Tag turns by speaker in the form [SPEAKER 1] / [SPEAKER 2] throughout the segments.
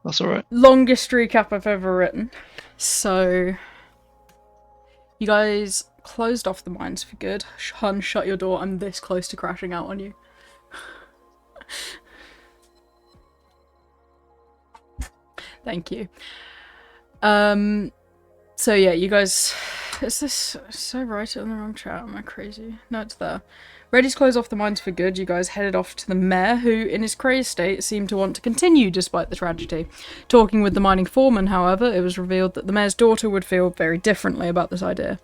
[SPEAKER 1] That's alright.
[SPEAKER 2] Longest recap I've ever written. So, you guys closed off the mines for good. Hun, shut your door. I'm this close to crashing out on you. Thank you. So yeah, you guys... Is this... So right on the wrong chat? Am I crazy? No, it's there. Ready to close off the mines for good, you guys headed off to the mayor, who, in his crazed state, seemed to want to continue despite the tragedy. Talking with the mining foreman, however, it was revealed that the mayor's daughter would feel very differently about this idea.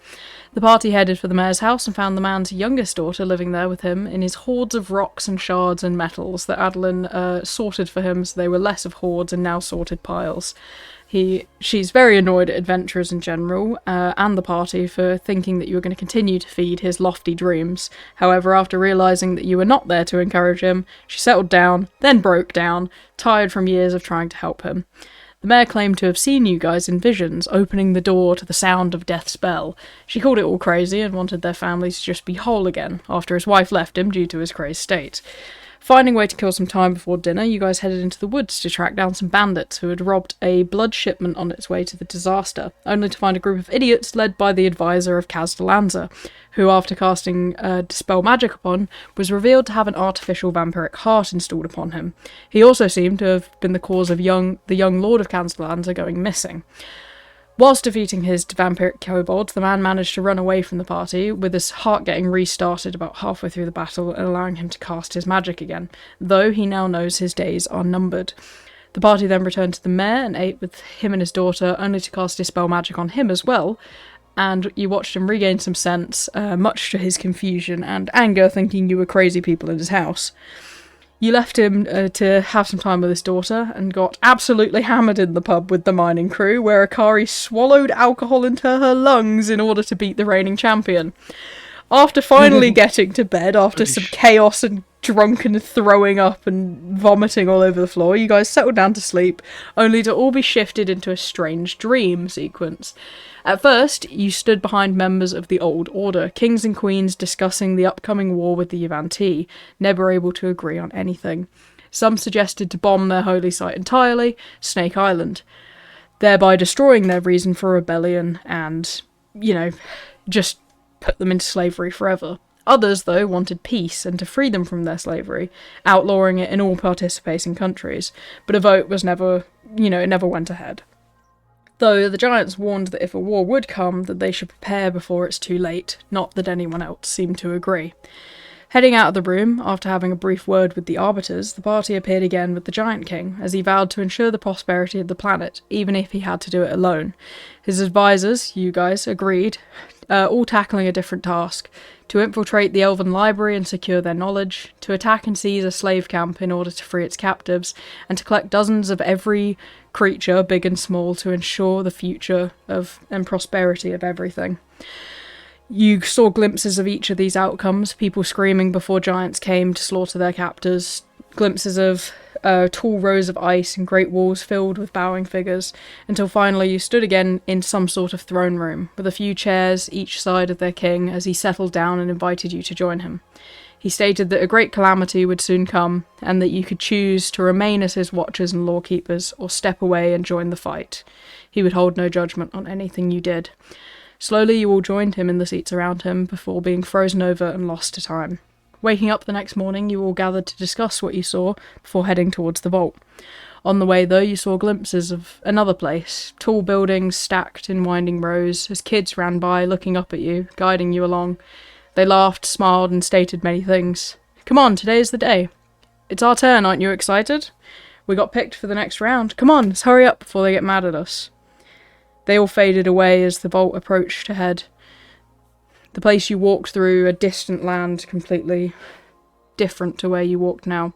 [SPEAKER 2] The party headed for the mayor's house and found the man's youngest daughter living there with him in his hoards of rocks and shards and metals that Adeline sorted for him, so they were less of hoards and now sorted piles. She's very annoyed at adventurers in general, and the party for thinking that you were going to continue to feed his lofty dreams. However, after realising that you were not there to encourage him, she settled down, then broke down, tired from years of trying to help him. The mayor claimed to have seen you guys in visions, opening the door to the sound of death's bell. She called it all crazy and wanted their families to just be whole again, after his wife left him due to his crazed state. Finding a way to kill some time before dinner, you guys headed into the woods to track down some bandits who had robbed a blood shipment on its way to the disaster, only to find a group of idiots led by the advisor of Castellanza, who, after casting Dispel Magic upon, was revealed to have an artificial vampiric heart installed upon him. He also seemed to have been the cause of the young Lord of Castellanza going missing. Whilst defeating his vampiric kobold, the man managed to run away from the party, with his heart getting restarted about halfway through the battle and allowing him to cast his magic again, though he now knows his days are numbered. The party then returned to the mayor and ate with him and his daughter, only to cast Dispel Magic on him as well, and you watched him regain some sense, much to his confusion and anger, thinking you were crazy people in his house. You left him to have some time with his daughter and got absolutely hammered in the pub with the mining crew, where Akari swallowed alcohol into her lungs in order to beat the reigning champion. After finally getting to bed, after some chaos and drunken throwing up and vomiting all over the floor, you guys settled down to sleep, only to all be shifted into a strange dream sequence. At first, you stood behind members of the Old Order, kings and queens discussing the upcoming war with the Yuvan-Ti, never able to agree on anything. Some suggested to bomb their holy site entirely, Snake Island, thereby destroying their reason for rebellion and, just put them into slavery forever. Others, though, wanted peace and to free them from their slavery, outlawing it in all participating countries, but a vote was never, it never went ahead. Though the giants warned that if a war would come, that they should prepare before it's too late, not that anyone else seemed to agree. Heading out of the room, after having a brief word with the Arbiters, the party appeared again with the Giant King, as he vowed to ensure the prosperity of the planet, even if he had to do it alone. His advisors, you guys, agreed, all tackling a different task: to infiltrate the Elven Library and secure their knowledge, to attack and seize a slave camp in order to free its captives, and to collect dozens of every creature, big and small, to ensure the future and prosperity of everything. You saw glimpses of each of these outcomes, people screaming before giants came to slaughter their captors, glimpses of tall rows of ice and great walls filled with bowing figures, until finally you stood again in some sort of throne room, with a few chairs each side of their king as he settled down and invited you to join him. He stated that a great calamity would soon come, and that you could choose to remain as his watchers and lawkeepers, or step away and join the fight. He would hold no judgment on anything you did. Slowly you all joined him in the seats around him, before being frozen over and lost to time. Waking up the next morning, you all gathered to discuss what you saw, before heading towards the vault. On the way, though, you saw glimpses of another place, tall buildings stacked in winding rows, as kids ran by, looking up at you, guiding you along. They laughed, smiled, and stated many things. Come on, today's the day. It's our turn, aren't you excited? We got picked for the next round. Come on, let's hurry up before they get mad at us. They all faded away as the vault approached ahead. The place you walked through, a distant land completely different to where you walked now.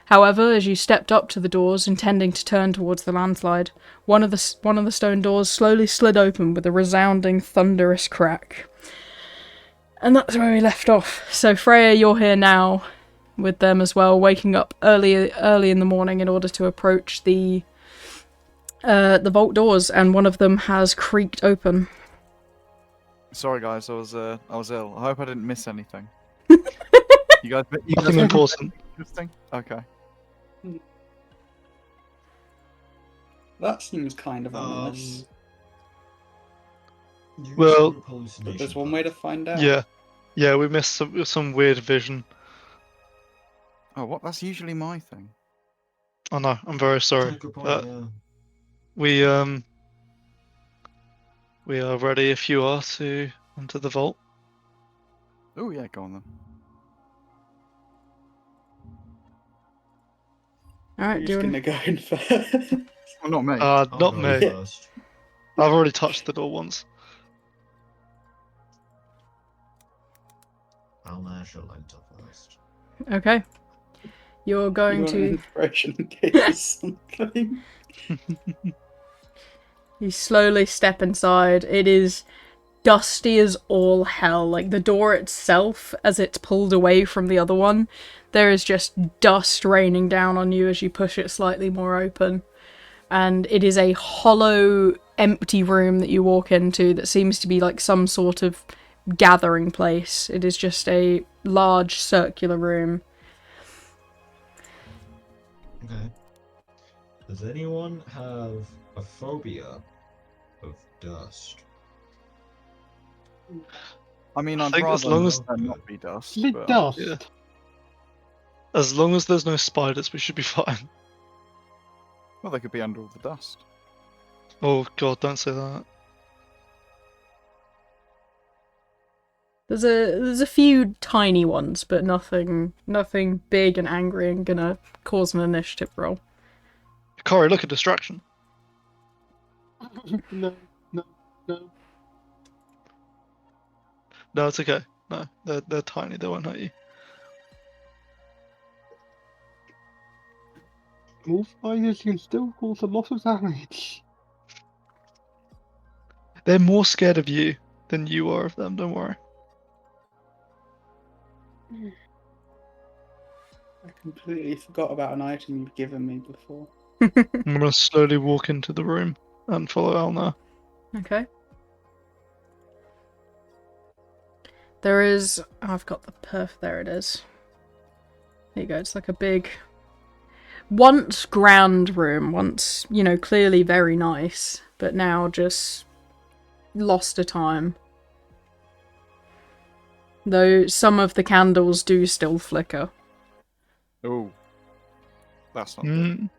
[SPEAKER 2] However, as you stepped up to the doors, intending to turn towards the landslide, one of the stone doors slowly slid open with a resounding, thunderous crack. And that's where we left off. So Freya, you're here now with them as well, waking up early in the morning in order to approach the vault doors, and one of them has creaked open.
[SPEAKER 3] Sorry guys, I was ill. I hope I didn't miss anything. You guys
[SPEAKER 1] Nothing important.
[SPEAKER 3] Interesting? Okay.
[SPEAKER 1] That seems kind of ominous.
[SPEAKER 4] Well,
[SPEAKER 1] But there's one way to find out.
[SPEAKER 4] yeah, we missed some weird vision.
[SPEAKER 3] Oh, what? That's usually my thing.
[SPEAKER 4] Oh no, I'm very sorry.
[SPEAKER 5] Take a point,
[SPEAKER 4] But
[SPEAKER 5] yeah.
[SPEAKER 4] we are ready if you are to enter the vault.
[SPEAKER 3] Oh yeah, go on then.
[SPEAKER 2] Alright,
[SPEAKER 1] Who's
[SPEAKER 2] do you
[SPEAKER 1] gonna go in first?
[SPEAKER 3] Well, not me.
[SPEAKER 5] I'll
[SPEAKER 4] Not
[SPEAKER 5] go
[SPEAKER 4] me.
[SPEAKER 5] first.
[SPEAKER 4] I've already touched the door once.
[SPEAKER 5] Alna shall enter first.
[SPEAKER 2] Okay. You're
[SPEAKER 1] You
[SPEAKER 2] going
[SPEAKER 1] want an
[SPEAKER 2] to...
[SPEAKER 1] inspiration in case there's something?
[SPEAKER 2] You slowly step inside. It is dusty as all hell. Like, the door itself, as it's pulled away from the other one, there is just dust raining down on you as you push it slightly more open. And it is a hollow, empty room that you walk into that seems to be like some sort of gathering place. It is just a large circular room.
[SPEAKER 5] Okay. Does anyone have a phobia of dust?
[SPEAKER 3] I mean,
[SPEAKER 4] I
[SPEAKER 3] I'd
[SPEAKER 4] think as
[SPEAKER 3] rather
[SPEAKER 4] long as-
[SPEAKER 3] there not be dust.
[SPEAKER 6] Big
[SPEAKER 3] but-
[SPEAKER 6] dust.
[SPEAKER 4] Yeah. As long as there's no spiders, we should be fine.
[SPEAKER 3] Well, they could be under all the dust.
[SPEAKER 4] Oh god, don't say that.
[SPEAKER 2] There's a few tiny ones, but nothing big and angry and gonna cause an initiative roll.
[SPEAKER 4] Corey, look at distraction.
[SPEAKER 6] No.
[SPEAKER 4] No, it's okay. No, they're tiny. They won't hurt you.
[SPEAKER 6] All spiders can still cause a lot of damage.
[SPEAKER 4] They're more scared of you than you are of them. Don't worry.
[SPEAKER 1] I completely forgot about an item you've given me before.
[SPEAKER 4] I'm gonna slowly walk into the room and follow Elna.
[SPEAKER 2] Okay. There is... Oh, I've got the perf. There it is. There you go. It's like a big... Once grand room. Once, you know, clearly very nice. But now just lost to time. Though some of the candles do still flicker.
[SPEAKER 3] Oh, that's not good.
[SPEAKER 4] Mm.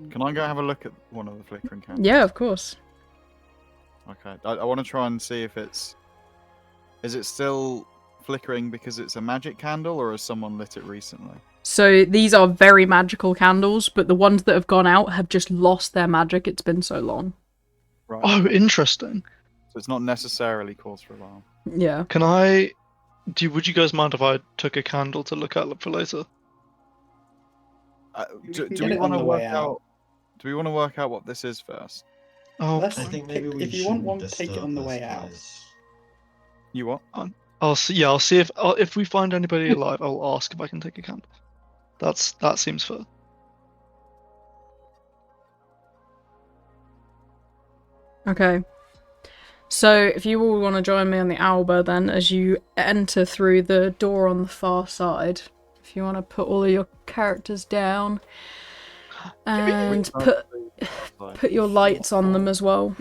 [SPEAKER 3] Can I go have a look at one of the flickering candles?
[SPEAKER 2] Yeah, of course.
[SPEAKER 3] Okay. I want to try and see if it's... Is it still flickering because it's a magic candle, or has someone lit it recently?
[SPEAKER 2] So these are very magical candles, but the ones that have gone out have just lost their magic. It's been so long.
[SPEAKER 3] Right.
[SPEAKER 4] Oh, interesting.
[SPEAKER 3] So it's not necessarily cause for alarm.
[SPEAKER 2] Yeah.
[SPEAKER 4] Can I? Would you guys mind if I took a candle to look at for later?
[SPEAKER 1] You
[SPEAKER 3] Do
[SPEAKER 1] can
[SPEAKER 3] do
[SPEAKER 1] get
[SPEAKER 3] we
[SPEAKER 1] it
[SPEAKER 3] want
[SPEAKER 1] on
[SPEAKER 3] to
[SPEAKER 1] the way
[SPEAKER 3] work
[SPEAKER 1] out.
[SPEAKER 3] out? Do we want to work out what this is first?
[SPEAKER 4] Oh,
[SPEAKER 1] That's
[SPEAKER 5] I
[SPEAKER 1] fine.
[SPEAKER 5] think maybe we
[SPEAKER 1] If you want one,
[SPEAKER 5] shouldn't
[SPEAKER 1] take it on the way out.
[SPEAKER 5] disturb
[SPEAKER 3] You what?
[SPEAKER 4] I'll see. Yeah, I'll see if we find anybody alive. I'll ask if I can take a candle. That seems fair.
[SPEAKER 2] Okay. So if you all want to join me on the Alba then, as you enter through the door on the far side, if you want to put all of your characters down and put your lights on them as well.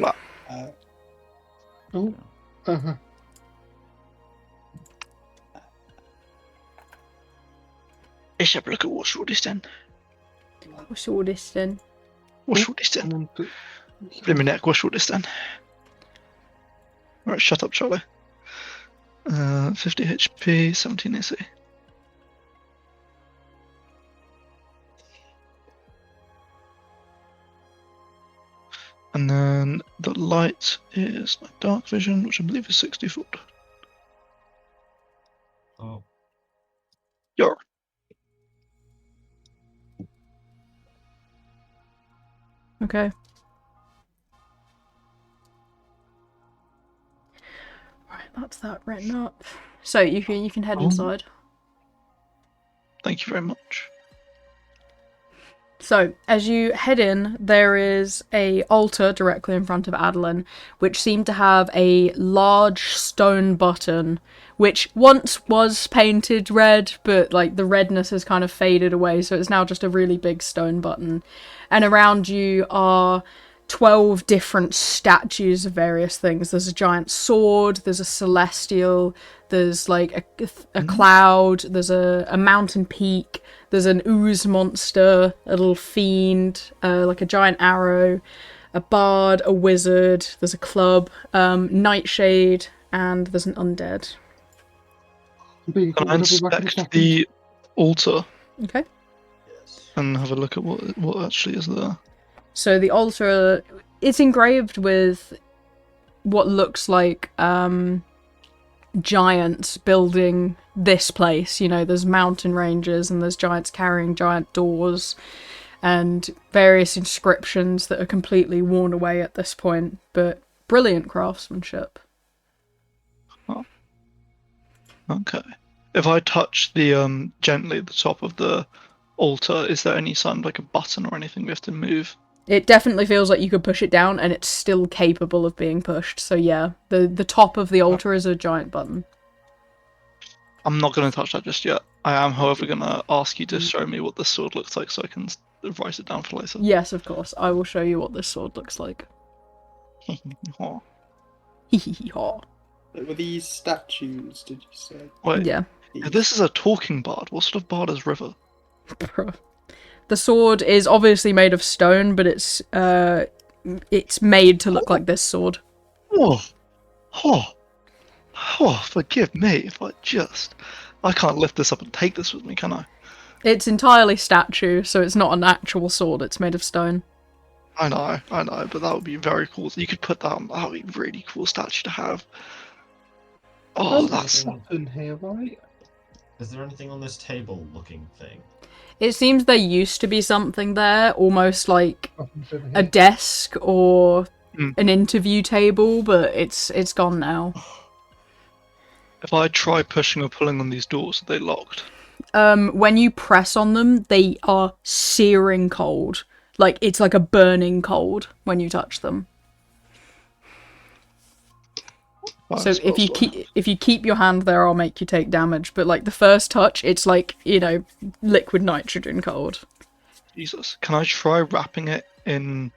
[SPEAKER 6] Oh. Uh-huh.
[SPEAKER 4] Let's have a look at what's all this then.
[SPEAKER 2] What's all this then?
[SPEAKER 4] What's all this then?
[SPEAKER 6] Someone put-
[SPEAKER 4] Bliminek, what's all this then? Alright, shut up, Charlie. 50 HP, 17 AC. And then the light is my dark vision, which I believe is 60 foot.
[SPEAKER 5] Oh,
[SPEAKER 4] Yor.
[SPEAKER 2] Okay. Right, that's that written up. So you can head inside.
[SPEAKER 4] Thank you very much.
[SPEAKER 2] So, as you head in, there is a altar directly in front of Adeline, which seemed to have a large stone button, which once was painted red, but like the redness has kind of faded away, so it's now just a really big stone button. And around you are 12 different statues of various things. There's a giant sword, there's a celestial, there's like a cloud, there's a mountain peak, there's an ooze monster, a little fiend, like a giant arrow, a bard, a wizard, there's a club, nightshade, and there's an undead.
[SPEAKER 6] Being
[SPEAKER 4] Can I
[SPEAKER 6] called, I'll be back in a
[SPEAKER 4] inspect
[SPEAKER 6] second.
[SPEAKER 4] the altar
[SPEAKER 2] Okay.
[SPEAKER 5] Yes.
[SPEAKER 4] and have a look at what actually is there?
[SPEAKER 2] So the altar, it's engraved with what looks like giants building this place. You know, there's mountain ranges and there's giants carrying giant doors and various inscriptions that are completely worn away at this point, but brilliant craftsmanship.
[SPEAKER 4] Okay. If I touch the gently at the top of the altar, is there any sign of like a button or anything we have to move?
[SPEAKER 2] It definitely feels like you could push it down and it's still capable of being pushed. So yeah, the top of the altar is a giant button.
[SPEAKER 4] I'm not going to touch that just yet. I am, however, going to ask you to show me what this sword looks like so I can write it down for later.
[SPEAKER 2] Yes, of course. I will show you what this sword looks like.
[SPEAKER 4] Oh,
[SPEAKER 2] Hee hee hee haw.
[SPEAKER 1] Were these statues, did you say?
[SPEAKER 4] wait,
[SPEAKER 2] Yeah.
[SPEAKER 4] if this is a talking bard, what sort of bard is River?
[SPEAKER 2] The sword is obviously made of stone, but it's made to look like this sword.
[SPEAKER 4] Oh, forgive me if I can't lift this up and take this with me, can I?
[SPEAKER 2] It's entirely statue, so it's not an actual sword, it's made of stone.
[SPEAKER 4] I know, but that would be very cool. You could put that on, that would be a really cool statue to have. Oh, that's...
[SPEAKER 6] button here, right?
[SPEAKER 5] Is there anything on this table looking thing?
[SPEAKER 2] It seems there used to be something there, almost like
[SPEAKER 6] Button's over
[SPEAKER 2] a
[SPEAKER 6] here.
[SPEAKER 2] desk or
[SPEAKER 4] Hmm.
[SPEAKER 2] an interview table, but it's gone now.
[SPEAKER 4] If I try pushing or pulling on these doors, are they locked?
[SPEAKER 2] When you press on them, they are searing cold. Like, it's like a burning cold when you touch them.
[SPEAKER 4] Right,
[SPEAKER 2] So
[SPEAKER 4] I suppose
[SPEAKER 2] if you keep your hand there, I'll make you take damage. But like the first touch, it's like, you know, liquid nitrogen cold.
[SPEAKER 4] Jesus. Can I try wrapping it in,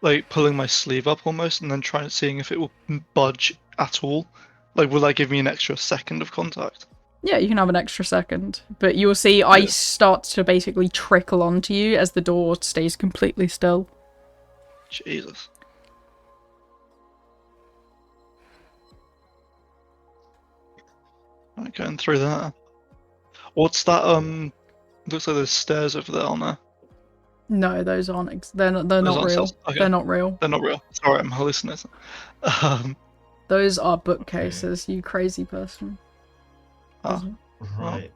[SPEAKER 4] like, pulling my sleeve up almost, and then trying seeing if it will budge at all? Like, will that give me an extra second of contact?
[SPEAKER 2] Yeah, you can have an extra second, but you'll see ice starts to basically trickle onto you as the door stays completely still.
[SPEAKER 4] Jesus. Right, going through that. What's that? Looks like there's stairs over there, aren't there?
[SPEAKER 2] No, those aren't. They're not
[SPEAKER 4] Those
[SPEAKER 2] real.
[SPEAKER 4] aren't stairs? Okay.
[SPEAKER 2] They're not real.
[SPEAKER 4] They're not real. Sorry, I'm hallucinating.
[SPEAKER 2] Those are bookcases. You crazy person.
[SPEAKER 4] Ah.
[SPEAKER 5] Right.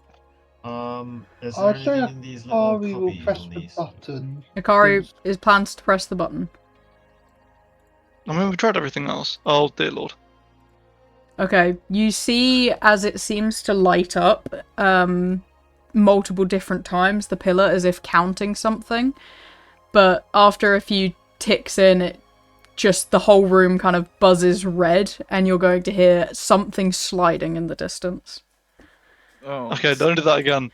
[SPEAKER 5] Is there
[SPEAKER 6] I'll say
[SPEAKER 5] anything in these little
[SPEAKER 6] Ari will
[SPEAKER 5] cubbies
[SPEAKER 6] press
[SPEAKER 5] on
[SPEAKER 6] the
[SPEAKER 5] these?
[SPEAKER 6] button.
[SPEAKER 2] Akari is plans to press the button.
[SPEAKER 4] I mean, we've tried everything else. Oh, dear lord.
[SPEAKER 2] Okay, you see as it seems to light up multiple different times the pillar as if counting something, but after a few ticks in, it just the whole room kind of buzzes red and you're going to hear something sliding in the distance.
[SPEAKER 3] Oh.
[SPEAKER 4] Okay, don't do that again.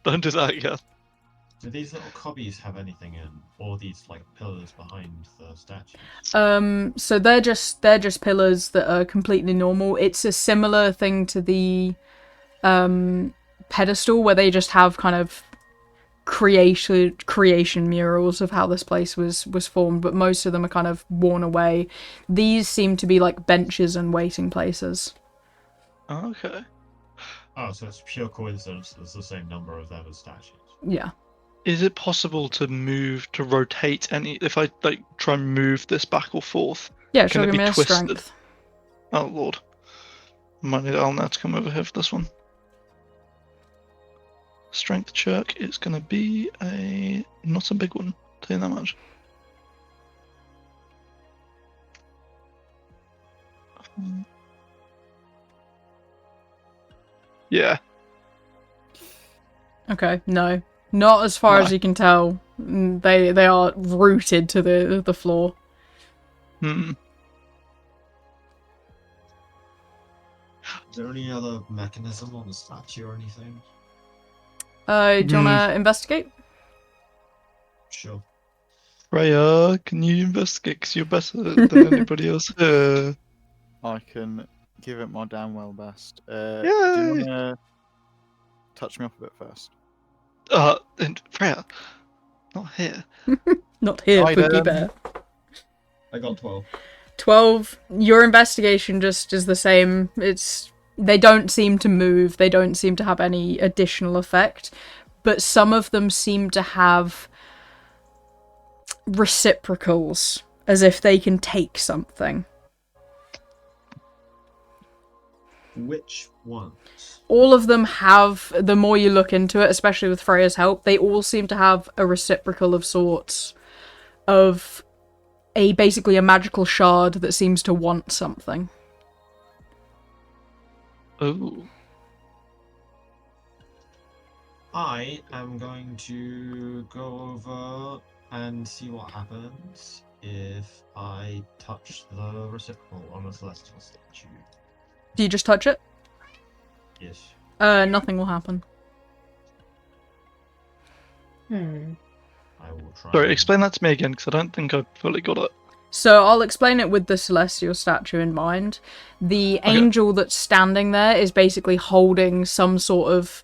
[SPEAKER 4] Don't do that again.
[SPEAKER 5] Do these little cubbies have anything in, or these like pillars behind the statues?
[SPEAKER 2] So they're just pillars that are completely normal. It's a similar thing to the pedestal where they just have kind of creation murals of how this place was formed, but most of them are kind of worn away. These seem to be like benches and waiting places.
[SPEAKER 4] Okay.
[SPEAKER 5] Oh, so it's pure coincidence. There's the same number of them as statues.
[SPEAKER 2] Yeah.
[SPEAKER 4] Is it possible to rotate any? If I like try and move this back or forth?
[SPEAKER 2] Yeah,
[SPEAKER 4] Can
[SPEAKER 2] sure,
[SPEAKER 4] it
[SPEAKER 2] give
[SPEAKER 4] be
[SPEAKER 2] me a
[SPEAKER 4] twisted?
[SPEAKER 2] strength.
[SPEAKER 4] Oh lord. Might need Alna to come over here for this one. Strength check is going to be not a big one. Tell you that much. Yeah.
[SPEAKER 2] Okay, no. Not as far
[SPEAKER 4] No.
[SPEAKER 2] as you can tell. They are rooted to the floor.
[SPEAKER 4] Hmm.
[SPEAKER 5] Is there any other mechanism on the statue or anything?
[SPEAKER 2] Do you wanna investigate?
[SPEAKER 5] Sure.
[SPEAKER 4] Freya, can you investigate? Because you're better than anybody else here.
[SPEAKER 3] I can give it my damn well best. Do
[SPEAKER 4] Yay!
[SPEAKER 3] you want to touch me up a bit first?
[SPEAKER 4] And Freya, not here.
[SPEAKER 2] Not here,
[SPEAKER 3] Hi,
[SPEAKER 2] Boogie
[SPEAKER 3] Dan.
[SPEAKER 2] Bear.
[SPEAKER 5] I got 12.
[SPEAKER 2] 12. Your investigation just is the same. They don't seem to move. They don't seem to have any additional effect. But some of them seem to have reciprocals, as if they can take something.
[SPEAKER 5] Which ones?
[SPEAKER 2] All of them have, the more you look into it, especially with Freya's help, they all seem to have a reciprocal of sorts of basically a magical shard that seems to want something.
[SPEAKER 4] Oh.
[SPEAKER 5] I am going to go over and see what happens if I touch the reciprocal on the celestial statue.
[SPEAKER 2] Do you just touch it?
[SPEAKER 5] Yes.
[SPEAKER 2] Nothing will happen.
[SPEAKER 5] I will try.
[SPEAKER 4] Sorry, explain that to me again, because I don't think I fully got it.
[SPEAKER 2] So I'll explain it with the celestial statue in mind. The angel that's standing there is basically holding some sort of,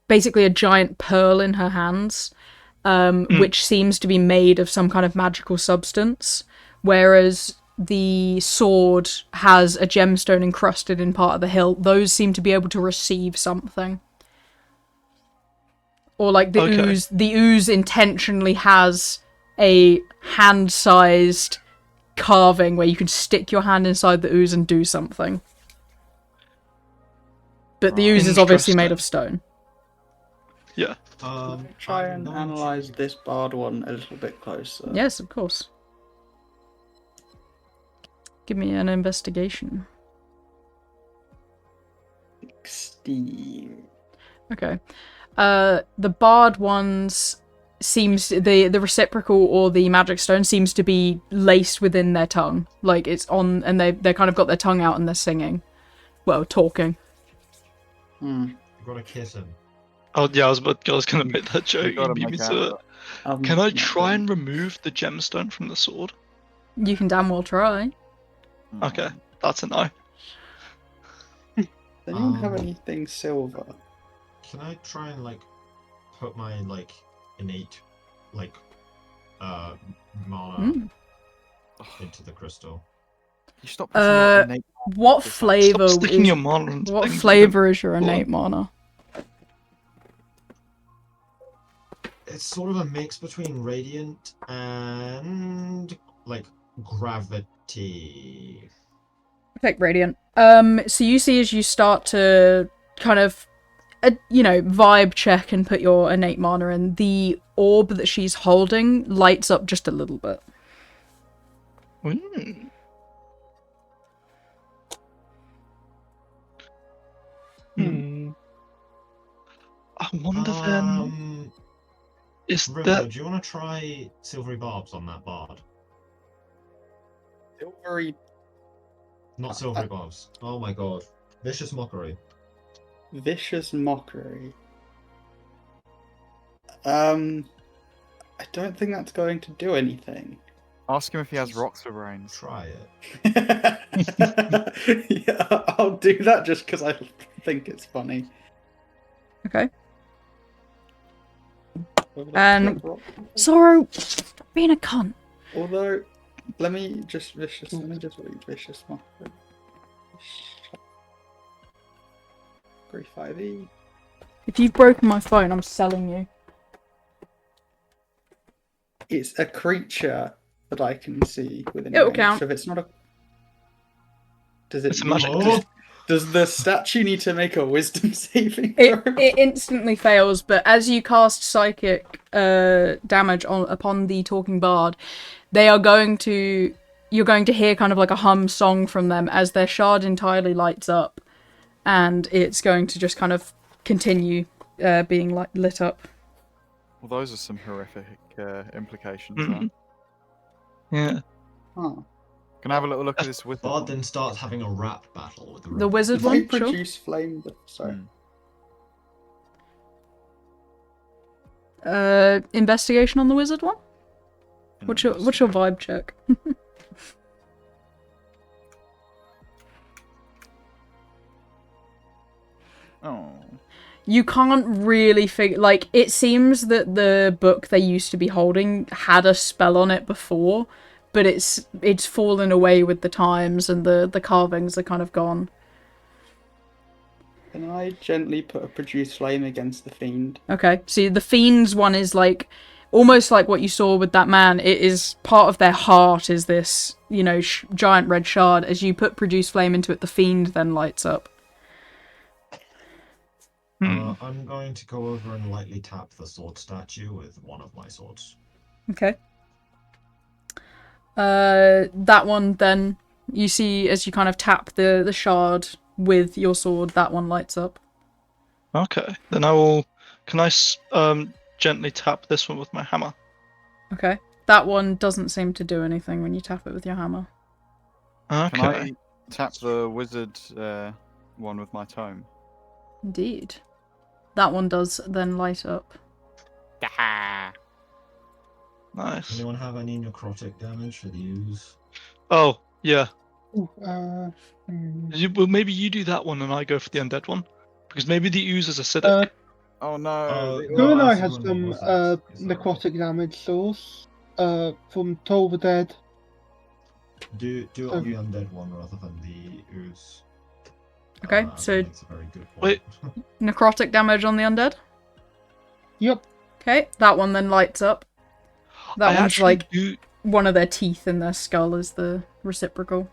[SPEAKER 2] basically a giant pearl in her hands, which seems to be made of some kind of magical substance, whereas the sword has a gemstone encrusted in part of the hilt. Those seem to be able to receive something. Or like the ooze, the ooze intentionally has a hand-sized carving where you can stick your hand inside the ooze and do something. But the ooze is obviously made of stone.
[SPEAKER 4] Yeah.
[SPEAKER 1] Try
[SPEAKER 5] I'm
[SPEAKER 1] and
[SPEAKER 5] going
[SPEAKER 1] analyze
[SPEAKER 5] to-
[SPEAKER 1] this bard one a little bit closer.
[SPEAKER 2] Yes, of course. Give me an investigation.
[SPEAKER 1] 16.
[SPEAKER 2] Okay. The bard ones seems the reciprocal or the magic stone seems to be laced within their tongue. Like it's on, and they kind of got their tongue out and they're singing. Well, talking.
[SPEAKER 5] You've got to kiss him.
[SPEAKER 4] Oh yeah, I was gonna make that joke.
[SPEAKER 3] You gotta
[SPEAKER 4] beat me
[SPEAKER 3] make
[SPEAKER 4] to
[SPEAKER 3] out
[SPEAKER 4] it. Can I try and remove the gemstone from the sword?
[SPEAKER 2] You can damn well try.
[SPEAKER 4] Okay, that's a no.
[SPEAKER 1] Does anyone have anything silver?
[SPEAKER 5] Can I try and put my innate mana into the crystal?
[SPEAKER 3] You stop pushing your innate-
[SPEAKER 2] What
[SPEAKER 3] Stop
[SPEAKER 2] flavor
[SPEAKER 4] Stop sticking
[SPEAKER 2] is
[SPEAKER 4] your mana into
[SPEAKER 2] what
[SPEAKER 4] things.
[SPEAKER 2] flavor is your innate mana?
[SPEAKER 5] It's sort of a mix between radiant and gravity.
[SPEAKER 2] Pick radiant. So you see as you start to kind of, vibe check and put your innate mana in, the orb that she's holding lights up just a little bit.
[SPEAKER 4] I wonder then. Is
[SPEAKER 5] River,
[SPEAKER 4] that
[SPEAKER 5] do you want to try silvery barbs on that bard?
[SPEAKER 1] Silvery.
[SPEAKER 5] Not silvery barbs. Oh my god. Vicious mockery.
[SPEAKER 1] Vicious mockery. I don't think that's going to do anything.
[SPEAKER 3] Ask him if he has rocks for brains.
[SPEAKER 5] Try it.
[SPEAKER 1] Yeah, I'll do that just because I think it's funny.
[SPEAKER 2] Okay. And Sorrow, stop being a cunt.
[SPEAKER 1] Although, let me just read vicious mockery. 5e.
[SPEAKER 2] If you've broken my phone, I'm selling you.
[SPEAKER 1] It's a creature that I can see within
[SPEAKER 2] It'll
[SPEAKER 1] range.
[SPEAKER 2] count.
[SPEAKER 1] So if it's not a, does it?
[SPEAKER 4] It's a magic
[SPEAKER 1] Does the statue need to make a wisdom saving
[SPEAKER 2] It
[SPEAKER 1] throw?
[SPEAKER 2] instantly fails, but as you cast psychic damage upon the talking bard, you're going to hear kind of like a hum song from them as their shard entirely lights up, and it's going to just kind of continue being lit up.
[SPEAKER 3] Well, those are some horrific implications.
[SPEAKER 4] Mhm.
[SPEAKER 3] There.
[SPEAKER 4] Yeah.
[SPEAKER 1] Oh.
[SPEAKER 3] Can I have a little look at this with
[SPEAKER 5] Bard then starts having a rap battle with the
[SPEAKER 2] The
[SPEAKER 5] red
[SPEAKER 2] wizard
[SPEAKER 1] Did
[SPEAKER 5] one.
[SPEAKER 1] they
[SPEAKER 2] one, sure.
[SPEAKER 1] produce flame? Sorry.
[SPEAKER 2] Investigation on the wizard one? What's your vibe check?
[SPEAKER 3] Oh.
[SPEAKER 2] You can't really figure, like, it seems that the book they used to be holding had a spell on it before, but it's fallen away with the times and the carvings are kind of gone.
[SPEAKER 1] Can I gently put a produce flame against the fiend?
[SPEAKER 2] Okay, see, the fiend's one is like, almost like what you saw with that man. It is part of their heart is this, you know, giant red shard. As you put produce flame into it, the fiend then lights up.
[SPEAKER 5] I'm going to go over and lightly tap the sword statue with one of my swords.
[SPEAKER 2] Okay. That one then, you see as you kind of tap the shard with your sword, that one lights up.
[SPEAKER 4] Okay. Then I will. Can I gently tap this one with my hammer?
[SPEAKER 2] Okay. That one doesn't seem to do anything when you tap it with your hammer.
[SPEAKER 4] Okay.
[SPEAKER 3] Can I tap the wizard one with my tome?
[SPEAKER 2] Indeed. That one does then light up.
[SPEAKER 4] Nice.
[SPEAKER 5] Anyone have any necrotic damage for the ooze?
[SPEAKER 4] Oh, yeah.
[SPEAKER 6] Ooh,
[SPEAKER 4] Well, maybe you do that one and I go for the undead one. Because maybe the ooze is acidic.
[SPEAKER 3] Oh no!
[SPEAKER 6] Who and I
[SPEAKER 5] actually,
[SPEAKER 6] had
[SPEAKER 5] one
[SPEAKER 6] some
[SPEAKER 5] was that.
[SPEAKER 6] necrotic damage source from Toll the Dead.
[SPEAKER 5] Do it on the undead one rather than the ooze.
[SPEAKER 2] Okay, so
[SPEAKER 5] That's a very good point.
[SPEAKER 4] Wait.
[SPEAKER 2] necrotic damage on the undead.
[SPEAKER 6] Yep.
[SPEAKER 2] Okay, that one then lights up. That
[SPEAKER 4] I
[SPEAKER 2] one's
[SPEAKER 4] actually
[SPEAKER 2] like
[SPEAKER 4] do.
[SPEAKER 2] one of their teeth in their skull is the reciprocal.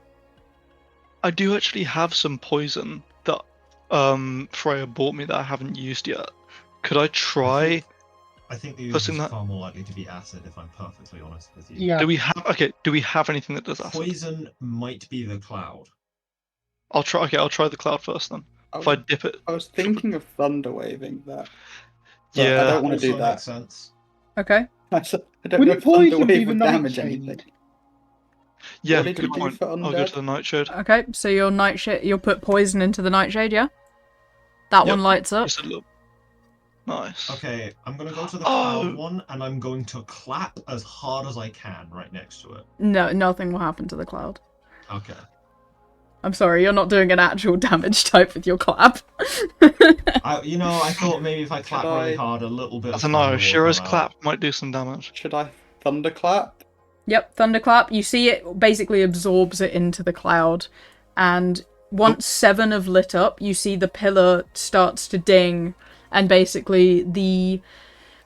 [SPEAKER 4] I do actually have some poison that Freya bought me that I haven't used yet. Could I try?
[SPEAKER 5] I think the ooze
[SPEAKER 4] Putting
[SPEAKER 5] is
[SPEAKER 4] that-
[SPEAKER 5] far more likely to be acid, if I'm perfectly honest with you.
[SPEAKER 6] Yeah.
[SPEAKER 4] Do we have anything that does acid?
[SPEAKER 5] Poison might be the cloud.
[SPEAKER 4] I'll try. Okay, I'll try the cloud first then. If I dip it.
[SPEAKER 1] I was thinking of thunder waving that. But
[SPEAKER 4] Yeah.
[SPEAKER 1] I don't want to do
[SPEAKER 5] Also
[SPEAKER 1] that.
[SPEAKER 5] makes sense.
[SPEAKER 2] Okay.
[SPEAKER 1] I don't
[SPEAKER 6] Wouldn't
[SPEAKER 1] know if thunder
[SPEAKER 6] poison be
[SPEAKER 1] wave
[SPEAKER 6] the
[SPEAKER 1] would damage
[SPEAKER 6] nightshade?
[SPEAKER 1] anything.
[SPEAKER 4] Yeah,
[SPEAKER 1] What did
[SPEAKER 4] good
[SPEAKER 1] you do
[SPEAKER 4] point.
[SPEAKER 1] for
[SPEAKER 4] I'll go
[SPEAKER 1] undead?
[SPEAKER 4] to the nightshade.
[SPEAKER 2] Okay, so your nightshade, you'll put poison into the nightshade, yeah? That
[SPEAKER 4] Yep.
[SPEAKER 2] one lights up.
[SPEAKER 4] Just a little. Nice.
[SPEAKER 5] Okay, I'm gonna go to the
[SPEAKER 4] Oh.
[SPEAKER 5] cloud one, and I'm going to clap as hard as I can right next to it.
[SPEAKER 2] No, nothing will happen to the cloud.
[SPEAKER 5] Okay.
[SPEAKER 2] I'm sorry, you're not doing an actual damage type with your clap.
[SPEAKER 5] I thought maybe if I clap
[SPEAKER 1] Should
[SPEAKER 5] really
[SPEAKER 1] I-
[SPEAKER 5] hard, a little bit
[SPEAKER 4] I
[SPEAKER 5] of
[SPEAKER 4] don't know.
[SPEAKER 5] thunder will
[SPEAKER 4] Shira's
[SPEAKER 5] come out.
[SPEAKER 4] clap might do some damage.
[SPEAKER 1] Should I thunderclap?
[SPEAKER 2] Yep, thunderclap. You see it basically absorbs it into the cloud. And once 7 have lit up, you see the pillar starts to ding. And basically the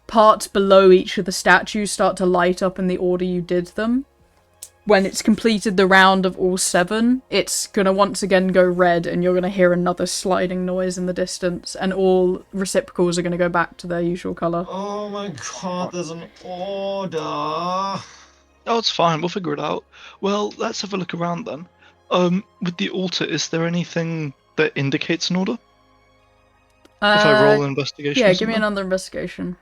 [SPEAKER 2] parts below each of the statues start to light up in the order you did them. When it's completed the round of all 7, it's gonna once again go red and you're gonna hear another sliding noise in the distance. And all reciprocals are gonna go back to their usual colour.
[SPEAKER 5] Oh my god, there's an order.
[SPEAKER 4] Oh, it's fine. We'll figure it out. Well, let's have a look around then. With the altar, is there anything that indicates an order? If I roll an investigation.
[SPEAKER 2] Yeah,
[SPEAKER 4] or
[SPEAKER 2] give me
[SPEAKER 4] something?
[SPEAKER 2] another investigation.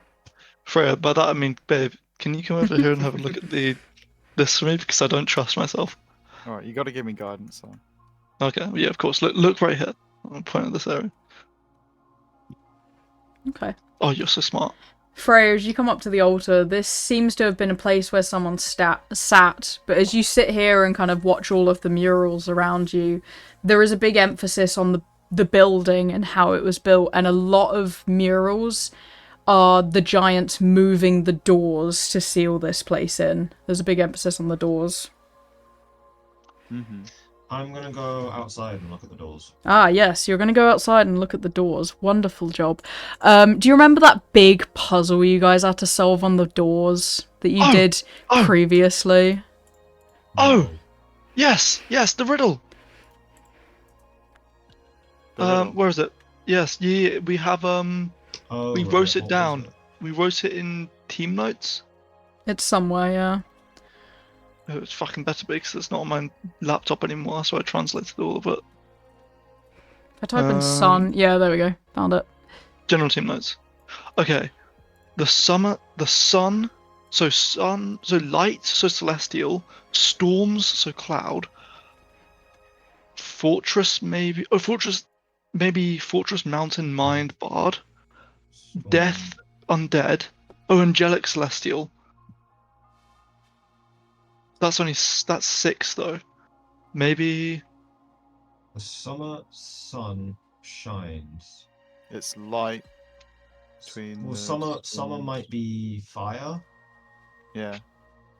[SPEAKER 4] Freya, by that I mean, babe, can you come over here and have a look at this for me because I don't trust myself.
[SPEAKER 3] All right, you got to give me guidance. Though.
[SPEAKER 4] Okay, yeah, of course. Look right here. I'll point at this area.
[SPEAKER 2] Okay.
[SPEAKER 4] Oh, you're so smart.
[SPEAKER 2] Freya, as you come up to the altar, this seems to have been a place where someone sat, but as you sit here and kind of watch all of the murals around you, there is a big emphasis on the building and how it was built, and a lot of murals are the giants moving the doors to seal this place in. There's a big emphasis on the doors.
[SPEAKER 3] Mm-hmm.
[SPEAKER 5] I'm gonna go outside and look at the doors.
[SPEAKER 2] Ah, yes, you're going to go outside and look at the doors. Wonderful job. Do you remember that big puzzle you guys had to solve on the doors that you did previously?
[SPEAKER 4] Oh, yes, the riddle. Where is it? Yes, yeah, we have
[SPEAKER 5] Oh,
[SPEAKER 4] we
[SPEAKER 5] right,
[SPEAKER 4] wrote it
[SPEAKER 5] what was
[SPEAKER 4] down.
[SPEAKER 5] it?
[SPEAKER 4] We wrote it in team notes.
[SPEAKER 2] It's somewhere, yeah.
[SPEAKER 4] Oh, it's fucking better because it's not on my laptop anymore, so I translated all of it.
[SPEAKER 2] If I type in sun, yeah, there we go. Found it.
[SPEAKER 4] General team notes. Okay. the sun, so light, so celestial, storms, so cloud, fortress maybe, fortress, mountain, mind, bard, death, undead, angelic, celestial. That's 6 though. Maybe
[SPEAKER 5] The summer sun shines.
[SPEAKER 3] It's light between.
[SPEAKER 5] Well,
[SPEAKER 3] the
[SPEAKER 5] summer
[SPEAKER 3] storms.
[SPEAKER 5] might be fire.
[SPEAKER 3] Yeah,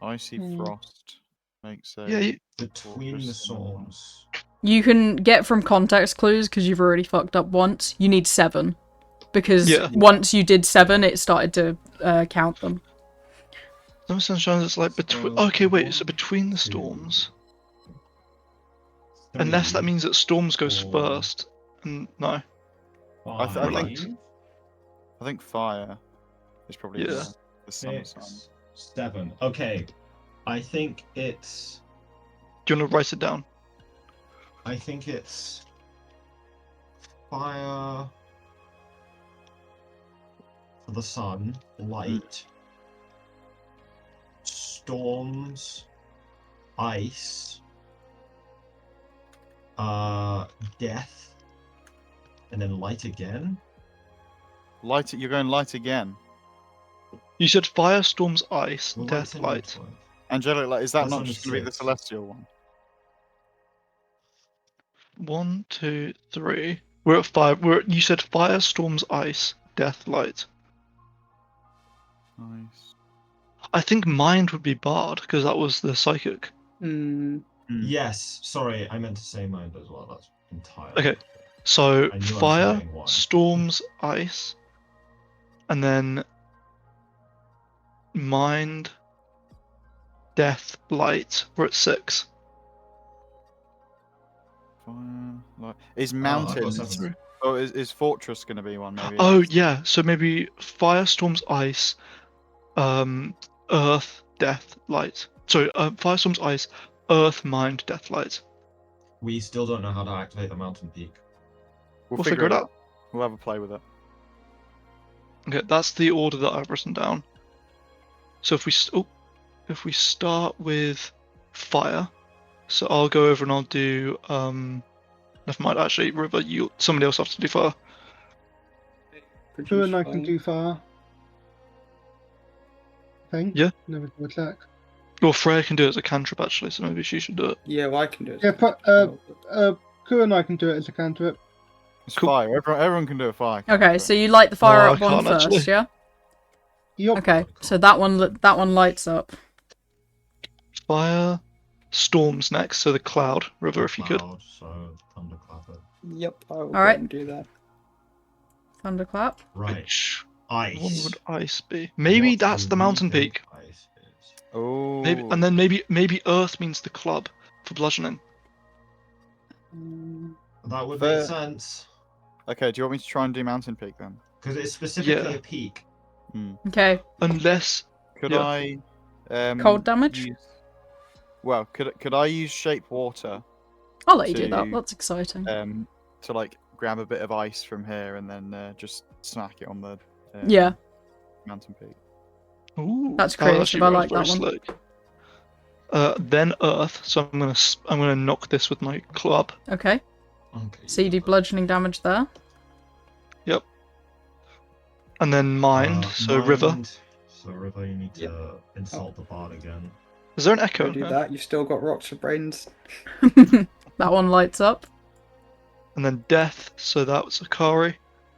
[SPEAKER 3] icy
[SPEAKER 2] Hmm.
[SPEAKER 3] frost makes a.
[SPEAKER 4] yeah.
[SPEAKER 5] Between the
[SPEAKER 3] fortress in the north.
[SPEAKER 5] storms.
[SPEAKER 2] You can get from context clues because you've already fucked up once. You need 7. Because
[SPEAKER 4] Yeah.
[SPEAKER 2] once you did 7, it started to count them.
[SPEAKER 4] Summer sun shines. It's like between.
[SPEAKER 5] So,
[SPEAKER 4] Okay, wait. So
[SPEAKER 5] 1,
[SPEAKER 4] between the
[SPEAKER 5] 2,
[SPEAKER 4] storms. Unless that
[SPEAKER 5] 3,
[SPEAKER 4] means that storms goes
[SPEAKER 5] 4,
[SPEAKER 4] first. No.
[SPEAKER 3] I
[SPEAKER 5] 5,
[SPEAKER 3] I think fire is probably
[SPEAKER 4] Yeah.
[SPEAKER 3] the summer sun.
[SPEAKER 5] 6, 7. Okay, I think it's.
[SPEAKER 4] Do you want to write it down?
[SPEAKER 5] I think it's fire for the sun, light, storms, ice, death, and then light again.
[SPEAKER 3] Light. You're going light again.
[SPEAKER 4] You said fire, storms, ice,
[SPEAKER 5] Well,
[SPEAKER 4] death,
[SPEAKER 5] light's in
[SPEAKER 4] light.
[SPEAKER 5] network.
[SPEAKER 3] Angelic light. Is that
[SPEAKER 5] That's
[SPEAKER 3] not
[SPEAKER 5] only
[SPEAKER 3] just going to be the
[SPEAKER 5] 6.
[SPEAKER 3] celestial one?
[SPEAKER 4] 1, 2, 3. We're at 5. You said fire, storms, ice, death, light.
[SPEAKER 3] Nice.
[SPEAKER 4] I think mind would be bard because that was the psychic.
[SPEAKER 1] Hmm.
[SPEAKER 5] Yes, sorry, I meant to say mind as well. That's entirely
[SPEAKER 4] Okay. So
[SPEAKER 5] I knew I was
[SPEAKER 4] fire,
[SPEAKER 5] forgetting one.
[SPEAKER 4] storms, ice, and then mind, death, light. We're at 6.
[SPEAKER 3] Fire. Light. Is
[SPEAKER 5] I've got
[SPEAKER 3] mountains?
[SPEAKER 5] 7.
[SPEAKER 3] Oh, is fortress going to be one? Maybe.
[SPEAKER 4] Oh yeah. So maybe fire, storms, ice, earth, death, light. Sorry, fire, storms, ice, earth, mind, death, light.
[SPEAKER 5] We still don't know how to activate the mountain peak.
[SPEAKER 4] We'll figure it out.
[SPEAKER 3] We'll have a play with it.
[SPEAKER 4] Okay, that's the order that I've written down. So if we start with fire, so I'll go over and I'll do never mind. Actually, River, somebody else has to do fire.
[SPEAKER 6] Who and I can do fire. Thing?
[SPEAKER 4] Yeah.
[SPEAKER 6] Never do attack.
[SPEAKER 4] Well, Freya can do it as a cantrip actually, so maybe she should do it.
[SPEAKER 1] Yeah, well, I can do it.
[SPEAKER 6] Yeah, Who and I can do it as a cantrip.
[SPEAKER 3] It's
[SPEAKER 4] Cool.
[SPEAKER 3] fire. Everyone can do a fire.
[SPEAKER 2] Okay,
[SPEAKER 3] cantrip.
[SPEAKER 2] so you light the fire
[SPEAKER 4] Oh,
[SPEAKER 2] up
[SPEAKER 4] I
[SPEAKER 2] one
[SPEAKER 4] can't
[SPEAKER 2] first,
[SPEAKER 4] actually.
[SPEAKER 2] yeah?
[SPEAKER 6] Yup.
[SPEAKER 2] Okay, so that one lights up.
[SPEAKER 4] Fire, storms next, so the cloud. River, if you could.
[SPEAKER 5] Cloud, so thunderclap it.
[SPEAKER 1] Yep, I will go
[SPEAKER 2] Alright.
[SPEAKER 1] and do that.
[SPEAKER 2] Thunderclap.
[SPEAKER 5] Right,
[SPEAKER 4] Which
[SPEAKER 5] ice.
[SPEAKER 4] one would ice be? Maybe
[SPEAKER 5] What
[SPEAKER 4] that's
[SPEAKER 5] do
[SPEAKER 4] the
[SPEAKER 5] we
[SPEAKER 4] mountain
[SPEAKER 5] think
[SPEAKER 4] peak.
[SPEAKER 5] Ice is?
[SPEAKER 3] Oh.
[SPEAKER 4] Maybe, and then maybe earth means the club for bludgeoning.
[SPEAKER 5] That would
[SPEAKER 3] Fair.
[SPEAKER 5] make sense.
[SPEAKER 3] Okay. Do you want me to try and do mountain peak then?
[SPEAKER 5] Because it's specifically
[SPEAKER 4] Yeah.
[SPEAKER 5] a peak.
[SPEAKER 2] Okay,
[SPEAKER 4] Unless
[SPEAKER 3] Could
[SPEAKER 4] Yeah.
[SPEAKER 3] I?
[SPEAKER 2] cold damage?
[SPEAKER 3] Well, could I use shape water
[SPEAKER 2] I'll let you do that.
[SPEAKER 3] to-
[SPEAKER 2] That's exciting.
[SPEAKER 3] to like grab a bit of ice from here and then just smack it on the
[SPEAKER 2] Yeah,
[SPEAKER 3] mountain peak?
[SPEAKER 4] Ooh,
[SPEAKER 2] That's
[SPEAKER 4] that was
[SPEAKER 2] creative,
[SPEAKER 4] actually
[SPEAKER 2] I
[SPEAKER 4] very,
[SPEAKER 2] like
[SPEAKER 4] very
[SPEAKER 2] that one.
[SPEAKER 4] slick. Then earth. So I'm gonna knock this with my club.
[SPEAKER 2] okay.
[SPEAKER 5] Okay.
[SPEAKER 2] So you do bludgeoning damage there.
[SPEAKER 4] Yep. And then mind. So river.
[SPEAKER 5] So river, you need to insult the bard again.
[SPEAKER 4] Is there an
[SPEAKER 1] Go
[SPEAKER 4] echo?
[SPEAKER 1] do
[SPEAKER 4] here?
[SPEAKER 1] that. You've still got rocks for brains.
[SPEAKER 2] That one lights up.
[SPEAKER 4] And then death. So that's Akari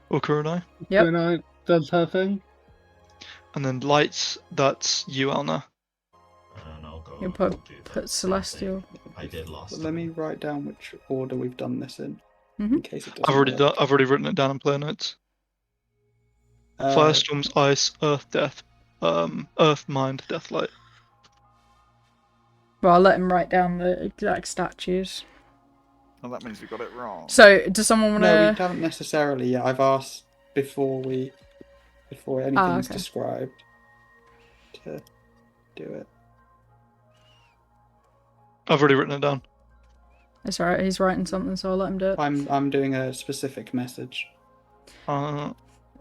[SPEAKER 4] or Kurunai.
[SPEAKER 2] Yep.
[SPEAKER 6] Who and I does her thing.
[SPEAKER 4] And then lights. That's you, Alna.
[SPEAKER 5] And I'll go.
[SPEAKER 2] You
[SPEAKER 5] and
[SPEAKER 2] put
[SPEAKER 5] do the
[SPEAKER 2] put celestial.
[SPEAKER 5] thing I did last.
[SPEAKER 1] But let me write down which order we've done this in
[SPEAKER 2] Mhm.
[SPEAKER 1] in case it doesn't.
[SPEAKER 4] I've already written it down in player notes. Fire, storms, ice, earth, death. Earth, mind, death, light.
[SPEAKER 2] Well, I'll let him write down the exact statues.
[SPEAKER 3] Oh, that means we got it wrong.
[SPEAKER 2] So, does someone want
[SPEAKER 1] No, we
[SPEAKER 2] to...
[SPEAKER 1] haven't necessarily yet. I've asked before anything's
[SPEAKER 2] okay.
[SPEAKER 1] described to do it.
[SPEAKER 4] I've already written it down.
[SPEAKER 2] It's alright, he's writing something, so I'll let him do it.
[SPEAKER 1] I'm doing a specific message.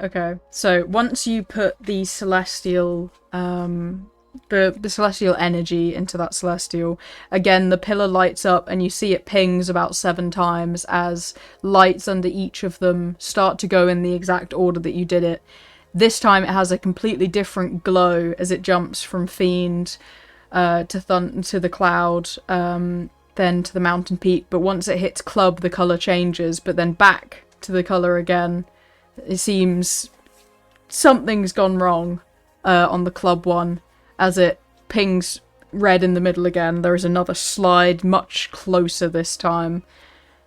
[SPEAKER 2] Okay, so once you put the celestial, the celestial energy into that celestial, again the pillar lights up and you see it pings about 7 times as lights under each of them start to go in the exact order that you did it. This time it has a completely different glow as it jumps from Fiend to the Cloud, then to the Mountain Peak, but once it hits Club the colour changes, but then back to the colour again. It seems something's gone wrong on the Club one, as it pings red in the middle again. There is another slide, much closer this time,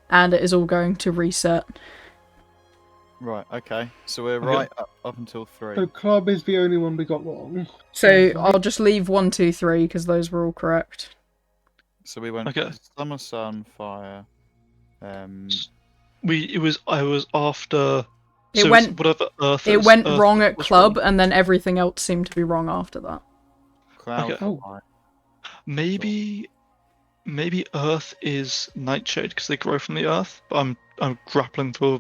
[SPEAKER 2] and it is all going to reset.
[SPEAKER 3] Right, okay. So we're
[SPEAKER 4] Okay.
[SPEAKER 3] right up until 3.
[SPEAKER 6] So club is the only one we got wrong.
[SPEAKER 2] So I'll just leave 1, 2, 3 because those were all correct.
[SPEAKER 3] So we went
[SPEAKER 4] Okay.
[SPEAKER 3] Summer, Sun, Fire.
[SPEAKER 4] I was after.
[SPEAKER 2] It
[SPEAKER 4] So
[SPEAKER 2] went-
[SPEAKER 4] it's whatever Earth.
[SPEAKER 2] It
[SPEAKER 4] is,
[SPEAKER 2] went
[SPEAKER 4] Earth
[SPEAKER 2] wrong at
[SPEAKER 4] was
[SPEAKER 2] Club,
[SPEAKER 4] wrong.
[SPEAKER 2] and then everything else seemed to be wrong after that.
[SPEAKER 3] Cloud,
[SPEAKER 4] Okay.
[SPEAKER 6] Oh.
[SPEAKER 3] Fire.
[SPEAKER 4] Maybe Earth is Nightshade because they grow from the Earth. But I'm grappling for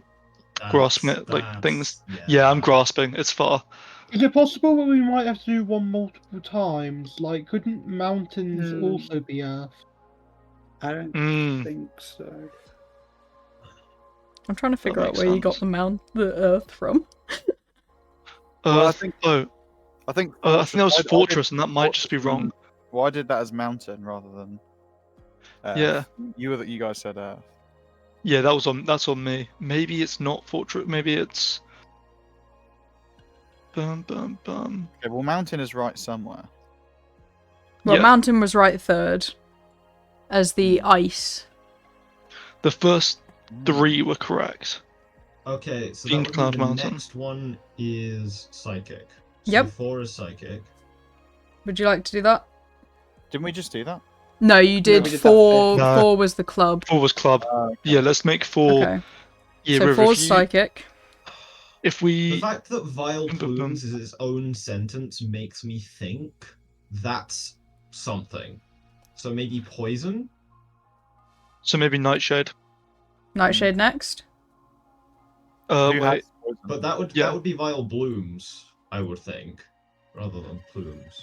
[SPEAKER 4] grasping it like things. Yeah, I'm grasping. It's far.
[SPEAKER 6] Is it possible that we might have to do one multiple times? Like, couldn't mountains also be Earth?
[SPEAKER 1] I don't
[SPEAKER 4] Mm.
[SPEAKER 1] think so.
[SPEAKER 2] I'm trying to figure out
[SPEAKER 4] makes
[SPEAKER 2] where you got
[SPEAKER 4] sense.
[SPEAKER 2] the Earth from.
[SPEAKER 3] Well, I
[SPEAKER 4] Earth.
[SPEAKER 3] think-
[SPEAKER 4] Oh,
[SPEAKER 3] I think
[SPEAKER 4] I think that was
[SPEAKER 3] I did
[SPEAKER 4] Fortress, and that might just be
[SPEAKER 3] Fortress
[SPEAKER 4] wrong.
[SPEAKER 3] Well, I did that as Mountain rather than.
[SPEAKER 4] Yeah.
[SPEAKER 3] You guys said Earth.
[SPEAKER 4] Yeah, that's on me. Maybe it's not Fortress. Maybe it's. Bum.
[SPEAKER 3] Okay, well, Mountain is right somewhere.
[SPEAKER 2] Well,
[SPEAKER 4] Yeah.
[SPEAKER 2] Mountain was right third, as the ice.
[SPEAKER 4] The first 3 were correct.
[SPEAKER 5] Okay, so
[SPEAKER 4] Fiend
[SPEAKER 5] that would
[SPEAKER 4] Cloud
[SPEAKER 5] mean the
[SPEAKER 4] Mountain.
[SPEAKER 5] next one is Psychic. So
[SPEAKER 2] Yep.
[SPEAKER 5] 4 is Psychic.
[SPEAKER 2] Would you like to do that?
[SPEAKER 3] Didn't we just do that?
[SPEAKER 2] No, you did
[SPEAKER 1] we did that
[SPEAKER 2] 4.
[SPEAKER 4] fifth. No.
[SPEAKER 2] 4 was the Club.
[SPEAKER 4] 4 was Club. Yeah, let's make 4.
[SPEAKER 2] Okay.
[SPEAKER 4] Yeah,
[SPEAKER 2] So
[SPEAKER 4] River,
[SPEAKER 2] 4's Psychic.
[SPEAKER 4] if
[SPEAKER 5] The
[SPEAKER 4] we.
[SPEAKER 5] fact that Vile
[SPEAKER 4] Bum, bum, bum.
[SPEAKER 5] Plumes is its own sentence makes me think that's something. So maybe Poison?
[SPEAKER 4] So maybe Nightshade.
[SPEAKER 2] Nightshade next.
[SPEAKER 3] Who
[SPEAKER 4] Wait.
[SPEAKER 3] has-
[SPEAKER 5] But that
[SPEAKER 4] Yeah.
[SPEAKER 5] would be Vile Blooms, I would think, rather than Plumes.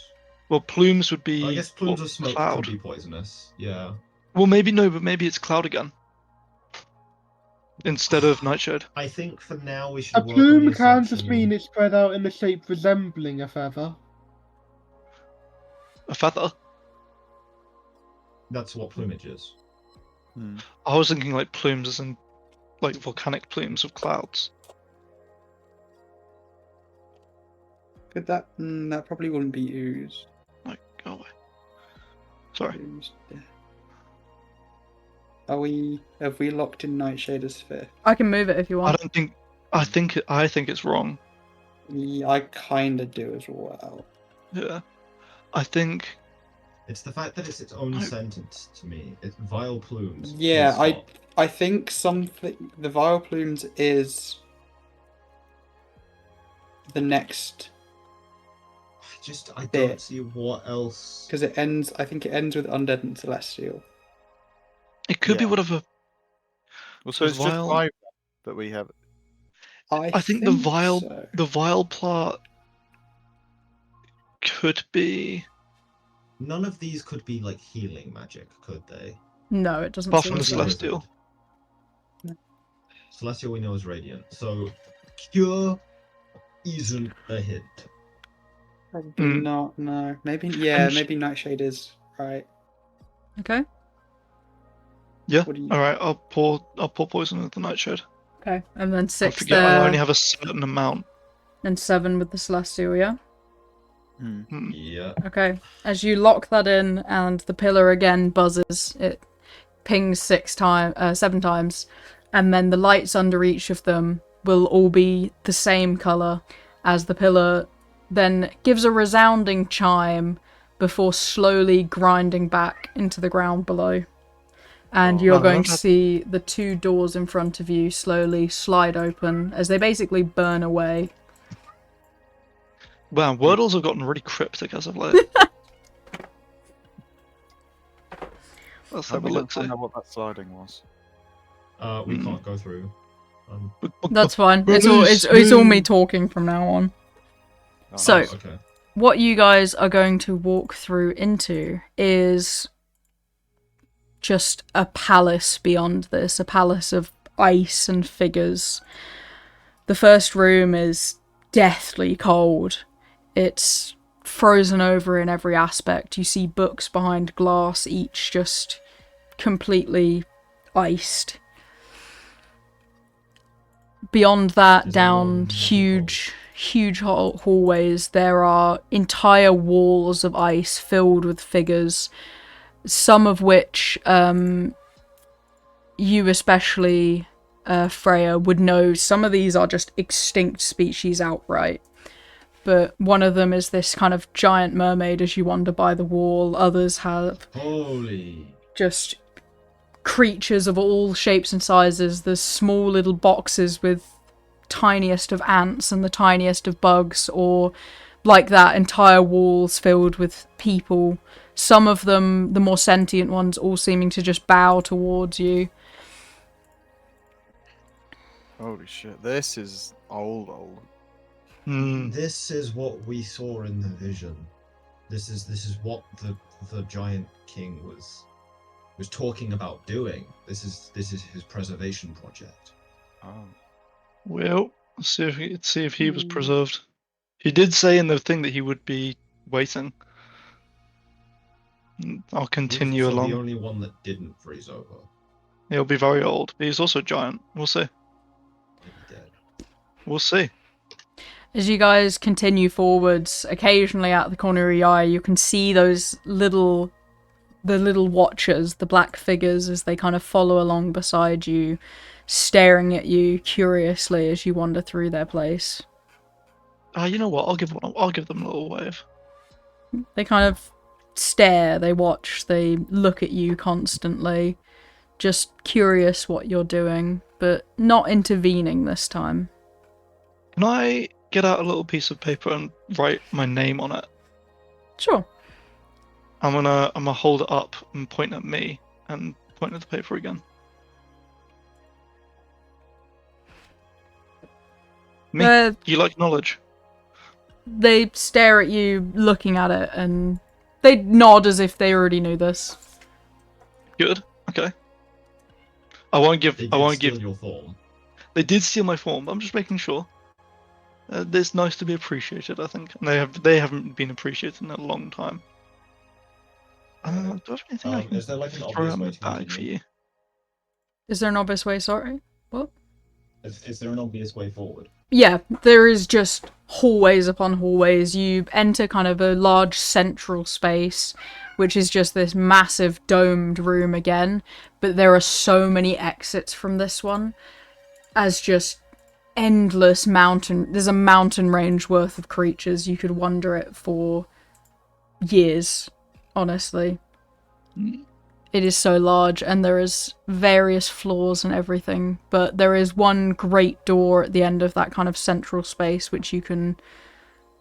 [SPEAKER 4] Well, Plumes would be.
[SPEAKER 5] I guess Plumes of Smoke
[SPEAKER 4] Cloud.
[SPEAKER 5] could be poisonous. Yeah.
[SPEAKER 4] Well, maybe no, but maybe it's Cloud again. Instead of Nightshade.
[SPEAKER 5] I think for now we should
[SPEAKER 6] A
[SPEAKER 5] work on
[SPEAKER 6] plume
[SPEAKER 5] the
[SPEAKER 6] can just
[SPEAKER 5] assumption-
[SPEAKER 6] mean it's spread out in a shape resembling a feather.
[SPEAKER 4] A feather.
[SPEAKER 5] That's what plumage is.
[SPEAKER 4] I was thinking like plumes as in like volcanic plumes of clouds.
[SPEAKER 1] Could that? That probably wouldn't be ooze.
[SPEAKER 4] Like, go away. Sorry.
[SPEAKER 1] Ooze, yeah. Have we locked in Nightshade as 5th?
[SPEAKER 2] I can move it if you
[SPEAKER 4] I
[SPEAKER 2] want.
[SPEAKER 4] don't think. I think it's wrong.
[SPEAKER 1] Yeah, I kinda do as well.
[SPEAKER 4] Yeah. I think.
[SPEAKER 5] It's the fact that it's its own
[SPEAKER 4] No.
[SPEAKER 5] sentence to me. It's Vile Plumes.
[SPEAKER 1] Yeah,
[SPEAKER 5] full stop.
[SPEAKER 1] I think something. The Vile Plumes is the next
[SPEAKER 5] I
[SPEAKER 1] bit.
[SPEAKER 5] don't see what else.
[SPEAKER 1] because it ends. I think it ends with Undead and Celestial.
[SPEAKER 4] It could be
[SPEAKER 5] Yeah.
[SPEAKER 4] whatever.
[SPEAKER 3] Well, so it's just
[SPEAKER 4] Vile-
[SPEAKER 3] 5 that we have.
[SPEAKER 4] I think the vile
[SPEAKER 1] so.
[SPEAKER 4] the vile plot could be.
[SPEAKER 5] None of these could be like healing magic, could they?
[SPEAKER 2] No, it doesn't
[SPEAKER 4] Apart
[SPEAKER 2] seem
[SPEAKER 4] from the
[SPEAKER 2] so.
[SPEAKER 4] Celestial.
[SPEAKER 5] Celestial we know is radiant. So Cure isn't a hit.
[SPEAKER 1] Probably
[SPEAKER 4] Mm.
[SPEAKER 1] not. No, maybe. Yeah,
[SPEAKER 4] And
[SPEAKER 1] maybe Nightshade is right.
[SPEAKER 2] Okay.
[SPEAKER 4] Yeah.
[SPEAKER 1] What do you?
[SPEAKER 4] All right. I'll pour poison with the Nightshade.
[SPEAKER 2] Okay. And then
[SPEAKER 4] I
[SPEAKER 2] 6
[SPEAKER 4] forget. I only
[SPEAKER 2] there,
[SPEAKER 4] have a certain amount.
[SPEAKER 2] and 7 with the Celestial, yeah?
[SPEAKER 4] Hmm.
[SPEAKER 5] Yeah.
[SPEAKER 2] Okay. As you lock that in and the pillar again buzzes, it pings 7 times, and then the lights under each of them will all be the same colour as the pillar then gives a resounding chime before slowly grinding back into the ground below. And
[SPEAKER 3] Oh,
[SPEAKER 2] you're
[SPEAKER 4] wow,
[SPEAKER 2] going to
[SPEAKER 4] that-
[SPEAKER 2] see the 2 doors in front of you slowly slide open as they basically burn away.
[SPEAKER 4] Wow, Wordles have gotten really cryptic as of late. Let's
[SPEAKER 3] How
[SPEAKER 4] have a
[SPEAKER 3] we
[SPEAKER 4] look.
[SPEAKER 3] don't find out what that sliding was.
[SPEAKER 5] We
[SPEAKER 4] Hmm.
[SPEAKER 5] can't go through.
[SPEAKER 2] That's fine. It's all me talking from now on.
[SPEAKER 3] Oh,
[SPEAKER 2] So-
[SPEAKER 3] nice.
[SPEAKER 5] Okay.
[SPEAKER 2] What you guys are going to walk through into is just a palace beyond this, a palace of ice and figures. The first room is deathly cold. It's frozen over in every aspect. You see books behind glass, each just completely iced. Beyond that,
[SPEAKER 5] Is
[SPEAKER 2] down
[SPEAKER 5] everyone
[SPEAKER 2] huge hallways, there are entire walls of ice filled with figures, some of which you especially, Freya, would know. Some of these are just extinct species outright. But one of them is this kind of giant mermaid as you wander by the wall. Others have
[SPEAKER 5] Holy.
[SPEAKER 2] just creatures of all shapes and sizes. There's small little boxes with tiniest of ants and the tiniest of bugs, or like that, entire walls filled with people. Some of them, the more sentient ones, all seeming to just bow towards you.
[SPEAKER 3] Holy shit, this is old.
[SPEAKER 5] This is what we saw in the vision. This is what the giant king was talking about doing. This is his preservation project.
[SPEAKER 3] Oh.
[SPEAKER 4] Well, let's see if he was preserved. He did say in the thing that he would be waiting. I'll
[SPEAKER 5] He
[SPEAKER 4] continue
[SPEAKER 5] was also
[SPEAKER 4] along.
[SPEAKER 5] the only one that didn't freeze over.
[SPEAKER 4] He'll be very old, but he's also giant. We'll see.
[SPEAKER 5] Maybe dead.
[SPEAKER 4] We'll see.
[SPEAKER 2] As you guys continue forwards, occasionally out the corner of your eye, you can see those the little watchers, the black figures, as they kind of follow along beside you, staring at you curiously as you wander through their place.
[SPEAKER 4] You know what? I'll give them a little wave.
[SPEAKER 2] They kind of stare, they watch, they look at you constantly, just curious what you're doing, but not intervening this time.
[SPEAKER 4] Can I get out a little piece of paper and write my name on it?
[SPEAKER 2] Sure.
[SPEAKER 4] I'm gonna hold it up and point at me and point at the paper again. Me. You like knowledge?
[SPEAKER 2] They stare at you, looking at it, and they nod as if they already knew this.
[SPEAKER 4] Good. Okay. I won't give.
[SPEAKER 5] They did steal your form.
[SPEAKER 4] They did steal my form, but I'm just making sure. It's nice to be appreciated, I think, and they haven't been appreciated in a long time. Do I have anything I can
[SPEAKER 5] Is there like an
[SPEAKER 4] throw
[SPEAKER 5] obvious
[SPEAKER 4] in
[SPEAKER 5] way
[SPEAKER 4] my
[SPEAKER 5] to
[SPEAKER 4] bag
[SPEAKER 5] continue?
[SPEAKER 4] for you?
[SPEAKER 2] Is there an obvious way, sorry? What?
[SPEAKER 5] Is there an obvious way forward?
[SPEAKER 2] Yeah, there is just hallways upon hallways. You enter kind of a large central space, which is just this massive domed room again, but there are so many exits from this one, as just endless mountain. There's a mountain range worth of creatures. You could wander it for years, honestly. It is so large, and there is various floors and everything, but there is one great door at the end of that kind of central space which you can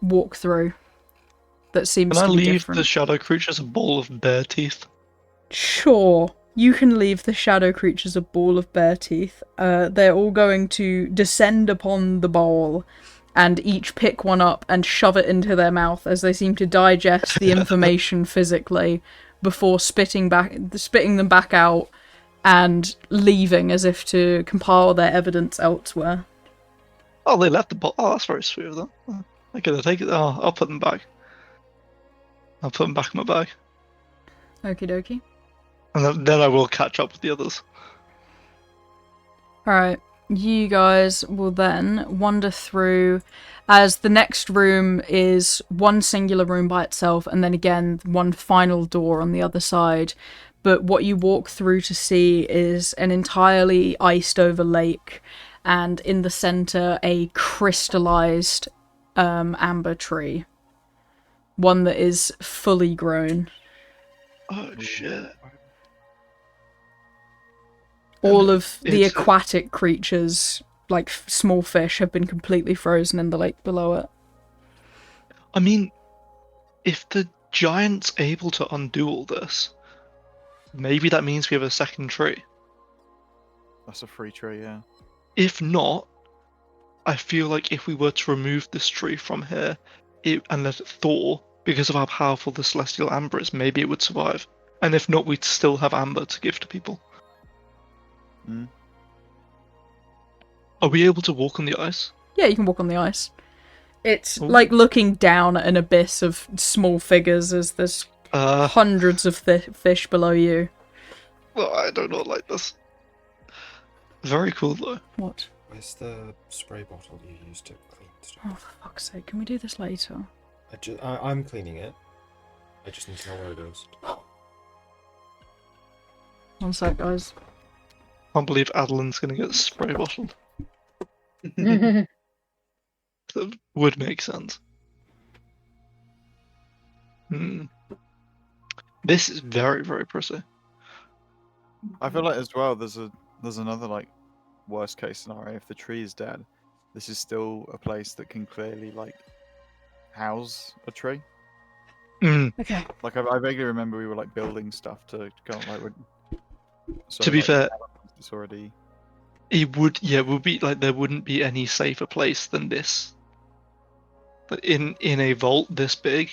[SPEAKER 2] walk through that seems
[SPEAKER 4] Can I
[SPEAKER 2] to be
[SPEAKER 4] leave
[SPEAKER 2] different.
[SPEAKER 4] the shadow creatures a ball of bare teeth?
[SPEAKER 2] Sure, you can leave the shadow creatures a ball of bare teeth. They're all going to descend upon the bowl and each pick one up and shove it into their mouth as they seem to digest the information physically before spitting them back out and leaving as if to compile their evidence elsewhere.
[SPEAKER 4] Oh, they left the ball. Oh, that's very sweet of them. Oh, I gotta take it. Oh, I'll put them back. I'll put them back in my bag.
[SPEAKER 2] Okie dokie.
[SPEAKER 4] And then I will catch up with the others.
[SPEAKER 2] Alright, you guys will then wander through, as the next room is one singular room by itself, and then again one final door on the other side. But what you walk through to see is an entirely iced over lake, and in the center a crystallized amber tree. One that is fully grown.
[SPEAKER 4] Oh shit.
[SPEAKER 2] All of the
[SPEAKER 4] it's-
[SPEAKER 2] aquatic creatures, like small fish, have been completely frozen in the lake below it.
[SPEAKER 4] I mean, if the giant's able to undo all this, maybe that means we have a second tree.
[SPEAKER 3] That's a free tree, yeah.
[SPEAKER 4] If not, I feel like if we were to remove this tree from here and let it thaw, because of how powerful the celestial amber is, maybe it would survive. And if not, we'd still have amber to give to people.
[SPEAKER 3] Mm.
[SPEAKER 4] Are we able to walk on the ice?
[SPEAKER 2] Yeah, you can walk on the ice. It's
[SPEAKER 4] Ooh.
[SPEAKER 2] like looking down at an abyss of small figures as there's hundreds of fish below you.
[SPEAKER 4] Well, I do not like this. Very cool, though.
[SPEAKER 2] What?
[SPEAKER 7] Where's the spray bottle you used to clean stuff?
[SPEAKER 2] Oh, for fuck's sake, can we do this later?
[SPEAKER 7] I'm cleaning it. I just need to know where it is.
[SPEAKER 2] One sec, guys.
[SPEAKER 4] Can't believe Adeline's gonna get spray bottled. That would make sense. This is very, very pretty.
[SPEAKER 3] I feel like as well there's another like worst case scenario. If the tree is dead, this is still a place that can clearly like house a tree.
[SPEAKER 2] Okay.
[SPEAKER 3] Like I vaguely remember we were like building stuff to kind of like.
[SPEAKER 4] To be fair,
[SPEAKER 3] it's already.
[SPEAKER 4] It would be like there wouldn't be any safer place than this. But in a vault this big,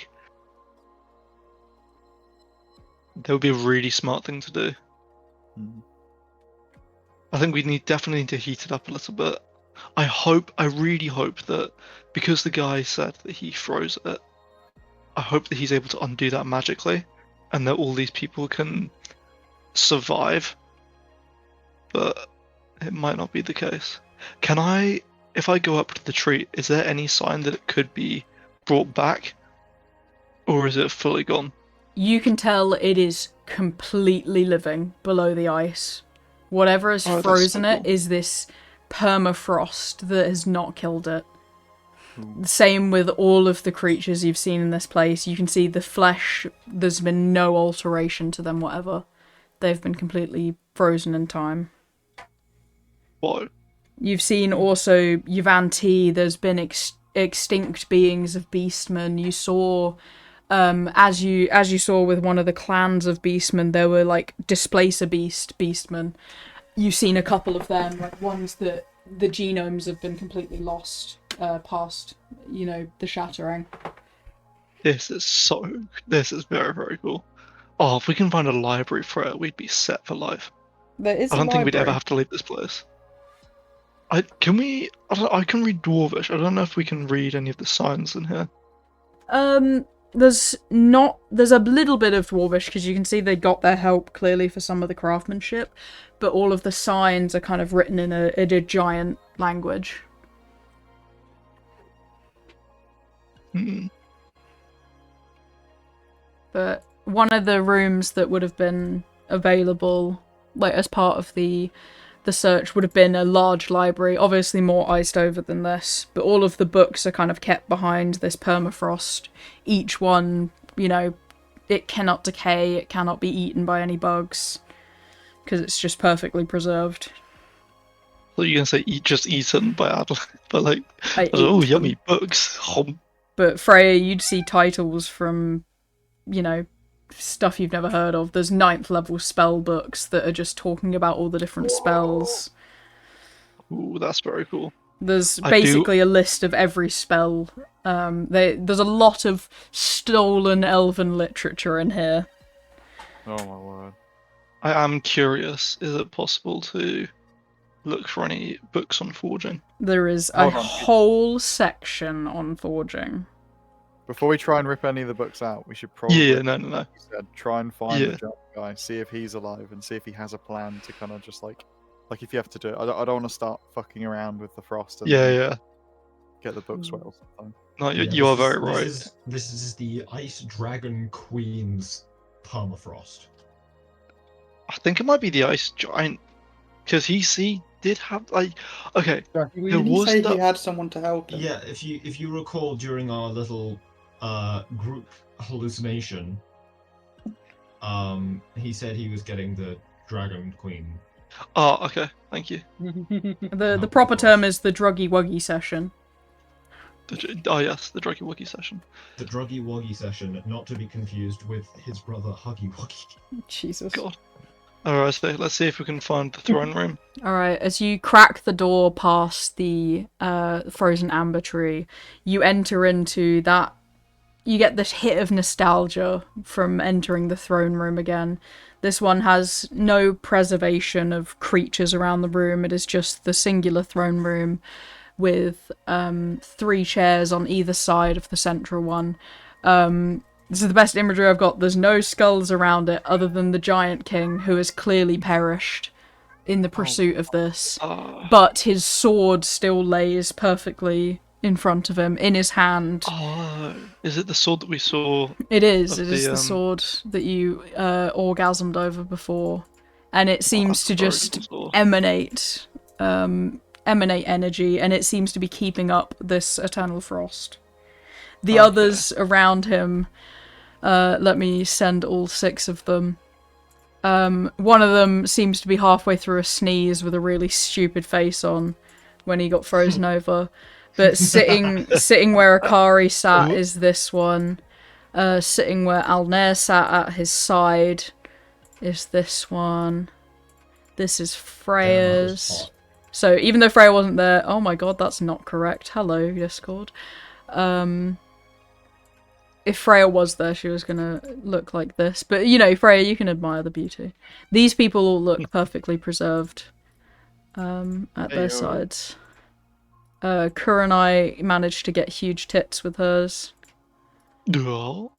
[SPEAKER 4] that would be a really smart thing to do. I think we definitely need to heat it up a little bit. I really hope that because the guy said that he froze it, I hope that he's able to undo that magically, and that all these people can survive. But it might not be the case. Can I, if I go up to the tree, is there any sign that it could be brought back? Or is it fully gone?
[SPEAKER 2] You can tell it is completely living below the ice. Whatever has frozen it is this permafrost that has not killed it. The same with all of the creatures you've seen in this place. You can see the flesh, there's been no alteration to them whatever. They've been completely frozen in time.
[SPEAKER 4] What?
[SPEAKER 2] You've seen also Yuvan-Ti, there's been extinct beings of beastmen. You saw, as you saw with one of the clans of beastmen, there were like displacer beastmen. You've seen a couple of them, like ones that the genomes have been completely lost past, the shattering.
[SPEAKER 4] This is very, very cool. Oh, if we can find a library for it, we'd be set for life.
[SPEAKER 2] There is
[SPEAKER 4] I don't think we'd ever have to leave this place. I can read Dwarvish. I don't know if we can read any of the signs in here.
[SPEAKER 2] There's a little bit of Dwarvish because you can see they got their help clearly for some of the craftsmanship, but all of the signs are kind of written in a giant language. But one of the rooms that would have been available, like as part of the search, would have been a large library, obviously more iced over than this, but all of the books are kind of kept behind this permafrost. Each one, it cannot decay, it cannot be eaten by any bugs, because it's just perfectly preserved.
[SPEAKER 4] So you're gonna say just eaten by Adel, but like, yummy books.
[SPEAKER 2] But Freya, you'd see titles from, stuff you've never heard of. There's 9th level spell books that are just talking about all the different spells.
[SPEAKER 4] Ooh, that's very cool.
[SPEAKER 2] There's basically a list of every spell. There's a lot of stolen elven literature in here.
[SPEAKER 3] Oh my word.
[SPEAKER 4] I am curious, is it possible to look for any books on forging?
[SPEAKER 2] There is a whole section on forging.
[SPEAKER 3] Before we try and rip any of the books out, we should probably
[SPEAKER 4] no.
[SPEAKER 3] Try and find the giant guy, see if he's alive, and see if he has a plan to kind of just like if you have to do it. I don't want to start fucking around with the frost and get the books wet or something.
[SPEAKER 4] No, you are very right.
[SPEAKER 5] This is the Ice Dragon Queen's permafrost.
[SPEAKER 4] I think it might be the Ice Giant, because he did have okay.
[SPEAKER 1] Did he say he had someone to help him?
[SPEAKER 5] Yeah, if you recall during our little group hallucination, he said he was getting the Dragon Queen.
[SPEAKER 4] Oh, okay, thank you.
[SPEAKER 2] The proper term is the Druggy Wuggy session.
[SPEAKER 4] Yes, the Druggy Wuggy session.
[SPEAKER 5] The Druggy Wuggy session, not to be confused with his brother Huggy Wuggy.
[SPEAKER 2] Jesus.
[SPEAKER 4] God. Alright, so let's see if we can find the throne room.
[SPEAKER 2] Alright, as you crack the door past the frozen amber tree, you enter into that. You get this hit of nostalgia from entering the throne room again. This one has no preservation of creatures around the room. It is just the singular throne room with 3 chairs on either side of the central one. This is the best imagery I've got. There's no skulls around it other than the giant king, who has clearly perished in the pursuit of this. But his sword still lays perfectly in front of him, in his hand.
[SPEAKER 4] Oh, is it the sword that we saw?
[SPEAKER 2] It is.
[SPEAKER 4] of
[SPEAKER 2] It is
[SPEAKER 4] the,
[SPEAKER 2] the sword that you orgasmed over before. And it seems to
[SPEAKER 4] that's a
[SPEAKER 2] just
[SPEAKER 4] sword.
[SPEAKER 2] emanate energy, and it seems to be keeping up this eternal frost. The others around him, let me send all 6 of them. One of them seems to be halfway through a sneeze with a really stupid face on when he got frozen over. But sitting where Akari sat is this one. Sitting where Alnair sat at his side is this one. This is Freya's. So even though Freya wasn't there, oh my god, that's not correct. Hello, Discord. If Freya was there, she was gonna look like this. But, you know, Freya, you can admire the beauty. These people all look perfectly preserved at their sides. Kurenai managed to get huge tits with hers.
[SPEAKER 4] Oh,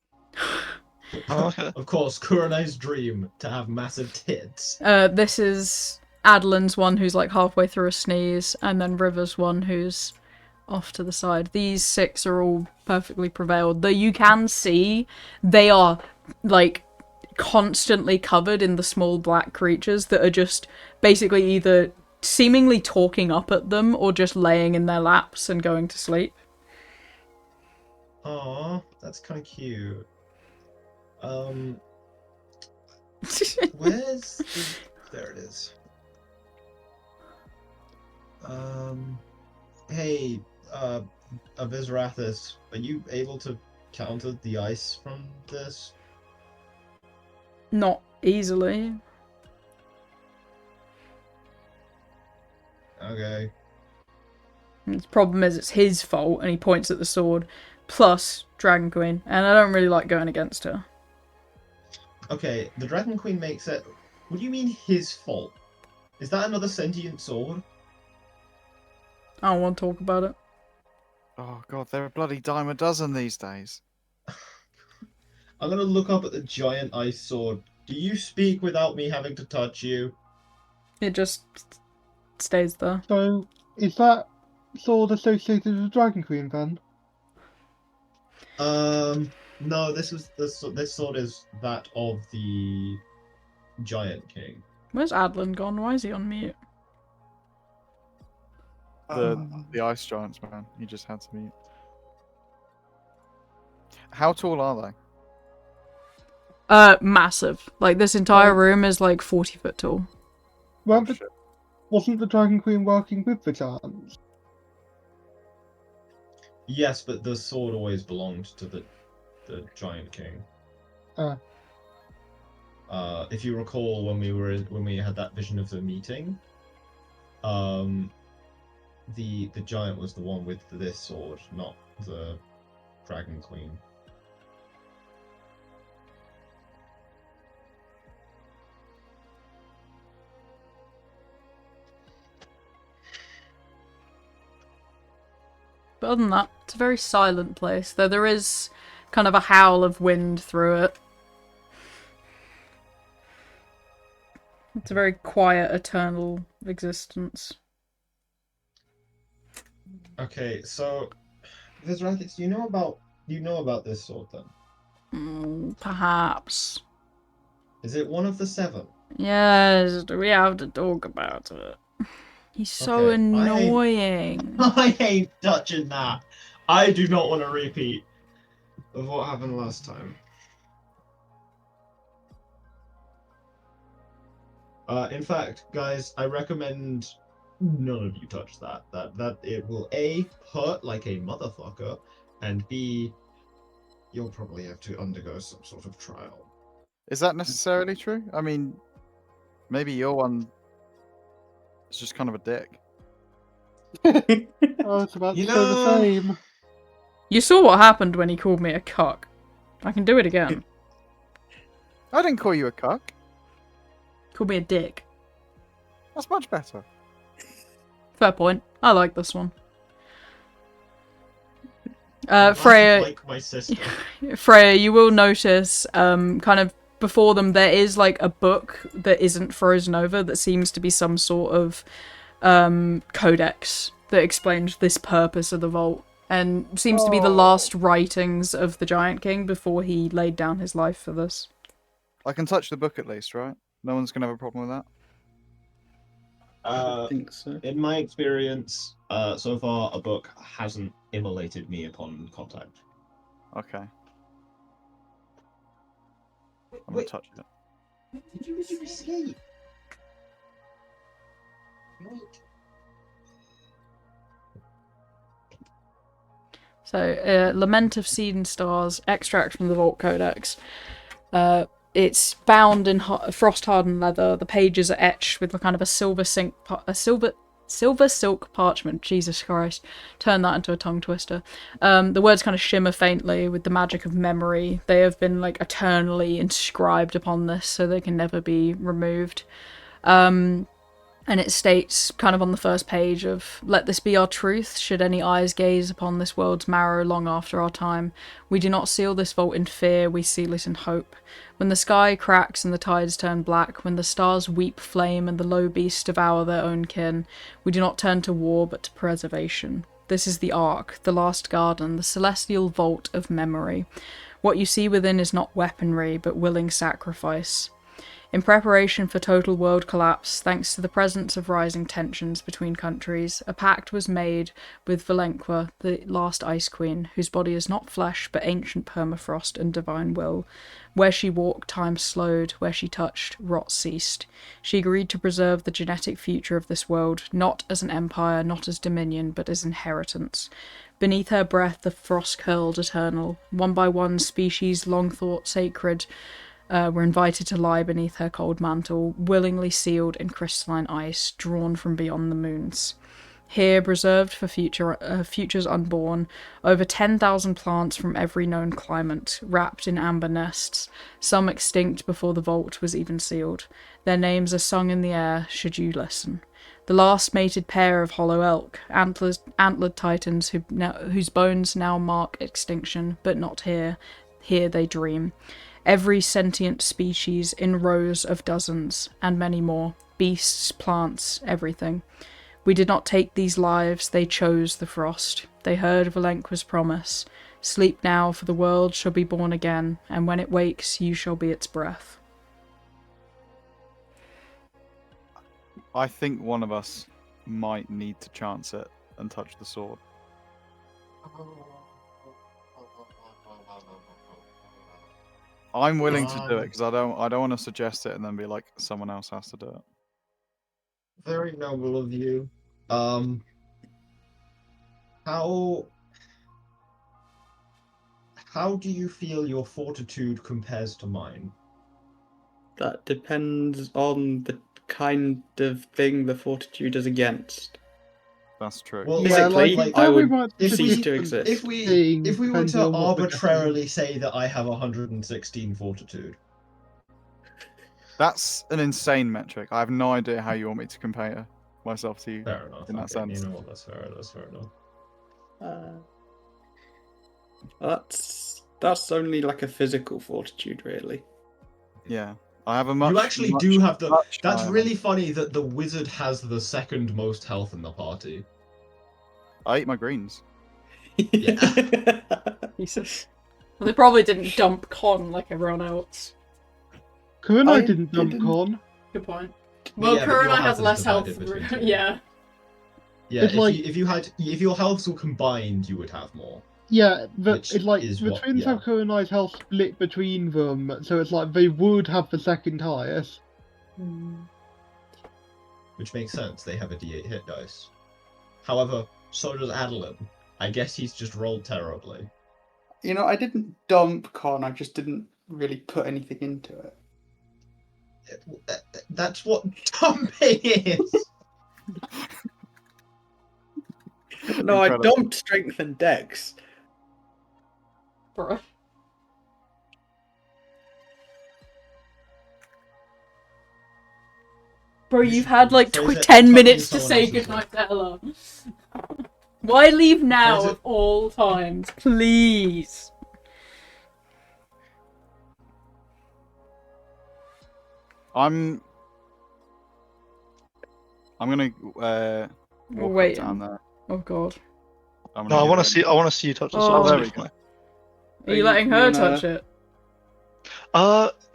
[SPEAKER 4] okay.
[SPEAKER 5] Of course, Kurenai's dream to have massive tits.
[SPEAKER 2] This is Adeline's one, who's like halfway through a sneeze, and then River's one, who's off to the side. These 6 are all perfectly prevailed, though you can see they are like constantly covered in the small black creatures that are just basically either seemingly talking up at them or just laying in their laps and going to sleep.
[SPEAKER 5] Aw, that's kind of cute. Where's the... There it is. Hey, Avisrathis, are you able to counter the ice from this?
[SPEAKER 2] Not easily.
[SPEAKER 5] Okay.
[SPEAKER 2] The problem is it's his fault, and he points at the sword, plus Dragon Queen, and I don't really like going against her.
[SPEAKER 5] Okay, the Dragon Queen makes it... What do you mean his fault? Is that another sentient sword?
[SPEAKER 2] I don't want to talk about it.
[SPEAKER 3] Oh god, they're a bloody dime a dozen these days.
[SPEAKER 5] I'm gonna look up at the giant ice sword. Do you speak without me having to touch you?
[SPEAKER 2] It just stays there.
[SPEAKER 6] So, is that sword associated with the Dragon Queen then?
[SPEAKER 5] No, this sword is that of the Giant King.
[SPEAKER 2] Where's Adlin gone? Why is he on mute?
[SPEAKER 3] The ice giants, man. You just had to mute. How tall are they?
[SPEAKER 2] Massive. Like, this entire room is like 40 foot tall.
[SPEAKER 6] Well, wasn't the Dragon Queen working with the giants?
[SPEAKER 5] Yes, but the sword always belonged to the Giant King. If you recall, when we had that vision of the meeting, the giant was the one with this sword, not the Dragon Queen.
[SPEAKER 2] But other than that, it's a very silent place, though there is kind of a howl of wind through it. It's a very quiet, eternal existence.
[SPEAKER 5] Okay, so Vizrathix, do you know about this sword then?
[SPEAKER 2] Perhaps.
[SPEAKER 5] Is it one of the 7?
[SPEAKER 2] Yes, we have to talk about it. He's so
[SPEAKER 5] Okay,
[SPEAKER 2] annoying.
[SPEAKER 5] I ain't touching that. I do not want a repeat of what happened last time. In fact, guys, I recommend none of you touch that. That it will A, hurt like a motherfucker, and B, you'll probably have to undergo some sort of trial.
[SPEAKER 3] Is that necessarily true? I mean, Maybe your one is just kind of a dick.
[SPEAKER 6] I was about to
[SPEAKER 5] You
[SPEAKER 6] say the
[SPEAKER 5] know-
[SPEAKER 6] same.
[SPEAKER 2] You saw what happened when he called me a cuck. I can do it again.
[SPEAKER 3] I didn't call you a cuck.
[SPEAKER 2] Called me a dick.
[SPEAKER 3] That's much better.
[SPEAKER 2] Fair point. I like this one.
[SPEAKER 5] I
[SPEAKER 2] Freya,
[SPEAKER 5] like my sister.
[SPEAKER 2] Freya, you will notice, kind of before them, there is like a book that isn't frozen over that seems to be some sort of codex that explains this purpose of the vault, and seems to be the last writings of the Giant King before he laid down his life for this.
[SPEAKER 3] I can touch the book at least, right? No one's gonna have a problem with that.
[SPEAKER 1] I think so.
[SPEAKER 5] In my experience, so far a book hasn't immolated me upon contact.
[SPEAKER 3] Okay. I'm gonna
[SPEAKER 5] Wait,
[SPEAKER 3] touch it.
[SPEAKER 5] did you escape? Wait.
[SPEAKER 2] So, Lament of Seed and Stars, extract from the Vault Codex. It's bound in frost-hardened leather. The pages are etched with a kind of a silver silk parchment. Jesus Christ, turn that into a tongue twister. The words kind of shimmer faintly with the magic of memory. They have been like eternally inscribed upon this, so they can never be removed. And it states, kind of on the first page, of, "Let this be our truth, should any eyes gaze upon this world's marrow long after our time. We do not seal this vault in fear, we seal it in hope. When the sky cracks and the tides turn black, when the stars weep flame and the low beasts devour their own kin, we do not turn to war but to preservation. This is the Ark, the last garden, the celestial vault of memory. What you see within is not weaponry, but willing sacrifice. In preparation for total world collapse, thanks to the presence of rising tensions between countries, a pact was made with Valenqua, the last Ice Queen, whose body is not flesh but ancient permafrost and divine will. Where she walked, time slowed. Where she touched, rot ceased. She agreed to preserve the genetic future of this world, not as an empire, not as dominion, but as inheritance. Beneath her breath, the frost curled eternal. One by one, species long thought sacred were invited to lie beneath her cold mantle, willingly sealed in crystalline ice, drawn from beyond the moons. Here, preserved for futures unborn, over 10,000 plants from every known climate, wrapped in amber nests, some extinct before the vault was even sealed. Their names are sung in the air, should you listen. The last mated pair of hollow elk, antlered titans whose bones now mark extinction, but not here. Here they dream. Every sentient species in rows of dozens, and many more. Beasts, plants, everything. We did not take these lives, they chose the frost. They heard Valenqua's promise. Sleep now, for the world shall be born again, and when it wakes, you shall be its breath.
[SPEAKER 3] I think one of us might need to chance it and touch the sword. I'm willing to do it because I don't want to suggest it and then be like someone else has to do it.
[SPEAKER 5] Very noble of you. How do you feel your fortitude compares to mine?
[SPEAKER 1] That depends on the kind of thing the fortitude is against.
[SPEAKER 3] That's true.
[SPEAKER 5] Well,
[SPEAKER 1] Physically, I would cease to
[SPEAKER 5] If
[SPEAKER 1] exist.
[SPEAKER 5] we were
[SPEAKER 6] depending
[SPEAKER 5] to
[SPEAKER 6] on what the
[SPEAKER 5] arbitrarily say that I have 116 fortitude,
[SPEAKER 3] That's an insane metric. I have no idea how you want me to compare myself to you
[SPEAKER 5] fair enough.
[SPEAKER 3] in that
[SPEAKER 5] Okay,
[SPEAKER 3] sense.
[SPEAKER 5] you know what? That's fair. That's fair enough.
[SPEAKER 1] That's only like a physical fortitude, really.
[SPEAKER 3] Yeah. I have a much.
[SPEAKER 5] You actually
[SPEAKER 3] much,
[SPEAKER 5] do have the.
[SPEAKER 3] much
[SPEAKER 5] That's
[SPEAKER 3] higher
[SPEAKER 5] really
[SPEAKER 3] one.
[SPEAKER 5] funny that the wizard has the second most health in the party.
[SPEAKER 3] I eat my greens.
[SPEAKER 5] Yeah.
[SPEAKER 2] Jesus. Well, they probably didn't dump Con like everyone else.
[SPEAKER 6] Kurenai
[SPEAKER 1] I
[SPEAKER 6] didn't dump
[SPEAKER 1] didn't-
[SPEAKER 6] Con.
[SPEAKER 2] Good point.
[SPEAKER 5] But
[SPEAKER 2] Well,
[SPEAKER 5] yeah, but your
[SPEAKER 2] Kurenai has
[SPEAKER 5] health is
[SPEAKER 2] less health.
[SPEAKER 5] divided between two.
[SPEAKER 2] Yeah.
[SPEAKER 5] Yeah,
[SPEAKER 6] It's
[SPEAKER 5] if your healths were combined, you would have more.
[SPEAKER 6] Yeah, but
[SPEAKER 5] Which
[SPEAKER 6] it's like
[SPEAKER 5] is
[SPEAKER 6] the
[SPEAKER 5] what-
[SPEAKER 6] twins
[SPEAKER 5] yeah.
[SPEAKER 6] have Kurenai's health split between them, so it's like they would have the second highest.
[SPEAKER 5] Which makes sense. They have a D8 hit dice. However, so does Adeline. I guess he's just rolled terribly.
[SPEAKER 1] I didn't dump Con, I just didn't really put anything into it.
[SPEAKER 5] That's what dumping is.
[SPEAKER 1] No, I
[SPEAKER 3] Incredible.
[SPEAKER 1] dumped strength and dex.
[SPEAKER 2] Bruh. Bro, you've had like
[SPEAKER 5] Fraser,
[SPEAKER 2] 10
[SPEAKER 5] I'm
[SPEAKER 2] minutes to
[SPEAKER 5] touching
[SPEAKER 2] say
[SPEAKER 5] someone else's
[SPEAKER 2] goodnight to Ella. Why leave now
[SPEAKER 5] Fraser-
[SPEAKER 2] of all times? Please.
[SPEAKER 3] I'm gonna walk
[SPEAKER 2] Wait.
[SPEAKER 3] down there.
[SPEAKER 2] Oh god.
[SPEAKER 3] I'm
[SPEAKER 4] No, I
[SPEAKER 3] gonna
[SPEAKER 4] want
[SPEAKER 3] give
[SPEAKER 4] to
[SPEAKER 3] it
[SPEAKER 4] see. I want to see you touch the
[SPEAKER 2] Oh.
[SPEAKER 4] sword.
[SPEAKER 3] Oh, there we go.
[SPEAKER 2] Are you letting her touch it?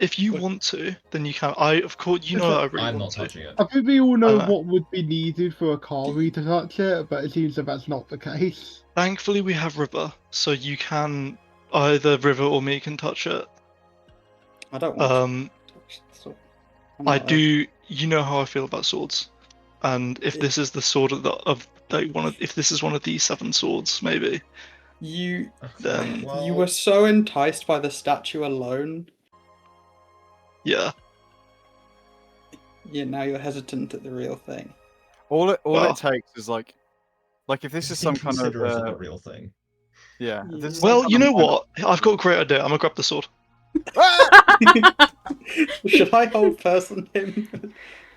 [SPEAKER 4] If you want to, then you can. Of course, you know I really
[SPEAKER 5] I'm not
[SPEAKER 4] want to.
[SPEAKER 5] touching it.
[SPEAKER 6] I think we all know
[SPEAKER 4] know.
[SPEAKER 6] what would be needed for a Kari to touch it, but it seems that that's not the case.
[SPEAKER 4] Thankfully, we have River, so you can either River or me can touch it.
[SPEAKER 1] I don't want to touch the sword. I'm
[SPEAKER 4] I
[SPEAKER 1] not
[SPEAKER 4] do. You know how I feel about swords, and if this is the sword of if this is one of these 7 swords, maybe.
[SPEAKER 1] You
[SPEAKER 4] Then
[SPEAKER 5] Well,
[SPEAKER 1] you were so enticed by the statue alone.
[SPEAKER 4] yeah.
[SPEAKER 1] Yeah, now you're hesitant at the real thing.
[SPEAKER 3] All
[SPEAKER 4] Well.
[SPEAKER 3] it takes is like if this is
[SPEAKER 5] you
[SPEAKER 3] some kind of
[SPEAKER 5] consider it the real thing.
[SPEAKER 3] yeah. If this is
[SPEAKER 4] Well,
[SPEAKER 3] some
[SPEAKER 4] you
[SPEAKER 3] kind
[SPEAKER 4] know
[SPEAKER 3] of
[SPEAKER 4] what? I've got a great idea. I'm gonna grab the sword.
[SPEAKER 1] Should I hold person him?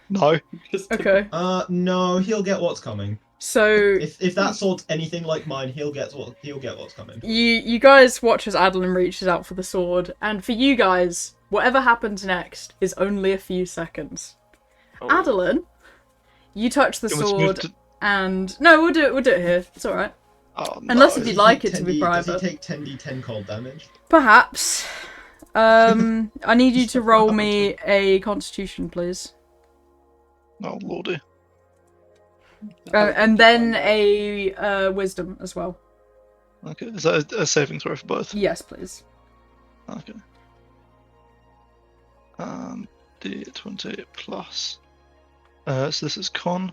[SPEAKER 4] No.
[SPEAKER 1] Just to-
[SPEAKER 2] Okay.
[SPEAKER 5] No, he'll get what's coming.
[SPEAKER 2] So
[SPEAKER 5] If that sword's anything like mine, he'll get what's coming.
[SPEAKER 2] you guys watch as Adeline reaches out for the sword, and for you guys, whatever happens next is only a few seconds.
[SPEAKER 3] Oh.
[SPEAKER 2] Adeline, you touch the
[SPEAKER 4] You want to move
[SPEAKER 2] sword, and no, we'll do it here. It's all right.
[SPEAKER 4] Oh,
[SPEAKER 2] Unless
[SPEAKER 4] no.
[SPEAKER 2] if you'd like it to
[SPEAKER 5] 10D
[SPEAKER 2] be
[SPEAKER 5] Does
[SPEAKER 2] private.
[SPEAKER 5] he take 10d10 cold damage?
[SPEAKER 2] Perhaps. I need you to roll me a Constitution, please,
[SPEAKER 4] Oh lordy.
[SPEAKER 2] and then a Wisdom as well.
[SPEAKER 4] Okay. Is that a saving throw for both?
[SPEAKER 2] Yes, please.
[SPEAKER 4] Okay. D20 plus. So this is con.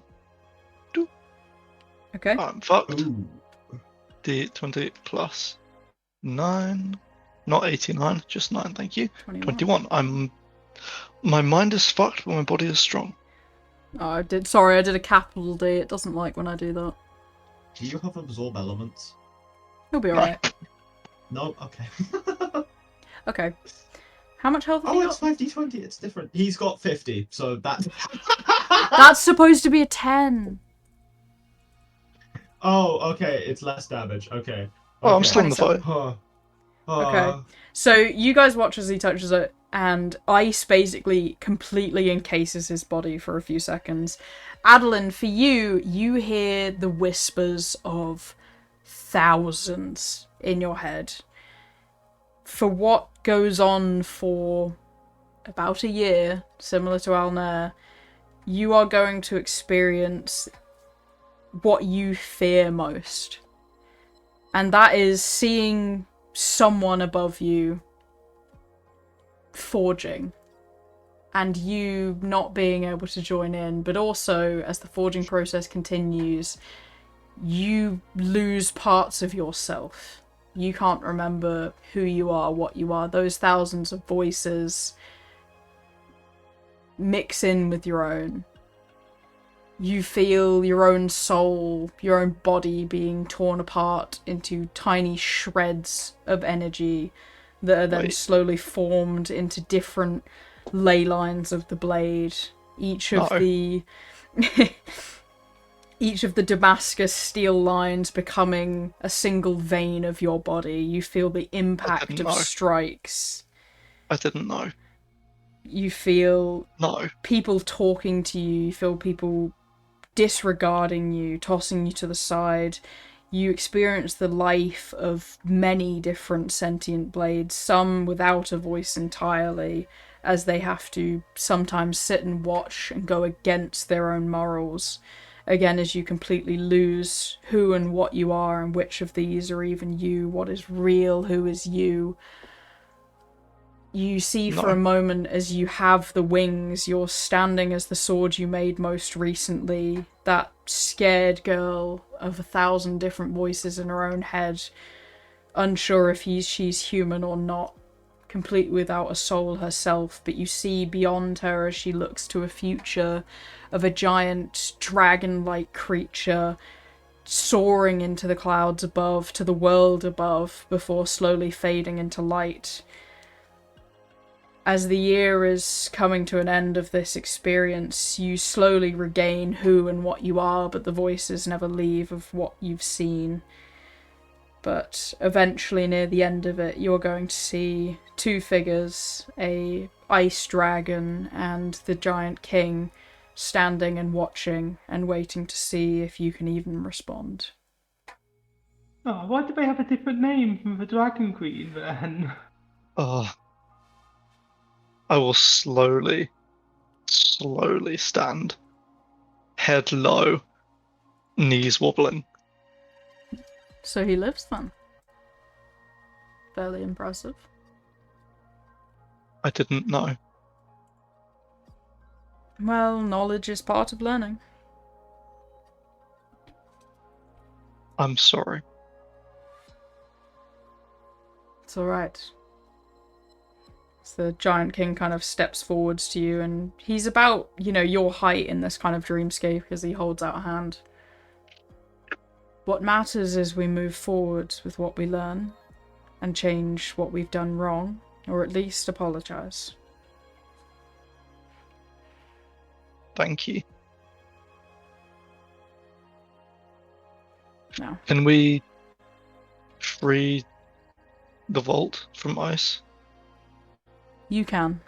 [SPEAKER 2] Okay.
[SPEAKER 4] I'm fucked.
[SPEAKER 5] Ooh.
[SPEAKER 4] D20 plus 9. Not 89, just 9, thank you.
[SPEAKER 2] 21.
[SPEAKER 4] 21. My mind is fucked, but my body is strong.
[SPEAKER 2] Oh, I did a capital D. It doesn't like when I do that.
[SPEAKER 5] Do you have absorb elements?
[SPEAKER 2] You'll be
[SPEAKER 4] No.
[SPEAKER 2] alright.
[SPEAKER 5] No. Okay.
[SPEAKER 2] Okay. How much health have
[SPEAKER 5] Oh,
[SPEAKER 2] you
[SPEAKER 5] it's
[SPEAKER 2] got?
[SPEAKER 5] 5d20. It's different. He's got 50, so that.
[SPEAKER 2] That's supposed to be a 10.
[SPEAKER 5] Oh, okay. It's less damage. Okay.
[SPEAKER 4] Oh, I'm
[SPEAKER 5] Okay.
[SPEAKER 4] still in the fight.
[SPEAKER 2] Okay. So you guys watch as he touches it, and ice basically completely encases his body for a few seconds. Adeline, for you, you hear the whispers of thousands in your head. For what goes on for about a year, similar to Alnair, you are going to experience what you fear most. And that is seeing someone above you forging and you not being able to join in, but also as the forging process continues, you lose parts of yourself. You can't remember who you are, what you are. Those thousands of voices mix in with your own. You feel your own soul, your own body being torn apart into tiny shreds of energy that are then slowly formed into different ley lines of the blade. Each of the Damascus steel lines becoming a single vein of your body. You feel the impact of strikes.
[SPEAKER 4] I didn't know.
[SPEAKER 2] You feel
[SPEAKER 4] No.
[SPEAKER 2] people talking to you. You feel people disregarding you, tossing you to the side. You experience the life of many different sentient blades, some without a voice entirely, as they have to sometimes sit and watch and go against their own morals. Again, as you completely lose who and what you are and which of these are even you, what is real, who is you. You see for a moment as you have the wings, you're standing as the sword you made most recently, that scared girl of 1,000 different voices in her own head, unsure if she's human or not, completely without a soul herself, but you see beyond her as she looks to a future of a giant dragon-like creature soaring into the clouds above, to the world above, before slowly fading into light. As the year is coming to an end of this experience, you slowly regain who and what you are, but the voices never leave of what you've seen. But eventually, near the end of it, you're going to see two figures, a ice dragon and the giant king, standing and watching and waiting to see if you can even respond.
[SPEAKER 6] Oh, why do they have a different name from the Dragon Queen then?
[SPEAKER 4] I will slowly stand, head low, knees wobbling.
[SPEAKER 2] So he lives then. Fairly impressive.
[SPEAKER 4] I didn't know.
[SPEAKER 2] Well, knowledge is part of learning.
[SPEAKER 4] I'm sorry.
[SPEAKER 2] It's alright. So the giant king kind of steps forwards to you, and he's about, your height in this kind of dreamscape as he holds out a hand. What matters is we move forward with what we learn and change what we've done wrong, or at least apologize.
[SPEAKER 4] Thank you.
[SPEAKER 2] No.
[SPEAKER 4] Can we free the vault from ice?
[SPEAKER 2] You can.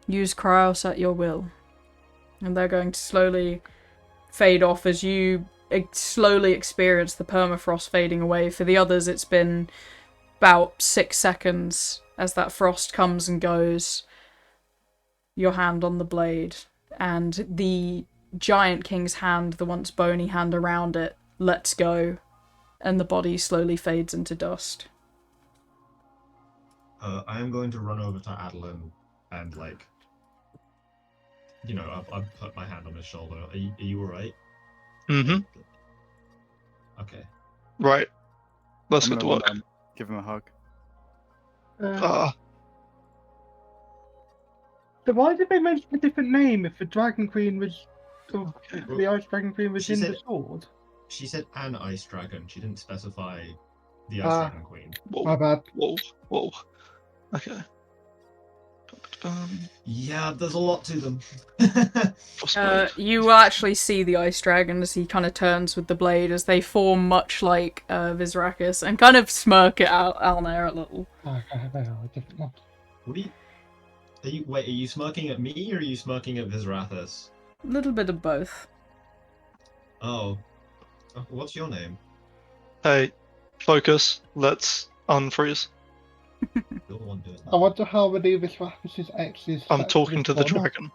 [SPEAKER 2] Use Cradle at your will. And they're going to slowly fade off as you slowly experience the permafrost fading away. For the others, it's been about 6 seconds as that frost comes and goes. Your hand on the blade. And the giant king's hand, the once bony hand around it, lets go. And the body slowly fades into dust.
[SPEAKER 5] I am going to run over to Adeline and, I've put my hand on his shoulder. Are you alright?
[SPEAKER 4] Mm-hmm.
[SPEAKER 5] Okay.
[SPEAKER 4] Right. Let's
[SPEAKER 3] I'm
[SPEAKER 4] get to
[SPEAKER 3] gonna
[SPEAKER 4] work.
[SPEAKER 3] run down, give him a hug.
[SPEAKER 6] So why did they mention a different name if the Dragon Queen was... Or the Ice Dragon Queen was
[SPEAKER 5] She
[SPEAKER 6] in the
[SPEAKER 5] said-
[SPEAKER 6] sword?
[SPEAKER 5] She said an ice dragon. She didn't specify the ice
[SPEAKER 6] Ah.
[SPEAKER 5] dragon queen.
[SPEAKER 6] My bad.
[SPEAKER 4] Whoa. Okay.
[SPEAKER 5] Yeah, there's a lot to them.
[SPEAKER 4] Frostblade.
[SPEAKER 2] You actually see the ice dragon as he kind of turns with the blade as they form much like Vizrakis and kind of smirk at Alnair a little.
[SPEAKER 6] Okay, they are different ones.
[SPEAKER 5] What are you smirking at me or are you smirking at Vizrathis?
[SPEAKER 2] A little bit of both.
[SPEAKER 5] Oh. What's your name?
[SPEAKER 4] Hey, focus. Let's unfreeze.
[SPEAKER 5] You're the one doing
[SPEAKER 6] I
[SPEAKER 5] that.
[SPEAKER 6] wonder how many of his exes...
[SPEAKER 4] I'm talking to the dragon.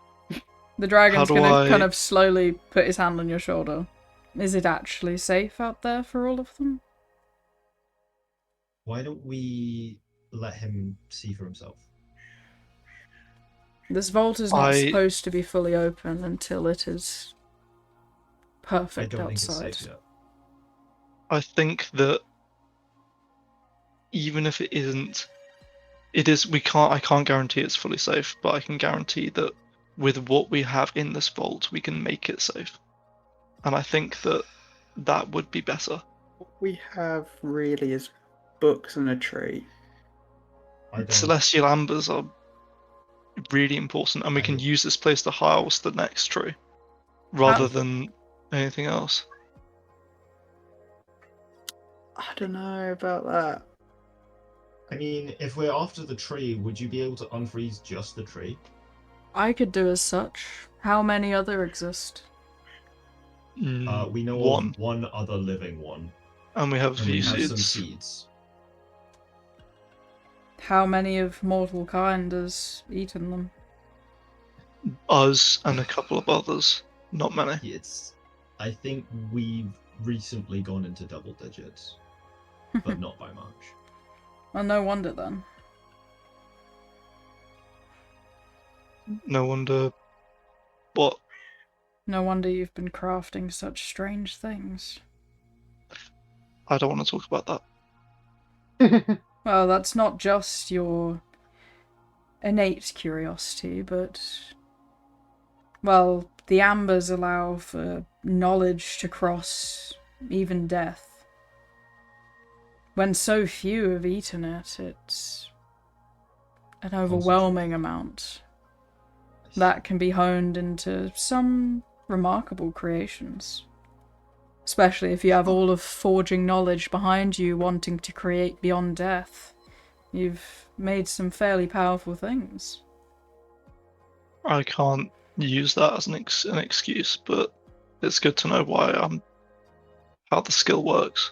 [SPEAKER 2] The dragon's
[SPEAKER 4] How do
[SPEAKER 2] gonna
[SPEAKER 4] I-
[SPEAKER 2] kind of slowly put his hand on your shoulder. Is it actually safe out there for all of them?
[SPEAKER 5] Why don't we let him see for himself?
[SPEAKER 2] This vault is not supposed to be fully open until it is
[SPEAKER 5] I
[SPEAKER 2] perfect
[SPEAKER 5] don't think it's
[SPEAKER 2] outside.
[SPEAKER 5] safe yet.
[SPEAKER 4] I think that even if it isn't, it is. I can't guarantee it's fully safe, but I can guarantee that with what we have in this vault, we can make it safe. And I think that would be better.
[SPEAKER 1] What we have really is books and a tree.
[SPEAKER 5] I don't.
[SPEAKER 4] Celestial ambers are really important, and we can use this place to house the next tree, rather than anything else.
[SPEAKER 1] I don't know about that.
[SPEAKER 5] I mean, if we're after the tree, would you be able to unfreeze just the tree?
[SPEAKER 2] I could do as such. How many other exist?
[SPEAKER 5] We know
[SPEAKER 4] One.
[SPEAKER 5] of one other living one.
[SPEAKER 4] And we have
[SPEAKER 5] And we have some
[SPEAKER 4] seeds.
[SPEAKER 5] seeds.
[SPEAKER 2] How many of mortal kind has eaten them?
[SPEAKER 4] Us and a couple of others. Not many.
[SPEAKER 5] I think we've recently gone into double digits, but not by much.
[SPEAKER 2] Well, no wonder then.
[SPEAKER 4] No wonder. What?
[SPEAKER 2] No wonder you've been crafting such strange things.
[SPEAKER 4] I don't want to talk about that.
[SPEAKER 2] Well, that's not just your innate curiosity, but... Well, the ambers allow for knowledge to cross even death. When so few have eaten it, it's an overwhelming amount that can be honed into some remarkable creations. Especially if you have all of forging knowledge behind you wanting to create beyond death. You've made some fairly powerful things.
[SPEAKER 4] I can't use that as an excuse, but it's good to know how the skill works.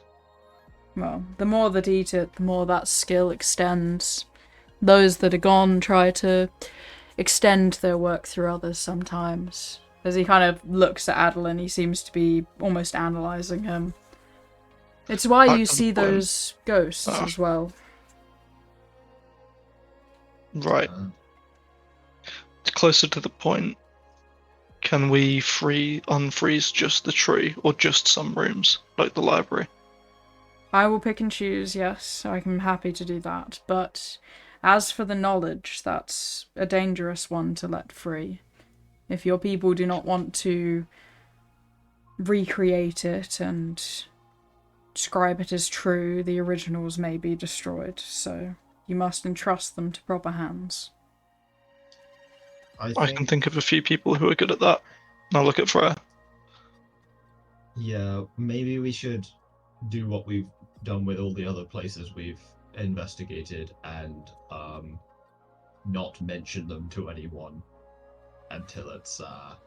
[SPEAKER 2] Well, the more that eat it, the more that skill extends. Those that are gone try to extend their work through others sometimes. As he kind of looks at Adeline, he seems to be almost analysing him. It's why
[SPEAKER 4] Back
[SPEAKER 2] you
[SPEAKER 4] to the
[SPEAKER 2] see
[SPEAKER 4] point.
[SPEAKER 2] those ghosts as well.
[SPEAKER 4] Right. Closer to the point, can we unfreeze just the tree or just some rooms, like the library?
[SPEAKER 2] I will pick and choose, yes, I'm happy to do that. But as for the knowledge, that's a dangerous one to let free. If your people do not want to recreate it and describe it as true, the originals may be destroyed, so you must entrust them to proper hands.
[SPEAKER 4] I can think of a few people who are good at that. I'll look at Freya.
[SPEAKER 5] Yeah, maybe we should do what we've done with all the other places we've investigated and not mention them to anyone until it's a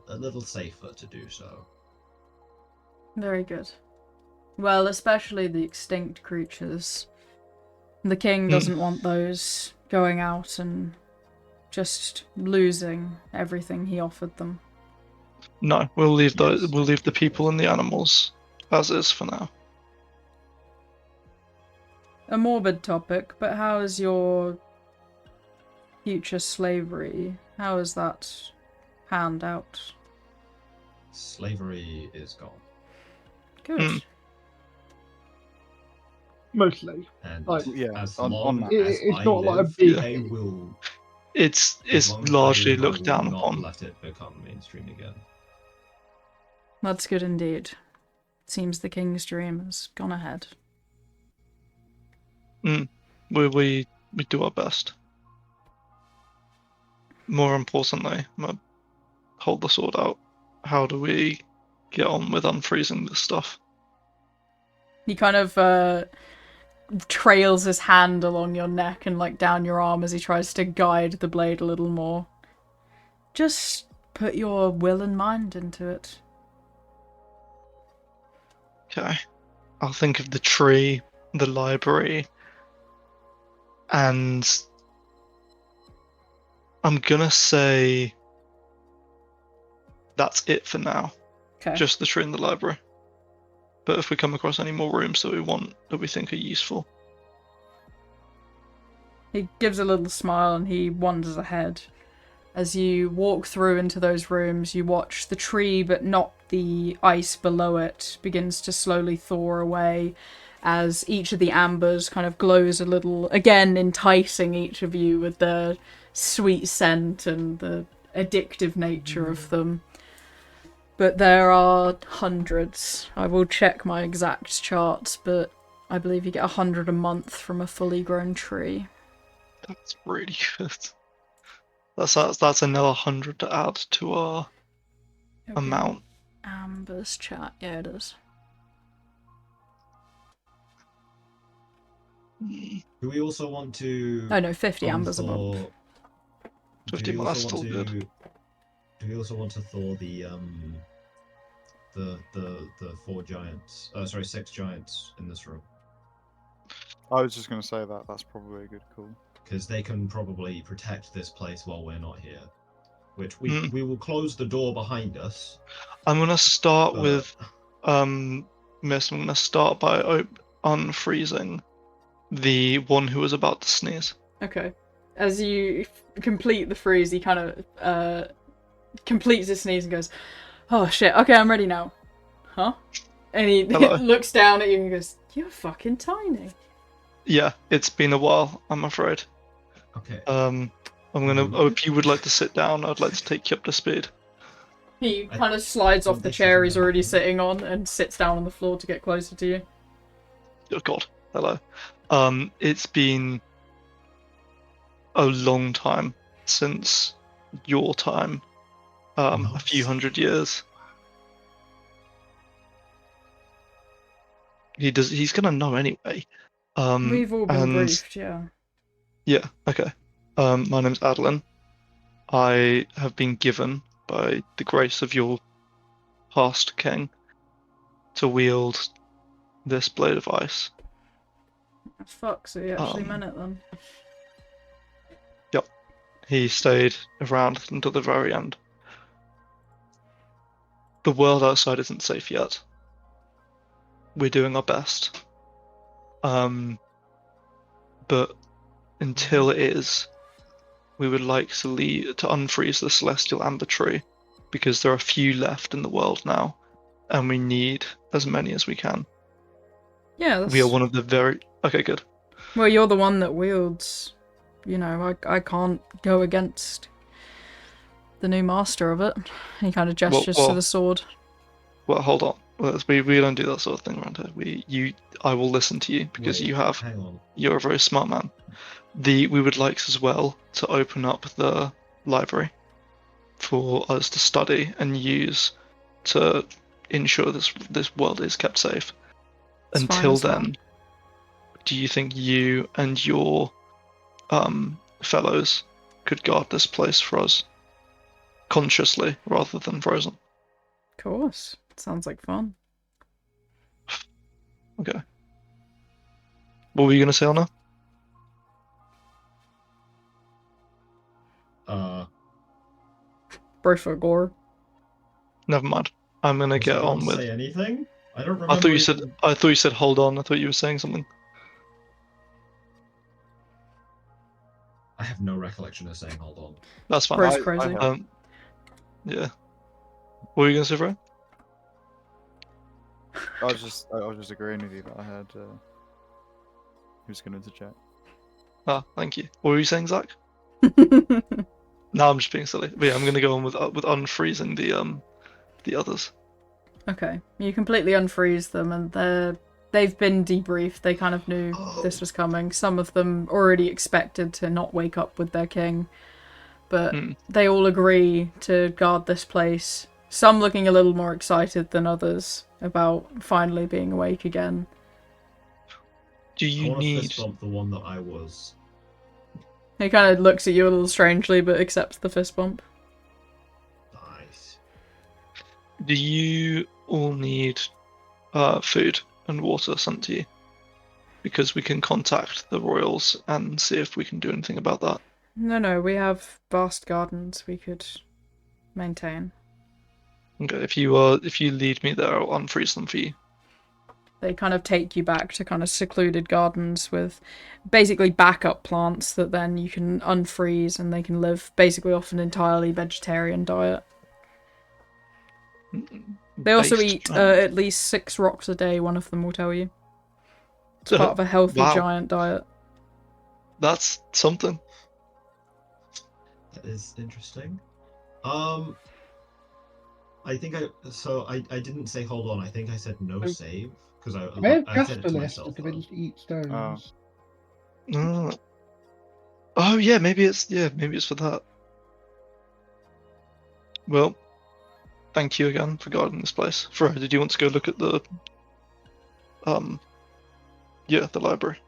[SPEAKER 5] little safer to do so.
[SPEAKER 2] Very good. Well, especially the extinct creatures. The king doesn't want those going out and just losing everything he offered them.
[SPEAKER 4] No, we'll leave the people and the animals as is for now.
[SPEAKER 2] A morbid topic, but how is your future slavery? How is that panned out?
[SPEAKER 5] Slavery is gone.
[SPEAKER 2] Good.
[SPEAKER 6] Mostly.
[SPEAKER 5] And
[SPEAKER 6] Like,
[SPEAKER 5] as
[SPEAKER 3] on
[SPEAKER 5] long
[SPEAKER 3] that.
[SPEAKER 5] as
[SPEAKER 6] It's
[SPEAKER 5] I
[SPEAKER 6] not like a
[SPEAKER 5] live,
[SPEAKER 6] big-
[SPEAKER 5] I will.
[SPEAKER 4] It's
[SPEAKER 5] as long as I
[SPEAKER 4] largely
[SPEAKER 5] live, I
[SPEAKER 4] looked
[SPEAKER 5] will
[SPEAKER 4] down
[SPEAKER 5] not
[SPEAKER 4] upon.
[SPEAKER 5] let it become mainstream again.
[SPEAKER 2] That's good indeed. Seems the king's dream has gone ahead.
[SPEAKER 4] We do our best. More importantly, I'm gonna hold the sword out. How do we get on with unfreezing this stuff?
[SPEAKER 2] He kind of trails his hand along your neck and like down your arm as he tries to guide the blade a little more. Just put your will and mind into it.
[SPEAKER 4] Okay. I'll think of the tree, the library, and I'm gonna say that's it for now.
[SPEAKER 2] Okay.
[SPEAKER 4] Just the tree and the library. But if we come across any more rooms that we think are useful.
[SPEAKER 2] He gives a little smile and he wanders ahead. As you walk through into those rooms, you watch the tree, but not the ice below it, begins to slowly thaw away as each of the ambers kind of glows a little, again enticing each of you with their sweet scent and the addictive nature of them. But there are hundreds. I will check my exact charts, but I believe you get 100 a month from a fully grown tree.
[SPEAKER 4] That's really good. That's another 100 to add to our amount.
[SPEAKER 2] Amber's chart, yeah it is.
[SPEAKER 5] Do we also want to?
[SPEAKER 2] Oh no, 50 ambers a month.
[SPEAKER 5] unthaw-
[SPEAKER 4] 50,
[SPEAKER 5] do we
[SPEAKER 4] but that's
[SPEAKER 5] also
[SPEAKER 4] still
[SPEAKER 5] want
[SPEAKER 4] good.
[SPEAKER 5] to? Do we also want to thaw the 4 giants? Sorry, 6 giants in this room,
[SPEAKER 3] I was just going to say that's probably a good call.
[SPEAKER 5] because they can probably protect this place while we're not here. Which we will close the door behind us.
[SPEAKER 4] I'm gonna start
[SPEAKER 5] but-
[SPEAKER 4] with Miss. I'm gonna start by unfreezing the one who was about to sneeze.
[SPEAKER 2] Okay. As you complete the freeze, he kind of completes his sneeze and goes, "Oh shit, okay, I'm ready now." Huh? And he
[SPEAKER 4] Hello.
[SPEAKER 2] looks down at you and goes, You're fucking tiny.
[SPEAKER 4] Yeah, it's been a while, I'm afraid.
[SPEAKER 5] Okay.
[SPEAKER 4] I'm gonna. Oh, if you would like to sit down, I'd like to take you up to speed.
[SPEAKER 2] He kind of slides off the chair he's already sitting on and sits down on the floor to get closer to you.
[SPEAKER 4] Oh God, hello. It's been a long time since your time. A few hundred years. He's gonna know anyway.
[SPEAKER 2] We've all been
[SPEAKER 4] and
[SPEAKER 2] briefed, yeah.
[SPEAKER 4] yeah, okay. My name's Adeline. I have been given by the grace of your past king to wield this blade of ice.
[SPEAKER 2] Fuck, so he actually meant it then.
[SPEAKER 4] Yep. He stayed around until the very end. The world outside isn't safe yet. We're doing our best. But until it is, we would like to unfreeze the celestial amber tree, because there are few left in the world now, and we need as many as we can.
[SPEAKER 2] Yeah, that's...
[SPEAKER 4] We are one of the very... Okay, good.
[SPEAKER 2] Well, you're the one that wields... You know, I can't go against the new master of it. He kind of gestures to the sword.
[SPEAKER 4] Well, hold on. We don't do that sort of thing around here. I will listen to you, because you're a very smart man. We would like as well to open up the library for us to study and use to ensure this world is kept safe. Until then, do you think you and your fellows could guard this place for us consciously rather than frozen?
[SPEAKER 2] Of course. Sounds like fun.
[SPEAKER 4] Okay. What were you gonna say, Anna?
[SPEAKER 2] Bro for gore.
[SPEAKER 4] Never mind. I'm gonna get on with.
[SPEAKER 5] Say anything? I don't remember.
[SPEAKER 4] I thought you said hold on. I thought you were saying something.
[SPEAKER 5] I have no recollection of saying hold on.
[SPEAKER 4] That's fine.
[SPEAKER 2] Bro's crazy.
[SPEAKER 4] Yeah. What were you gonna say, Fred?
[SPEAKER 3] I was just agreeing with you that I had. He was going to interject.
[SPEAKER 4] Ah, thank you. What were you saying, Zach? No, I'm just being silly. But yeah, I'm gonna go on with unfreezing the others.
[SPEAKER 2] Okay, you completely unfreeze them, and they've been debriefed. They kind of knew this was coming. Some of them already expected to not wake up with their king, but they all agree to guard this place. Some looking a little more excited than others about finally being awake again.
[SPEAKER 4] Do you
[SPEAKER 5] I want
[SPEAKER 4] need
[SPEAKER 5] to fist bump the one that I was?
[SPEAKER 2] He kind of looks at you a little strangely, but accepts the fist bump.
[SPEAKER 5] Nice.
[SPEAKER 4] Do you all need food and water sent to you? Because we can contact the royals and see if we can do anything about that.
[SPEAKER 2] No, we have vast gardens we could maintain.
[SPEAKER 4] Okay, if you lead me there, I'll unfreeze them for you.
[SPEAKER 2] They kind of take you back to kind of secluded gardens with basically backup plants that then you can unfreeze, and they can live basically off an entirely vegetarian diet. They also eat at least 6 rocks a day, one of them will tell you. It's part of a healthy giant diet.
[SPEAKER 4] That's something.
[SPEAKER 5] That is interesting. I think I didn't say hold on. I think I said no save because I said it to myself.
[SPEAKER 6] To eat stones.
[SPEAKER 4] Oh yeah, maybe it's for that. Well, thank you again for guarding this place. Fred, did you want to go look at the the library?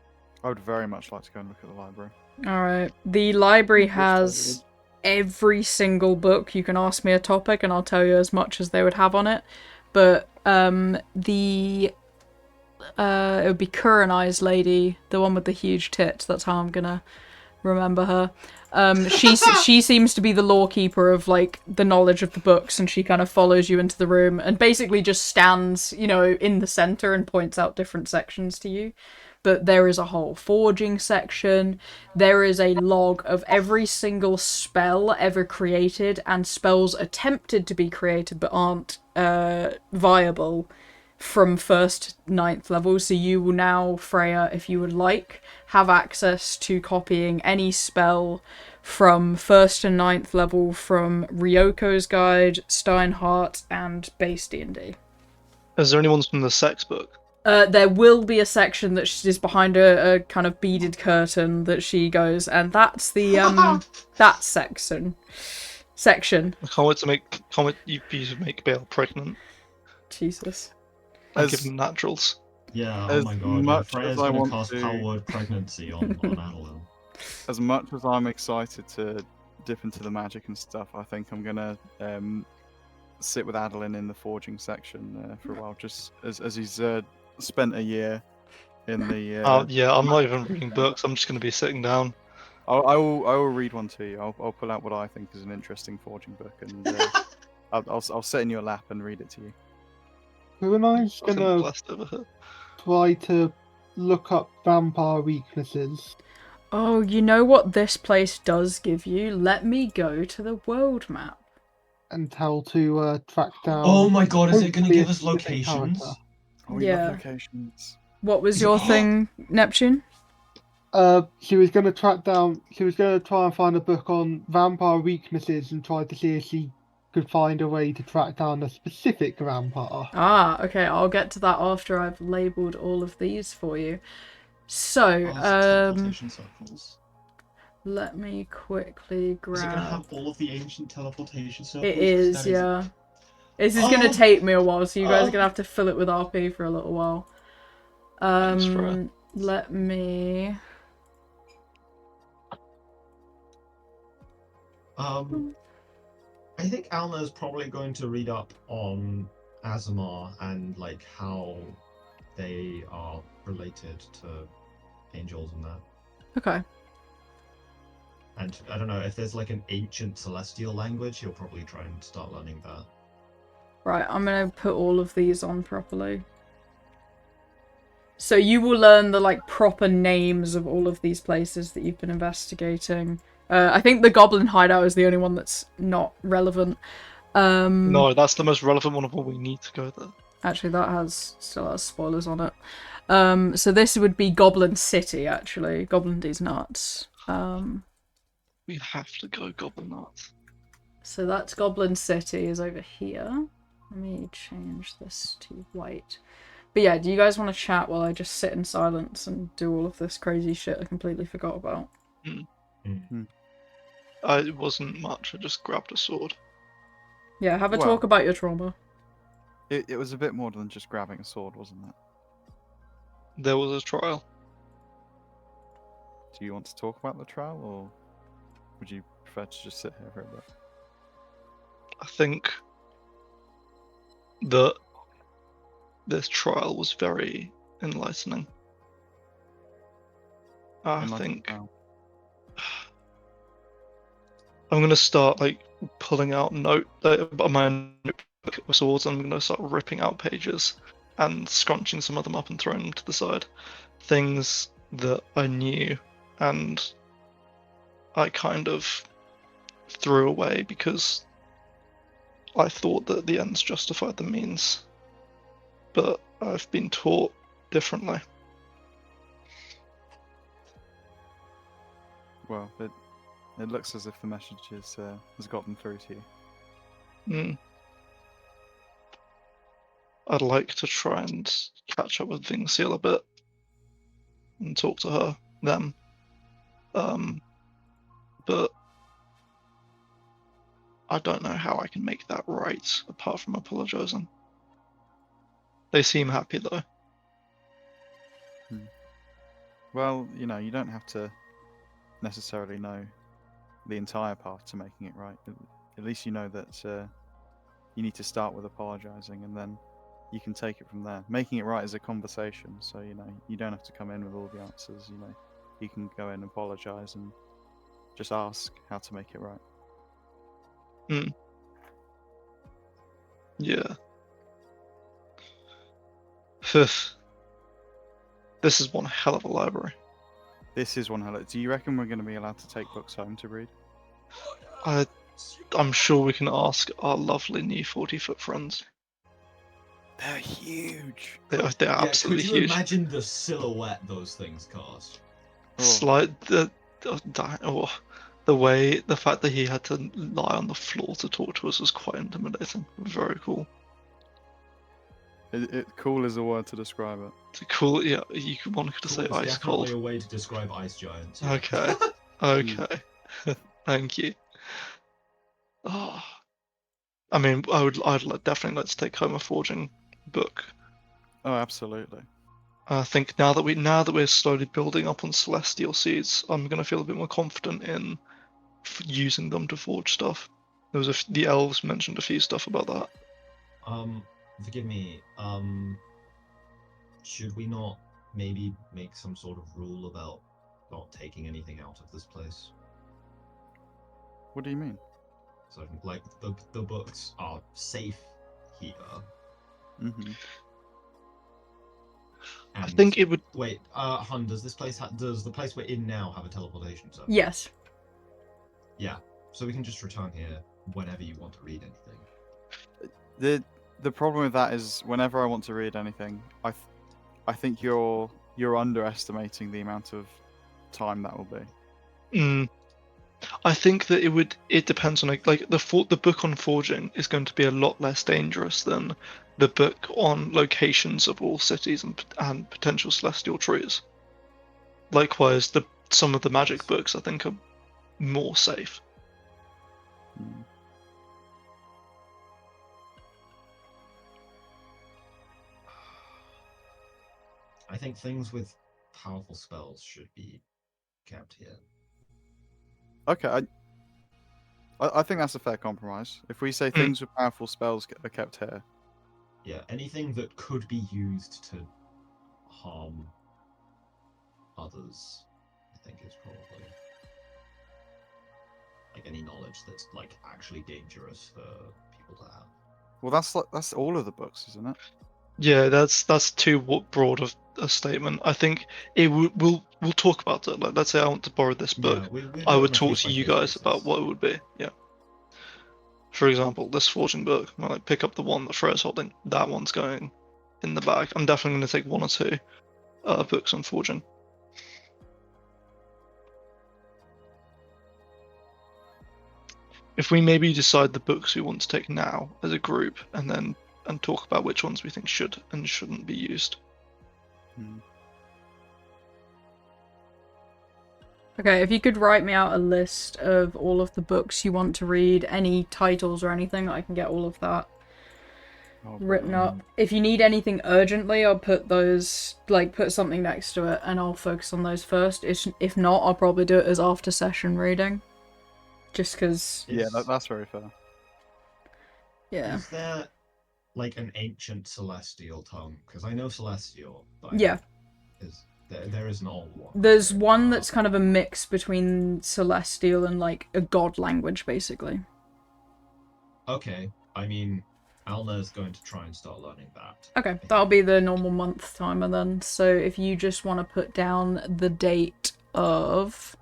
[SPEAKER 3] I would very much like to go and look at the library.
[SPEAKER 2] Alright. The library has every single book. You can ask me a topic and I'll tell you as much as they would have on it. But it would be Curran Eyes Lady, the one with the huge tits. That's how I'm gonna remember her. She seems to be the lawkeeper of like the knowledge of the books, and she kind of follows you into the room and basically just stands, in the center and points out different sections to you. But there is a whole forging section. There is a log of every single spell ever created and spells attempted to be created but aren't viable. from 1st to 9th level. So you will now, Freya, if you would like, have access to copying any spell from 1st to 9th level from Ryoko's Guide, Steinhardt, and base D&D.
[SPEAKER 4] Is there anyone from the sex book?
[SPEAKER 2] There will be a section that is behind a kind of beaded curtain that she goes, and that's the that section.
[SPEAKER 4] I can't wait to make Bale pregnant.
[SPEAKER 2] Jesus.
[SPEAKER 4] And give them naturals.
[SPEAKER 5] Yeah, oh
[SPEAKER 3] As
[SPEAKER 5] my god,
[SPEAKER 3] much
[SPEAKER 5] Freya's
[SPEAKER 3] as I
[SPEAKER 5] gonna
[SPEAKER 3] want
[SPEAKER 5] cast
[SPEAKER 3] to-
[SPEAKER 5] Power Word Pregnancy on Adeline.
[SPEAKER 3] As much as I'm excited to dip into the magic and stuff, I think I'm gonna sit with Adeline in the forging section for a while, just as he's spent a year in the.
[SPEAKER 4] Yeah, I'm not even reading books. I'm just gonna be sitting down.
[SPEAKER 3] I will read one to you. I'll pull out what I think is an interesting forging book, and I'll sit in your lap and read it to you.
[SPEAKER 6] When I was
[SPEAKER 4] Fucking
[SPEAKER 6] gonna
[SPEAKER 4] blessed over here.
[SPEAKER 6] try to look up vampire weaknesses.
[SPEAKER 2] Oh, you know what this place does give you? Let me go to the world map.
[SPEAKER 6] And how to track down.
[SPEAKER 5] Oh my god, is it gonna
[SPEAKER 6] hopefully
[SPEAKER 5] give
[SPEAKER 6] a
[SPEAKER 5] us
[SPEAKER 6] specific
[SPEAKER 5] locations?
[SPEAKER 6] character.
[SPEAKER 3] Oh, we
[SPEAKER 2] Yeah.
[SPEAKER 3] love locations.
[SPEAKER 2] What was your thing, Neptune?
[SPEAKER 6] She was gonna track down. She was gonna try and find a book on vampire weaknesses and try to see if she could find a way to track down a specific vampire.
[SPEAKER 2] Ah, okay, I'll get to that after I've labelled all of these for you. So,
[SPEAKER 5] Teleportation circles.
[SPEAKER 2] let me quickly grab...
[SPEAKER 5] Is it gonna have all of the ancient teleportation circles?
[SPEAKER 2] It is,
[SPEAKER 5] That
[SPEAKER 2] yeah. This is gonna
[SPEAKER 5] Oh.
[SPEAKER 2] take me a while, so you guys
[SPEAKER 5] Oh.
[SPEAKER 2] are gonna have to fill it with RP for a little while.
[SPEAKER 4] Thanks, Freya.
[SPEAKER 2] Let me...
[SPEAKER 5] I think Alma is probably going to read up on Azamar and like how they are related to angels and that.
[SPEAKER 2] Okay.
[SPEAKER 5] And I don't know if there's like an ancient celestial language, he'll probably try and start learning that.
[SPEAKER 2] Right, I'm gonna put all of these on properly. So you will learn the like proper names of all of these places that you've been investigating. I think the Goblin Hideout is the only one that's not relevant.
[SPEAKER 4] No, that's the most relevant one of all. We need to go there.
[SPEAKER 2] Actually, that still has spoilers on it. So this would be Goblin City, actually. Goblin D's nuts.
[SPEAKER 4] We have to go Goblin Nuts.
[SPEAKER 2] So that's Goblin City is over here. Let me change this to white. But yeah, do you guys want to chat while I just sit in silence and do all of this crazy shit I completely forgot about?
[SPEAKER 3] Mm.
[SPEAKER 4] It wasn't much. I just grabbed a sword.
[SPEAKER 2] Yeah, have a
[SPEAKER 3] Well-
[SPEAKER 2] talk about your trauma.
[SPEAKER 3] It was a bit more than just grabbing a sword, wasn't it?
[SPEAKER 4] There was a trial.
[SPEAKER 3] Do you want to talk about the trial, or would you prefer to just sit here for a bit?
[SPEAKER 4] I think that this trial was very enlightening. I
[SPEAKER 3] Enlighten
[SPEAKER 4] think
[SPEAKER 3] now.
[SPEAKER 4] I'm gonna start like pulling out my notebook with swords. I'm gonna start ripping out pages and scrunching some of them up and throwing them to the side. Things that I knew and I kind of threw away because I thought that the ends justified the means. But I've been taught differently.
[SPEAKER 3] Well, it looks as if the message has gotten through to you.
[SPEAKER 4] I'd like to try and catch up with Vingseal a bit and talk to them. But I don't know how I can make that right apart from apologizing. They seem happy though.
[SPEAKER 3] Well, you know, you don't have to necessarily know the entire path to making it right. At least you know that you need to start with apologizing, and then you can take it from there. Making it right is a conversation, so you know you don't have to come in with all the answers. You know, you can go in, apologize, and just ask how to make it right.
[SPEAKER 4] Yeah. Fifth. This is one hell of a library.
[SPEAKER 3] This is one hell. Do you reckon we're going to be allowed to take books home to read?
[SPEAKER 4] I'm sure we can ask our lovely new 40-foot friends.
[SPEAKER 3] They're huge.
[SPEAKER 4] They're
[SPEAKER 5] Yeah,
[SPEAKER 4] absolutely
[SPEAKER 5] could you
[SPEAKER 4] huge.
[SPEAKER 5] imagine the silhouette those things cast?
[SPEAKER 4] Slight the fact that he had to lie on the floor to talk to us was quite intimidating. Very cool.
[SPEAKER 3] Cool is a word to describe it.
[SPEAKER 4] Cool, yeah. One could
[SPEAKER 5] Cool
[SPEAKER 4] say
[SPEAKER 5] is
[SPEAKER 4] ice
[SPEAKER 5] definitely
[SPEAKER 4] cold.
[SPEAKER 5] a way to describe ice giants. Yeah.
[SPEAKER 4] Okay. Okay. Thank you. Oh. I mean, I'd definitely like to take home a forging book.
[SPEAKER 3] Oh, absolutely.
[SPEAKER 4] I think now that we're slowly building up on celestial seeds, I'm gonna feel a bit more confident in using them to forge stuff. There was the elves mentioned a few stuff about that.
[SPEAKER 5] Forgive me. Should we not maybe make some sort of rule about not taking anything out of this place?
[SPEAKER 3] What do you mean?
[SPEAKER 5] So, like, the books are safe here.
[SPEAKER 3] Mm-hmm.
[SPEAKER 4] I think it would.
[SPEAKER 5] Wait, Hun, does the place we're in now have a teleportation zone?
[SPEAKER 2] Yes.
[SPEAKER 5] Yeah. So we can just return here whenever you want to read anything.
[SPEAKER 3] The problem with that is whenever I want to read anything, I think you're underestimating the amount of time that will be.
[SPEAKER 4] I think that it depends on like the book on forging is going to be a lot less dangerous than the book on locations of all cities and potential celestial trees. Likewise, some of the magic books I think are more safe.
[SPEAKER 5] I think things with powerful spells should be kept here.
[SPEAKER 3] Okay, I think that's a fair compromise. If we say things with powerful spells are kept here.
[SPEAKER 5] Yeah, anything that could be used to harm others, I think is probably like any knowledge that's like actually dangerous for people to have.
[SPEAKER 3] Well, that's all of the books, isn't it?
[SPEAKER 4] Yeah, that's too broad of a statement. I think we'll talk about it. Like, let's say I want to borrow this book,
[SPEAKER 5] Yeah, we're
[SPEAKER 4] I
[SPEAKER 5] going
[SPEAKER 4] would
[SPEAKER 5] on a
[SPEAKER 4] talk to you
[SPEAKER 5] case-by-case
[SPEAKER 4] guys about
[SPEAKER 5] basis.
[SPEAKER 4] what it would be. Yeah. For example, this forging book, I might pick up the one that Freya's holding. That one's going in the bag. I'm definitely going to take one or two books on forging. If we maybe decide the books we want to take now as a group, and talk about which ones we think should and shouldn't be used.
[SPEAKER 2] Okay, if you could write me out a list of all of the books you want to read, any titles or anything, I can get all of that written up. If you need anything urgently, I'll put those, like, put something next to it, and I'll focus on those first. If not, I'll probably do it as after session reading. Just because...
[SPEAKER 3] Yeah, that's very fair.
[SPEAKER 2] Yeah.
[SPEAKER 5] Is there, like, an ancient celestial tongue? Because I know celestial, but
[SPEAKER 2] yeah.
[SPEAKER 5] There is an old one.
[SPEAKER 2] There's one that's kind of a mix between celestial and, like, a god language, basically.
[SPEAKER 5] Okay, I mean, Alna's going to try and start learning that.
[SPEAKER 2] Okay, that'll be the normal month timer then. So if you just want to put down the date of...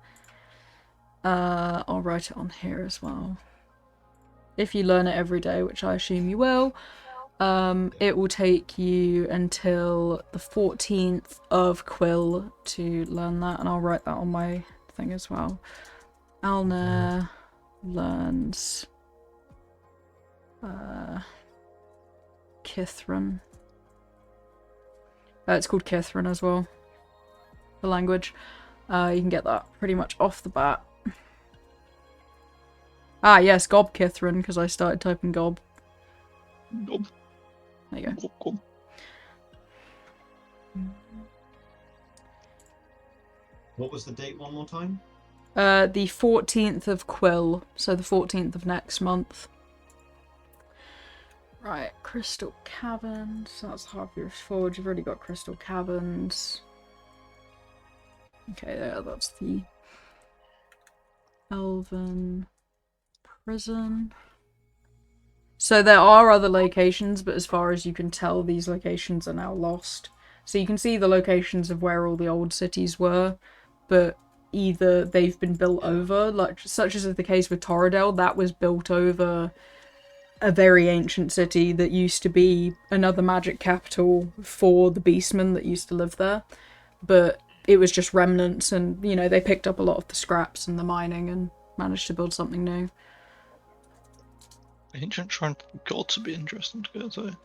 [SPEAKER 2] I'll write it on here as well. If you learn it every day, which I assume you will, it will take you until the 14th of Quill to learn that, and I'll write that on my thing as well. Alna learns Kithran. It's called Kithran as well, the language. You can get that pretty much off the bat. Ah, yes, Gob Kithran, because I started typing Gob.
[SPEAKER 4] Gob.
[SPEAKER 2] There you go.
[SPEAKER 4] Gob.
[SPEAKER 5] What was the date one more time?
[SPEAKER 2] The 14th of Quill, so the 14th of next month. Right, Crystal Caverns, so that's Harpier's Forge. You've already got Crystal Caverns. Okay, there, that's the Elven Prison. So there are other locations, but as far as you can tell, these locations are now lost. So you can see the locations of where all the old cities were, but either they've been built over, like such as is the case with Torridale, that was built over a very ancient city that used to be another magic capital for the beastmen that used to live there, but it was just remnants, and you know, they picked up a lot of the scraps and the mining and managed to build something new.
[SPEAKER 4] Ancient shrine got to be interesting to go to.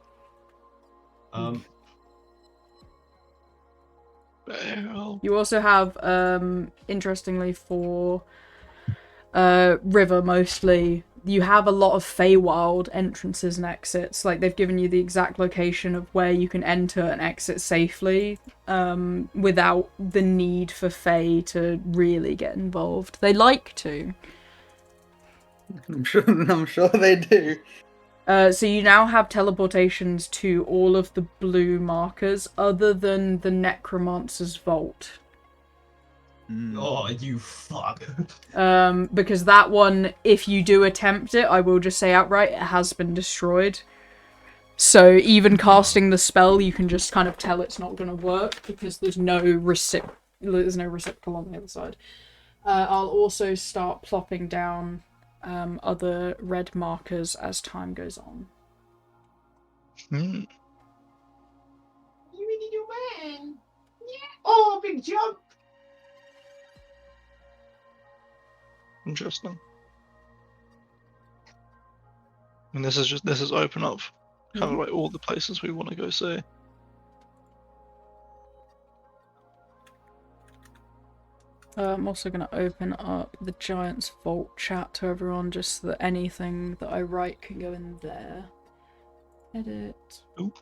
[SPEAKER 4] Well,
[SPEAKER 2] You also have, interestingly, for river mostly, you have a lot of Feywild entrances and exits. Like, they've given you the exact location of where you can enter and exit safely, without the need for Fey to really get involved. They like to.
[SPEAKER 1] I'm sure they do.
[SPEAKER 2] So you now have teleportations to all of the blue markers, other than the Necromancer's Vault.
[SPEAKER 5] Oh, you fuck.
[SPEAKER 2] Because that one, if you do attempt it, I will just say outright, it has been destroyed. So even casting the spell, you can just kind of tell it's not going to work, because there's no reciprocal on the other side. I'll also start plopping down other red markers as time goes on.
[SPEAKER 5] You really do, man. Yeah. Oh, big jump.
[SPEAKER 4] interesting. And this is open up kind of like all the places we want to go see.
[SPEAKER 2] I'm also going to open up the Giant's Vault chat to everyone, just so that anything that I write can go in there. Edit.
[SPEAKER 4] Ooh.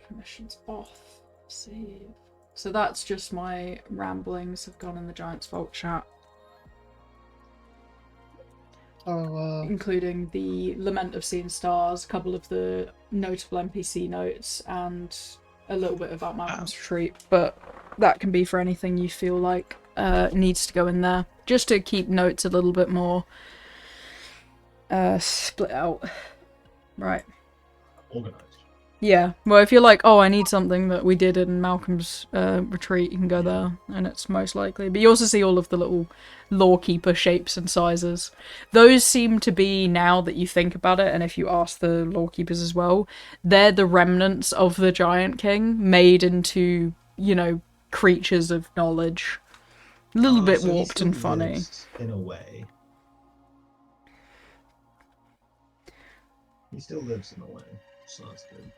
[SPEAKER 2] Permissions off. Save. So that's just my ramblings have gone in the Giant's Vault chat. Including the Lament of Seeing Stars, a couple of the notable NPC notes, and a little bit about Malcolm's Retreat, but that can be for anything you feel like needs to go in there, just to keep notes a little bit more split out. Right.
[SPEAKER 5] Organized.
[SPEAKER 2] Yeah, well, if you're like, oh, I need something that we did in Malcolm's Retreat, you can go there, and it's most likely. But you also see all of the little Lawkeeper shapes and sizes. Those seem to be, now that you think about it, and if you ask the Lawkeepers as well, they're the remnants of the Giant King, made into, you know, creatures of knowledge. A little bit
[SPEAKER 5] So he
[SPEAKER 2] warped
[SPEAKER 5] still
[SPEAKER 2] and funny.
[SPEAKER 5] lives, in a way. He still lives in a way, so that's good.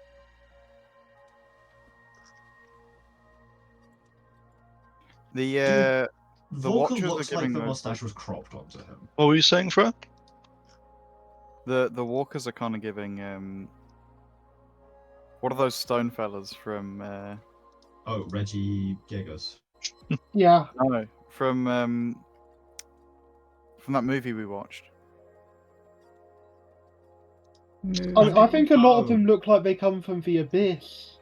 [SPEAKER 3] The
[SPEAKER 5] Vulcan
[SPEAKER 3] Watchers are
[SPEAKER 5] looks like
[SPEAKER 3] giving
[SPEAKER 5] the
[SPEAKER 3] those-
[SPEAKER 5] mustache was cropped onto him.
[SPEAKER 4] What were you saying, Fred?
[SPEAKER 3] The Walkers are kind of giving what are those stone fellas from
[SPEAKER 5] Oh, Reggie Gigas.
[SPEAKER 6] Yeah.
[SPEAKER 3] no, from that movie we watched.
[SPEAKER 6] I think a lot of
[SPEAKER 5] Oh.
[SPEAKER 6] them look like they come from the Abyss.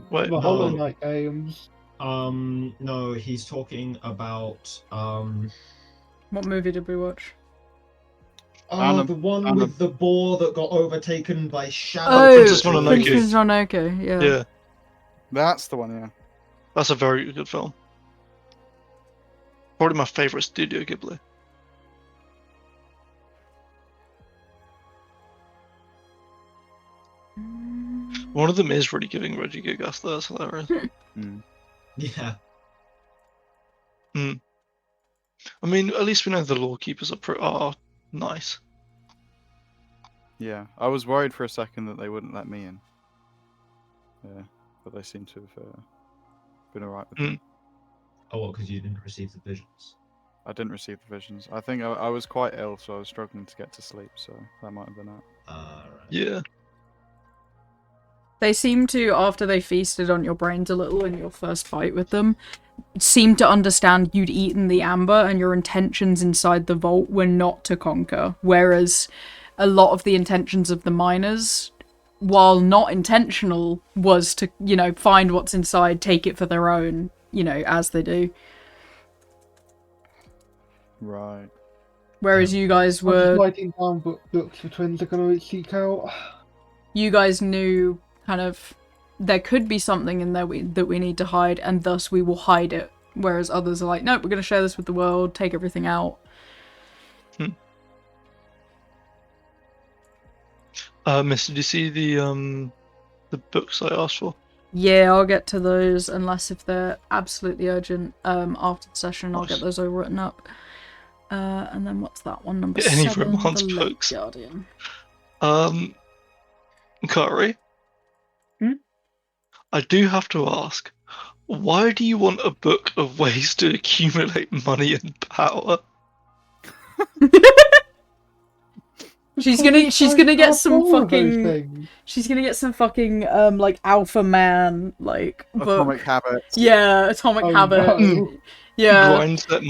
[SPEAKER 4] Wait,
[SPEAKER 6] The Hollow
[SPEAKER 5] no.
[SPEAKER 6] Knight games.
[SPEAKER 5] No, he's talking about
[SPEAKER 2] What movie did we watch?
[SPEAKER 5] the one with the boar that got overtaken by shadow.
[SPEAKER 2] Oh,
[SPEAKER 4] Princess Mononoke.
[SPEAKER 2] Princess Mononoke, yeah.
[SPEAKER 4] Yeah,
[SPEAKER 3] That's the one, yeah.
[SPEAKER 4] that's a very good film. Probably my favorite Studio Ghibli. One of them is really giving Reggie Gigas, though. That's hilarious.
[SPEAKER 5] Yeah.
[SPEAKER 4] I mean, at least we know the Lawkeepers are nice.
[SPEAKER 3] Yeah, I was worried for a second that they wouldn't let me in. Yeah, but they seem to have been alright with it.
[SPEAKER 5] Oh, well, because you didn't receive the visions.
[SPEAKER 3] I didn't receive the visions. I think I was quite ill, so I was struggling to get to sleep, so that might have been it.
[SPEAKER 5] Right.
[SPEAKER 4] Yeah.
[SPEAKER 2] They seem to, after they feasted on your brains a little in your first fight with them, seem to understand you'd eaten the amber and your intentions inside the vault were not to conquer. Whereas a lot of the intentions of the miners, while not intentional, was to, you know, find what's inside, take it for their own, you know, as they do.
[SPEAKER 3] Right.
[SPEAKER 2] Whereas you guys
[SPEAKER 6] I'm just
[SPEAKER 2] were...
[SPEAKER 6] writing down books the twins are going to seek out.
[SPEAKER 2] You guys knew kind of there could be something in there that we need to hide, and thus we will hide it. Whereas others are like, nope, we're going to share this with the world, take everything out.
[SPEAKER 4] Miss, did you see the books I asked for?
[SPEAKER 2] Yeah, I'll get to those unless if they're absolutely urgent. After the session, I'll get
[SPEAKER 4] Nice.
[SPEAKER 2] those all written up. And then what's that one? Number
[SPEAKER 4] Any
[SPEAKER 2] 7,
[SPEAKER 4] romance
[SPEAKER 2] the Late
[SPEAKER 4] books?
[SPEAKER 2] Guardian.
[SPEAKER 4] Curry. I do have to ask, why do you want a book of ways to accumulate money and power?
[SPEAKER 2] She's gonna get some
[SPEAKER 6] All of those
[SPEAKER 2] fucking.
[SPEAKER 6] things.
[SPEAKER 2] She's gonna get some fucking like Alpha Man like book.
[SPEAKER 3] Atomic Habits.
[SPEAKER 2] Yeah, Atomic
[SPEAKER 6] Oh,
[SPEAKER 2] Habit.
[SPEAKER 6] no.
[SPEAKER 2] Yeah,
[SPEAKER 4] Mindset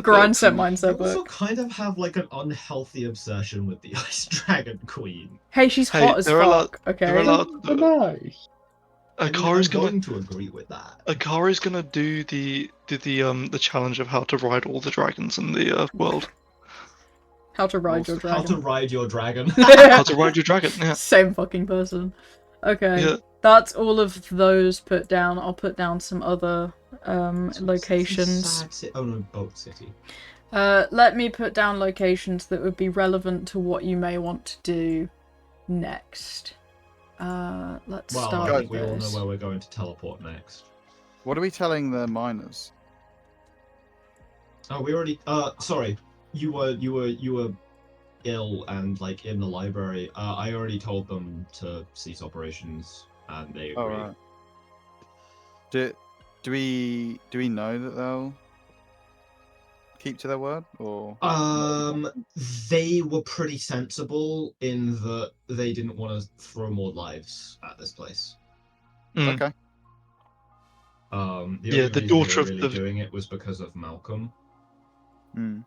[SPEAKER 2] Grindset
[SPEAKER 4] books.
[SPEAKER 5] You
[SPEAKER 2] mindset
[SPEAKER 5] also
[SPEAKER 2] book.
[SPEAKER 5] kind of have like an unhealthy obsession with the Ice Dragon Queen.
[SPEAKER 2] Hey, she's
[SPEAKER 4] Hey,
[SPEAKER 2] hot as
[SPEAKER 4] they're allowed-
[SPEAKER 2] fuck. Okay.
[SPEAKER 4] they're allowed-
[SPEAKER 6] Oh, nice.
[SPEAKER 5] I mean, I'm
[SPEAKER 4] Akari's gonna
[SPEAKER 5] going to agree with that.
[SPEAKER 4] Akari's gonna do the challenge of how to ride all the dragons in the world.
[SPEAKER 2] How to ride your
[SPEAKER 5] How to
[SPEAKER 2] dragon.
[SPEAKER 5] ride your dragon.
[SPEAKER 4] How to ride your dragon, yeah.
[SPEAKER 2] Same fucking person. Okay.
[SPEAKER 4] Yeah.
[SPEAKER 2] That's all of those put down. I'll put down some other locations.
[SPEAKER 5] Oh no, Boat City.
[SPEAKER 2] Let me put down locations that would be relevant to what you may want to do next. Let's
[SPEAKER 5] Well,
[SPEAKER 2] start
[SPEAKER 5] I
[SPEAKER 2] with
[SPEAKER 5] think we all know
[SPEAKER 2] this.
[SPEAKER 5] where we're going to teleport next.
[SPEAKER 3] What are we telling the miners?
[SPEAKER 5] Oh, we already. Sorry. You were ill and like in the library. I already told them to cease operations, and they agreed.
[SPEAKER 3] Oh, right. Do we know that they'll keep to their word, or?
[SPEAKER 5] They were pretty sensible in that they didn't want to throw more lives at this place.
[SPEAKER 4] Mm.
[SPEAKER 3] Okay.
[SPEAKER 5] The only
[SPEAKER 4] Yeah, the
[SPEAKER 5] reason
[SPEAKER 4] daughter
[SPEAKER 5] they
[SPEAKER 4] of
[SPEAKER 5] were really
[SPEAKER 4] the-
[SPEAKER 5] doing it was because of Malcolm,
[SPEAKER 3] Mm.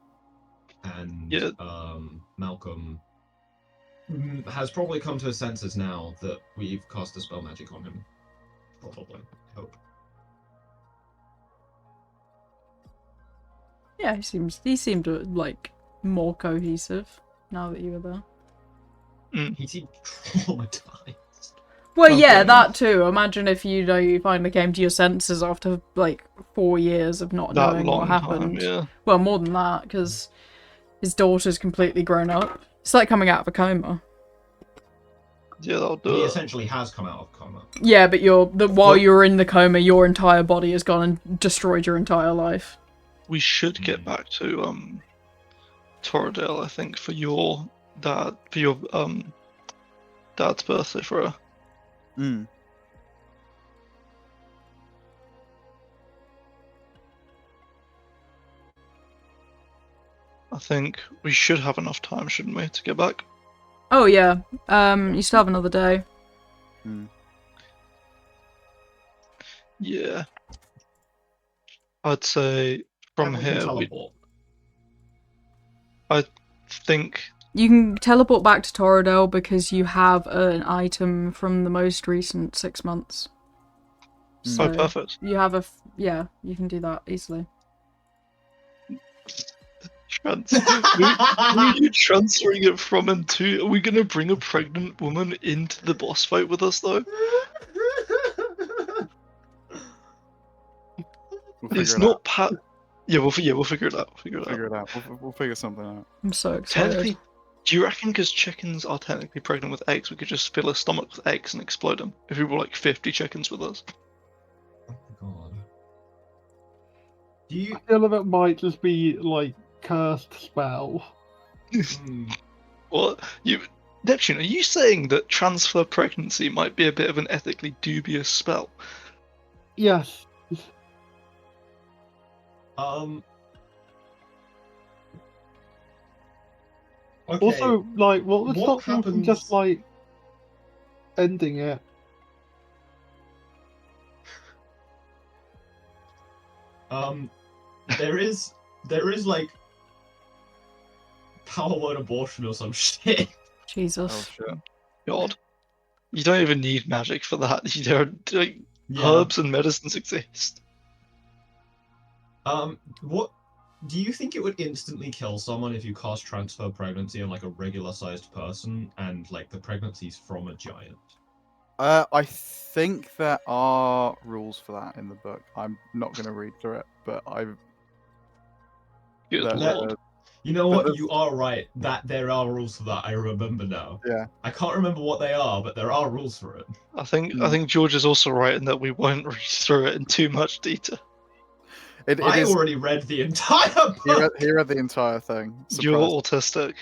[SPEAKER 5] and
[SPEAKER 4] Yeah.
[SPEAKER 5] Malcolm has probably come to his senses now that we've cast the spell magic on him. Probably, I hope.
[SPEAKER 2] Yeah, he seemed like more cohesive now that you were there.
[SPEAKER 5] He seemed traumatized.
[SPEAKER 2] Well, yeah,
[SPEAKER 4] Okay.
[SPEAKER 2] that too. Imagine if you finally came to your senses after like 4 years of not
[SPEAKER 4] That
[SPEAKER 2] knowing
[SPEAKER 4] long
[SPEAKER 2] what
[SPEAKER 4] time,
[SPEAKER 2] happened.
[SPEAKER 4] yeah.
[SPEAKER 2] Well, more than that, because his daughter's completely grown up. It's like coming out of a coma.
[SPEAKER 4] Yeah, that'll do
[SPEAKER 5] He
[SPEAKER 4] it.
[SPEAKER 5] essentially has come out of coma.
[SPEAKER 2] Yeah, but while you're in the coma, your entire body has gone and destroyed your entire life.
[SPEAKER 4] We should get back to Torridale, I think, for your dad's birthday for her.
[SPEAKER 3] Mm.
[SPEAKER 4] I think we should have enough time, shouldn't we, to get back?
[SPEAKER 2] Oh yeah. You still have another day.
[SPEAKER 3] Mm.
[SPEAKER 4] Yeah. I'd say from
[SPEAKER 5] And we can
[SPEAKER 4] here we
[SPEAKER 5] teleport.
[SPEAKER 4] think
[SPEAKER 2] You can teleport back to Torridale because you have an item from the most recent 6 months. So
[SPEAKER 4] oh perfect.
[SPEAKER 2] you have you can do that easily.
[SPEAKER 4] Who are you transferring it from and to? Are we gonna bring a pregnant woman into the boss fight with us though?
[SPEAKER 3] We'll figure
[SPEAKER 4] It's
[SPEAKER 3] it
[SPEAKER 4] not
[SPEAKER 3] out.
[SPEAKER 4] Yeah, we'll figure it out.
[SPEAKER 3] Figure it out. We'll figure something out.
[SPEAKER 2] I'm so excited.
[SPEAKER 4] Technically, do you reckon because chickens are technically pregnant with eggs, we could just fill a stomach with eggs and explode them? If we were like 50 chickens with us.
[SPEAKER 5] Oh my god. Do you?
[SPEAKER 6] I feel like it might just be like cursed spell.
[SPEAKER 4] What? Neptune, are you saying that transfer pregnancy might be a bit of an ethically dubious spell?
[SPEAKER 6] Yes.
[SPEAKER 5] Okay.
[SPEAKER 6] Also, like, what would
[SPEAKER 5] What
[SPEAKER 6] stop them from just
[SPEAKER 5] happens-
[SPEAKER 6] like ending it?
[SPEAKER 5] There is like power word abortion or some shit.
[SPEAKER 2] Jesus.
[SPEAKER 3] Oh shit.
[SPEAKER 4] God. You don't even need magic for that. You don't, like,
[SPEAKER 5] Yeah.
[SPEAKER 4] herbs and medicines exist.
[SPEAKER 5] What do you think it would instantly kill someone if you cast transfer pregnancy on like a regular sized person and like the pregnancy's from a giant?
[SPEAKER 3] I think there are rules for that in the book. I'm not going to read through it, but
[SPEAKER 4] Good
[SPEAKER 3] there-
[SPEAKER 4] lord.
[SPEAKER 5] You know
[SPEAKER 3] But
[SPEAKER 5] what?
[SPEAKER 3] that's-
[SPEAKER 5] You are right. That there are rules for that. I remember now.
[SPEAKER 3] Yeah.
[SPEAKER 5] I can't remember what they are, but there are rules for it.
[SPEAKER 4] I think George is also right in that we won't read through it in too much detail.
[SPEAKER 3] It
[SPEAKER 5] I
[SPEAKER 3] is.
[SPEAKER 5] already read the entire book.
[SPEAKER 3] He read the entire thing.
[SPEAKER 4] You're
[SPEAKER 3] Surprise.
[SPEAKER 4] autistic.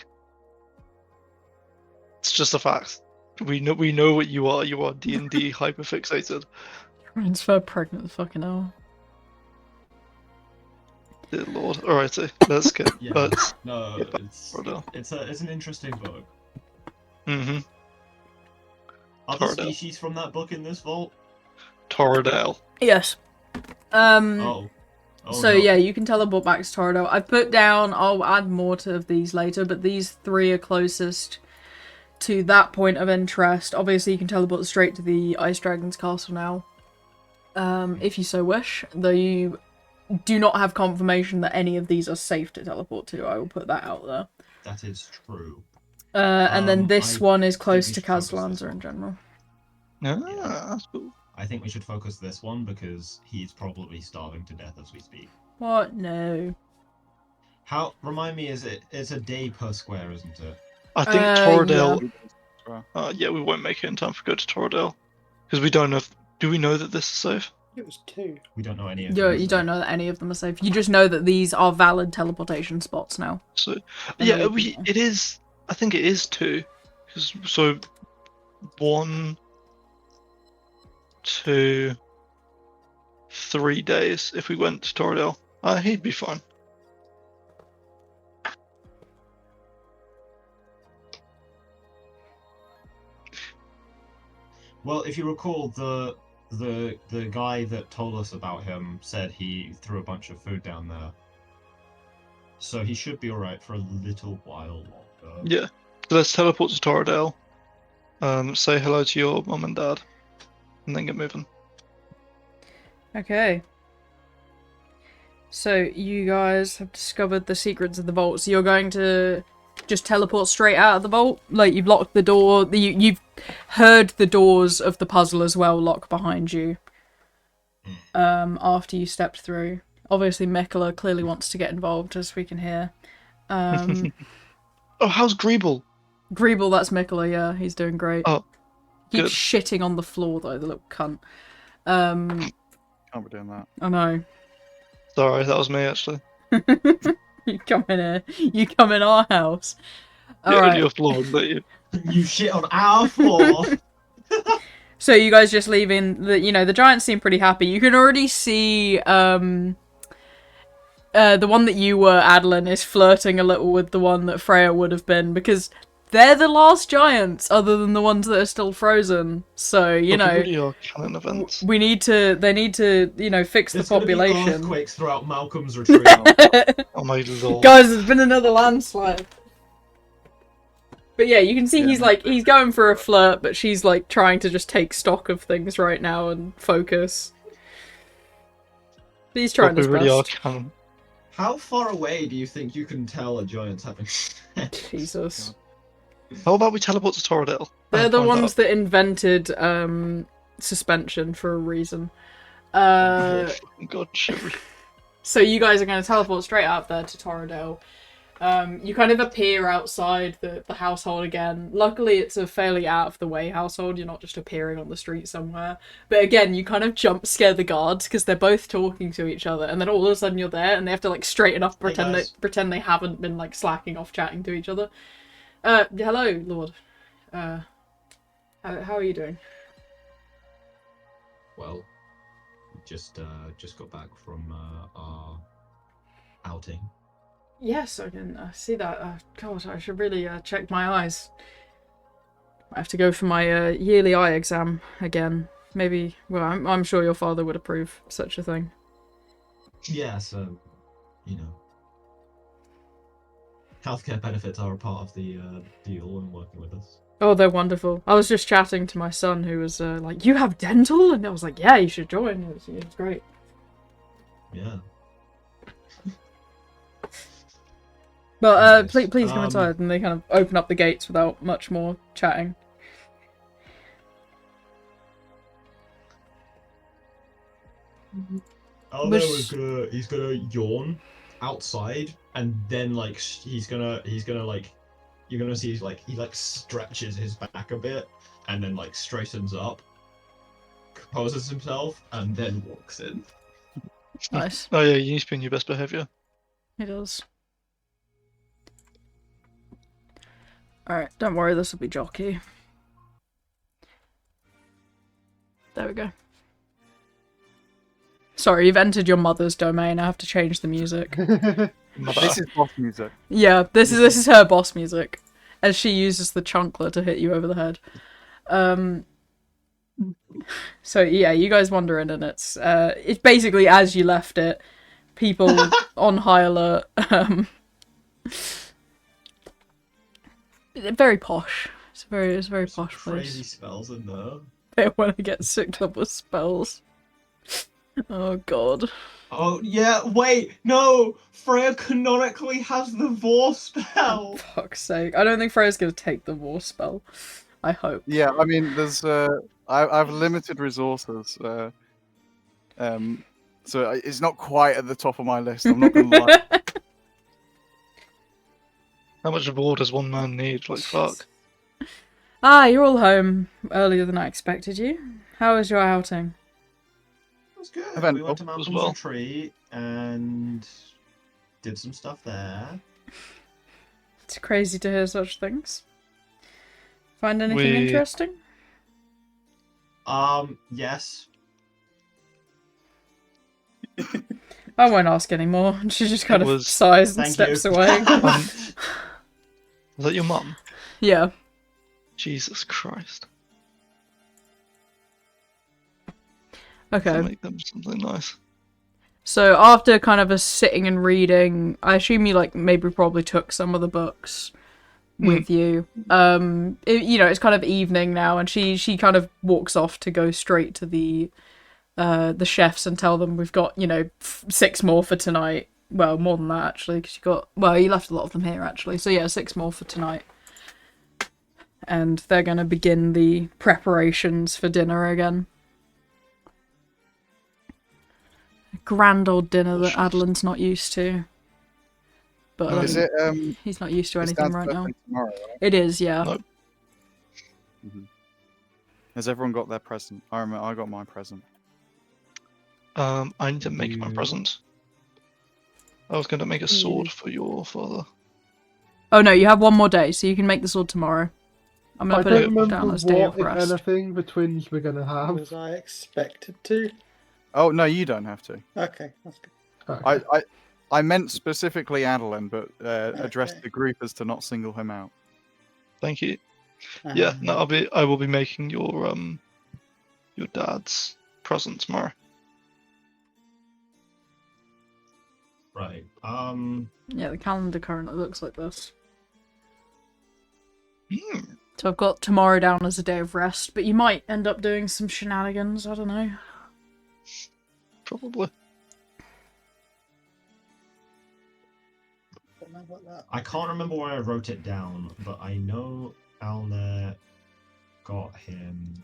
[SPEAKER 4] It's just a fact. We know what you are. You are DnD hyperfixated.
[SPEAKER 2] Transfer pregnant, fucking hell.
[SPEAKER 4] Dear Lord. Alrighty, let's get.
[SPEAKER 5] Yeah.
[SPEAKER 4] Let's.
[SPEAKER 5] No,
[SPEAKER 4] Yeah,
[SPEAKER 5] it's an interesting book.
[SPEAKER 4] Mm-hmm.
[SPEAKER 5] Are the
[SPEAKER 4] Toradale.
[SPEAKER 5] species from that book in this vault?
[SPEAKER 4] Toradale.
[SPEAKER 2] Yes.
[SPEAKER 5] Oh.
[SPEAKER 2] So
[SPEAKER 5] no.
[SPEAKER 2] yeah, you can teleport back to Toradale. I've put down, I'll add more to these later, but these three are closest to that point of interest. Obviously you can teleport straight to the Ice Dragon's castle now. If you so wish, though you do not have confirmation that any of these are safe to teleport to. I will put that out there.
[SPEAKER 5] That is true.
[SPEAKER 2] And then this one is close
[SPEAKER 5] we
[SPEAKER 2] to
[SPEAKER 5] should focus this
[SPEAKER 2] Kazlanza
[SPEAKER 5] one.
[SPEAKER 2] in general.
[SPEAKER 4] Ah, that's cool.
[SPEAKER 5] I think we should focus this one because he's probably starving to death as we speak.
[SPEAKER 2] What? No.
[SPEAKER 5] Remind me, it's a day per square, isn't it?
[SPEAKER 4] I think
[SPEAKER 2] Yeah.
[SPEAKER 4] Toradale. Yeah, we won't make it in time for go to Toradale because we don't know. Do we know that this is safe?
[SPEAKER 1] It was 2.
[SPEAKER 5] We don't know any of
[SPEAKER 2] You
[SPEAKER 5] them.
[SPEAKER 2] don't know that any of them are safe. You just know that these are valid teleportation spots now.
[SPEAKER 4] So
[SPEAKER 2] And
[SPEAKER 4] yeah,
[SPEAKER 2] then we-
[SPEAKER 4] it is. I think it is 2. So 1, 2, 3 days if we went to Toradale. He'd be fine.
[SPEAKER 5] Well, if you recall, the guy that told us about him said he threw a bunch of food down there. So he should be alright for a little while longer.
[SPEAKER 4] Yeah. So let's teleport to Toradale. Say hello to your mum and dad, and then get moving.
[SPEAKER 2] Okay. So you guys have discovered the secrets of the vault. So you're going to just teleport straight out of the vault? Like, you've locked the door. You've heard the doors of the puzzle as well lock behind you. After you stepped through. Obviously, Mikola clearly wants to get involved, as we can hear.
[SPEAKER 4] Oh, how's Greeble?
[SPEAKER 2] Greeble, that's Mikola, yeah. He's doing great.
[SPEAKER 4] Oh,
[SPEAKER 2] Keeps
[SPEAKER 4] good.
[SPEAKER 2] shitting on the floor, though, the little cunt.
[SPEAKER 3] Can't be doing that.
[SPEAKER 2] I know.
[SPEAKER 4] Sorry, that was me actually.
[SPEAKER 2] You come in here. You come in our house.
[SPEAKER 4] Yeah, on
[SPEAKER 2] Alright.
[SPEAKER 4] your floor, but you.
[SPEAKER 5] You shit on our floor!
[SPEAKER 2] So you guys just leaving, the giants seem pretty happy. You can already see, the one that you were, Adeline, is flirting a little with the one that Freya would have been, because they're the last giants, other than the ones that are still frozen. So,
[SPEAKER 4] We really are canon events.
[SPEAKER 2] they need to, fix the
[SPEAKER 5] There's gonna be
[SPEAKER 2] population.
[SPEAKER 5] earthquakes throughout Malcolm's retreat.
[SPEAKER 4] Oh my lord.
[SPEAKER 2] Guys, there's been another landslide. But yeah, you can see he's going for a flirt, but she's like trying to just take stock of things right now and focus. But he's trying his
[SPEAKER 4] We really are
[SPEAKER 2] best.
[SPEAKER 4] canon.
[SPEAKER 5] How far away do you think you can tell a giant's having sex?
[SPEAKER 2] Jesus.
[SPEAKER 4] How about we teleport to Toradale?
[SPEAKER 2] They're the
[SPEAKER 4] Find
[SPEAKER 2] ones
[SPEAKER 4] out.
[SPEAKER 2] that invented suspension for a reason.
[SPEAKER 4] Oh, fucking God, shivery.
[SPEAKER 2] So you guys are going to teleport straight out there to Toradale. You kind of appear outside the household again. Luckily, it's a fairly out-of-the-way household. You're not just appearing on the street somewhere. But again, you kind of jump scare the guards because they're both talking to each other, and then all of a sudden you're there, and they have to like straighten up,
[SPEAKER 5] Hey, guys.
[SPEAKER 2] pretend they haven't been like slacking off chatting to each other. Hello, Lord. How are you doing?
[SPEAKER 5] Well, just got back from our outing.
[SPEAKER 2] Yes, I can see that. God, I should really check my eyes. I have to go for my yearly eye exam again. Maybe, well, I'm sure your father would approve such a thing.
[SPEAKER 5] Yeah, so, healthcare benefits are a part of the deal when working with us.
[SPEAKER 2] Oh, they're wonderful. I was just chatting to my son who was like, "You have dental?" And I was like, "Yeah, you should join." It was great.
[SPEAKER 5] Yeah.
[SPEAKER 2] But
[SPEAKER 5] Nice.
[SPEAKER 2] please come inside. And they kind of open up the gates without much more chatting.
[SPEAKER 5] Aldo is he's gonna yawn outside, and then like he's gonna like, you're gonna see like he like stretches his back a bit, and then like straightens up, composes himself, and then walks in.
[SPEAKER 2] Nice.
[SPEAKER 4] Oh yeah, you need to be in your best behaviour.
[SPEAKER 2] He does. Alright, don't worry, this will be jockey. There we go. Sorry, you've entered your mother's domain. I have to change the music.
[SPEAKER 3] This is boss music.
[SPEAKER 2] Yeah, this is her boss music, as she uses the chunkler to hit you over the head. So yeah, you guys wander in, and it's basically as you left it. People on high alert. Very posh. It's a very
[SPEAKER 5] Some
[SPEAKER 2] posh
[SPEAKER 5] crazy
[SPEAKER 2] place.
[SPEAKER 5] spells in there.
[SPEAKER 2] They want to get sicked up with spells. Oh god.
[SPEAKER 5] Oh yeah, wait, no! Freya canonically has the Vor spell!
[SPEAKER 2] For fuck's sake. I don't think Freya's gonna take the war spell. I hope.
[SPEAKER 3] Yeah, I mean, there's I've limited resources, so it's not quite at the top of my list. I'm not gonna lie.
[SPEAKER 4] How much war does one man need? Like, fuck.
[SPEAKER 2] Ah, you're all home earlier than I expected you. How was your outing?
[SPEAKER 5] It was good.
[SPEAKER 3] Eventful
[SPEAKER 5] We went to
[SPEAKER 4] as
[SPEAKER 5] Malcolm's
[SPEAKER 4] well.
[SPEAKER 5] Retreat and did some stuff there.
[SPEAKER 2] It's crazy to hear such things. Find anything
[SPEAKER 4] We-
[SPEAKER 2] interesting?
[SPEAKER 5] Yes.
[SPEAKER 2] I won't ask anymore. She just kind
[SPEAKER 4] It
[SPEAKER 2] of
[SPEAKER 4] was-
[SPEAKER 2] sighs and
[SPEAKER 5] Thank
[SPEAKER 2] steps
[SPEAKER 5] you.
[SPEAKER 2] away.
[SPEAKER 4] Was that your mum?
[SPEAKER 2] Yeah.
[SPEAKER 4] Jesus Christ.
[SPEAKER 2] Okay.
[SPEAKER 4] I'll make them something nice.
[SPEAKER 2] So after kind of a sitting and reading, I assume you maybe probably took some of the books with you. It's kind of evening now, and she kind of walks off to go straight to the chefs and tell them we've got 6 more for tonight. Well, more than that actually, because you left a lot of them here actually. So yeah, 6 more for tonight. And they're going to begin the preparations for dinner again. Grand old dinner that Adlin's not used to. But
[SPEAKER 3] Is it
[SPEAKER 2] he's not used to
[SPEAKER 3] it's
[SPEAKER 2] anything
[SPEAKER 3] Dan's
[SPEAKER 2] right now.
[SPEAKER 3] birthday tomorrow, right?
[SPEAKER 2] It is, yeah.
[SPEAKER 4] No.
[SPEAKER 3] Has everyone got their present? I remember I got my present.
[SPEAKER 4] I need to make my
[SPEAKER 5] You-
[SPEAKER 4] present. I was going to make a sword for your father.
[SPEAKER 2] Oh no, you have one more day, so you can make the sword tomorrow. I'm
[SPEAKER 6] I
[SPEAKER 2] gonna put
[SPEAKER 6] don't
[SPEAKER 2] it
[SPEAKER 6] remember
[SPEAKER 2] down as day of
[SPEAKER 6] what, if
[SPEAKER 2] rest.
[SPEAKER 6] anything, the twins were going to have.
[SPEAKER 1] Was I expected to?
[SPEAKER 3] Oh no, you don't have to.
[SPEAKER 1] Okay, that's good.
[SPEAKER 6] Okay.
[SPEAKER 3] I meant specifically Adeline, but addressed
[SPEAKER 1] Okay.
[SPEAKER 3] the group as to not single him out.
[SPEAKER 4] Thank you. Yeah,
[SPEAKER 1] Um,
[SPEAKER 4] no, I will be making your dad's present tomorrow.
[SPEAKER 5] Right.
[SPEAKER 2] Yeah, the calendar currently looks like this.
[SPEAKER 4] Hmm.
[SPEAKER 2] So I've got tomorrow down as a day of rest, but you might end up doing some shenanigans, I don't know.
[SPEAKER 4] Probably.
[SPEAKER 1] don't know about that.
[SPEAKER 5] I can't remember where I wrote it down, but I know Alner got him.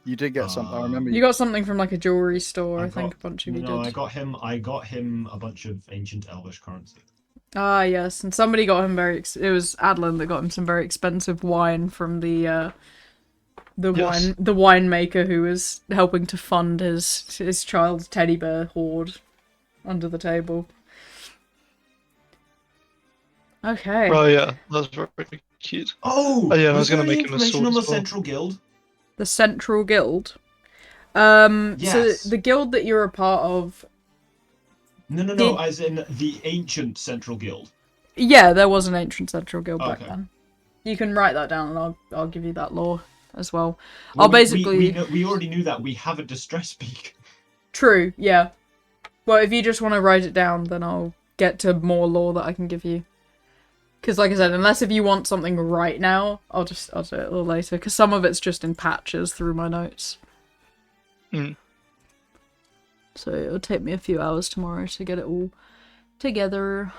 [SPEAKER 3] You did get something. I remember
[SPEAKER 2] You got something from like a jewelry store,
[SPEAKER 5] I
[SPEAKER 2] I think
[SPEAKER 5] got-
[SPEAKER 2] a bunch of you
[SPEAKER 5] No,
[SPEAKER 2] did.
[SPEAKER 5] I got him a bunch of ancient Elvish currency.
[SPEAKER 2] Ah, yes, and somebody got him it was Adlin that got him some very expensive wine from the
[SPEAKER 4] Yes.
[SPEAKER 2] winemaker who was helping to fund his child's teddy bear hoard under the table. Okay.
[SPEAKER 4] Oh yeah, that's very cute.
[SPEAKER 5] Oh,
[SPEAKER 4] Oh, yeah, I was
[SPEAKER 5] there
[SPEAKER 4] gonna
[SPEAKER 5] any
[SPEAKER 4] make him a
[SPEAKER 5] information
[SPEAKER 4] sword
[SPEAKER 5] on the
[SPEAKER 4] as well.
[SPEAKER 5] Central Guild?
[SPEAKER 2] The Central Guild.
[SPEAKER 5] Yes.
[SPEAKER 2] So the guild that you're a part of,
[SPEAKER 5] No,
[SPEAKER 2] Did-
[SPEAKER 5] as in the ancient Central Guild.
[SPEAKER 2] yeah, there was an ancient Central Guild back
[SPEAKER 5] Okay.
[SPEAKER 2] then. You can write that down, and I'll give you that lore as well.
[SPEAKER 5] Well,
[SPEAKER 2] I'll basically
[SPEAKER 5] we already knew that. We have a distress beacon.
[SPEAKER 2] True, yeah. Well, if you just want to write it down, then I'll get to more lore that I can give you. Because, like I said, unless if you want something right now, I'll do it a little later. Because some of it's just in patches through my notes.
[SPEAKER 4] Mm.
[SPEAKER 2] So it'll take me a few hours tomorrow to get it all together.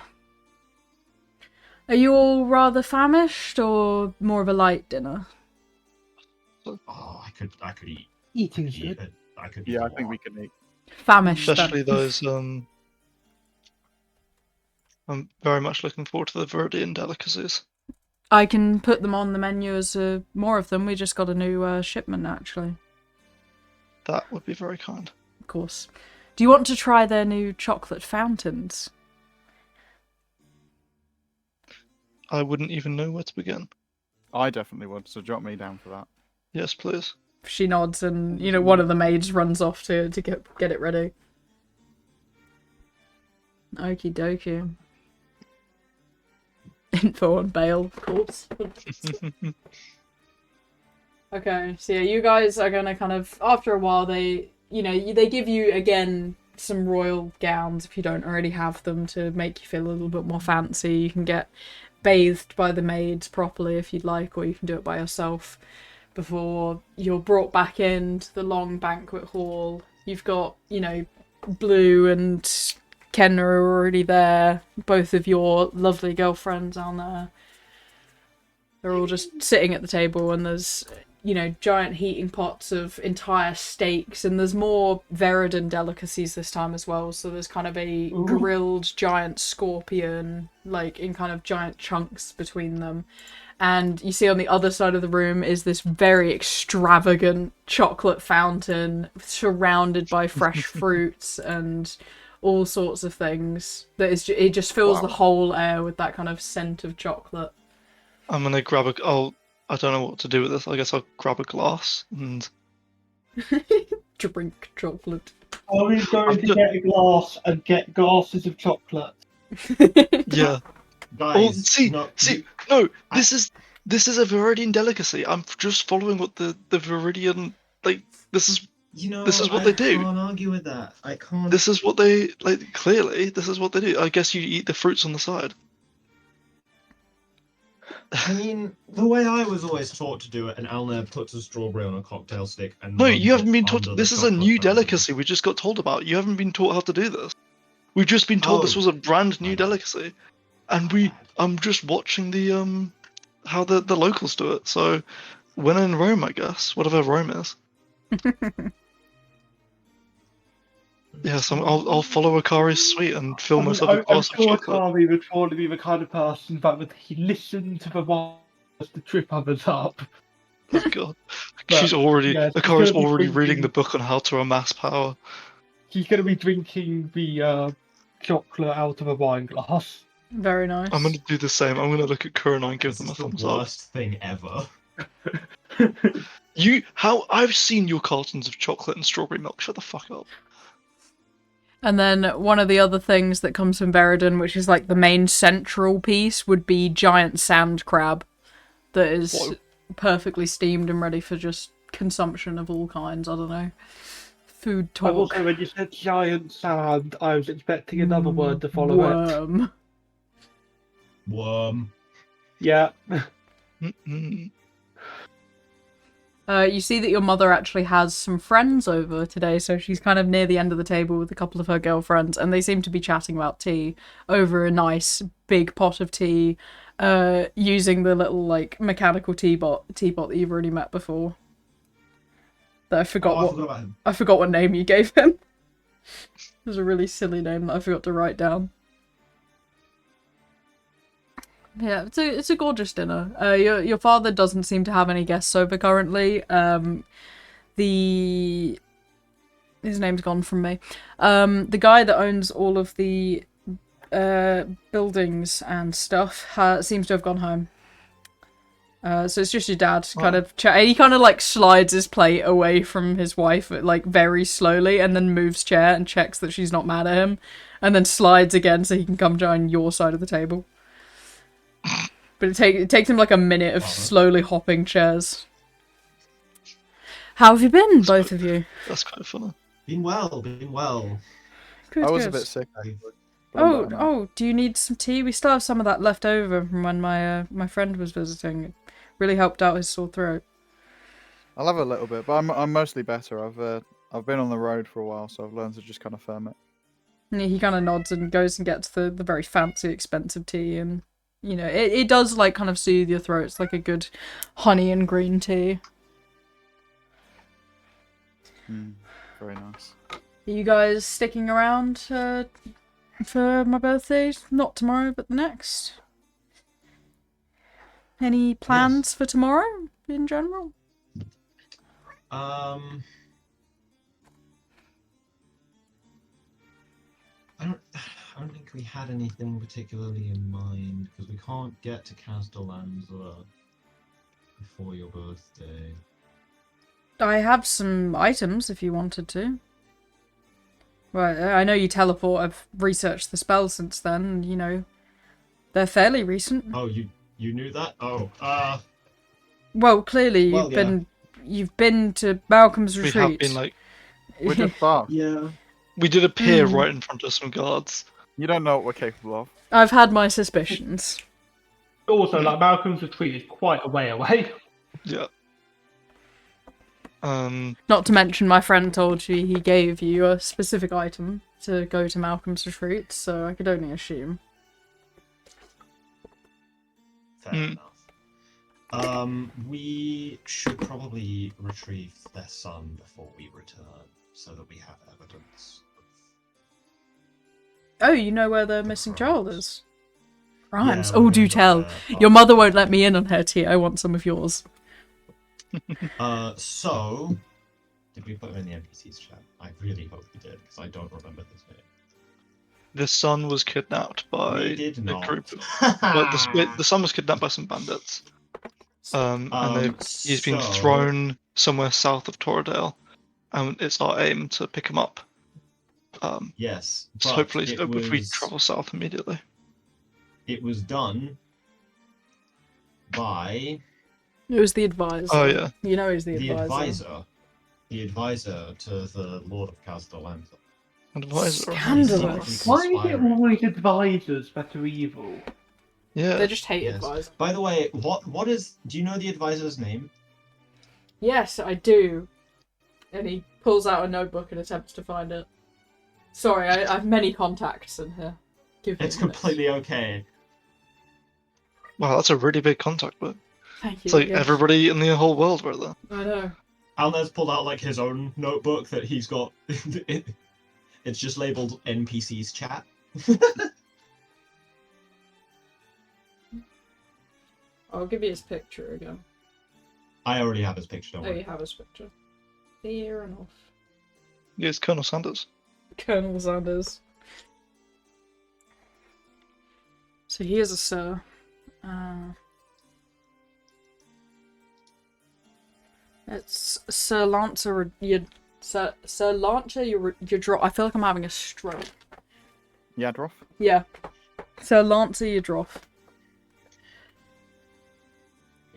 [SPEAKER 2] Are you all rather famished or more of a light dinner?
[SPEAKER 5] Oh, I could eat.
[SPEAKER 6] Eating's
[SPEAKER 5] Eat
[SPEAKER 6] good.
[SPEAKER 5] it. I could.
[SPEAKER 3] Yeah,
[SPEAKER 5] eat
[SPEAKER 3] I
[SPEAKER 5] a
[SPEAKER 3] think we
[SPEAKER 5] lot.
[SPEAKER 3] can eat.
[SPEAKER 2] Famished,
[SPEAKER 4] Especially
[SPEAKER 2] then.
[SPEAKER 4] I'm very much looking forward to the Viridian delicacies.
[SPEAKER 2] I can put them on the menu as more of them. We just got a new shipment, actually.
[SPEAKER 4] That would be very kind.
[SPEAKER 2] Of course. Do you want to try their new chocolate fountains?
[SPEAKER 4] I wouldn't even know where to begin.
[SPEAKER 3] I definitely would, so drop me down for that.
[SPEAKER 4] Yes, please.
[SPEAKER 2] She nods and, one of the maids runs off to get it ready. Okie dokie. Info on bail, of course. Okay, so yeah, you guys are gonna kind of, after a while, they give you, again, some royal gowns if you don't already have them to make you feel a little bit more fancy. You can get bathed by the maids properly if you'd like, or you can do it by yourself before you're brought back into the long banquet hall. You've got, Blue and Ken are already there. Both of your lovely girlfriends are there. They're all just sitting at the table, and there's, giant heating pots of entire steaks, and there's more Veridan delicacies this time as well. So there's kind of a grilled giant scorpion, in kind of giant chunks between them. And you see on the other side of the room is this very extravagant chocolate fountain surrounded by fresh fruits and all sorts of things. It just fills the whole air with that kind of scent of chocolate.
[SPEAKER 4] I'm gonna grab I don't know what to do with this. I guess I'll grab a glass and
[SPEAKER 2] drink chocolate.
[SPEAKER 6] Are we going to get a glass and get glasses of chocolate?
[SPEAKER 4] yeah.
[SPEAKER 5] Guys,
[SPEAKER 4] No, this is a Viridian delicacy. I'm just following what the Viridian this is what they do.
[SPEAKER 5] I can't argue with that. I can't.
[SPEAKER 4] This is what they clearly. This is what they do. I guess you eat the fruits on the side.
[SPEAKER 5] I mean, the way I was always taught to do it, and Alner puts a strawberry on a cocktail stick and
[SPEAKER 4] No,
[SPEAKER 5] rubs
[SPEAKER 4] you haven't
[SPEAKER 5] it
[SPEAKER 4] been taught.
[SPEAKER 5] under
[SPEAKER 4] This
[SPEAKER 5] the
[SPEAKER 4] is a
[SPEAKER 5] chocolate
[SPEAKER 4] new
[SPEAKER 5] fountain.
[SPEAKER 4] delicacy we just got told about. You haven't been taught how to do this. We've just been told this was a brand new delicacy, and I'm just watching the how the locals do it. So, when in Rome, I guess, whatever Rome is. Yes, I'll follow Akari's suite and fill myself a glass of chocolate.
[SPEAKER 6] Akari would probably be the kind of person that would listen to the wine as the trip others up.
[SPEAKER 4] Oh god,
[SPEAKER 6] But,
[SPEAKER 4] Akari's
[SPEAKER 6] gonna be
[SPEAKER 4] already reading
[SPEAKER 6] drinking-
[SPEAKER 4] the book on how to amass power.
[SPEAKER 6] She's going to be drinking the chocolate out of a wine glass.
[SPEAKER 2] Very nice.
[SPEAKER 4] I'm gonna do the same. I'm gonna look at Kurana and give them a
[SPEAKER 5] This is
[SPEAKER 4] thumbs
[SPEAKER 5] the
[SPEAKER 4] up.
[SPEAKER 5] worst thing ever.
[SPEAKER 4] I've seen your cartons of chocolate and strawberry milk. Shut the fuck up.
[SPEAKER 2] And then one of the other things that comes from Veridan, which is the main central piece, would be giant sand crab that is perfectly steamed and ready for just consumption of all kinds. I don't know. Food talk.
[SPEAKER 6] Also, when you said giant sand, I was expecting another word to follow
[SPEAKER 2] Worm.
[SPEAKER 5] Worm.
[SPEAKER 6] Yeah.
[SPEAKER 4] Mm-mm.
[SPEAKER 2] You see that your mother actually has some friends over today, so she's kind of near the end of the table with a couple of her girlfriends, and they seem to be chatting about tea over a nice big pot of tea, using the little mechanical teapot that you've already met before. That I forgot
[SPEAKER 5] about him.
[SPEAKER 2] I forgot what name you gave him. It was a really silly name that I forgot to write down. Yeah, it's a gorgeous dinner. Your father doesn't seem to have any guests over currently. His name's gone from me. The guy that owns all of the buildings and stuff seems to have gone home. So it's just your dad kind of he kind of slides his plate away from his wife very slowly, and then moves chair and checks that she's not mad at him, and then slides again so he can come join your side of the table. But it takes him a minute of slowly hopping chairs. How have you been, both of you?
[SPEAKER 4] That's kind of funny.
[SPEAKER 5] Been well.
[SPEAKER 2] Good,
[SPEAKER 3] I was
[SPEAKER 2] good.
[SPEAKER 3] a bit sick. but I'm better now.
[SPEAKER 2] Oh, do you need some tea? We still have some of that left over from when my friend was visiting. It really helped out his sore throat.
[SPEAKER 3] I'll have a little bit, but I'm mostly better. I've been on the road for a while, so I've learned to just kind of firm it.
[SPEAKER 2] And he kind of nods and goes and gets the very fancy, expensive tea, and it does kind of soothe your throat. It's like a good honey and green tea.
[SPEAKER 3] Very nice.
[SPEAKER 2] Are you guys sticking around for my birthday. Not tomorrow, but the next. Any plans for tomorrow in general?
[SPEAKER 5] I don't think we had anything particularly in mind because we can't get to Castellanza before your birthday.
[SPEAKER 2] I have some items if you wanted to. Right, I know you teleport. I've researched the spell since then. You know, they're fairly recent.
[SPEAKER 5] Oh, you knew that? Oh,
[SPEAKER 2] Well, clearly you've been to Malcolm's
[SPEAKER 4] We
[SPEAKER 2] retreat.
[SPEAKER 4] have been like,
[SPEAKER 3] We're just fast.
[SPEAKER 5] yeah.
[SPEAKER 4] we did appear right in front of some guards.
[SPEAKER 3] You don't know what we're capable of.
[SPEAKER 2] I've had my suspicions.
[SPEAKER 8] Also, like Malcolm's retreat is quite a way away.
[SPEAKER 4] Yeah.
[SPEAKER 2] Not to mention, my friend told you he gave you a specific item to go to Malcolm's retreat, so I could only assume.
[SPEAKER 5] Fair enough. We should probably retrieve their son before we return, so that we have evidence.
[SPEAKER 2] Oh, you know where the missing child is? Rhymes.
[SPEAKER 5] Yeah,
[SPEAKER 2] Oh,
[SPEAKER 5] we're
[SPEAKER 2] do
[SPEAKER 5] gonna go
[SPEAKER 2] tell.
[SPEAKER 5] there.
[SPEAKER 2] Your mother won't let me in on her tea. I want some of yours.
[SPEAKER 5] So did we put him in the NPC's chat? I really hope we did, because I don't remember his name.
[SPEAKER 4] The son was kidnapped by
[SPEAKER 5] We did
[SPEAKER 4] a
[SPEAKER 5] not.
[SPEAKER 4] group of... the son was kidnapped by some bandits. And he's been
[SPEAKER 5] so-
[SPEAKER 4] thrown somewhere south of Torredale. And it's our aim to pick him up.
[SPEAKER 5] Yes,
[SPEAKER 4] So
[SPEAKER 5] but
[SPEAKER 4] hopefully,
[SPEAKER 5] it
[SPEAKER 4] if we
[SPEAKER 5] was-
[SPEAKER 4] travel south immediately.
[SPEAKER 5] It was done by
[SPEAKER 2] It was the advisor.
[SPEAKER 4] Oh, yeah.
[SPEAKER 2] You know he's the
[SPEAKER 5] the
[SPEAKER 2] advisor.
[SPEAKER 5] advisor to the Lord of Castellanza.
[SPEAKER 4] Advisor.
[SPEAKER 2] Scandalous.
[SPEAKER 8] Why is it always advisors that are evil?
[SPEAKER 4] Yeah.
[SPEAKER 2] They just hate
[SPEAKER 5] Yes.
[SPEAKER 2] advisors.
[SPEAKER 5] By the way, what is? Do you know the advisor's name?
[SPEAKER 2] Yes, I do. And he pulls out a notebook and attempts to find it. Sorry, I have many contacts in here. Give me
[SPEAKER 5] It's
[SPEAKER 2] a minute.
[SPEAKER 5] completely okay.
[SPEAKER 4] Wow, that's a really big contact book.
[SPEAKER 2] Thank you.
[SPEAKER 4] It's like
[SPEAKER 2] yeah.
[SPEAKER 4] everybody in the whole world right there.
[SPEAKER 2] I know.
[SPEAKER 5] Alnez pulled out like his own notebook that he's got. It's just labeled NPC's chat.
[SPEAKER 2] I'll give you his picture again.
[SPEAKER 5] I already have his picture. Don't
[SPEAKER 2] Oh, you
[SPEAKER 5] worry.
[SPEAKER 2] have his picture. Fair enough.
[SPEAKER 4] Yeah, it's Colonel Sanders.
[SPEAKER 2] Colonel Sanders. So he is a sir. It's Sir Lancer. Sir Lancer. Your drop. I feel like I'm having a stroke.
[SPEAKER 3] Yadroth?
[SPEAKER 2] Yeah. Sir Lancer. Your drop.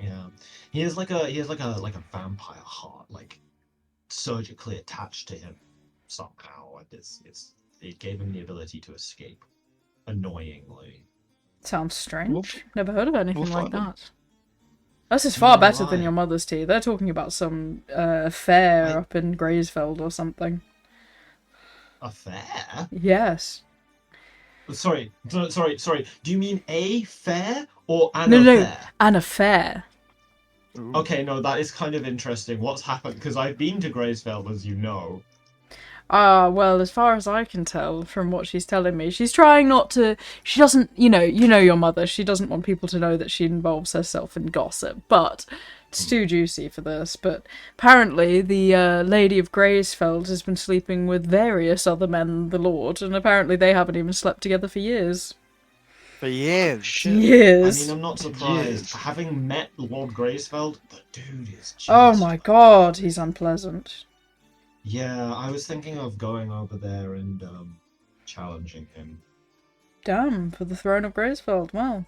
[SPEAKER 5] Yeah, he has like a vampire heart, like surgically attached to him somehow. It gave him the ability to escape, annoyingly.
[SPEAKER 2] Sounds strange.
[SPEAKER 4] We'll-
[SPEAKER 2] Never heard of anything
[SPEAKER 4] we'll
[SPEAKER 2] like
[SPEAKER 4] find him.
[SPEAKER 2] that. This is far
[SPEAKER 5] No,
[SPEAKER 2] better than
[SPEAKER 5] why?
[SPEAKER 2] your mother's tea. They're talking about some fair
[SPEAKER 5] I-
[SPEAKER 2] up in Graysfeld or something.
[SPEAKER 5] A fair?
[SPEAKER 2] Yes.
[SPEAKER 5] Sorry. Do you mean a fair or an
[SPEAKER 2] No, no.
[SPEAKER 5] affair?
[SPEAKER 2] An affair.
[SPEAKER 3] Ooh.
[SPEAKER 5] Okay, no, that is kind of interesting. What's happened? Because I've been to Graysfeld, as you know.
[SPEAKER 2] Well, as far as I can tell from what she's telling me, she's trying not to. She doesn't, you know your mother. She doesn't want people to know that she involves herself in gossip. But it's too juicy for this. But apparently, the Lady of Graysfeld has been sleeping with various other men than the Lord, and apparently they haven't even slept together for years.
[SPEAKER 3] For years.
[SPEAKER 4] Shit.
[SPEAKER 5] I
[SPEAKER 2] Years.
[SPEAKER 5] mean, I'm not surprised.
[SPEAKER 4] Yes.
[SPEAKER 5] Having met Lord Graysfeld, the dude is just...
[SPEAKER 2] Oh my god, he's unpleasant.
[SPEAKER 5] Yeah, I was thinking of going over there and challenging him.
[SPEAKER 2] Damn, for the throne of Graysfeld. Well,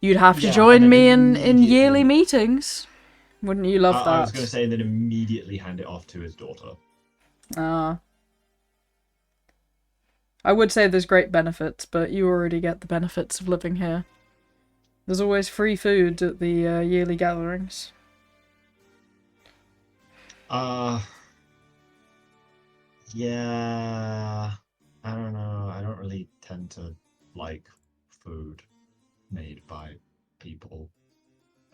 [SPEAKER 2] you'd have to
[SPEAKER 5] Yeah,
[SPEAKER 2] join
[SPEAKER 5] and
[SPEAKER 2] me
[SPEAKER 5] then
[SPEAKER 2] in yearly
[SPEAKER 5] immediately-
[SPEAKER 2] meetings. Wouldn't you love
[SPEAKER 5] I
[SPEAKER 2] that?
[SPEAKER 5] was going to say, and then immediately hand it off to his daughter.
[SPEAKER 2] I would say there's great benefits, but you already get the benefits of living here. There's always free food at the yearly gatherings.
[SPEAKER 5] Yeah, I don't know. I don't really tend to like food made by people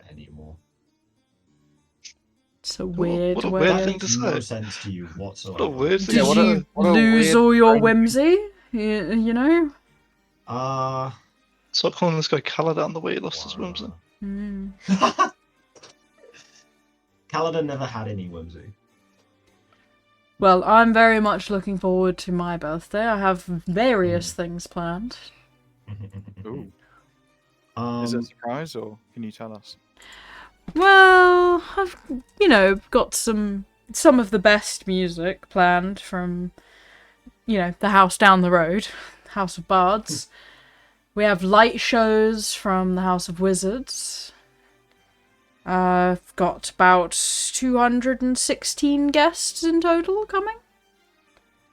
[SPEAKER 5] anymore.
[SPEAKER 2] It's a weird
[SPEAKER 4] what a
[SPEAKER 2] way.
[SPEAKER 4] weird
[SPEAKER 5] That
[SPEAKER 4] thing
[SPEAKER 5] makes
[SPEAKER 4] to
[SPEAKER 5] no
[SPEAKER 4] say.
[SPEAKER 5] sense to you whatsoever.
[SPEAKER 4] What a weird thing.
[SPEAKER 2] Did
[SPEAKER 3] Yeah, what a-
[SPEAKER 2] you
[SPEAKER 3] what a
[SPEAKER 2] lose
[SPEAKER 3] weird
[SPEAKER 2] all your
[SPEAKER 3] friend.
[SPEAKER 2] whimsy? You know?
[SPEAKER 4] Stop calling this guy Caladan the way he lost his whimsy.
[SPEAKER 2] Mm.
[SPEAKER 5] Kaladin never had any whimsy.
[SPEAKER 2] Well, I'm very much looking forward to my birthday. I have various things planned.
[SPEAKER 3] Ooh. Is it a surprise, or can you tell us?
[SPEAKER 2] Well, I've, got some of the best music planned from, the house down the road, House of Bards. We have light shows from the House of Wizards. I've got about 216 guests in total coming.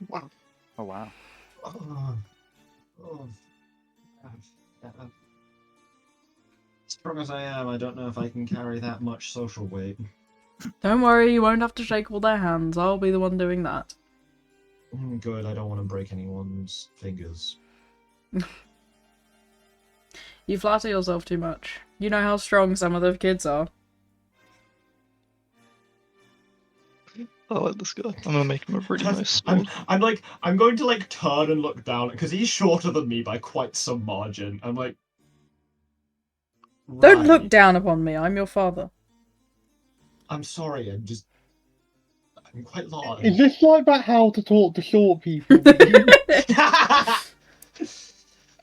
[SPEAKER 3] Wow. Oh, wow.
[SPEAKER 5] Strong as I am, I don't know if I can carry that much social weight.
[SPEAKER 2] Don't worry, you won't have to shake all their hands. I'll be the one doing that.
[SPEAKER 5] Good, I don't want to break anyone's fingers.
[SPEAKER 2] You flatter yourself too much. You know how strong some of the kids are.
[SPEAKER 4] I like this guy. I'm gonna make him a really nice sword.
[SPEAKER 5] I'm going to like turn and look down because he's shorter than me by quite some margin. I'm like,
[SPEAKER 2] Don't look
[SPEAKER 5] right.
[SPEAKER 2] down upon me. I'm your father.
[SPEAKER 5] I'm sorry. I'm quite large.
[SPEAKER 6] Is this like about how to talk to short people?
[SPEAKER 5] But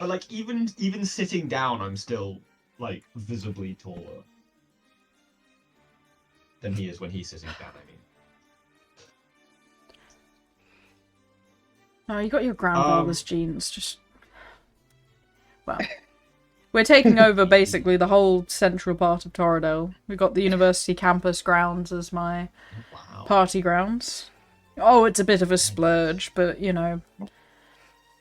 [SPEAKER 5] like even sitting down, I'm still like visibly taller than he is when he's sitting down. I mean.
[SPEAKER 2] Oh, you got your grandfather's genes. Just well, we're taking over basically the whole central part of Torridale. We've got the university campus grounds as my party grounds. Oh, it's a bit of a splurge, but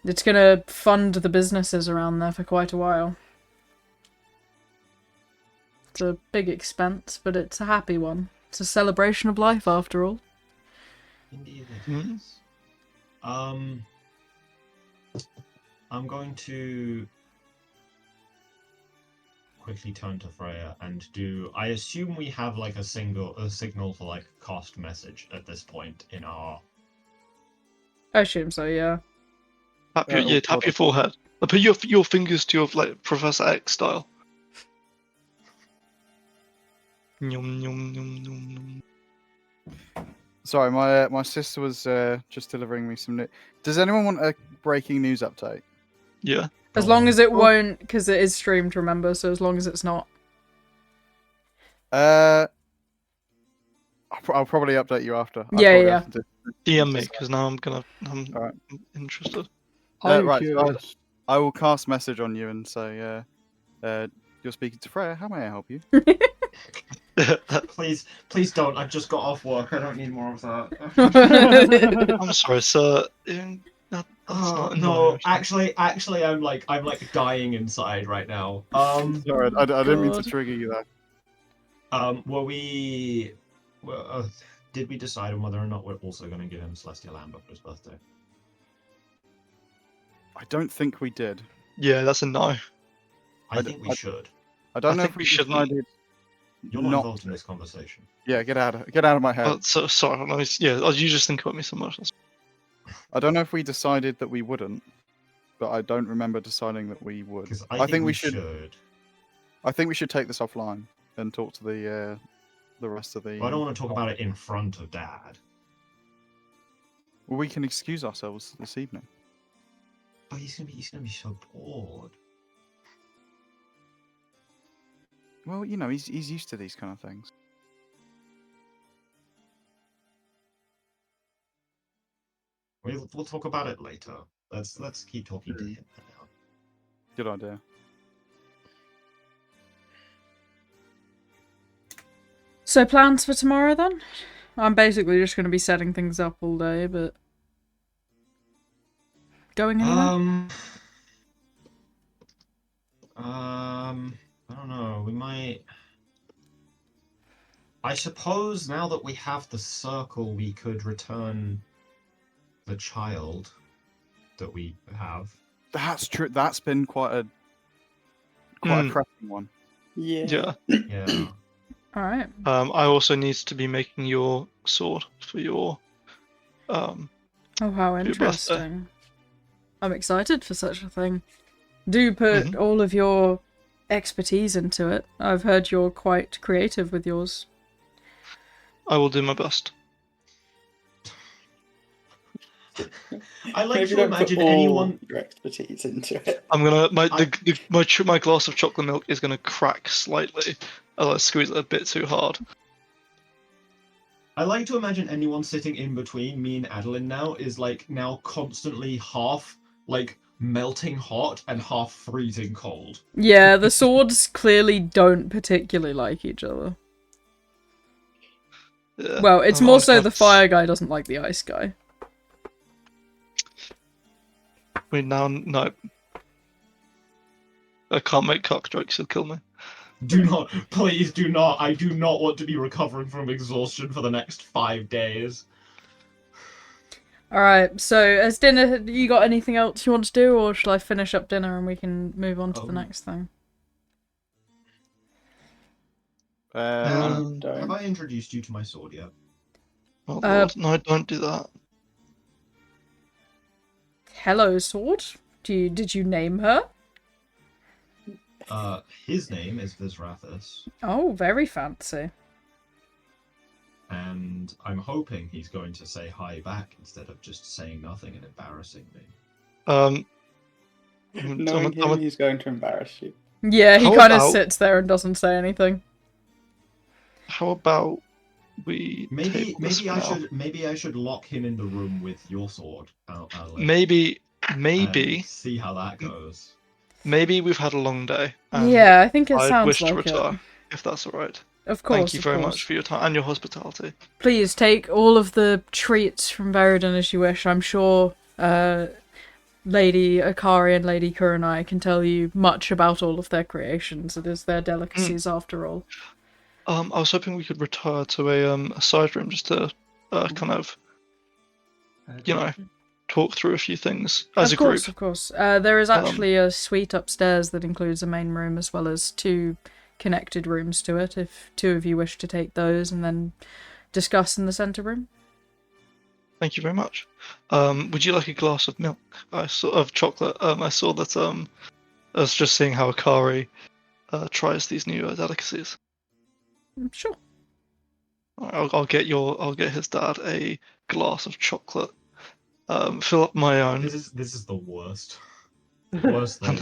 [SPEAKER 2] it's gonna fund the businesses around there for quite a while. It's a big expense, but it's a happy one. It's a celebration of life, after all.
[SPEAKER 5] Indeed it is. I'm going to quickly turn to Freya and do. I assume we have like a signal for like cost message at this point in our.
[SPEAKER 2] I assume so, yeah.
[SPEAKER 4] Tap your forehead. Put your fingers to your like Professor X style. Yum, yum, yum, yum, yum.
[SPEAKER 3] Sorry, my sister was just delivering me some news. Does anyone want a breaking news update?
[SPEAKER 4] Yeah.
[SPEAKER 2] As long as it won't, because it is streamed, remember, so as long as it's not.
[SPEAKER 3] I'll probably update you after.
[SPEAKER 2] Yeah.
[SPEAKER 4] DM me, because now I'm
[SPEAKER 3] Alright.
[SPEAKER 4] interested.
[SPEAKER 3] Right, so I will cast message on you and say, you're speaking to Freya, how may I help you?
[SPEAKER 5] Please don't. I've just got off work. I don't need more of that.
[SPEAKER 4] I'm sorry, sir.
[SPEAKER 5] No, actually, I'm like dying inside right now.
[SPEAKER 3] Sorry, I didn't mean to trigger you there.
[SPEAKER 5] Did we decide on whether or not we're also going to give him Celestial Amber for his birthday?
[SPEAKER 3] I don't think we did.
[SPEAKER 4] Yeah, that's a no.
[SPEAKER 5] I think we should.
[SPEAKER 3] I don't know
[SPEAKER 4] think
[SPEAKER 3] if
[SPEAKER 4] we shouldn't.
[SPEAKER 5] You're not involved in this conversation.
[SPEAKER 3] Yeah, get out of my head.
[SPEAKER 4] So sorry. You just think about me so much.
[SPEAKER 3] I don't know if we decided that we wouldn't, but I don't remember deciding that we would.
[SPEAKER 5] I think we should.
[SPEAKER 3] I think we should take this offline and talk to the rest of the.
[SPEAKER 5] I don't want to talk about it in front of Dad.
[SPEAKER 3] Well, we can excuse ourselves this evening.
[SPEAKER 5] Oh, he's gonna be so bored.
[SPEAKER 3] Well, he's used to these kind of things.
[SPEAKER 5] We'll talk about it later. Let's keep talking to him now.
[SPEAKER 3] Good idea.
[SPEAKER 2] So plans for tomorrow then? I'm basically just going to be setting things up all day, but going anywhere?
[SPEAKER 5] I don't know. We might. I suppose now that we have the circle, we could return the child that we have.
[SPEAKER 3] That's true. That's been quite a pressing one.
[SPEAKER 1] Yeah.
[SPEAKER 5] Yeah.
[SPEAKER 2] All right.
[SPEAKER 4] I also need to be making your sword for your.
[SPEAKER 2] Oh, how interesting! I'm excited for such a thing. Do put
[SPEAKER 4] Mhm.
[SPEAKER 2] all of your expertise into it. I've heard you're quite creative with yours.
[SPEAKER 4] I will do my best.
[SPEAKER 5] I like
[SPEAKER 1] Maybe
[SPEAKER 5] to
[SPEAKER 1] don't put
[SPEAKER 5] imagine
[SPEAKER 1] all
[SPEAKER 5] anyone.
[SPEAKER 1] your expertise into it.
[SPEAKER 4] I'm gonna
[SPEAKER 5] I-
[SPEAKER 4] my glass of chocolate milk is gonna crack slightly. I'll squeeze it a bit too hard.
[SPEAKER 5] I like to imagine anyone sitting in between me and Adeline now is like now constantly half like melting hot and half freezing cold.
[SPEAKER 2] Yeah, the swords clearly don't particularly like each other.
[SPEAKER 4] Yeah.
[SPEAKER 2] Well, it's
[SPEAKER 4] I'm
[SPEAKER 2] more so the
[SPEAKER 4] that's-
[SPEAKER 2] fire guy doesn't like the ice guy.
[SPEAKER 4] We now no. I can't make cock jokes. You'll kill me.
[SPEAKER 5] Do not, please do not. I do not want to be recovering from exhaustion for the next 5 days.
[SPEAKER 2] Alright, so as dinner, you got anything else you want to do, or shall I finish up dinner and we can move on to the next thing?
[SPEAKER 5] Have I introduced you to my sword yet?
[SPEAKER 4] Oh Lord, no! Don't do that.
[SPEAKER 2] Hello, sword. Did you name her?
[SPEAKER 5] His name is Visrathis,
[SPEAKER 2] Oh, very fancy.
[SPEAKER 5] and I'm hoping he's going to say hi back instead of just saying nothing and embarrassing me.
[SPEAKER 1] Knowing him, he's going to embarrass you.
[SPEAKER 2] Yeah, he
[SPEAKER 4] How
[SPEAKER 2] kind of
[SPEAKER 4] about-
[SPEAKER 2] sits there and doesn't say anything.
[SPEAKER 4] How about we
[SPEAKER 5] Maybe
[SPEAKER 4] table this for now?
[SPEAKER 5] maybe I should lock him in the room with your sword. Adeline,
[SPEAKER 4] Maybe
[SPEAKER 5] and see how that goes.
[SPEAKER 4] maybe we've had a long day. And
[SPEAKER 2] Yeah, I think it
[SPEAKER 4] I'd
[SPEAKER 2] sounds
[SPEAKER 4] wish to
[SPEAKER 2] like
[SPEAKER 4] retire,
[SPEAKER 2] it.
[SPEAKER 4] if that's all right.
[SPEAKER 2] Of course,
[SPEAKER 4] Thank you
[SPEAKER 2] of
[SPEAKER 4] very
[SPEAKER 2] course.
[SPEAKER 4] much for your time and your hospitality.
[SPEAKER 2] Please take all of the treats from Veridon as you wish. I'm sure Lady Akari and Lady Kurenai can tell you much about all of their creations. It is their delicacies after all.
[SPEAKER 4] I was hoping we could retire to a side room just to kind of, talk through a few things as a group.
[SPEAKER 2] Of course. There is actually a suite upstairs that includes a main room as well as 2 connected rooms to it, if 2 of you wish to take those and then discuss in the centre room.
[SPEAKER 4] Thank you very much. Would you like a glass of milk? Of chocolate. I saw that. I was just seeing how Akari tries these new delicacies.
[SPEAKER 2] Sure.
[SPEAKER 4] I'll get his dad a glass of chocolate. Fill up my own.
[SPEAKER 5] This is the worst. Worst thing.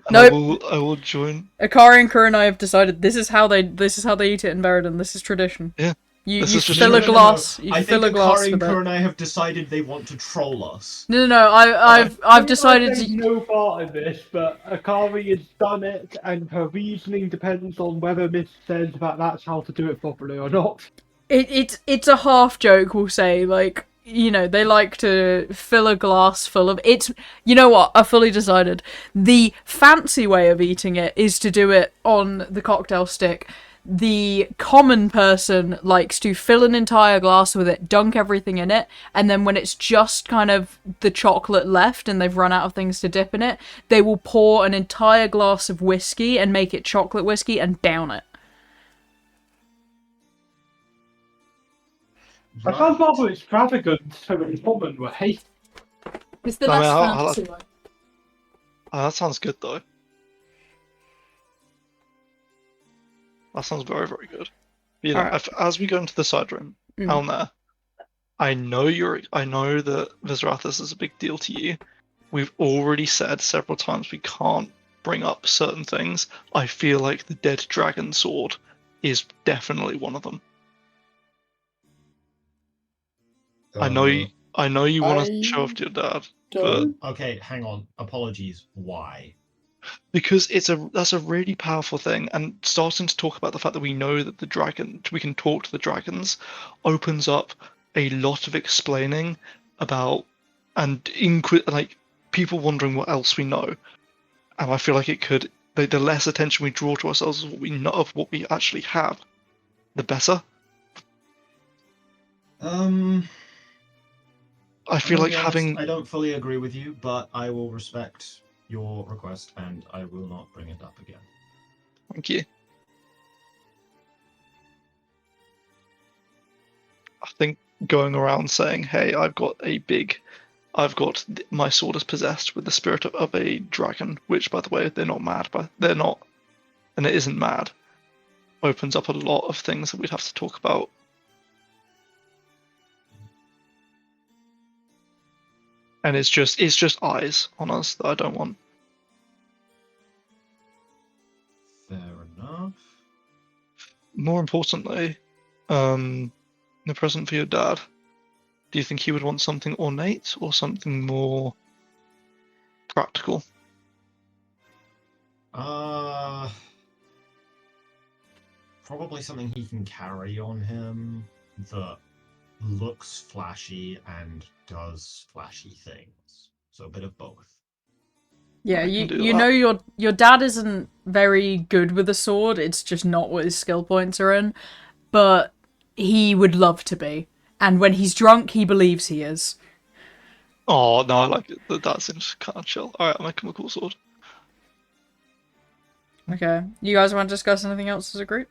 [SPEAKER 2] Nope.
[SPEAKER 4] I will join.
[SPEAKER 2] Akari and Kurenai have decided this is how they eat it in Veridon. This is tradition.
[SPEAKER 4] Yeah.
[SPEAKER 2] You
[SPEAKER 4] This is just
[SPEAKER 2] fill a
[SPEAKER 4] tradition.
[SPEAKER 2] glass.
[SPEAKER 5] No.
[SPEAKER 2] You
[SPEAKER 5] I
[SPEAKER 2] fill
[SPEAKER 5] think
[SPEAKER 2] a glass
[SPEAKER 5] Akari and
[SPEAKER 2] with it.
[SPEAKER 5] Kurenai have decided they want to troll us.
[SPEAKER 2] No. I've decided
[SPEAKER 8] There's
[SPEAKER 2] to.
[SPEAKER 8] no part in this, but Akari has done it, and her reasoning depends on whether Miss says that that's how to do it properly or not.
[SPEAKER 2] It's a half joke, we'll say. Like, they like to fill a glass full of it's. You know what? I fully decided. The fancy way of eating it is to do it on the cocktail stick. The common person likes to fill an entire glass with it, dunk everything in it, and then when it's just kind of the chocolate left and they've run out of things to dip in it, they will pour an entire glass of whiskey and make it chocolate whiskey and down it.
[SPEAKER 8] I sounds rather extravagant for a common way.
[SPEAKER 2] It's the
[SPEAKER 4] I mean,
[SPEAKER 2] less
[SPEAKER 4] I'll-
[SPEAKER 2] fancy way.
[SPEAKER 4] That sounds good though. That sounds very, very good.
[SPEAKER 2] Alright.
[SPEAKER 4] As we go into the side room down there, I know that Visrathis is a big deal to you. We've already said several times we can't bring up certain things. I feel like the dead dragon sword is definitely one of them. I know you want to show off to your dad, but
[SPEAKER 5] Okay, hang on. Apologies. Why?
[SPEAKER 4] because that's a really powerful thing, and starting to talk about the fact that we know that we can talk to the dragons, opens up a lot of explaining about and like people wondering what else we know, and I feel like it could the less attention we draw to ourselves of what we know of what we actually have, the better. I feel like having
[SPEAKER 5] I don't fully agree with you, but I will respect your request and I will not bring it up again.
[SPEAKER 4] Thank you. I think going around saying, "Hey, I've got a big I've got my sword is possessed with the spirit of a dragon, which, by the way, they're not mad, but they're not, and it isn't mad. Opens up a lot of things that we'd have to talk about. And it's just eyes on us that I don't want.
[SPEAKER 5] Fair enough.
[SPEAKER 4] More importantly, the present for your dad. Do you think he would want something ornate or something more practical?
[SPEAKER 5] Probably something he can carry on him that looks flashy and does flashy things. So a bit of both.
[SPEAKER 2] Yeah,
[SPEAKER 4] I can do
[SPEAKER 2] you
[SPEAKER 4] that.
[SPEAKER 2] know your dad isn't very good with a sword. It's just not what his skill points are in, but he would love to be. And when he's drunk, he believes he is.
[SPEAKER 4] Oh no, I like it. That seems kind of chill. All right, I'll make him a cool sword.
[SPEAKER 2] Okay, you guys want to discuss anything else as a group?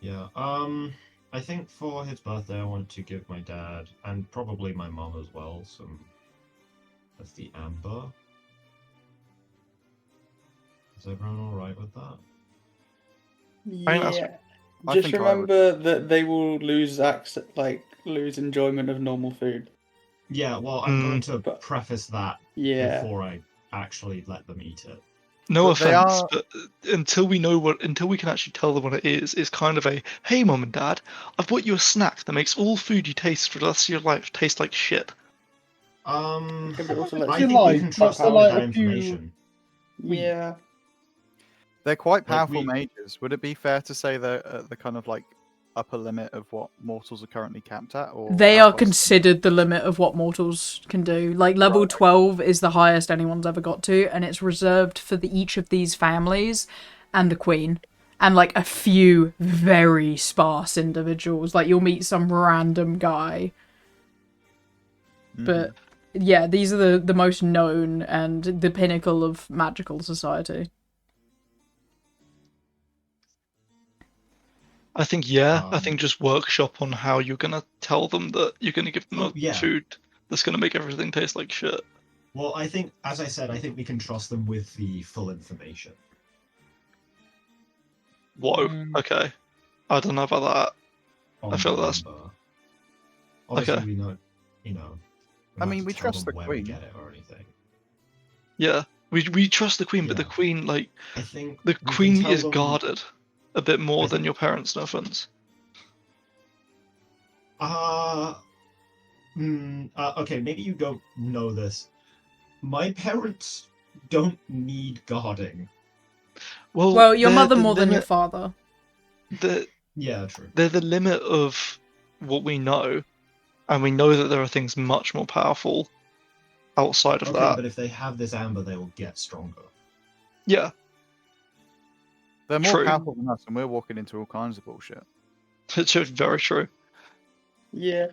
[SPEAKER 5] Yeah. I think for his birthday, I want to give my dad and probably my mom as well some of the amber. Is everyone all right with that?
[SPEAKER 4] I think that's-
[SPEAKER 1] Yeah.
[SPEAKER 3] I
[SPEAKER 1] Just
[SPEAKER 3] think I would.
[SPEAKER 1] remember that they will lose lose enjoyment of normal food.
[SPEAKER 5] Yeah. Well, I'm going to
[SPEAKER 1] But-
[SPEAKER 5] preface that
[SPEAKER 1] Yeah.
[SPEAKER 5] before I actually let them eat it.
[SPEAKER 4] No
[SPEAKER 3] But they
[SPEAKER 4] offense,
[SPEAKER 3] are-
[SPEAKER 4] but until we can actually tell them what it is, it's kind of a, hey, mom and dad, I've bought you a snack that makes all food you taste for the rest of your life taste like shit.
[SPEAKER 1] Can be also like
[SPEAKER 5] I
[SPEAKER 6] you
[SPEAKER 5] think we
[SPEAKER 6] like,
[SPEAKER 5] can
[SPEAKER 6] not
[SPEAKER 5] trust
[SPEAKER 6] to
[SPEAKER 5] them with
[SPEAKER 6] like
[SPEAKER 5] that
[SPEAKER 6] a few-
[SPEAKER 5] information.
[SPEAKER 1] Yeah.
[SPEAKER 3] They're quite
[SPEAKER 5] Like,
[SPEAKER 3] powerful
[SPEAKER 5] we-
[SPEAKER 3] mages. Would it be fair to say they're at the kind of like upper limit of what mortals are currently capped at? Or
[SPEAKER 2] They
[SPEAKER 3] how
[SPEAKER 2] are
[SPEAKER 3] close?
[SPEAKER 2] considered the limit of what mortals can do. Like, level 12 is the highest anyone's ever got to, and it's reserved for each of these families and the queen. And, like, a few very sparse individuals. Like, you'll meet some random guy. But, yeah, these are the most known and the pinnacle of magical society.
[SPEAKER 4] I think, I think just workshop on how you're going to tell them that you're going to give them food that's going to make everything taste like shit.
[SPEAKER 5] Well, I think, as I said, I think we can trust them with the full information.
[SPEAKER 4] Whoa, okay. I don't know about that.
[SPEAKER 5] On
[SPEAKER 4] I feel
[SPEAKER 5] the
[SPEAKER 4] that's...
[SPEAKER 5] amber. Obviously,
[SPEAKER 4] Okay.
[SPEAKER 5] we know, you know.
[SPEAKER 3] I mean,
[SPEAKER 5] have
[SPEAKER 3] we
[SPEAKER 5] to tell
[SPEAKER 3] trust
[SPEAKER 5] them
[SPEAKER 3] the
[SPEAKER 5] where
[SPEAKER 3] queen.
[SPEAKER 5] we get it or anything.
[SPEAKER 4] Yeah, we trust the queen, but the
[SPEAKER 5] Yeah.
[SPEAKER 4] queen, like,
[SPEAKER 5] I think
[SPEAKER 4] the
[SPEAKER 5] we can
[SPEAKER 4] queen
[SPEAKER 5] tell
[SPEAKER 4] is
[SPEAKER 5] them-
[SPEAKER 4] guarded a bit more
[SPEAKER 5] I
[SPEAKER 4] than
[SPEAKER 5] think-
[SPEAKER 4] your parents, no offense.
[SPEAKER 5] Okay, maybe you don't know this. My parents don't need guarding.
[SPEAKER 2] Well, your
[SPEAKER 4] they're
[SPEAKER 2] mother
[SPEAKER 4] the
[SPEAKER 2] more than your
[SPEAKER 4] limit-
[SPEAKER 2] father.
[SPEAKER 5] Yeah, true.
[SPEAKER 4] They're the limit of what we know, and we know that there are things much more powerful outside of
[SPEAKER 5] Okay,
[SPEAKER 4] that.
[SPEAKER 5] but if they have this amber, they will get stronger.
[SPEAKER 4] Yeah,
[SPEAKER 3] They're more
[SPEAKER 4] True.
[SPEAKER 3] powerful than us, and we're walking into all kinds of bullshit.
[SPEAKER 4] it's very true.
[SPEAKER 1] Yeah.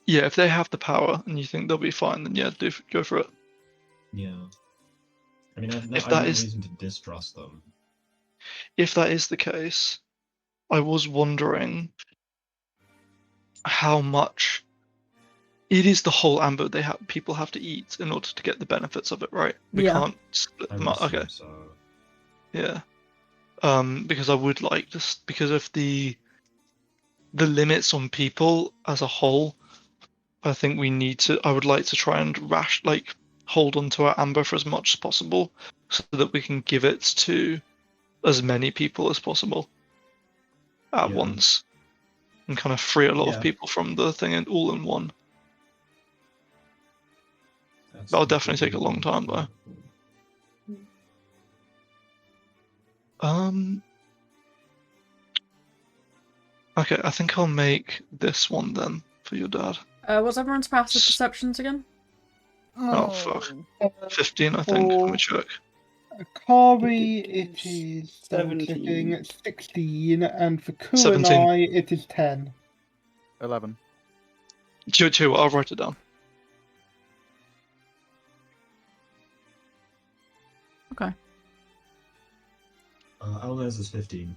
[SPEAKER 4] Yeah, if they have the power and you think they'll be fine, then yeah, go for it.
[SPEAKER 5] Yeah. I mean, I've no
[SPEAKER 4] If that
[SPEAKER 5] reason to distrust them.
[SPEAKER 4] If that is the case, I was wondering how much it is the whole amber people have to eat in order to get the benefits of it, right? We
[SPEAKER 2] Yeah.
[SPEAKER 4] can't split
[SPEAKER 5] I
[SPEAKER 4] them
[SPEAKER 5] would
[SPEAKER 4] up. Okay.
[SPEAKER 5] assume so.
[SPEAKER 4] Yeah. Because I would like just because of the limits on people as a whole, I think I would like to try and hold on to our amber for as much as possible so that we can give it to as many people as possible at
[SPEAKER 5] Yeah.
[SPEAKER 4] once and kind of free a lot of
[SPEAKER 5] Yeah.
[SPEAKER 4] people from the thing and all in one.
[SPEAKER 5] That's
[SPEAKER 4] That'll definitely take a
[SPEAKER 5] completely
[SPEAKER 4] long time though. Okay, I think I'll make this one then for your dad.
[SPEAKER 2] What's everyone's passive perceptions again?
[SPEAKER 4] Oh fuck. 15 I think. Let me check.
[SPEAKER 6] Kari, it is
[SPEAKER 1] 17.
[SPEAKER 6] 16, and for Ku
[SPEAKER 4] 17.
[SPEAKER 6] and I, it is 10.
[SPEAKER 3] 11.
[SPEAKER 4] Two, I'll write it down.
[SPEAKER 2] Okay.
[SPEAKER 5] Alnez is 15.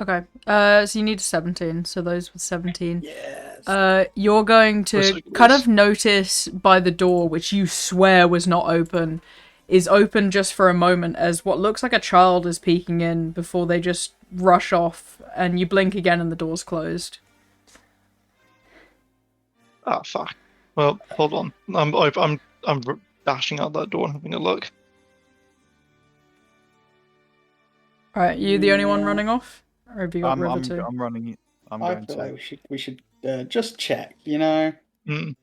[SPEAKER 2] Okay. So you need a 17. So those with 17.
[SPEAKER 1] Yes.
[SPEAKER 2] You're going to
[SPEAKER 4] Looks like it
[SPEAKER 2] kind
[SPEAKER 4] was.
[SPEAKER 2] of notice by the door, which you swear was not open, is open just for a moment as what looks like a child is peeking in before they just rush off, and you blink again and the door's closed.
[SPEAKER 4] Ah, fuck. Well, hold on. I'm dashing out that door and having a look.
[SPEAKER 2] Alright, you the only one
[SPEAKER 1] Yeah.
[SPEAKER 2] running off? Or have you got River too?
[SPEAKER 3] I'm running. I'm
[SPEAKER 1] I
[SPEAKER 3] going
[SPEAKER 1] feel
[SPEAKER 3] to.
[SPEAKER 1] like we should just check. You know.
[SPEAKER 4] Mm.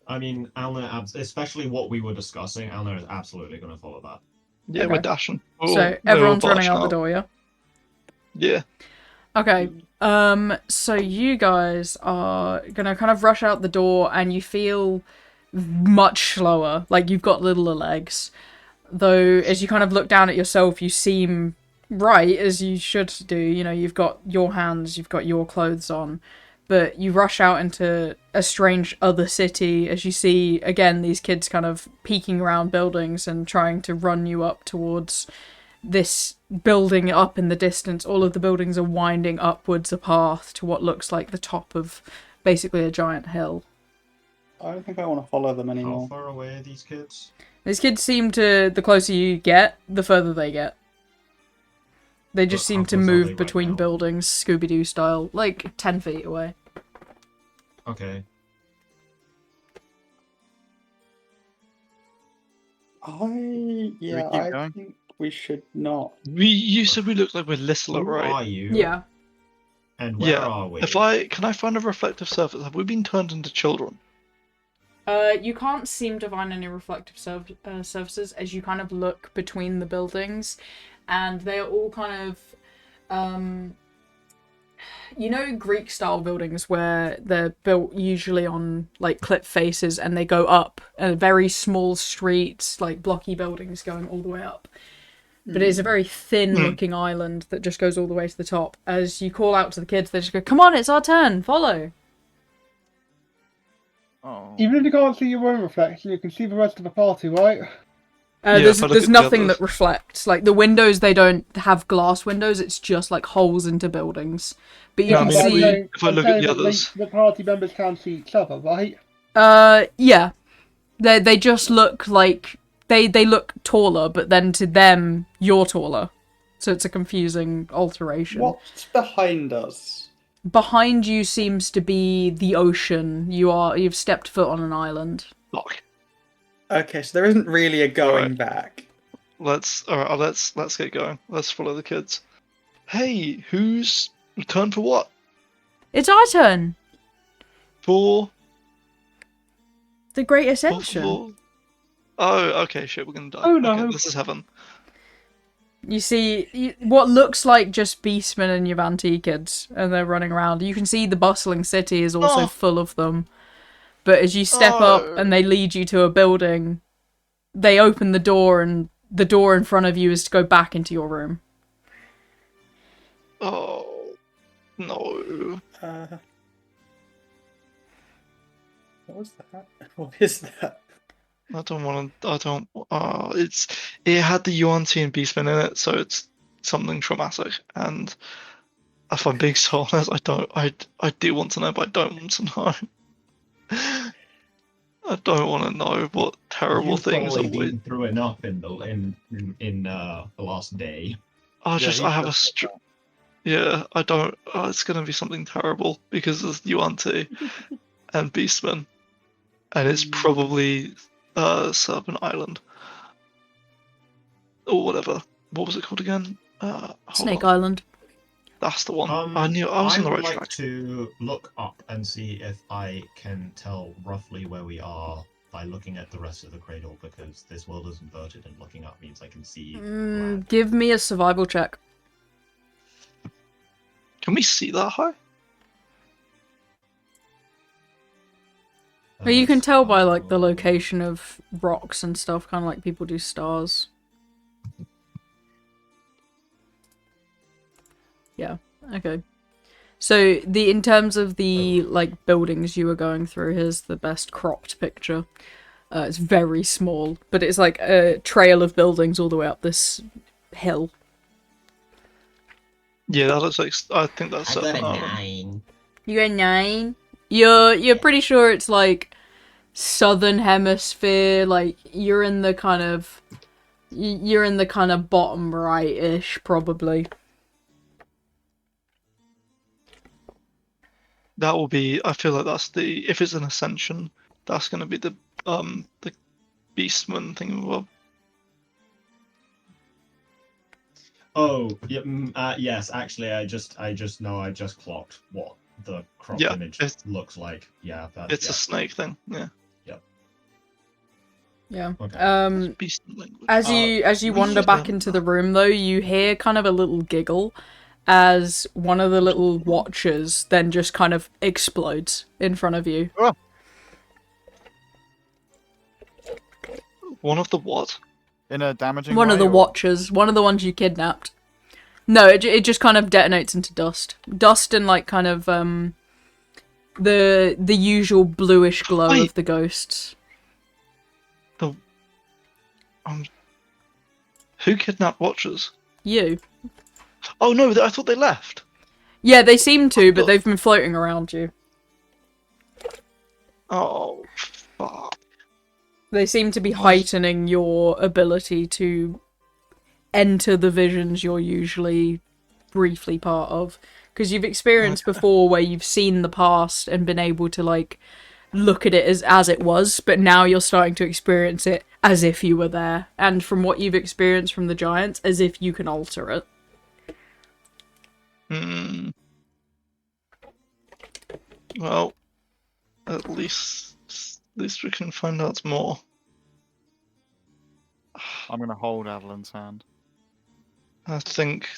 [SPEAKER 5] I mean, Alna, especially what we were discussing, Alna is absolutely going to follow that.
[SPEAKER 4] Yeah,
[SPEAKER 2] Okay.
[SPEAKER 4] we're dashing.
[SPEAKER 2] So
[SPEAKER 4] We're all
[SPEAKER 2] everyone's running
[SPEAKER 4] dashing
[SPEAKER 2] out the door, yeah?
[SPEAKER 4] Yeah.
[SPEAKER 2] Okay, so you guys are gonna kind of rush out the door and you feel much slower, like you've got littler legs. Though, as you kind of look down at yourself, you seem right, as you should do, you know, you've got your hands, you've got your clothes on. But you rush out into a strange other city as you see, again, these kids kind of peeking around buildings and trying to run you up towards this building up in the distance. All of the buildings are winding upwards a path to what looks like the top of basically a giant hill.
[SPEAKER 1] I don't think I want to follow them
[SPEAKER 5] How
[SPEAKER 1] anymore.
[SPEAKER 5] far away are these kids?
[SPEAKER 2] These kids seem to, the closer you get, the further they get. They just
[SPEAKER 5] But
[SPEAKER 2] seem
[SPEAKER 5] how
[SPEAKER 2] to
[SPEAKER 5] close are they
[SPEAKER 2] move
[SPEAKER 5] right
[SPEAKER 2] between
[SPEAKER 5] now?
[SPEAKER 2] buildings, Scooby-Doo style, like 10 feet away.
[SPEAKER 5] Okay.
[SPEAKER 1] I
[SPEAKER 3] keep going?
[SPEAKER 1] think we should not.
[SPEAKER 4] You said we look like we're littler,
[SPEAKER 5] Who
[SPEAKER 4] right?
[SPEAKER 5] are you?
[SPEAKER 2] Yeah.
[SPEAKER 5] And where
[SPEAKER 4] Yeah.
[SPEAKER 5] are we?
[SPEAKER 4] Can I find a reflective surface? Have we been turned into children?
[SPEAKER 2] You can't seem to find any reflective surfaces as you kind of look between the buildings, and they are all kind of, you know, Greek-style buildings where they're built usually on, like, cliff faces and they go up, very small streets, like, blocky buildings going all the way up. But it is a very thin-looking island that just goes all the way to the top. As you call out to the kids, they just go, "Come on, it's our turn, follow!"
[SPEAKER 3] Oh.
[SPEAKER 6] Even if you can't see your own reflection, you can see the rest of the party, right?
[SPEAKER 4] Yeah, if I look
[SPEAKER 2] There's
[SPEAKER 4] at the
[SPEAKER 2] nothing
[SPEAKER 4] others.
[SPEAKER 2] that reflects. Like, the windows, they don't have glass windows, it's just, like, holes into buildings. But you
[SPEAKER 4] Yeah, I
[SPEAKER 2] can
[SPEAKER 4] mean,
[SPEAKER 2] see...
[SPEAKER 4] if I look at the others.
[SPEAKER 6] The party members can see each other, right?
[SPEAKER 2] Yeah. They just look like... They look taller, but then to them, you're taller. So it's a confusing alteration.
[SPEAKER 1] What's behind us?
[SPEAKER 2] Behind you seems to be the ocean. You've stepped foot on an island.
[SPEAKER 4] Fuck.
[SPEAKER 1] Okay, so there isn't really a going
[SPEAKER 4] Alright.
[SPEAKER 1] back.
[SPEAKER 4] Let's get going. Let's follow the kids. Hey, who's turn for what?
[SPEAKER 2] It's our turn.
[SPEAKER 4] For
[SPEAKER 2] The Great
[SPEAKER 4] for-
[SPEAKER 2] Ascension.
[SPEAKER 4] for- Oh, okay, shit, we're gonna die.
[SPEAKER 6] Oh, no.
[SPEAKER 4] Okay, this is heaven.
[SPEAKER 2] You see what looks like just Beastmen and Yavanti kids, and they're running around. You can see the bustling city is also
[SPEAKER 4] Oh.
[SPEAKER 2] full of them. But as you step
[SPEAKER 4] Oh.
[SPEAKER 2] up and they lead you to a building, they open the door, and the door in front of you is to go back into your room.
[SPEAKER 4] Oh no.
[SPEAKER 1] What was that? What is that?
[SPEAKER 4] I don't want to. I don't. It had the Yuan-Ti and Beastman in it, so it's something traumatic. And if I'm being so honest, I do want to know, but I don't want to know. I don't want to know what terrible
[SPEAKER 5] You've
[SPEAKER 4] things
[SPEAKER 5] probably
[SPEAKER 4] are waiting.
[SPEAKER 5] been through enough in the last day.
[SPEAKER 4] I have a.
[SPEAKER 3] just-
[SPEAKER 4] Yeah, I don't. It's gonna be something terrible because of Yuan-Ti and Beastman, and it's probably Serpent Island or whatever. What was it called again? Hold
[SPEAKER 2] Snake
[SPEAKER 4] on.
[SPEAKER 2] Island.
[SPEAKER 4] That's the one. I knew I was on the
[SPEAKER 5] would
[SPEAKER 4] right
[SPEAKER 5] like
[SPEAKER 4] track.
[SPEAKER 5] to look up and see if I can tell roughly where we are by looking at the rest of the cradle, because this world is inverted and looking up means I can see land.
[SPEAKER 2] Give me a survival check.
[SPEAKER 4] Can we see that high?
[SPEAKER 2] But you can tell by like the location of rocks and stuff, kind of like people do stars. Yeah. Okay. So in terms of the like buildings you were going through, here's the best cropped picture. It's very small, but it's like a trail of buildings all the way up this hill.
[SPEAKER 4] Yeah, that looks like. I think that's
[SPEAKER 5] I got a
[SPEAKER 4] 7.
[SPEAKER 5] 9.
[SPEAKER 2] You got 9? You're pretty sure it's like southern hemisphere, like you're in the kind of bottom right-ish, probably.
[SPEAKER 4] That will be. I feel like that's the. If it's an ascension, that's going to be the beastman thing. Well,
[SPEAKER 5] Oh, yeah, yes. Actually, I just clocked what the crop
[SPEAKER 4] Yeah,
[SPEAKER 5] image looks like. Yeah, that's
[SPEAKER 4] it's a snake thing. Yeah.
[SPEAKER 2] Yeah.
[SPEAKER 5] Okay.
[SPEAKER 4] Beastman language.
[SPEAKER 2] As you wander back into the room, though, you hear kind of a little giggle as one of the little watchers then just kind of explodes in front of you.
[SPEAKER 3] Oh.
[SPEAKER 4] One of the what?
[SPEAKER 3] In a damaging
[SPEAKER 2] One
[SPEAKER 3] way,
[SPEAKER 2] of the
[SPEAKER 3] or-
[SPEAKER 2] watchers, one of the ones you kidnapped. No, it just kind of detonates into dust. Dust and like kind of the usual bluish glow
[SPEAKER 4] Wait.
[SPEAKER 2] of the ghosts.
[SPEAKER 4] Who kidnapped Watchers?
[SPEAKER 2] You.
[SPEAKER 4] Oh no, I thought they left.
[SPEAKER 2] Yeah, they seem to, but they've been floating around you.
[SPEAKER 4] Oh, fuck.
[SPEAKER 2] They seem to be heightening your ability to enter the visions you're usually briefly part of. Because you've experienced before where you've seen the past and been able to, like, look at it as it was, but now you're starting to experience it as if you were there. And from what you've experienced from the giants, as if you can alter it.
[SPEAKER 4] Well, at least we can find out more.
[SPEAKER 3] I'm gonna hold Adelin's hand.
[SPEAKER 4] I think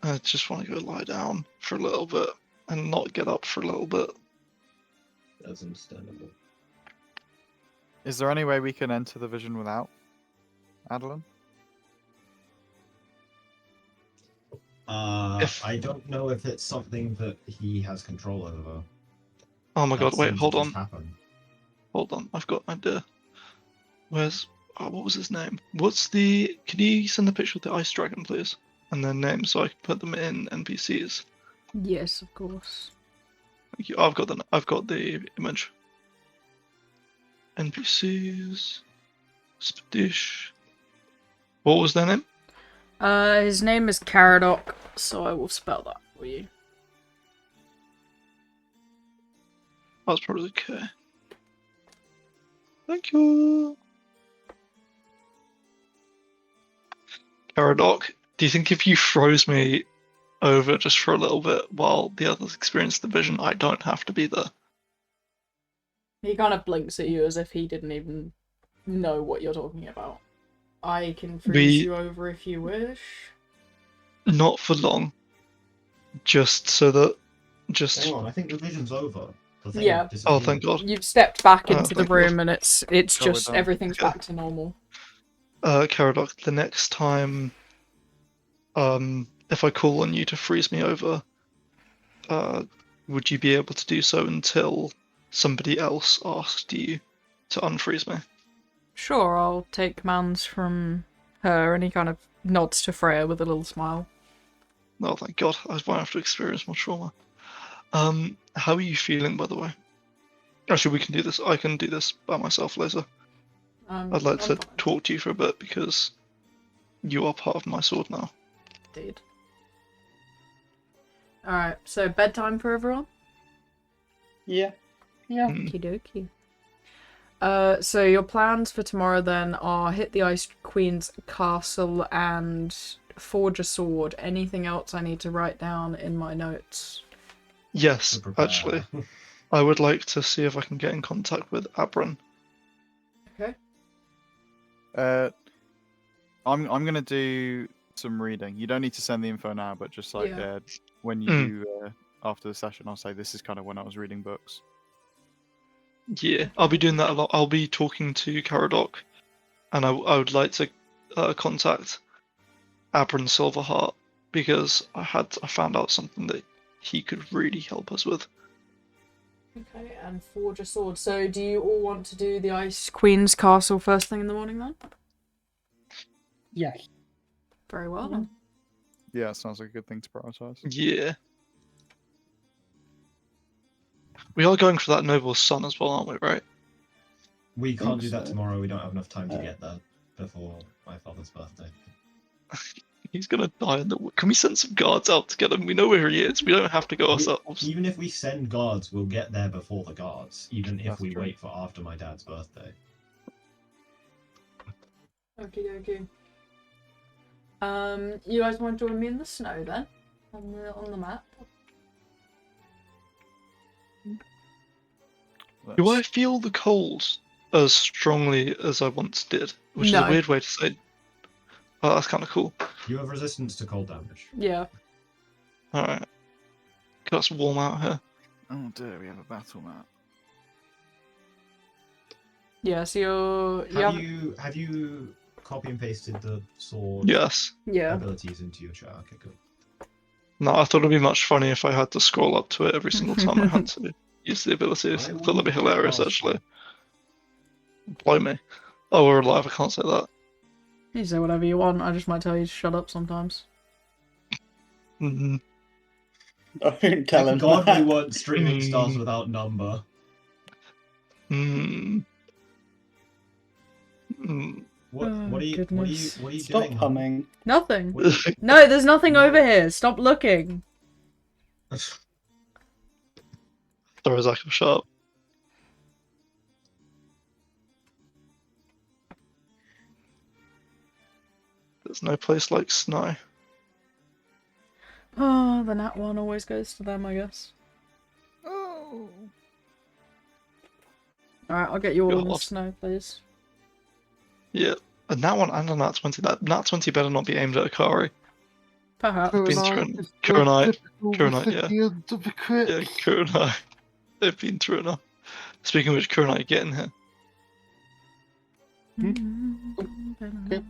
[SPEAKER 4] I just want to go lie down for a little bit and not get up for a little bit.
[SPEAKER 5] That's understandable.
[SPEAKER 3] Is there any way we can enter the vision without Adelin?
[SPEAKER 5] I don't know if it's something that he has control over.
[SPEAKER 4] Oh my god, wait, hold on.
[SPEAKER 5] Happen.
[SPEAKER 4] Hold on, I've got an idea. Where's... Oh, what was his name? What's the... Can you send a picture of the ice dragon, please? And their name so I can put them in NPCs.
[SPEAKER 2] Yes, of course.
[SPEAKER 4] Thank you. I've got the image. NPCs... Spadish... What was their name?
[SPEAKER 2] His name is Caradoc, so I will spell that for you.
[SPEAKER 4] That's probably okay. Thank you. Caradoc, do you think if you froze me over just for a little bit while the others experience the vision, I don't have to be there?
[SPEAKER 2] He kind of blinks at you as if he didn't even know what you're talking about. I can freeze you over if you wish.
[SPEAKER 4] Not for long. Just so that... Just...
[SPEAKER 5] Hang on, I think the vision's over.
[SPEAKER 2] Yeah.
[SPEAKER 4] Oh, thank God.
[SPEAKER 2] You've stepped back into the
[SPEAKER 4] thank
[SPEAKER 2] room
[SPEAKER 4] God.
[SPEAKER 2] and it's
[SPEAKER 3] we're
[SPEAKER 2] just
[SPEAKER 3] done.
[SPEAKER 2] everything's
[SPEAKER 4] Okay.
[SPEAKER 2] back to normal.
[SPEAKER 4] Caradoc, the next time... if I call on you to freeze me over, would you be able to do so until somebody else asked you to unfreeze me?
[SPEAKER 2] Sure, I'll take commands from her, and he kind of nods to Freya with a little smile.
[SPEAKER 4] Oh, thank God. I won't have to experience more trauma. How are you feeling, by the way? Actually, we can do this. I can do this by myself later. I'd like to talk to you for a bit because you are part of my sword now.
[SPEAKER 2] Indeed. Alright, so bedtime for everyone?
[SPEAKER 1] Yeah.
[SPEAKER 2] Okie dokie. So your plans for tomorrow then are hit the Ice Queen's castle and forge a sword. Anything else I need to write down in my notes?
[SPEAKER 4] Yes, actually. I would like to see if I can get in contact with Abron.
[SPEAKER 2] Okay.
[SPEAKER 3] I'm gonna do some reading. You don't need to send the info now, but just like
[SPEAKER 2] Yeah.
[SPEAKER 3] when you do after the session, I'll say this is kind of when I was reading books.
[SPEAKER 4] Yeah, I'll be doing that a lot. I'll be talking to Caradoc, and I would like to contact Abron Silverheart because I found out something that he could really help us with.
[SPEAKER 2] Okay, and forge a sword. So do you all want to do the Ice Queen's castle first thing in the morning then?
[SPEAKER 6] Yes.
[SPEAKER 2] Very well then.
[SPEAKER 3] Yeah, sounds like a good thing to prioritize.
[SPEAKER 4] Yeah. We are going for that noble son as well, aren't we, right?
[SPEAKER 5] We can't do
[SPEAKER 1] so.
[SPEAKER 5] that tomorrow. We don't have enough time to
[SPEAKER 1] Uh,
[SPEAKER 5] get there before my father's birthday.
[SPEAKER 4] He's gonna die in the... Can we send some guards out to get him? We know where he is. We don't have to go ourselves.
[SPEAKER 5] Even if we send guards, we'll get there before the guards, even if
[SPEAKER 3] That's
[SPEAKER 5] we
[SPEAKER 3] true.
[SPEAKER 5] wait for after my dad's birthday.
[SPEAKER 2] Okay. You guys want to join me in the snow then? On the map?
[SPEAKER 4] Do I feel the cold as strongly as I once did? Which is
[SPEAKER 2] No.
[SPEAKER 4] a weird way to say. Oh, that's kind of cool.
[SPEAKER 5] You have resistance to cold damage.
[SPEAKER 2] Yeah.
[SPEAKER 4] Alright. It's warm out here.
[SPEAKER 3] Oh dear, we have a battle map.
[SPEAKER 2] Yeah, so
[SPEAKER 5] Have you copy and pasted the sword
[SPEAKER 4] Yes.
[SPEAKER 2] Yeah.
[SPEAKER 5] abilities into your chat? Okay, good.
[SPEAKER 4] No, I thought it'd be much funny if I had to scroll up to it every single time I had to use the abilities. I thought that'd be hilarious, actually. Blow me. Oh, we're alive, I can't say that.
[SPEAKER 2] You say whatever you want, I just might tell you to shut up sometimes.
[SPEAKER 4] Mm,
[SPEAKER 1] Don't tell him
[SPEAKER 5] Thank God
[SPEAKER 1] that.
[SPEAKER 5] we weren't streaming Stars Without Number.
[SPEAKER 4] mm, mm.
[SPEAKER 5] What are you
[SPEAKER 2] goodness.
[SPEAKER 1] Stop
[SPEAKER 5] doing?
[SPEAKER 1] humming.
[SPEAKER 2] Nothing.
[SPEAKER 5] What are you-
[SPEAKER 2] No, there's nothing
[SPEAKER 5] No.
[SPEAKER 2] over here. Stop looking.
[SPEAKER 4] Sorry, Zach, I'm shut up. There's no place like snow.
[SPEAKER 2] Oh, the nat one always goes to them, I guess.
[SPEAKER 3] Oh.
[SPEAKER 2] Alright, I'll get you all in the
[SPEAKER 4] God.
[SPEAKER 2] snow, please.
[SPEAKER 4] Yeah, a nat 1 and a nat 20. That nat 20 better not be aimed at Akari.
[SPEAKER 2] Perhaps.
[SPEAKER 4] Been through Kuronite, yeah. Yeah, Kuronite. They've been through enough. Speaking of which, Kuronite, get in here.
[SPEAKER 6] Okay.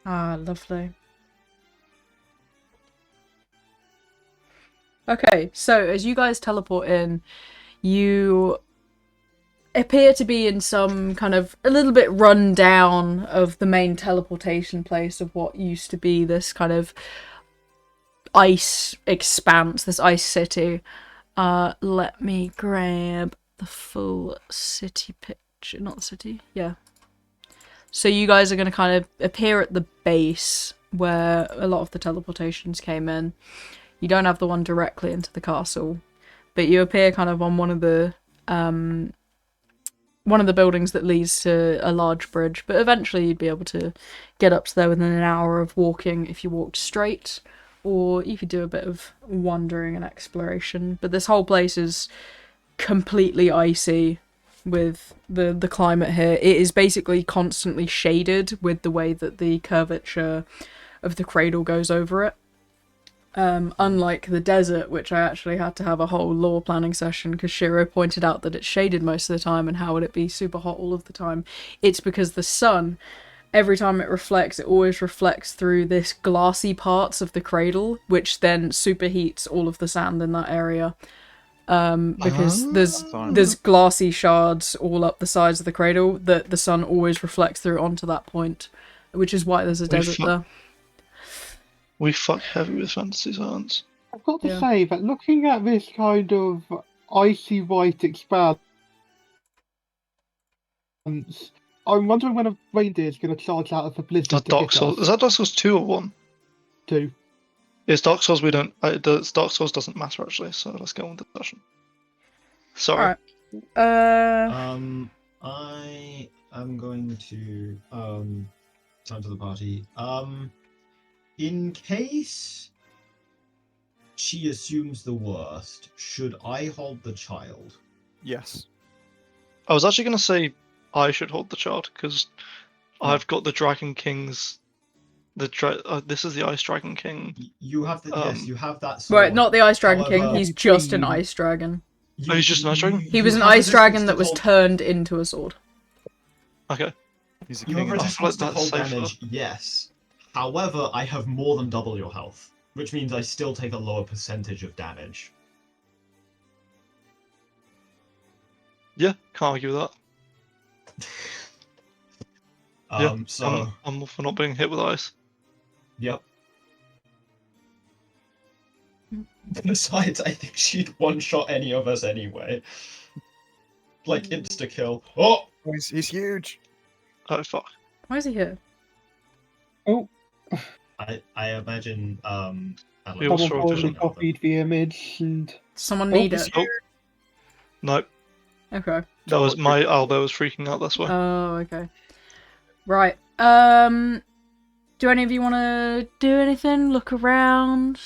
[SPEAKER 2] Ah, lovely. Okay, so as you guys teleport in, you appear to be in some kind of a little bit run down of the main teleportation place of what used to be this kind of ice expanse, this ice city. Let me grab the full city picture, not the city, yeah. So you guys are going to kind of appear at the base where a lot of the teleportations came in. You don't have the one directly into the castle, but you appear kind of on one of the buildings that leads to a large bridge. But eventually you'd be able to get up to there within an hour of walking if you walked straight, or you could do a bit of wandering and exploration. But this whole place is completely icy with the climate here. It is basically constantly shaded with the way that the curvature of the cradle goes over it. Unlike the desert, which I actually had to have a whole lore planning session because Shiro pointed out that it's shaded most of the time and how would it be super hot all of the time. It's because the sun, every time it reflects, it always reflects through this glassy parts of the cradle, which then superheats all of the sand in that area. Because there's glassy shards all up the sides of the cradle that the sun always reflects through onto that point, which is why there's a desert there.
[SPEAKER 4] We fuck heavy with fantasy science.
[SPEAKER 6] I've got to say that looking at this kind of icy white expanse, I'm wondering when a reindeer is going to charge out of the blizzard.
[SPEAKER 4] That's Dark Souls. Is that Dark Souls 2 or 1?
[SPEAKER 6] 2.
[SPEAKER 4] It's Dark Souls. We don't. Dark Souls doesn't matter actually. So let's go on the discussion. Sorry.
[SPEAKER 2] Alright.
[SPEAKER 5] I am going to turn to the party. In case she assumes the worst, should I hold the child?
[SPEAKER 3] Yes.
[SPEAKER 4] I was actually going to say I should hold the child because I've got the Dragon King's. This is the Ice Dragon King.
[SPEAKER 5] You have the yes. You have that. Sword.
[SPEAKER 2] Right, not the Ice Dragon
[SPEAKER 5] However,
[SPEAKER 2] King. He's just an ice dragon.
[SPEAKER 4] He's just an ice dragon?
[SPEAKER 2] He was an ice dragon that was turned into a sword.
[SPEAKER 4] Okay.
[SPEAKER 3] He's a
[SPEAKER 5] You
[SPEAKER 3] king.
[SPEAKER 5] have resistance to
[SPEAKER 4] that's
[SPEAKER 5] cold
[SPEAKER 4] safer.
[SPEAKER 5] damage, yes. However, I have more than double your health. which means I still take a lower percentage of damage.
[SPEAKER 4] Yeah, can't argue with that. Yeah,
[SPEAKER 5] So
[SPEAKER 4] I'm all for not being hit with ice.
[SPEAKER 5] yep. Besides, I think she'd one-shot any of us anyway. Like insta-kill. Oh!
[SPEAKER 3] He's huge.
[SPEAKER 4] Oh fuck.
[SPEAKER 2] Why is he here?
[SPEAKER 6] Oh,
[SPEAKER 5] I imagine Alan
[SPEAKER 4] We all
[SPEAKER 6] someone
[SPEAKER 4] saw a
[SPEAKER 6] probably
[SPEAKER 4] vision.
[SPEAKER 6] copied the image and
[SPEAKER 2] Someone
[SPEAKER 6] Oh,
[SPEAKER 2] need
[SPEAKER 6] he's
[SPEAKER 2] it.
[SPEAKER 4] Oh. No,
[SPEAKER 2] Okay.
[SPEAKER 4] that was my elbow was freaking out this way.
[SPEAKER 2] Oh, okay. Right. Do any of you want to do anything? Look around?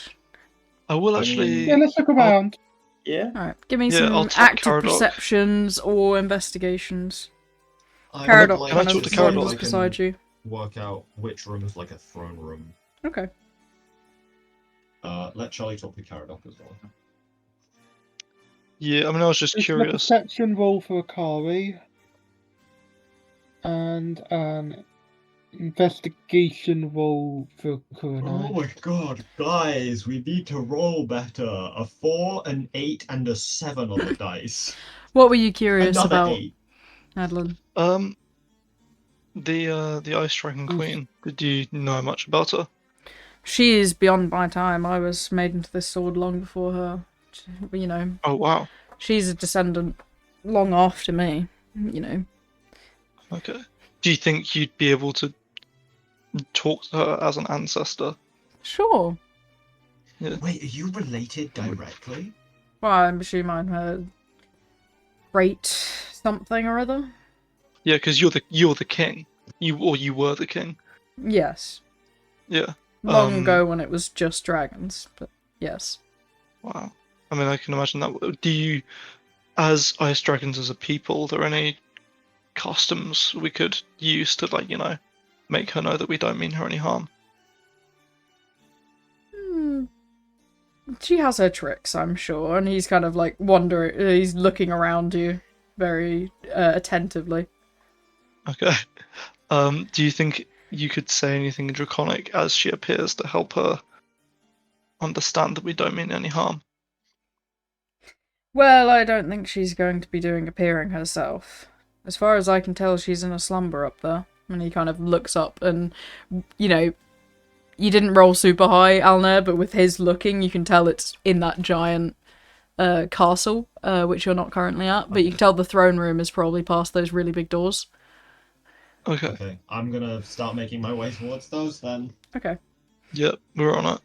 [SPEAKER 4] I will
[SPEAKER 5] I
[SPEAKER 4] actually.
[SPEAKER 5] mean-
[SPEAKER 6] yeah, let's look around.
[SPEAKER 1] Yeah.
[SPEAKER 2] Alright, give me
[SPEAKER 4] Yeah, I'll
[SPEAKER 2] some
[SPEAKER 4] tap
[SPEAKER 2] active
[SPEAKER 4] Caradoc.
[SPEAKER 2] perceptions or investigations.
[SPEAKER 5] I would
[SPEAKER 2] Caradoc
[SPEAKER 5] like
[SPEAKER 2] kind
[SPEAKER 4] to
[SPEAKER 2] of
[SPEAKER 4] see if I
[SPEAKER 2] wanders
[SPEAKER 5] can
[SPEAKER 2] beside you.
[SPEAKER 5] work out which room is like a throne room.
[SPEAKER 2] Okay.
[SPEAKER 5] Let Charlie talk to Caradoc as well.
[SPEAKER 4] Yeah, I mean, I was just
[SPEAKER 6] It's a
[SPEAKER 4] curious.
[SPEAKER 6] perception roll for Akari. And an investigation roll for
[SPEAKER 5] Oh
[SPEAKER 6] Kurenai.
[SPEAKER 5] my god, guys, we need to roll better. A 4, an 8, and a 7 on the dice.
[SPEAKER 2] What were you curious
[SPEAKER 5] Another
[SPEAKER 2] about,
[SPEAKER 5] 8.
[SPEAKER 2] Adeline?
[SPEAKER 4] The Ice Dragon Queen. Did you know much about her?
[SPEAKER 2] She is beyond my time. I was made into this sword long before her. You know,
[SPEAKER 4] Oh wow.
[SPEAKER 2] she's a descendant long after me. You know.
[SPEAKER 4] Okay. Do you think you'd be able to talk to her as an ancestor?
[SPEAKER 2] Sure.
[SPEAKER 5] Wait, are you related directly?
[SPEAKER 2] Well, I'm assuming I'm her great something or other.
[SPEAKER 4] Yeah, because you're the king. You were the king.
[SPEAKER 2] Yes.
[SPEAKER 4] Yeah.
[SPEAKER 2] Long ago when it was just dragons, but yes.
[SPEAKER 4] Wow. I mean, I can imagine that. Do you, as ice dragons as a people, are there any customs we could use to, like, you know, make her know that we don't mean her any harm?
[SPEAKER 2] She has her tricks, I'm sure, and he's kind of like wondering. He's looking around you very attentively.
[SPEAKER 4] Okay. Do you think you could say anything draconic as she appears to help her understand that we don't mean any harm?
[SPEAKER 2] Well, I don't think she's going to be doing appearing herself. As far as I can tell, she's in a slumber up there. And he kind of looks up and, you know, you didn't roll super high, Alner, but with his looking, you can tell it's in that giant castle, which you're not currently at. But you can tell the throne room is probably past those really big doors.
[SPEAKER 4] Okay.
[SPEAKER 5] Okay, I'm gonna start making my way towards those then.
[SPEAKER 2] Okay.
[SPEAKER 4] Yep, we're on it.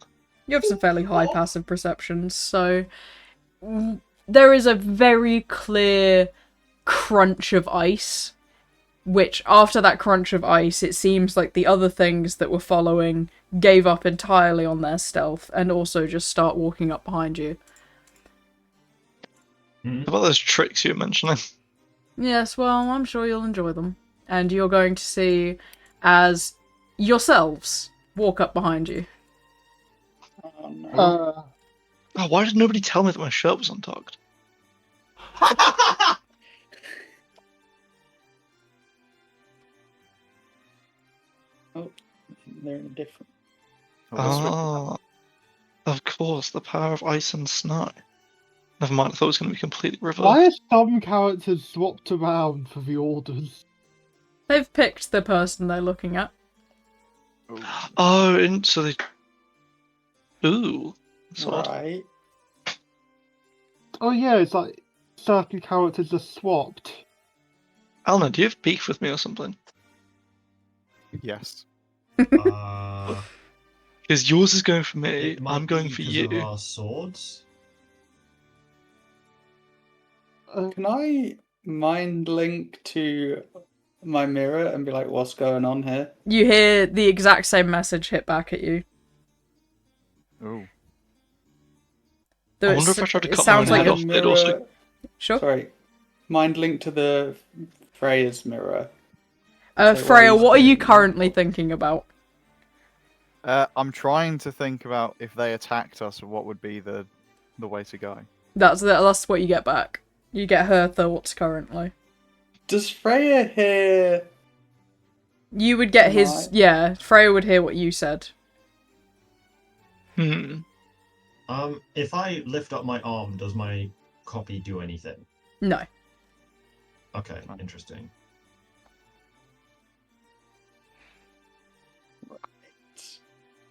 [SPEAKER 2] You have some fairly high passive perceptions, so there is a very clear crunch of ice, which after that crunch of ice, it seems like the other things that were following gave up entirely on their stealth and also just start walking up behind you.
[SPEAKER 4] How about those tricks you were mentioning?
[SPEAKER 2] Yes, well, I'm sure you'll enjoy them. And you're going to see as yourselves walk up behind you.
[SPEAKER 1] Oh, no.
[SPEAKER 4] Oh, why did nobody tell me that my shirt was untucked?
[SPEAKER 1] Oh, they're in a different.
[SPEAKER 4] Ah, of course, the power of ice and snow. Never mind, I thought it was going to be completely reversed.
[SPEAKER 6] Why are some characters swapped around for the orders?
[SPEAKER 2] They've picked the person they're looking at.
[SPEAKER 4] Oh, and so they. Ooh. That's odd.
[SPEAKER 1] Right.
[SPEAKER 6] Oh yeah, it's like certain characters are swapped.
[SPEAKER 4] Alna, do you have beef with me or something?
[SPEAKER 3] Yes.
[SPEAKER 4] Because yours is going for me,
[SPEAKER 5] It might
[SPEAKER 4] I'm going
[SPEAKER 5] be
[SPEAKER 4] for
[SPEAKER 5] 'cause
[SPEAKER 4] you.
[SPEAKER 5] of our swords.
[SPEAKER 1] Can I mind link to my mirror and be like, what's going on here?
[SPEAKER 2] You hear the exact same message hit back at you.
[SPEAKER 3] Oh.
[SPEAKER 2] Though
[SPEAKER 4] I wonder if I tried to
[SPEAKER 2] it
[SPEAKER 4] cut
[SPEAKER 2] sounds
[SPEAKER 4] my
[SPEAKER 2] like
[SPEAKER 4] own
[SPEAKER 2] a...
[SPEAKER 4] head off, it also.
[SPEAKER 2] Sure.
[SPEAKER 1] Sorry. Mind link to the Freya's mirror. So
[SPEAKER 2] Freya,
[SPEAKER 1] he's
[SPEAKER 2] what are you
[SPEAKER 1] doing-
[SPEAKER 2] currently thinking about?
[SPEAKER 3] I'm trying to think about if they attacked us, what would be the way to go.
[SPEAKER 2] That's what you get back. You get her thoughts currently.
[SPEAKER 1] Does Freya hear?
[SPEAKER 2] You would get his...
[SPEAKER 1] Right.
[SPEAKER 2] Yeah, Freya would hear what you said.
[SPEAKER 5] If I lift up my arm, does my copy do anything?
[SPEAKER 2] No.
[SPEAKER 5] Okay, interesting.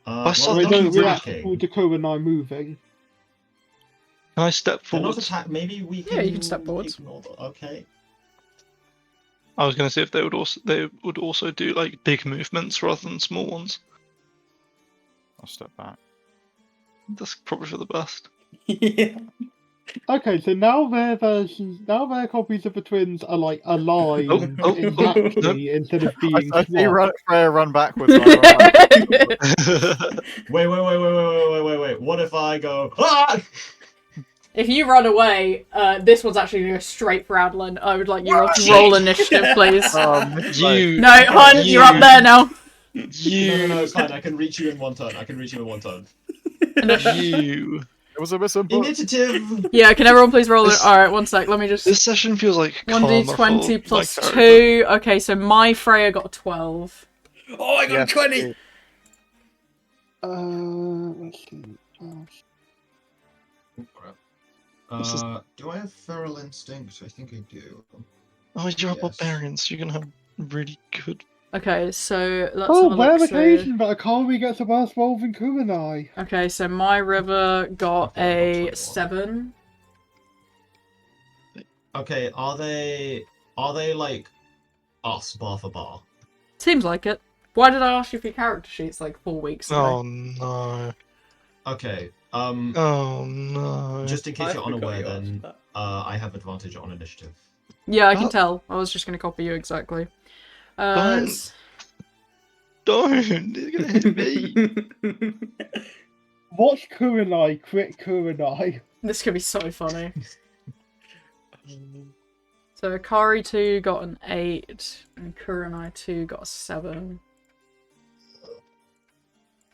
[SPEAKER 4] I
[SPEAKER 5] Well,
[SPEAKER 4] start
[SPEAKER 6] We
[SPEAKER 5] they're
[SPEAKER 4] thinking
[SPEAKER 6] don't
[SPEAKER 4] really-
[SPEAKER 6] react
[SPEAKER 5] attacking.
[SPEAKER 6] to Dakota and I moving.
[SPEAKER 4] Can I step
[SPEAKER 5] They're not
[SPEAKER 4] forward?
[SPEAKER 5] attack. Maybe we can.
[SPEAKER 2] Yeah, you can step forwards.
[SPEAKER 5] Ignore the... Okay.
[SPEAKER 4] I was going to see if they would also do like big movements rather than small ones.
[SPEAKER 3] I'll step back.
[SPEAKER 4] That's probably for the best.
[SPEAKER 1] Yeah.
[SPEAKER 6] Okay, so now their copies of the twins are like aligned
[SPEAKER 4] oh,
[SPEAKER 6] exactly instead of being
[SPEAKER 3] I see
[SPEAKER 6] swapped.
[SPEAKER 3] Freya run backwards. And I run back.
[SPEAKER 5] Wait. What if I go? Ah!
[SPEAKER 2] If you run away, this one's actually going to go straight for Adeline. I would like you all to roll initiative, please.
[SPEAKER 4] You,
[SPEAKER 2] No, hun, you're up there now.
[SPEAKER 5] No, it's fine. I can reach you in one turn.
[SPEAKER 4] You.
[SPEAKER 3] It was a misinput.
[SPEAKER 5] Initiative.
[SPEAKER 2] Yeah, can everyone please roll it?
[SPEAKER 4] This-
[SPEAKER 2] Alright, one sec, let me just...
[SPEAKER 4] This session feels like karma
[SPEAKER 2] 1d20
[SPEAKER 4] for
[SPEAKER 2] plus
[SPEAKER 4] my character.
[SPEAKER 2] 2. Okay, so my Freya got a 12.
[SPEAKER 1] Oh, I got
[SPEAKER 3] Yes,
[SPEAKER 1] 20!
[SPEAKER 3] dude.
[SPEAKER 6] Let's see.
[SPEAKER 5] Do I have feral instinct? I think I do.
[SPEAKER 4] Oh, you're a
[SPEAKER 5] Yes.
[SPEAKER 4] barbarian, so you're gonna have really good.
[SPEAKER 2] Okay, so let's
[SPEAKER 6] Oh,
[SPEAKER 2] have a
[SPEAKER 6] rare
[SPEAKER 2] look. So...
[SPEAKER 6] occasion, but Akari gets a worse roll than Kurenai.
[SPEAKER 2] Okay, so my river got
[SPEAKER 5] Okay, I
[SPEAKER 2] a
[SPEAKER 5] got
[SPEAKER 2] 7.
[SPEAKER 5] Okay, are they like us bar for bar?
[SPEAKER 2] Seems like it. Why did I ask you for your character sheets like 4 weeks ago?
[SPEAKER 4] Oh no.
[SPEAKER 5] Okay.
[SPEAKER 4] Oh no.
[SPEAKER 5] Just in case
[SPEAKER 1] I
[SPEAKER 5] you're
[SPEAKER 1] forgot
[SPEAKER 5] unaware,
[SPEAKER 1] you asked
[SPEAKER 5] then
[SPEAKER 1] that.
[SPEAKER 5] I have advantage on initiative.
[SPEAKER 2] Yeah, I can
[SPEAKER 4] Oh.
[SPEAKER 2] tell. I was just going to copy you exactly.
[SPEAKER 4] Don't.
[SPEAKER 2] s-
[SPEAKER 4] Don't! It's gonna hit me.
[SPEAKER 6] Watch Kurenai crit Kurenai.
[SPEAKER 2] This could be so funny. So Akari 2 got an 8, and Kurenai 2 got a 7.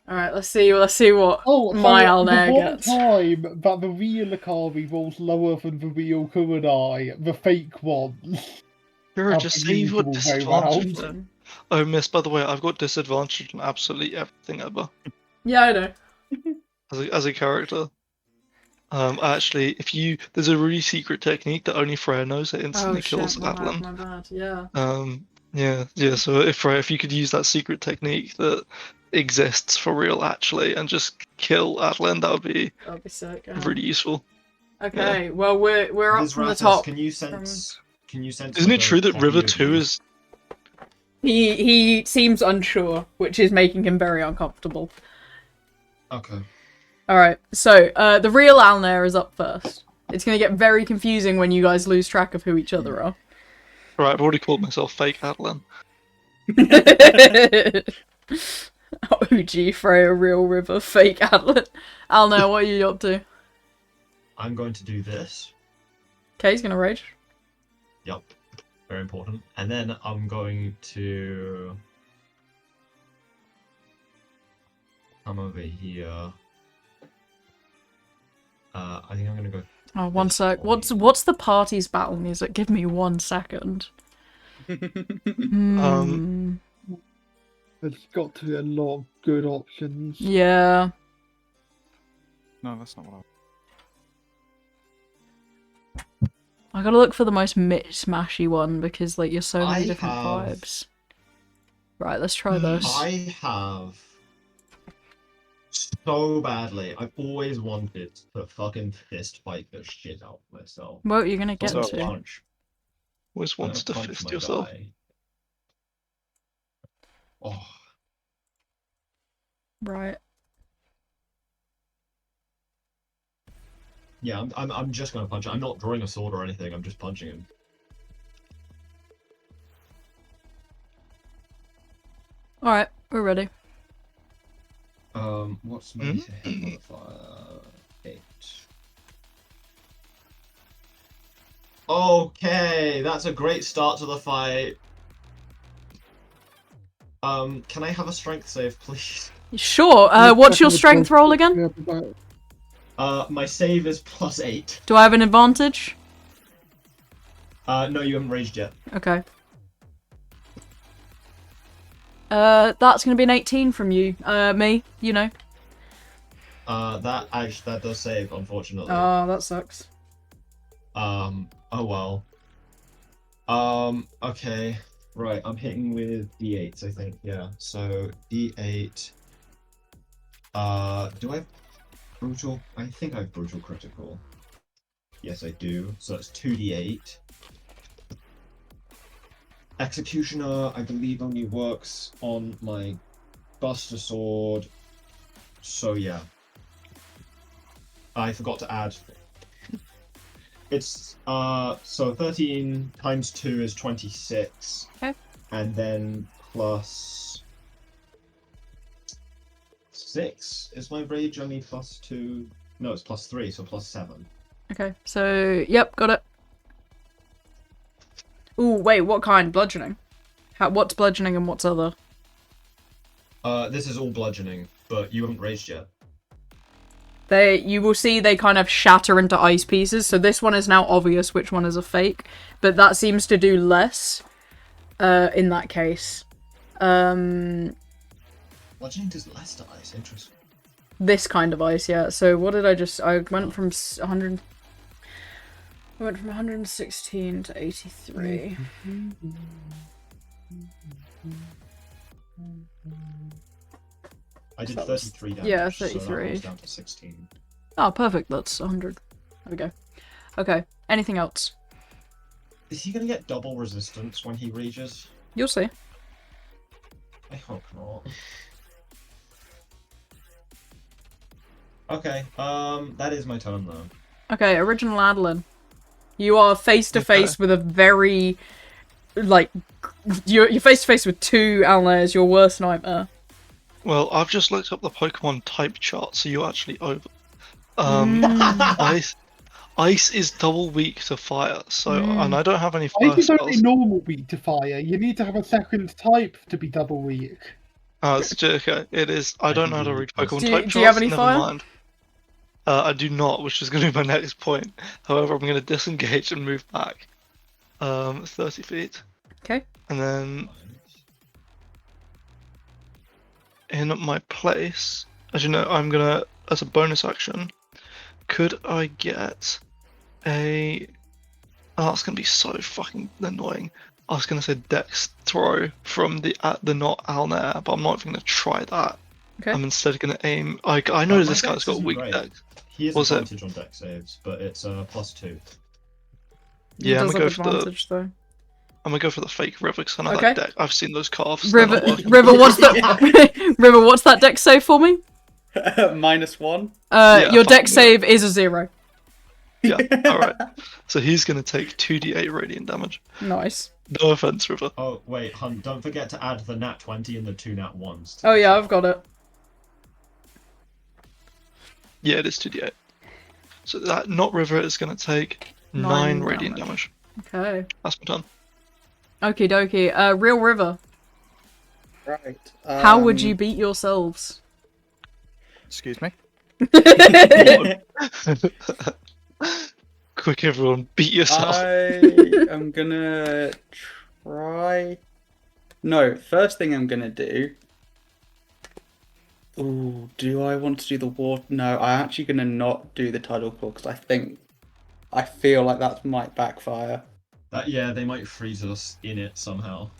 [SPEAKER 2] Alright, let's see what
[SPEAKER 6] Oh,
[SPEAKER 2] my
[SPEAKER 6] so
[SPEAKER 2] Alnair
[SPEAKER 6] the one
[SPEAKER 2] gets.
[SPEAKER 6] time that the real Akari rolls lower than the real Kurenai, the fake ones.
[SPEAKER 4] Sure,
[SPEAKER 6] Are
[SPEAKER 4] just
[SPEAKER 6] the
[SPEAKER 4] say you've got
[SPEAKER 6] usual way
[SPEAKER 4] disadvantage
[SPEAKER 6] round.
[SPEAKER 4] then. Oh, miss, by the way, I've got disadvantage on absolutely everything ever.
[SPEAKER 2] Yeah, I know.
[SPEAKER 4] As a character. Actually, there's a really secret technique that only Freya knows that instantly
[SPEAKER 2] Oh
[SPEAKER 4] kills
[SPEAKER 2] shit, my bad,
[SPEAKER 4] Adeline.
[SPEAKER 2] my bad, yeah.
[SPEAKER 4] Yeah, so if you could use that secret technique that exists for real actually and just kill Adeline, that would be
[SPEAKER 2] That'd be sick. Yeah.
[SPEAKER 4] really useful.
[SPEAKER 2] Okay, well we're up from the
[SPEAKER 5] Vizratus,
[SPEAKER 2] top.
[SPEAKER 5] Can you sense?
[SPEAKER 4] Isn't it true that River 2 is
[SPEAKER 2] He seems unsure, which is making him very uncomfortable.
[SPEAKER 5] Okay.
[SPEAKER 2] Alright, so the real Alnair is up first. It's gonna get very confusing when you guys lose track of who each other are.
[SPEAKER 4] right, I've already called myself fake Adeline.
[SPEAKER 2] OG Freya, real river, fake Adeline. Alnair, what are you up to?
[SPEAKER 5] I'm going to do this.
[SPEAKER 2] Okay, he's gonna rage.
[SPEAKER 5] Yep. Very important. And then I'm going to come over here. I think I'm gonna go.
[SPEAKER 2] Oh, one
[SPEAKER 5] this
[SPEAKER 2] sec.
[SPEAKER 5] way.
[SPEAKER 2] What's the party's battle music? Give me 1 second.
[SPEAKER 6] There's got to be a lot of good options.
[SPEAKER 2] Yeah.
[SPEAKER 3] No, that's not what
[SPEAKER 2] I gotta look for the most mix-mashy one because, like, you're so many
[SPEAKER 5] I
[SPEAKER 2] different
[SPEAKER 5] have-
[SPEAKER 2] vibes. Right, let's try this.
[SPEAKER 5] I have so badly. I've always wanted to fucking fist fight the shit out of myself.
[SPEAKER 2] What you're gonna get
[SPEAKER 5] I'm
[SPEAKER 3] So-
[SPEAKER 2] to?
[SPEAKER 5] gonna punch.
[SPEAKER 4] Always
[SPEAKER 5] I'm
[SPEAKER 4] wants to
[SPEAKER 5] gonna punch
[SPEAKER 4] fist
[SPEAKER 5] my
[SPEAKER 4] yourself.
[SPEAKER 5] guy. Oh,
[SPEAKER 2] Right.
[SPEAKER 5] yeah. I'm just gonna punch him. I'm not drawing a sword or anything. I'm just punching him.
[SPEAKER 2] Alright, we're ready.
[SPEAKER 5] What's my hit modifier? 8. Okay, that's a great start to the fight. Can I have a strength save, please?
[SPEAKER 2] Sure, what's your strength roll again?
[SPEAKER 5] My save is +8.
[SPEAKER 2] Do I have an advantage?
[SPEAKER 5] No, you haven't raged yet.
[SPEAKER 2] Okay. That's gonna be an 18 from you. Me, you know.
[SPEAKER 5] That does save, unfortunately.
[SPEAKER 2] Oh, that sucks.
[SPEAKER 5] Oh well. Okay. Right, I'm hitting with D8s, I think. Yeah. So D8. Do I have brutal? I think I have brutal critical. Yes, I do. So that's 2d8. Executioner, I believe, only works on my Buster Sword. So yeah. I forgot to add. It's so 13 times 2 is 26.
[SPEAKER 2] Okay.
[SPEAKER 5] And then plus 6 is my rage only plus 2. No, it's plus 3, so plus 7.
[SPEAKER 2] Okay, so yep, got it. Ooh, wait, what kind? Bludgeoning? What's bludgeoning and what's other?
[SPEAKER 5] This is all bludgeoning, but you haven't raged yet.
[SPEAKER 2] You will see they kind of shatter into ice pieces, so this one is now obvious which one is a fake, but that seems to do less, in that case.
[SPEAKER 5] Bludgeoning does less to ice, interesting.
[SPEAKER 2] This kind of ice, yeah. So what did I went from 100... I went from 116 to 83.
[SPEAKER 5] I did
[SPEAKER 2] That was-
[SPEAKER 5] 33 damage.
[SPEAKER 2] yeah,
[SPEAKER 5] So that
[SPEAKER 2] 33.
[SPEAKER 5] goes down to 16.
[SPEAKER 2] Oh, perfect. That's 100. There we go. Okay. Anything else?
[SPEAKER 5] Is he gonna get double resistance when he rages?
[SPEAKER 2] You'll see.
[SPEAKER 5] I hope not. Okay, that is my turn though.
[SPEAKER 2] Okay, original Adeline. You are face to face with a very, like, you're face to face with two Alnairs, your worst nightmare.
[SPEAKER 4] Well, I've just looked up the Pokemon type chart, so you're actually over. Ice is double weak to fire, so and I don't have any fire
[SPEAKER 6] Ice is only
[SPEAKER 4] spells.
[SPEAKER 6] normal weak to fire. You need to have a second type to be double weak.
[SPEAKER 4] It's okay. It is. I don't know how to read Pokemon type charts.
[SPEAKER 2] Do you have any
[SPEAKER 4] Never
[SPEAKER 2] fire?
[SPEAKER 4] mind. I do not, which is going to be my next point. However, I'm going to disengage and move back. 30 feet.
[SPEAKER 2] Okay.
[SPEAKER 4] And then in my place, as you know, I'm gonna, as a bonus action, could I get a... Oh, that's gonna be so fucking annoying. I was gonna say Dex throw from the not Alnair, but I'm not even gonna try that.
[SPEAKER 2] Okay.
[SPEAKER 4] I'm instead gonna aim. I know
[SPEAKER 5] My
[SPEAKER 4] this guy's
[SPEAKER 5] Dex
[SPEAKER 4] got
[SPEAKER 5] isn't
[SPEAKER 4] weak
[SPEAKER 5] great.
[SPEAKER 4] Dex.
[SPEAKER 5] He has
[SPEAKER 4] Was it?
[SPEAKER 5] advantage on Dex saves, but it's +2.
[SPEAKER 4] Yeah, I'm
[SPEAKER 2] does
[SPEAKER 4] gonna
[SPEAKER 2] have
[SPEAKER 4] go for the.
[SPEAKER 2] advantage, though.
[SPEAKER 4] I'm gonna go for the fake river because I know
[SPEAKER 2] Okay.
[SPEAKER 4] that deck. I've seen those calves. They're
[SPEAKER 2] River,
[SPEAKER 4] not working.
[SPEAKER 2] River, what's the River? What's that dex save for me?
[SPEAKER 1] -1.
[SPEAKER 4] Yeah,
[SPEAKER 2] Your
[SPEAKER 4] fuck
[SPEAKER 2] dex
[SPEAKER 4] me.
[SPEAKER 2] save is a 0.
[SPEAKER 4] Yeah. All right. So he's gonna take 2d8 radiant damage.
[SPEAKER 2] Nice.
[SPEAKER 4] No offense, River.
[SPEAKER 5] Oh wait, hun, don't forget to add the nat 20 and the 2 nat 1s.
[SPEAKER 2] Oh yeah, I've got it.
[SPEAKER 4] Yeah, it is 2d8. So that not River is gonna take 9 radiant damage.
[SPEAKER 2] Okay.
[SPEAKER 4] That's my turn.
[SPEAKER 2] Okie dokie. Real River.
[SPEAKER 1] Right.
[SPEAKER 2] How would you beat yourselves?
[SPEAKER 3] Excuse me.
[SPEAKER 4] Quick, everyone, beat yourself.
[SPEAKER 1] I am gonna try. No, first thing I'm gonna do. Ooh, do I want to do the water? No, I'm actually gonna not do the tidal claw because I feel like that might backfire.
[SPEAKER 5] Yeah, they might freeze us in it somehow.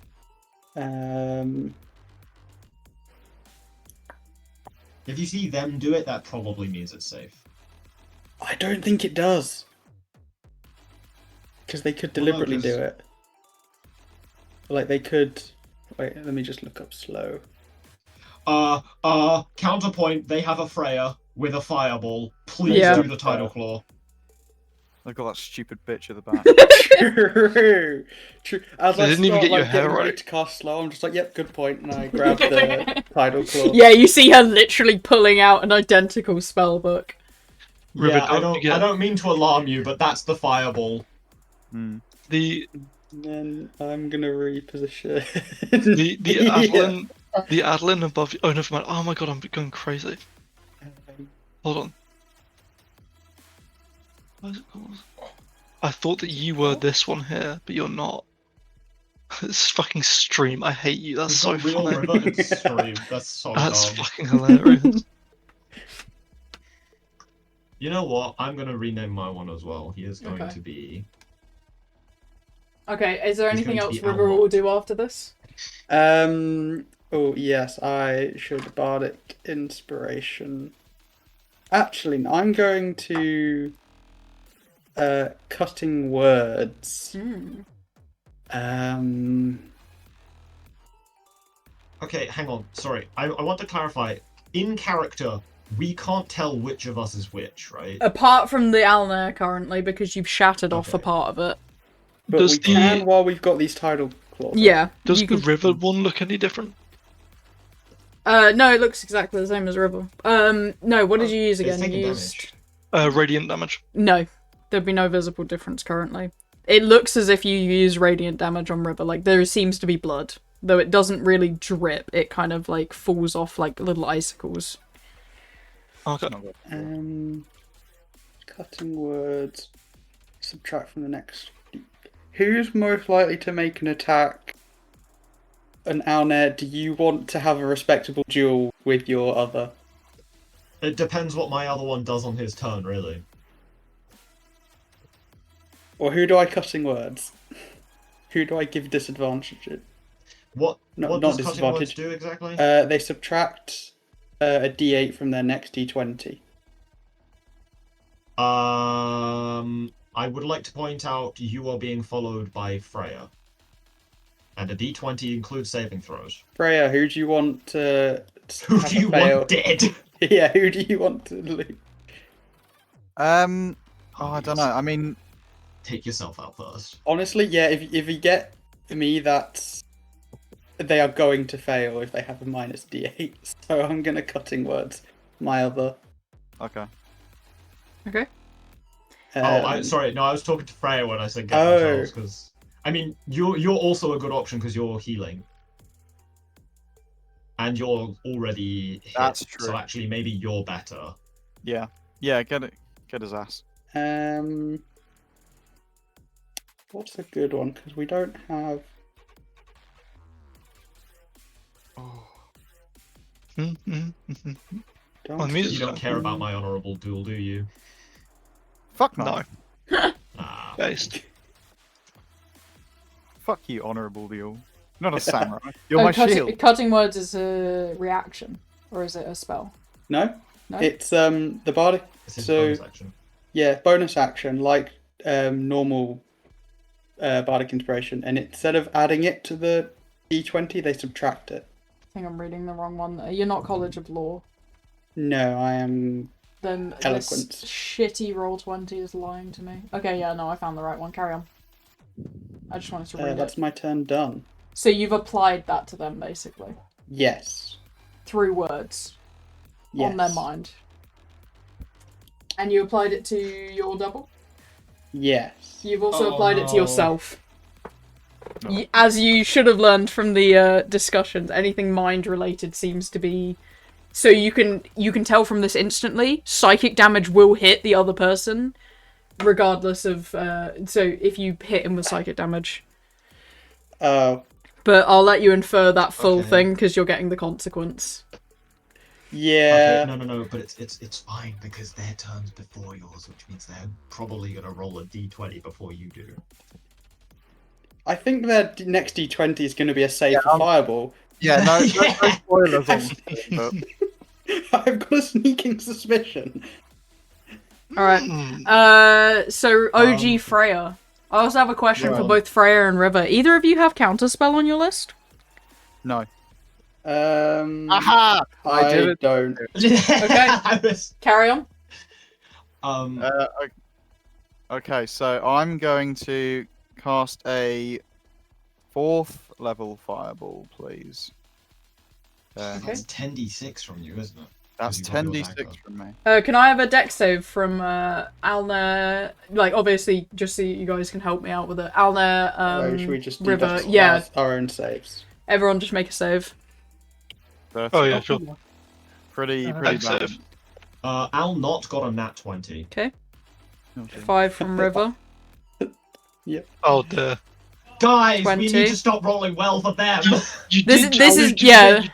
[SPEAKER 5] If you see them do it, that probably means it's safe.
[SPEAKER 1] I don't think it does. Because they could deliberately do it. Like they could. Wait, let me just look up slow.
[SPEAKER 5] Counterpoint, they have a Freya with a fireball. Please
[SPEAKER 2] Yeah.
[SPEAKER 5] do the tidal claw.
[SPEAKER 3] Look at that stupid bitch at the back.
[SPEAKER 1] True. True. As
[SPEAKER 4] They
[SPEAKER 1] I
[SPEAKER 4] didn't even
[SPEAKER 1] start
[SPEAKER 4] get your
[SPEAKER 1] like
[SPEAKER 4] hair
[SPEAKER 1] getting ready
[SPEAKER 4] right.
[SPEAKER 1] to cast slow, I'm just like, yep, good point, and I grab the tidal claw.
[SPEAKER 2] Yeah, you see her literally pulling out an identical spell book.
[SPEAKER 4] River,
[SPEAKER 5] Yeah, I don't mean to alarm you, but that's the fireball.
[SPEAKER 4] The
[SPEAKER 1] And then I'm gonna reposition.
[SPEAKER 4] the Adeline above you. Oh, never mind. Oh my god, I'm going crazy. Hold on. What is it called? I thought that you were this one here, but you're not. This fucking stream. I hate you. That's so
[SPEAKER 5] We've got real
[SPEAKER 4] funny.
[SPEAKER 5] river and stream. That's so
[SPEAKER 4] That's
[SPEAKER 5] dumb.
[SPEAKER 4] fucking hilarious.
[SPEAKER 5] You know what? I'm gonna rename my one as well. He is going
[SPEAKER 2] Okay.
[SPEAKER 5] to be.
[SPEAKER 2] Okay, is there
[SPEAKER 5] He's
[SPEAKER 2] anything
[SPEAKER 5] going to
[SPEAKER 2] else
[SPEAKER 5] be
[SPEAKER 2] River will
[SPEAKER 5] Almond.
[SPEAKER 2] do after this?
[SPEAKER 1] Oh yes, I should bardic inspiration. Actually, I'm going to cutting words.
[SPEAKER 2] Hmm.
[SPEAKER 5] Okay, hang on. Sorry, I want to clarify. In character, we can't tell which of us is which, right?
[SPEAKER 2] Apart from the Alnair currently, because you've shattered off a
[SPEAKER 5] Okay.
[SPEAKER 2] part of it.
[SPEAKER 1] But
[SPEAKER 4] Does
[SPEAKER 1] we
[SPEAKER 4] the-
[SPEAKER 1] can while we've got these tidal claws.
[SPEAKER 2] Yeah.
[SPEAKER 4] Does
[SPEAKER 2] you
[SPEAKER 4] the
[SPEAKER 2] can...
[SPEAKER 4] river one look any different?
[SPEAKER 2] No, it looks exactly the same as River. No, what did you use
[SPEAKER 5] It's
[SPEAKER 2] again?
[SPEAKER 5] taking
[SPEAKER 2] You used...
[SPEAKER 5] damage.
[SPEAKER 4] Radiant damage.
[SPEAKER 2] No, there'd be no visible difference currently. It looks as if you use radiant damage on River. Like, there seems to be blood. Though it doesn't really drip, it kind of, like, falls off like little icicles.
[SPEAKER 4] Okay.
[SPEAKER 1] Cutting words. Subtract from the next. Who's most likely to make an attack? An Alnair, do you want to have a respectable duel with your other?
[SPEAKER 5] It depends what my other one does on his turn, really.
[SPEAKER 1] Or who do I cutting words? Who do I give disadvantage to?
[SPEAKER 5] What
[SPEAKER 1] No,
[SPEAKER 5] does
[SPEAKER 1] not
[SPEAKER 5] cutting words
[SPEAKER 1] disadvantage.
[SPEAKER 5] do exactly?
[SPEAKER 1] They subtract a d8 from their next d20.
[SPEAKER 5] I would like to point out you are being followed by Freya. And a d20 includes saving throws.
[SPEAKER 1] Freya, who do you want to
[SPEAKER 5] Who
[SPEAKER 1] have
[SPEAKER 5] do
[SPEAKER 1] a
[SPEAKER 5] you
[SPEAKER 1] fail?
[SPEAKER 5] want dead?
[SPEAKER 1] Yeah, who do you want to lose?
[SPEAKER 3] I don't know. I mean,
[SPEAKER 5] Take yourself out first.
[SPEAKER 1] Honestly, yeah, if you get me, that's... They are going to fail if they have a minus d8. So I'm going to cutting words. My other...
[SPEAKER 3] okay.
[SPEAKER 2] Okay.
[SPEAKER 5] Sorry, no, I was talking to Freya when I said get
[SPEAKER 1] Oh.
[SPEAKER 5] themselves, because... I mean, you're also a good option because you're healing. And you're already hit,
[SPEAKER 3] That's true.
[SPEAKER 5] so actually maybe you're better.
[SPEAKER 3] Yeah, get his ass.
[SPEAKER 1] What's a good one? Because we don't have... Don't
[SPEAKER 4] Well, music-
[SPEAKER 5] You don't care about my honourable duel, do you?
[SPEAKER 3] Fuck no.
[SPEAKER 4] No.
[SPEAKER 5] Ah.
[SPEAKER 4] Based.
[SPEAKER 3] Fuck you, honourable deal. Not a samurai. You're my shield.
[SPEAKER 2] Cutting words is a reaction, or is it a spell?
[SPEAKER 1] No?
[SPEAKER 2] No?
[SPEAKER 1] It's the bardic...
[SPEAKER 5] This is
[SPEAKER 1] So,
[SPEAKER 5] bonus action.
[SPEAKER 1] yeah, bonus action, like normal bardic inspiration. And instead of adding it to the d20, they subtract it.
[SPEAKER 2] I think I'm reading the wrong one. You're not College of Law.
[SPEAKER 1] No, I am...
[SPEAKER 2] Then
[SPEAKER 1] Eloquence.
[SPEAKER 2] this shitty Roll20 is lying to me. Okay, yeah, no, I found the right one. Carry on. I just wanted to read
[SPEAKER 1] that's
[SPEAKER 2] it.
[SPEAKER 1] my turn done.
[SPEAKER 2] So you've applied that to them, basically.
[SPEAKER 1] Yes.
[SPEAKER 2] Through words.
[SPEAKER 1] Yes.
[SPEAKER 2] On their mind. And you applied it to your double?
[SPEAKER 1] Yes.
[SPEAKER 2] You've also
[SPEAKER 5] Oh,
[SPEAKER 2] applied it to
[SPEAKER 5] no.
[SPEAKER 2] yourself.
[SPEAKER 3] No.
[SPEAKER 2] As you should have learned from the discussions, anything mind related seems to be... So you can tell from this instantly, psychic damage will hit the other person, regardless of... so if you hit him with psychic damage.
[SPEAKER 1] Oh.
[SPEAKER 2] But I'll let you infer that full
[SPEAKER 5] Okay.
[SPEAKER 2] thing, because you're getting the consequence.
[SPEAKER 1] Yeah.
[SPEAKER 5] Okay, no, but it's fine because their turn's before yours, which means they're probably gonna roll a d20 before you do.
[SPEAKER 1] I think their next d20 is going to be a save for fireball.
[SPEAKER 3] Yeah, no spoilers on but
[SPEAKER 1] I've got a sneaking suspicion.
[SPEAKER 2] Alright. So OG Freya. I also have a question for both Freya and River. Either of you have counterspell on your list?
[SPEAKER 3] no.
[SPEAKER 1] Aha! I
[SPEAKER 3] did it.
[SPEAKER 1] don't.
[SPEAKER 5] I was,
[SPEAKER 2] Carry on.
[SPEAKER 3] Okay, so I'm going to cast a 4th level fireball, please.
[SPEAKER 5] That's 10d6 from you, isn't it?
[SPEAKER 3] That's
[SPEAKER 5] Because you got your
[SPEAKER 3] 10d6
[SPEAKER 5] dagger.
[SPEAKER 3] from me.
[SPEAKER 2] Can I have a dex save from Alna? Like, obviously, just so you guys can help me out with it. Alna,
[SPEAKER 1] Should we just do
[SPEAKER 2] River.
[SPEAKER 1] that
[SPEAKER 2] Yeah,
[SPEAKER 1] as our own saves?
[SPEAKER 2] everyone just make a save.
[SPEAKER 3] 30.
[SPEAKER 4] Oh yeah, sure.
[SPEAKER 3] Pretty
[SPEAKER 4] Dex
[SPEAKER 3] bad.
[SPEAKER 4] save.
[SPEAKER 5] Al not got a nat 20.
[SPEAKER 2] Okay.
[SPEAKER 3] Oh, dear.
[SPEAKER 2] 5 from River.
[SPEAKER 4] Oh dear.
[SPEAKER 5] Guys,
[SPEAKER 2] 20.
[SPEAKER 5] we need to stop rolling well for them.
[SPEAKER 2] This is- yeah.
[SPEAKER 4] You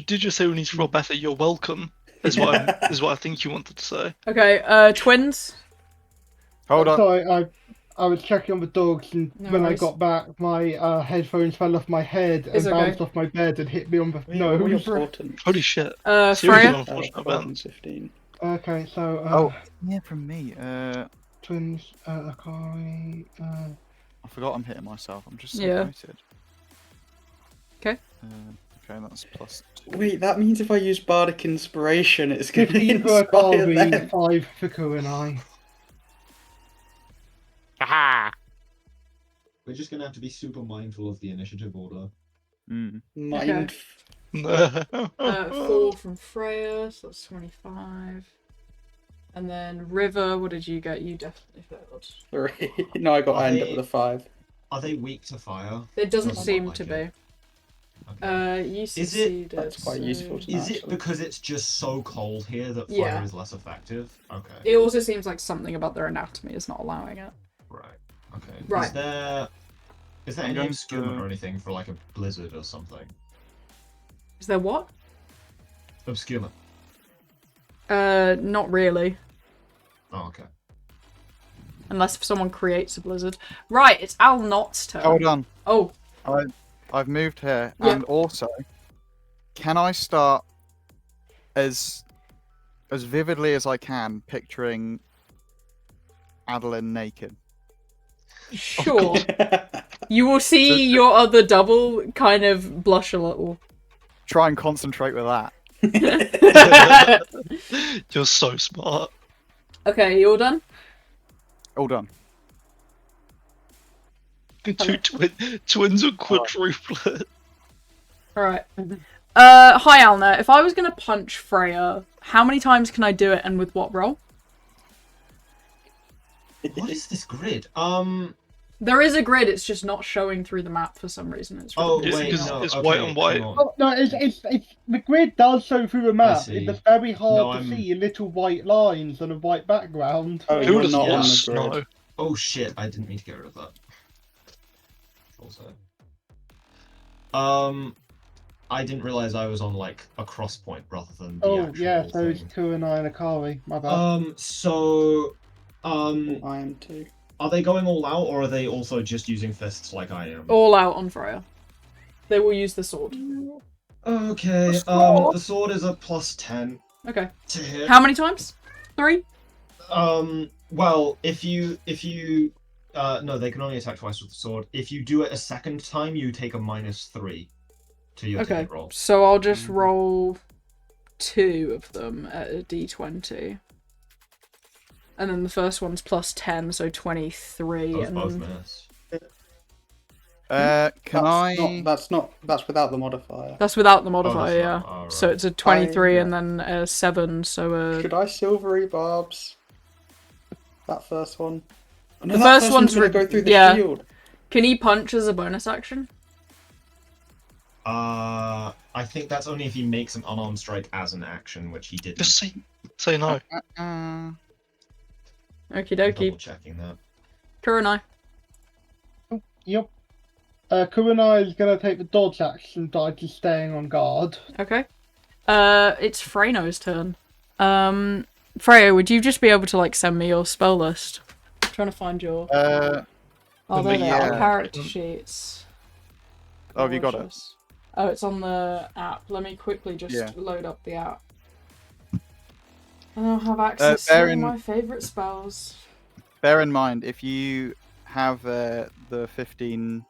[SPEAKER 4] did just say we need to roll better. You're welcome. Is what I think you wanted to say.
[SPEAKER 2] Okay, twins.
[SPEAKER 3] Hold on.
[SPEAKER 6] Sorry, I was checking on the dogs, and
[SPEAKER 2] No
[SPEAKER 6] when I
[SPEAKER 2] worries.
[SPEAKER 6] got back, my headphones fell off my head and
[SPEAKER 2] It's okay.
[SPEAKER 6] bounced off my bed and hit me on the
[SPEAKER 1] What's
[SPEAKER 6] nose.
[SPEAKER 1] important?
[SPEAKER 4] Holy shit. Seriously
[SPEAKER 2] Freya.
[SPEAKER 4] unfortunate
[SPEAKER 1] 12 and
[SPEAKER 4] events.
[SPEAKER 1] 15.
[SPEAKER 6] Okay, so
[SPEAKER 3] Oh, yeah, from me.
[SPEAKER 6] twins, Akari,
[SPEAKER 3] I forgot I'm hitting myself. I'm just so
[SPEAKER 2] Yeah.
[SPEAKER 3] excited.
[SPEAKER 2] Okay.
[SPEAKER 3] Okay, that's +2.
[SPEAKER 1] Wait, that means if I use Bardic Inspiration, it's going to
[SPEAKER 6] 15 for
[SPEAKER 1] inspire
[SPEAKER 6] Akari,
[SPEAKER 1] them.
[SPEAKER 6] 5 for Kurenai.
[SPEAKER 5] We're just gonna have to be super mindful of the initiative order.
[SPEAKER 1] Mind.
[SPEAKER 2] 4 from Freya, so that's 25. And then River, what did you get? You definitely failed.
[SPEAKER 1] 3. No, I ended up
[SPEAKER 5] they-
[SPEAKER 1] with a 5.
[SPEAKER 5] Are they weak to fire?
[SPEAKER 2] It doesn't
[SPEAKER 5] Doesn't
[SPEAKER 2] seem
[SPEAKER 5] look
[SPEAKER 2] to
[SPEAKER 5] like
[SPEAKER 2] be.
[SPEAKER 5] it. Okay.
[SPEAKER 2] You
[SPEAKER 5] it-
[SPEAKER 2] succeeded.
[SPEAKER 1] That's quite
[SPEAKER 2] so-
[SPEAKER 1] useful to know.
[SPEAKER 5] Is it
[SPEAKER 1] actually.
[SPEAKER 5] because it's just so cold here that fire
[SPEAKER 2] Yeah.
[SPEAKER 5] is less effective? Okay.
[SPEAKER 2] It also seems like something about their anatomy is not allowing it.
[SPEAKER 5] Right. Okay.
[SPEAKER 2] Right.
[SPEAKER 5] Is there
[SPEAKER 3] I'm
[SPEAKER 5] any
[SPEAKER 3] going
[SPEAKER 5] obscurement
[SPEAKER 3] to-
[SPEAKER 5] or anything for like a blizzard or something?
[SPEAKER 2] Is there what?
[SPEAKER 5] Obscurement.
[SPEAKER 2] Not really.
[SPEAKER 5] Oh, okay.
[SPEAKER 2] Unless if someone creates a blizzard. Right, it's Al Nott's turn.
[SPEAKER 3] Hold on.
[SPEAKER 2] Oh,
[SPEAKER 3] I've moved here,
[SPEAKER 2] Yeah.
[SPEAKER 3] and also, can I start as vividly as I can picturing Adeline naked?
[SPEAKER 2] sure. You will see your other double kind of blush a little.
[SPEAKER 3] Try and concentrate with that.
[SPEAKER 4] You're so smart.
[SPEAKER 2] Okay, you all done?
[SPEAKER 3] All done.
[SPEAKER 4] Twins are quadruplet.
[SPEAKER 2] Alright. Hi Alna. If I was gonna punch Freya, how many times can I do it and with what roll?
[SPEAKER 5] What is this grid?
[SPEAKER 2] There is a grid, it's just not showing through the map for some reason. It's really
[SPEAKER 5] Oh
[SPEAKER 4] It's
[SPEAKER 5] wait,
[SPEAKER 4] because
[SPEAKER 5] no.
[SPEAKER 4] it's
[SPEAKER 5] okay,
[SPEAKER 4] white on white.
[SPEAKER 5] hang on.
[SPEAKER 6] Oh, no, it's the grid does show through the map.
[SPEAKER 5] see.
[SPEAKER 6] It's very hard
[SPEAKER 5] No,
[SPEAKER 6] to
[SPEAKER 5] I'm-
[SPEAKER 6] see little white lines on a white background.
[SPEAKER 1] Oh,
[SPEAKER 4] Who
[SPEAKER 1] you're
[SPEAKER 4] does
[SPEAKER 1] not on the
[SPEAKER 4] yes
[SPEAKER 1] grid.
[SPEAKER 4] know?
[SPEAKER 5] Oh shit! I didn't mean to get rid of that. Also, I didn't realize I was on like a cross point rather than the
[SPEAKER 6] Oh,
[SPEAKER 5] actual
[SPEAKER 6] yeah, so it's
[SPEAKER 5] thing.
[SPEAKER 6] Kurenai and Akari. My bad.
[SPEAKER 1] I am too.
[SPEAKER 5] Are they going all out, or are they also just using fists like I am?
[SPEAKER 2] all out on Freya. They will use the sword.
[SPEAKER 5] Okay. The sword is a +10
[SPEAKER 2] Okay.
[SPEAKER 5] to hit.
[SPEAKER 2] How many times? 3?
[SPEAKER 5] Well, if you no, they can only attack twice with the sword. If you do it a second time, you take a -3 to your
[SPEAKER 2] Okay.
[SPEAKER 5] hit roll.
[SPEAKER 2] So I'll just roll 2 of them at a d20. And then the first one's +10, so 23.
[SPEAKER 5] Both,
[SPEAKER 2] and
[SPEAKER 5] both
[SPEAKER 2] then...
[SPEAKER 5] miss.
[SPEAKER 1] That's without the modifier.
[SPEAKER 2] That's without the
[SPEAKER 5] Oh,
[SPEAKER 2] modifier,
[SPEAKER 5] that's
[SPEAKER 2] yeah.
[SPEAKER 5] right. Oh,
[SPEAKER 2] So
[SPEAKER 5] right.
[SPEAKER 2] it's a 23
[SPEAKER 1] yeah.
[SPEAKER 2] and then a 7, so
[SPEAKER 1] Should I silvery barbs? That first one. No,
[SPEAKER 2] The
[SPEAKER 1] that
[SPEAKER 2] first
[SPEAKER 1] first
[SPEAKER 2] one's
[SPEAKER 1] gonna
[SPEAKER 2] re-
[SPEAKER 1] go through the
[SPEAKER 2] yeah.
[SPEAKER 1] shield.
[SPEAKER 2] Can he punch as a bonus action?
[SPEAKER 5] I think that's only if he makes an unarmed strike as an action, which he didn't.
[SPEAKER 4] Just say no.
[SPEAKER 2] Okie
[SPEAKER 5] Double
[SPEAKER 2] dokie.
[SPEAKER 5] checking that.
[SPEAKER 2] Kurenai.
[SPEAKER 6] Yep. Kurenai is going to take the dodge action by just staying on guard.
[SPEAKER 2] Okay. It's Freyno's turn. Freya, would you just be able to, like, send me your spell list? I'm trying to find your... Oh, there they are.
[SPEAKER 3] yeah.
[SPEAKER 2] Character sheets.
[SPEAKER 3] Oh, have you got it?
[SPEAKER 2] Gorgeous. Oh, it's on the app. Let me quickly just
[SPEAKER 3] Yeah.
[SPEAKER 2] load up the app. And I'll have access
[SPEAKER 3] bear
[SPEAKER 2] to
[SPEAKER 3] in-
[SPEAKER 2] my favourite spells.
[SPEAKER 3] Bear in mind, if you have the 15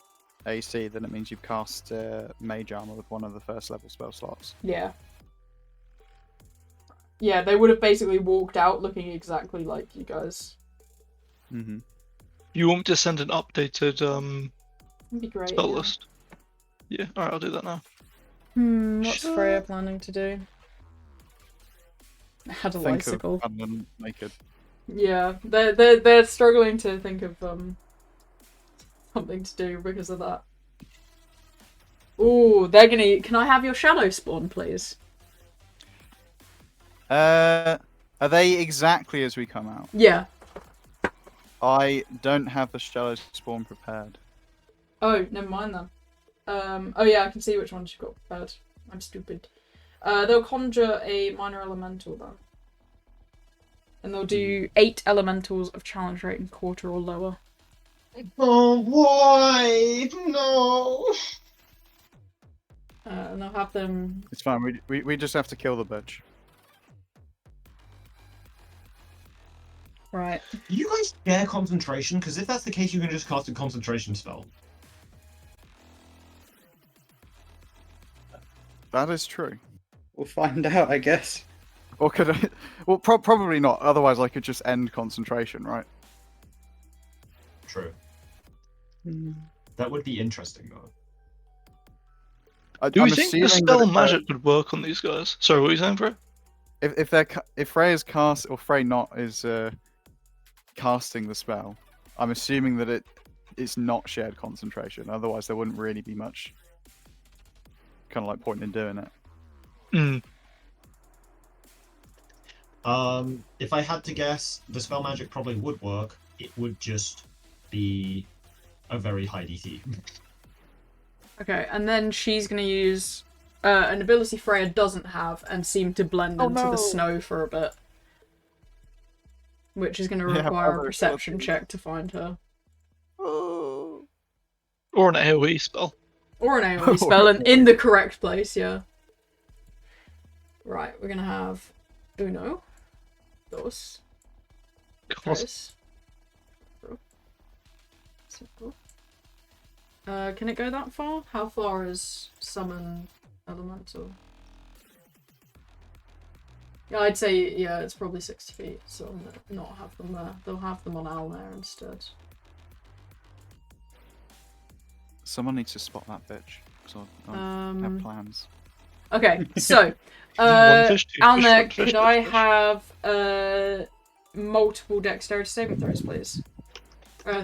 [SPEAKER 3] AC, then it means you've cast Mage Armor with one of the first level spell slots.
[SPEAKER 2] Yeah. Yeah, they would have basically walked out looking exactly like you guys.
[SPEAKER 3] Mm-hmm.
[SPEAKER 4] You want me to send an updated
[SPEAKER 2] That'd be great.
[SPEAKER 4] spell
[SPEAKER 2] yeah.
[SPEAKER 4] list? Yeah, alright, I'll do that now.
[SPEAKER 2] What's
[SPEAKER 4] Sure.
[SPEAKER 2] Freya planning to do? Had a
[SPEAKER 3] Think
[SPEAKER 2] bicycle.
[SPEAKER 3] of Adeline naked.
[SPEAKER 2] Yeah, they're struggling to think of something to do because of that. Ooh, they're gonna. Can I have your shadow spawn, please?
[SPEAKER 3] Are they exactly as we come out?
[SPEAKER 2] Yeah.
[SPEAKER 3] I don't have the Shadow Spawn prepared.
[SPEAKER 2] Oh, never mind then. Oh yeah, I can see which ones you've got prepared. I'm stupid. They'll conjure a minor elemental then. And they'll do 8 elementals of challenge rating quarter or lower.
[SPEAKER 5] Oh, why? No.
[SPEAKER 2] And they'll have them.
[SPEAKER 3] It's fine. We just have to kill the bitch.
[SPEAKER 2] Right.
[SPEAKER 5] You guys share concentration? Because if that's the case, you can just cast a concentration spell.
[SPEAKER 3] That is true.
[SPEAKER 1] We'll find out, I guess.
[SPEAKER 3] Or could I? Well, probably not. Otherwise, I could just end concentration, right?
[SPEAKER 5] True. That would be interesting, though.
[SPEAKER 4] Do
[SPEAKER 3] I'm
[SPEAKER 4] we think the
[SPEAKER 3] assuming that
[SPEAKER 4] spell
[SPEAKER 3] if
[SPEAKER 4] magic would work on these guys? Sorry, what were you saying, Frey?
[SPEAKER 3] if Freya's cast or Frey not is casting the spell, I'm assuming that it's not shared concentration. Otherwise, there wouldn't really be much kind of like point in doing it.
[SPEAKER 5] If I had to guess, the spell magic probably would work. It would just be a very high DC.
[SPEAKER 2] Okay, and then she's gonna use an ability Freya doesn't have and seem to blend into the snow for a bit. Which is gonna require a perception check to find her.
[SPEAKER 3] Oh.
[SPEAKER 4] Or an AoE spell.
[SPEAKER 2] Or an AoE spell, and in the correct place, yeah. Right, we're gonna have uno, dos, tres, cinco. Can it go that far? How far is summon elemental? Yeah, I'd say, yeah, it's probably 60 feet, so I'm gonna not have them there. They'll have them on Alnair instead.
[SPEAKER 3] Someone needs to spot that bitch. So I have plans.
[SPEAKER 2] Okay, so,
[SPEAKER 4] One fish, two fish,
[SPEAKER 2] Alnair,
[SPEAKER 4] one fish,
[SPEAKER 2] could
[SPEAKER 4] two
[SPEAKER 2] I
[SPEAKER 4] fish.
[SPEAKER 2] have multiple dexterity saving throws, please?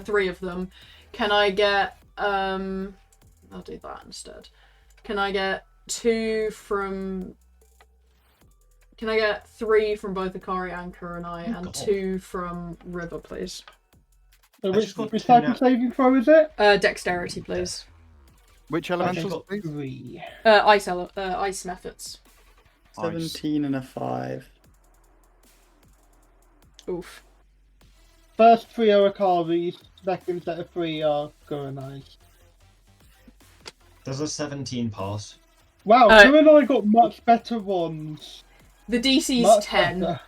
[SPEAKER 2] 3 of them. Can I get, I'll do that instead. Can I get 2 from... Can I get 3 from both Akari and Kurenai, and 2 from River, please?
[SPEAKER 6] So which type of saving throw is it?
[SPEAKER 2] Dexterity, please.
[SPEAKER 3] Which elementals, please?
[SPEAKER 6] 3.
[SPEAKER 2] Ice methods.
[SPEAKER 1] 17 and a 5.
[SPEAKER 2] Oof.
[SPEAKER 6] First 3 are Akari's, second set of 3 are Kurenai's.
[SPEAKER 5] Does a 17 pass?
[SPEAKER 6] Wow, Kurenai got much better ones.
[SPEAKER 2] The DC's
[SPEAKER 6] Much
[SPEAKER 2] 10.
[SPEAKER 6] better.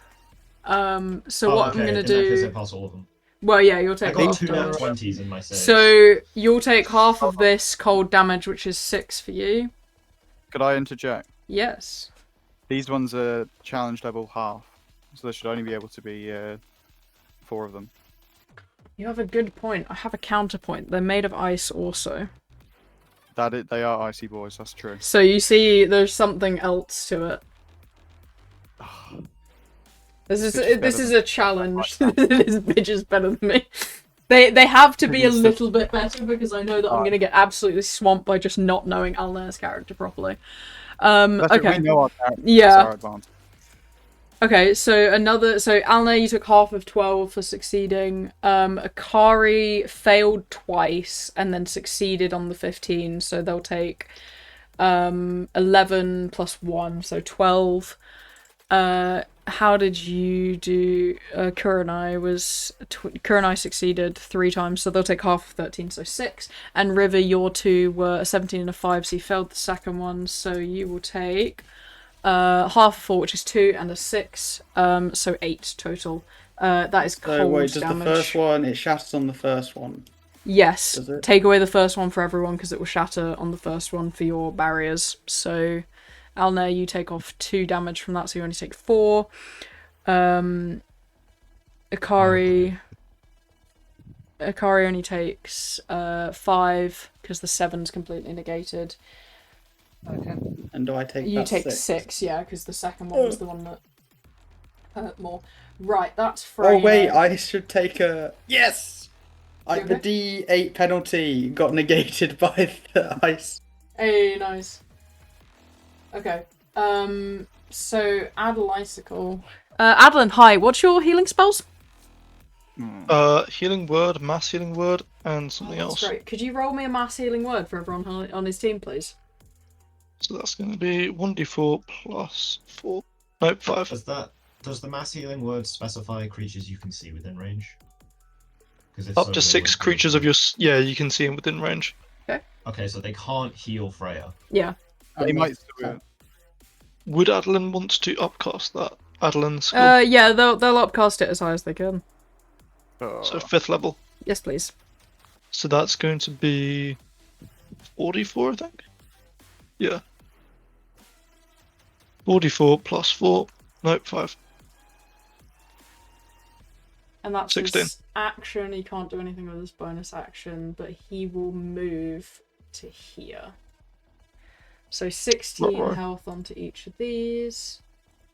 [SPEAKER 2] So what I'm gonna do...
[SPEAKER 5] Because I pass all of them.
[SPEAKER 2] Well, yeah, you'll
[SPEAKER 5] I
[SPEAKER 2] take
[SPEAKER 5] got
[SPEAKER 2] half
[SPEAKER 5] 2 nat
[SPEAKER 2] damage.
[SPEAKER 5] 20s in my saves.
[SPEAKER 2] So you'll take half of this cold damage, which is 6 for you.
[SPEAKER 3] Could I interject?
[SPEAKER 2] Yes.
[SPEAKER 3] These ones are challenge level half, so there should only be able to be 4 of them.
[SPEAKER 2] You have a good point. I have a counterpoint. They're made of ice also.
[SPEAKER 3] They are icy boys, that's true.
[SPEAKER 2] So you see there's something else to it. This is a challenge. This bitch is better than me. They have to be a little bit better because I know that I'm gonna get absolutely swamped by just not knowing Alnair's character properly. Okay.
[SPEAKER 3] We know our characters,
[SPEAKER 2] Yeah.
[SPEAKER 3] that's our advantage.
[SPEAKER 2] Okay, so Alnair, you took half of 12 for succeeding. Akari failed twice and then succeeded on the 15, so they'll take 11 plus 1, so 12. How did you do? Kurenai succeeded 3 times, so they'll take half of 13, so 6. And River, your 2 were a 17 and a 5, so you failed the second one, so you will take half of 4, which is 2, and a 6, so 8 total. That is cold
[SPEAKER 1] So wait, does
[SPEAKER 2] damage.
[SPEAKER 1] the first one, it shatters on the first one?
[SPEAKER 2] Yes,
[SPEAKER 1] Does it?
[SPEAKER 2] take away the first one for everyone because it will shatter on the first one for your barriers. So, Alnair, you take off 2 damage from that, so you only take 4. Akari only takes 5 because the 7's completely negated.
[SPEAKER 1] Okay. And do I take
[SPEAKER 2] You
[SPEAKER 1] that
[SPEAKER 2] take
[SPEAKER 1] 6?
[SPEAKER 2] 6, yeah, because the second one was the one that hurt more. Right, that's Freya.
[SPEAKER 1] Oh wait, I should take a... Yes!
[SPEAKER 2] You
[SPEAKER 1] The D8 penalty got negated by the ice.
[SPEAKER 2] Hey, nice. Okay. So Adel Icicle. Adeline, hi. What's your healing spells?
[SPEAKER 4] Healing word, mass healing word, and something
[SPEAKER 2] That's
[SPEAKER 4] else.
[SPEAKER 2] great. Could you roll me a mass healing word for everyone on his team, please?
[SPEAKER 4] So that's going to be 1d4 plus 4. Nope, 5.
[SPEAKER 5] Does the mass healing word specify creatures you can see within range? Because
[SPEAKER 4] Up to 6 creatures of your... Yeah, you can see them within range.
[SPEAKER 5] Okay, so they can't heal Freya.
[SPEAKER 2] Yeah.
[SPEAKER 3] He might still do
[SPEAKER 4] Would Adeline want to upcast that? Adeline's skill?
[SPEAKER 2] Yeah, they'll upcast it as high as they can.
[SPEAKER 3] it.
[SPEAKER 4] So 5th level.
[SPEAKER 2] Yes, please.
[SPEAKER 4] So that's going to be 44, I think? Yeah. 44 plus 4. Nope, 5.
[SPEAKER 2] And that's
[SPEAKER 4] 16.
[SPEAKER 2] his action. He can't do anything with his bonus action, but he will move to here. So 16
[SPEAKER 4] Right.
[SPEAKER 2] health onto each of these.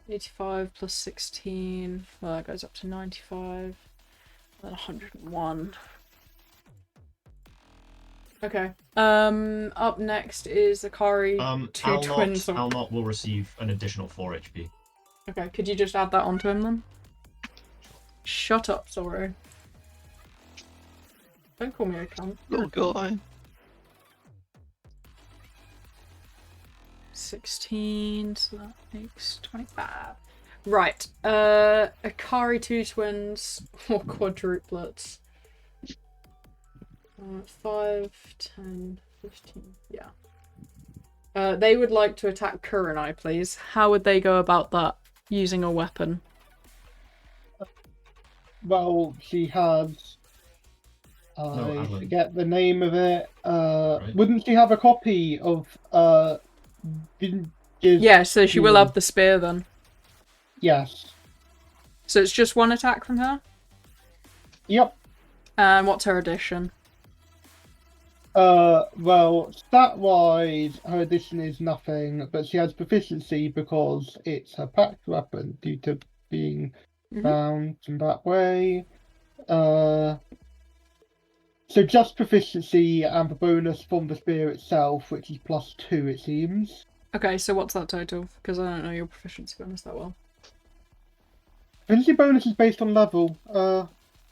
[SPEAKER 2] 85 plus 16. Well, that goes up to 95. Then 101. Okay. Up next is Akari. Two twins.
[SPEAKER 5] Alnot will receive an additional 4 HP.
[SPEAKER 2] Okay, could you just add that onto him then? Shut up, Zoro. Don't call me a cunt.
[SPEAKER 4] Little guy.
[SPEAKER 2] 16, so that makes 25. Right, Akari 2 twins, or quadruplets. 5, 10, 15, yeah. They would like to attack Kurenai, please. How would they go about that? Using a weapon?
[SPEAKER 6] Well, she has. I
[SPEAKER 5] Adeline.
[SPEAKER 6] forget the name of it.
[SPEAKER 5] Right.
[SPEAKER 6] Wouldn't she have a copy of
[SPEAKER 2] Yeah, so she will have the spear then.
[SPEAKER 6] Yes.
[SPEAKER 2] So it's just one attack from her?
[SPEAKER 6] Yep.
[SPEAKER 2] And what's her addition?
[SPEAKER 6] Well, stat-wise, her addition is nothing, but she has proficiency because it's her packed weapon due to being bound in that way. So just proficiency and the bonus from the spear itself, which is +2, it seems.
[SPEAKER 2] Okay, so what's that total? Because I don't know your proficiency bonus that well.
[SPEAKER 6] Proficiency bonus is based on level.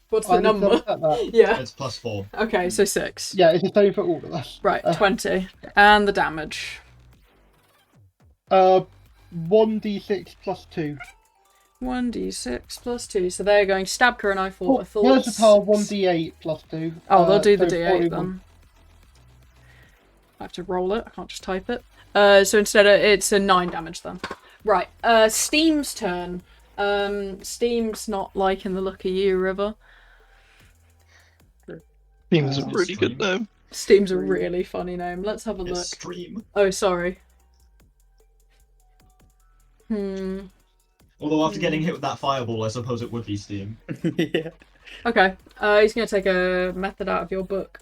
[SPEAKER 2] What's the number? Yeah.
[SPEAKER 5] It's +4.
[SPEAKER 2] Okay, so 6.
[SPEAKER 6] Yeah, it's the same for all of us.
[SPEAKER 2] Right, 20. And the damage.
[SPEAKER 6] 1d6 +2.
[SPEAKER 2] 1d6 plus 2. So they're going to stab Kurenai for a full...
[SPEAKER 6] Versatile 1d8 +2.
[SPEAKER 2] Oh, they'll do the
[SPEAKER 6] so
[SPEAKER 2] d8
[SPEAKER 6] 41.
[SPEAKER 2] then. I have to roll it. I can't just type it. So instead it's a 9 damage then. Right, Steam's turn. Steam's not liking the look of you, River.
[SPEAKER 4] Steam is a really good name.
[SPEAKER 2] Steam's a really funny name. Let's have a look.
[SPEAKER 5] It's Stream.
[SPEAKER 2] Oh, sorry.
[SPEAKER 5] Although after getting hit with that fireball, I suppose it would be Steam.
[SPEAKER 1] Yeah.
[SPEAKER 2] Okay, he's going to take a method out of your book.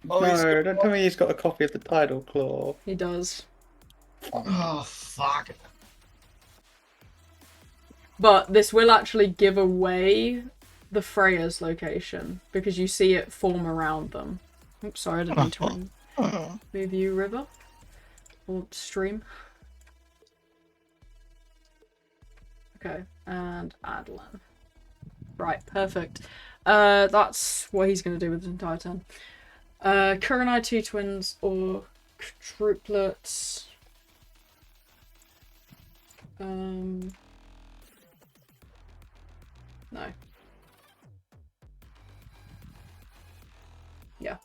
[SPEAKER 1] No, don't tell me he's got a copy of the Tidal Claw.
[SPEAKER 2] He does.
[SPEAKER 5] Oh, fuck.
[SPEAKER 2] But this will actually give away the Freya's location, because you see it form around them. Oops, sorry, I didn't mean to move you, River. Or Stream. Okay, and Adeline. Right, perfect. That's what he's going to do with his entire turn. Kurenai 2 twins or quadruplets. No. Yeah.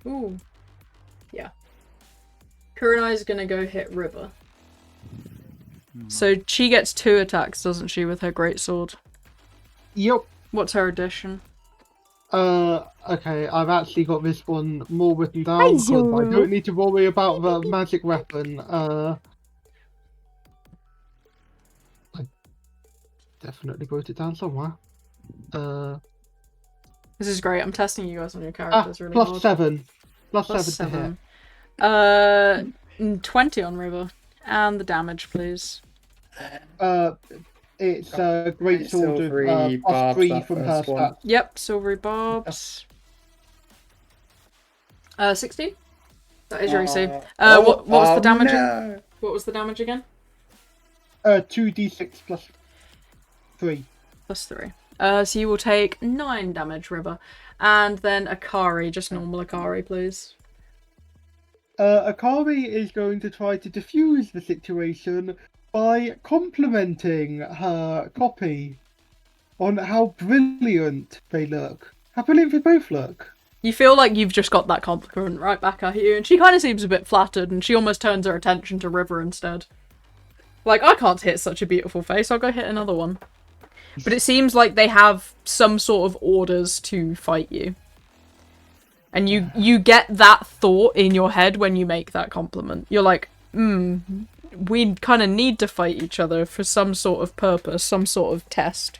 [SPEAKER 2] Ooh. Yeah. Kurenai's gonna go hit River. So she gets 2 attacks, doesn't she, with her greatsword?
[SPEAKER 6] Yep.
[SPEAKER 2] What's her addition?
[SPEAKER 6] Okay, I've actually got this one more written down because I don't need to worry about the magic weapon. I definitely wrote it down somewhere.
[SPEAKER 2] This is great. I'm testing you guys on your characters really hard.
[SPEAKER 6] +7.
[SPEAKER 2] Plus
[SPEAKER 6] +7 to hit.
[SPEAKER 2] 20 on River. And the damage, please.
[SPEAKER 6] It's a great sword of
[SPEAKER 1] Silvery barbs,
[SPEAKER 6] +3
[SPEAKER 1] that
[SPEAKER 6] from her
[SPEAKER 1] first one.
[SPEAKER 6] stats.
[SPEAKER 2] Yep, silvery barbs. 16? That is your AC. What was the damage?
[SPEAKER 1] No.
[SPEAKER 2] What was the damage again?
[SPEAKER 6] 2d6 +3.
[SPEAKER 2] Plus 3. So you will take 9 damage, River. And then Akari, just normal Akari, please.
[SPEAKER 6] Akari is going to try to diffuse the situation by complimenting her copy on how brilliant they look. How brilliant they both look.
[SPEAKER 2] You feel like you've just got that compliment right back at you, and she kind of seems a bit flattered, and she almost turns her attention to River instead. Like, I can't hit such a beautiful face, I'll go hit another one. But it seems like they have some sort of orders to fight you. And you get that thought in your head when you make that compliment. You're like, we kind of need to fight each other for some sort of purpose, some sort of test.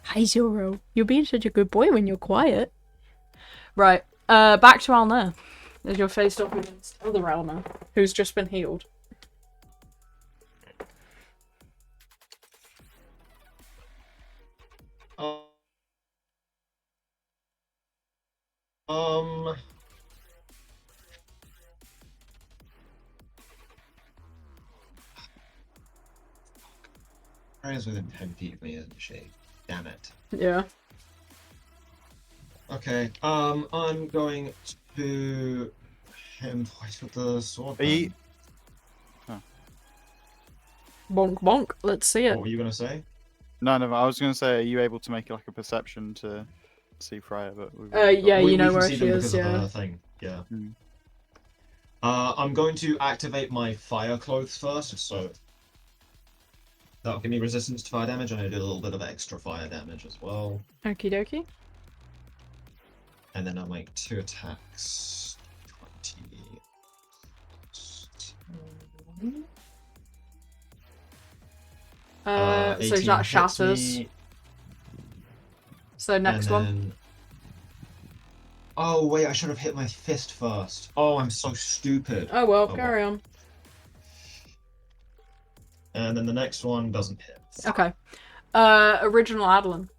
[SPEAKER 2] Hi, Zoro. You're being such a good boy when you're quiet. Right, back to Alner. As you're faced off against other Alner, who's just been healed.
[SPEAKER 5] Ryan's within 10 feet of me, isn't she? Damn it.
[SPEAKER 2] Yeah.
[SPEAKER 5] Okay, I'm going to hit him twice with the sword.
[SPEAKER 3] Are you...
[SPEAKER 2] Bonk bonk, let's see it.
[SPEAKER 5] What were you going to say?
[SPEAKER 3] No, I was going to say, are you able to make like a perception to see Freya? But
[SPEAKER 2] yeah,
[SPEAKER 5] we
[SPEAKER 2] you know
[SPEAKER 5] can
[SPEAKER 2] where
[SPEAKER 5] see
[SPEAKER 2] she
[SPEAKER 5] them
[SPEAKER 2] is,
[SPEAKER 5] because of
[SPEAKER 2] yeah.
[SPEAKER 5] her thing. Yeah.
[SPEAKER 3] Mm.
[SPEAKER 5] I'm going to activate my fire clothes first, so that'll give me resistance to fire damage, and I do a little bit of extra fire damage as well.
[SPEAKER 2] Okie dokie.
[SPEAKER 5] And then I'll make 2 attacks. 20.
[SPEAKER 2] So
[SPEAKER 5] 18
[SPEAKER 2] that
[SPEAKER 5] hits
[SPEAKER 2] shatters.
[SPEAKER 5] me,
[SPEAKER 2] So next
[SPEAKER 5] and
[SPEAKER 2] one.
[SPEAKER 5] then... Oh wait, I should have hit my fist first. Oh, I'm so stupid.
[SPEAKER 2] Oh well, carry on.
[SPEAKER 5] And then the next one doesn't hit.
[SPEAKER 2] Okay. Original Adeline.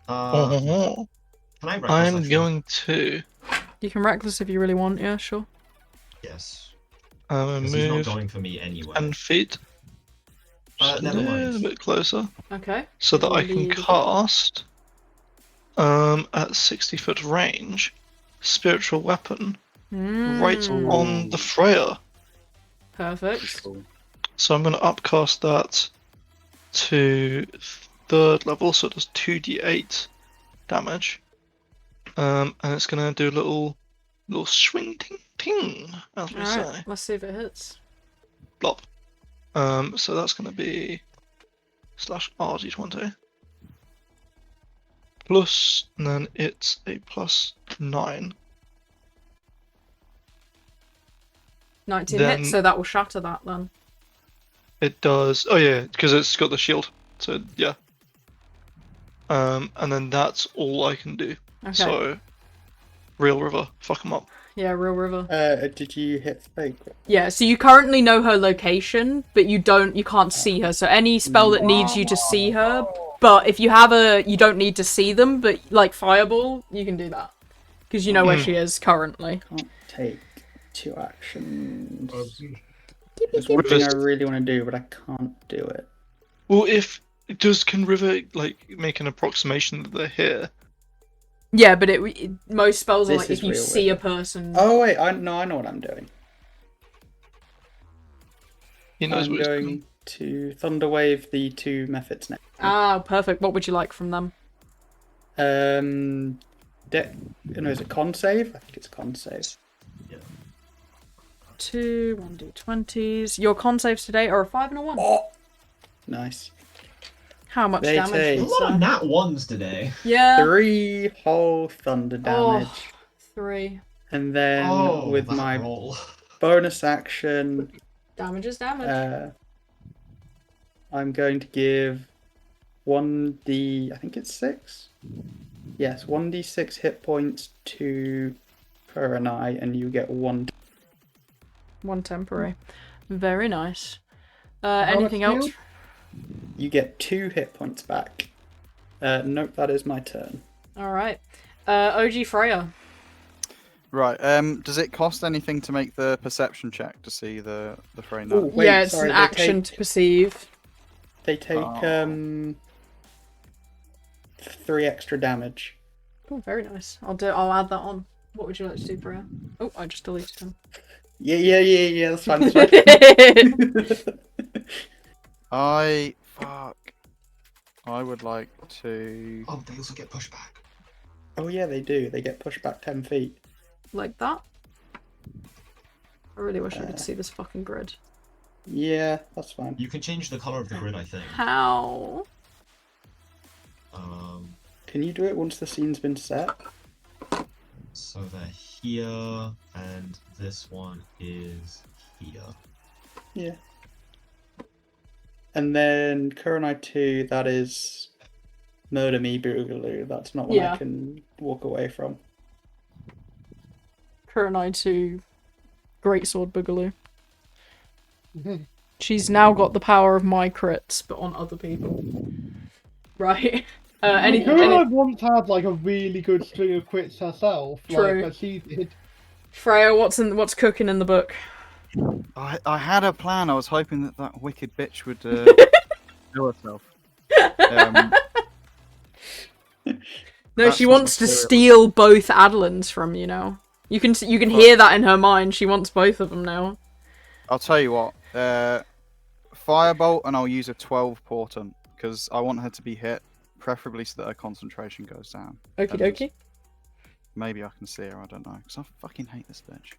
[SPEAKER 5] Can I reckless,
[SPEAKER 4] I'm
[SPEAKER 5] actually?
[SPEAKER 4] going to
[SPEAKER 2] You can reckless if you really want, yeah, sure.
[SPEAKER 5] Yes. Because he's not
[SPEAKER 4] move
[SPEAKER 5] going for me anyway.
[SPEAKER 4] 10 feet. Just a
[SPEAKER 5] Never
[SPEAKER 4] little
[SPEAKER 5] mind.
[SPEAKER 4] bit closer.
[SPEAKER 2] Okay.
[SPEAKER 4] So that I can
[SPEAKER 2] Indeed.
[SPEAKER 4] cast, at 60-foot range, Spiritual Weapon right on the Freya.
[SPEAKER 2] Perfect.
[SPEAKER 4] So I'm going to upcast that to 3rd level, so it does 2d8 damage. And it's going to do a little swing ting ting, as we say.
[SPEAKER 2] Alright, let's see if it hits.
[SPEAKER 4] Blop. So that's going to be /RD20. Plus, and then it's a +9.
[SPEAKER 2] 19
[SPEAKER 4] Then-
[SPEAKER 2] hits, so that will shatter that then.
[SPEAKER 4] It does. Oh yeah, because it's got the shield. So yeah. And then that's all I can do.
[SPEAKER 2] Okay.
[SPEAKER 4] So, Real River, fuck them up.
[SPEAKER 2] Yeah, Real River.
[SPEAKER 1] Did you hit fake?
[SPEAKER 2] Yeah, so you currently know her location, but you can't see her. So any spell that needs you to see her, but if you have you don't need to see them, but like Fireball, you can do that. Because you know where she is currently.
[SPEAKER 1] Can't take 2 actions.
[SPEAKER 6] Oh,
[SPEAKER 1] There's one thing I really want to do, but I can't do it.
[SPEAKER 4] Well, can River like make an approximation that they're here?
[SPEAKER 2] Yeah, but most spells are
[SPEAKER 1] This
[SPEAKER 2] like
[SPEAKER 1] is
[SPEAKER 2] if you
[SPEAKER 1] Real
[SPEAKER 2] see a
[SPEAKER 1] River.
[SPEAKER 2] person.
[SPEAKER 1] Oh wait, I know what I'm doing.
[SPEAKER 4] He knows
[SPEAKER 1] I'm
[SPEAKER 4] what he's
[SPEAKER 1] going
[SPEAKER 4] doing.
[SPEAKER 1] to Thunderwave the 2 methods next.
[SPEAKER 2] Ah, perfect. What would you like from them?
[SPEAKER 1] No, is it con save? I think it's con save.
[SPEAKER 2] 2 1d20s. Your con saves today are a 5 and a 1.
[SPEAKER 1] Oh, nice.
[SPEAKER 2] How much
[SPEAKER 1] They
[SPEAKER 2] damage?
[SPEAKER 1] take-
[SPEAKER 5] A lot of nat 1s today.
[SPEAKER 2] Yeah.
[SPEAKER 1] 3 whole thunder damage,
[SPEAKER 2] 3.
[SPEAKER 1] and then
[SPEAKER 5] Oh,
[SPEAKER 1] with
[SPEAKER 5] that
[SPEAKER 1] my
[SPEAKER 5] roll.
[SPEAKER 1] bonus action,
[SPEAKER 2] Damage is damage.
[SPEAKER 1] I'm going to give 1d. I think it's 6. Yes, 1d6 hit points to Kuranai, and you get 1.
[SPEAKER 2] 1 temporary. Very nice.
[SPEAKER 6] How
[SPEAKER 2] Anything
[SPEAKER 6] much
[SPEAKER 2] else?
[SPEAKER 6] healed?
[SPEAKER 1] You get 2 hit points back. Nope, that is my turn.
[SPEAKER 2] Alright. OG Freya.
[SPEAKER 3] Right. Does it cost anything to make the perception check to see the Frey
[SPEAKER 1] Oh,
[SPEAKER 3] knight?
[SPEAKER 1] wait,
[SPEAKER 2] yeah, it's
[SPEAKER 1] sorry,
[SPEAKER 2] an
[SPEAKER 1] they
[SPEAKER 2] action
[SPEAKER 1] take-
[SPEAKER 2] to perceive.
[SPEAKER 1] They take
[SPEAKER 3] Oh.
[SPEAKER 1] 3 extra damage.
[SPEAKER 2] Oh, very nice. I'll add that on. What would you like to do, Freya? Oh, I just deleted him.
[SPEAKER 1] Yeah, that's fine. That's fine.
[SPEAKER 3] I would like to.
[SPEAKER 5] Oh, they also get pushed back.
[SPEAKER 1] Oh yeah, they do. They get pushed back 10 feet.
[SPEAKER 2] Like that? I really wish I could see this fucking grid.
[SPEAKER 1] Yeah, that's fine.
[SPEAKER 5] You can change the color of the grid, I think.
[SPEAKER 2] How?
[SPEAKER 1] Can you do it once the scene's been set?
[SPEAKER 5] So they're here, and this one is here.
[SPEAKER 1] Yeah. And then Kurenai 2, that is Murder Me Boogaloo. That's not one I can walk away from.
[SPEAKER 2] Kurenai 2, Greatsword Boogaloo. She's now got the power of my crits, but on other people. Right.
[SPEAKER 6] Kurenai once had like a really good string of quits herself.
[SPEAKER 2] True.
[SPEAKER 6] Like, she did.
[SPEAKER 2] Freya, what's cooking in the book?
[SPEAKER 3] I had a plan. I was hoping that wicked bitch would kill herself.
[SPEAKER 2] No, she wants to steal both Adelins from you now. You can hear that in her mind. She wants both of them now.
[SPEAKER 3] I'll tell you what. Firebolt, and I'll use a 12 portent because I want her to be hit, preferably so that her concentration goes down.
[SPEAKER 2] Okie dokie.
[SPEAKER 3] Maybe I can see her. I don't know because I fucking hate this bitch.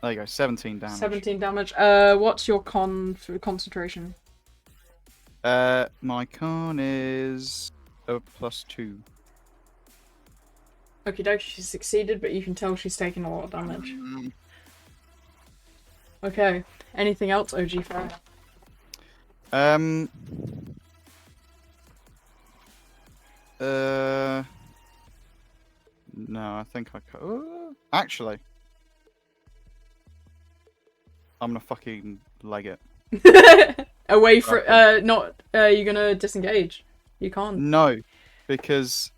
[SPEAKER 3] There you go, 17 damage.
[SPEAKER 2] 17 damage. What's your concentration?
[SPEAKER 3] My con is a +2.
[SPEAKER 2] Okie dokie, she succeeded, but you can tell she's taking a lot of damage. Okay. Anything else, OG Freya?
[SPEAKER 3] No, I think I could. Actually, I'm gonna fucking leg it.
[SPEAKER 2] Away from, you're gonna disengage. You can't.
[SPEAKER 3] No, because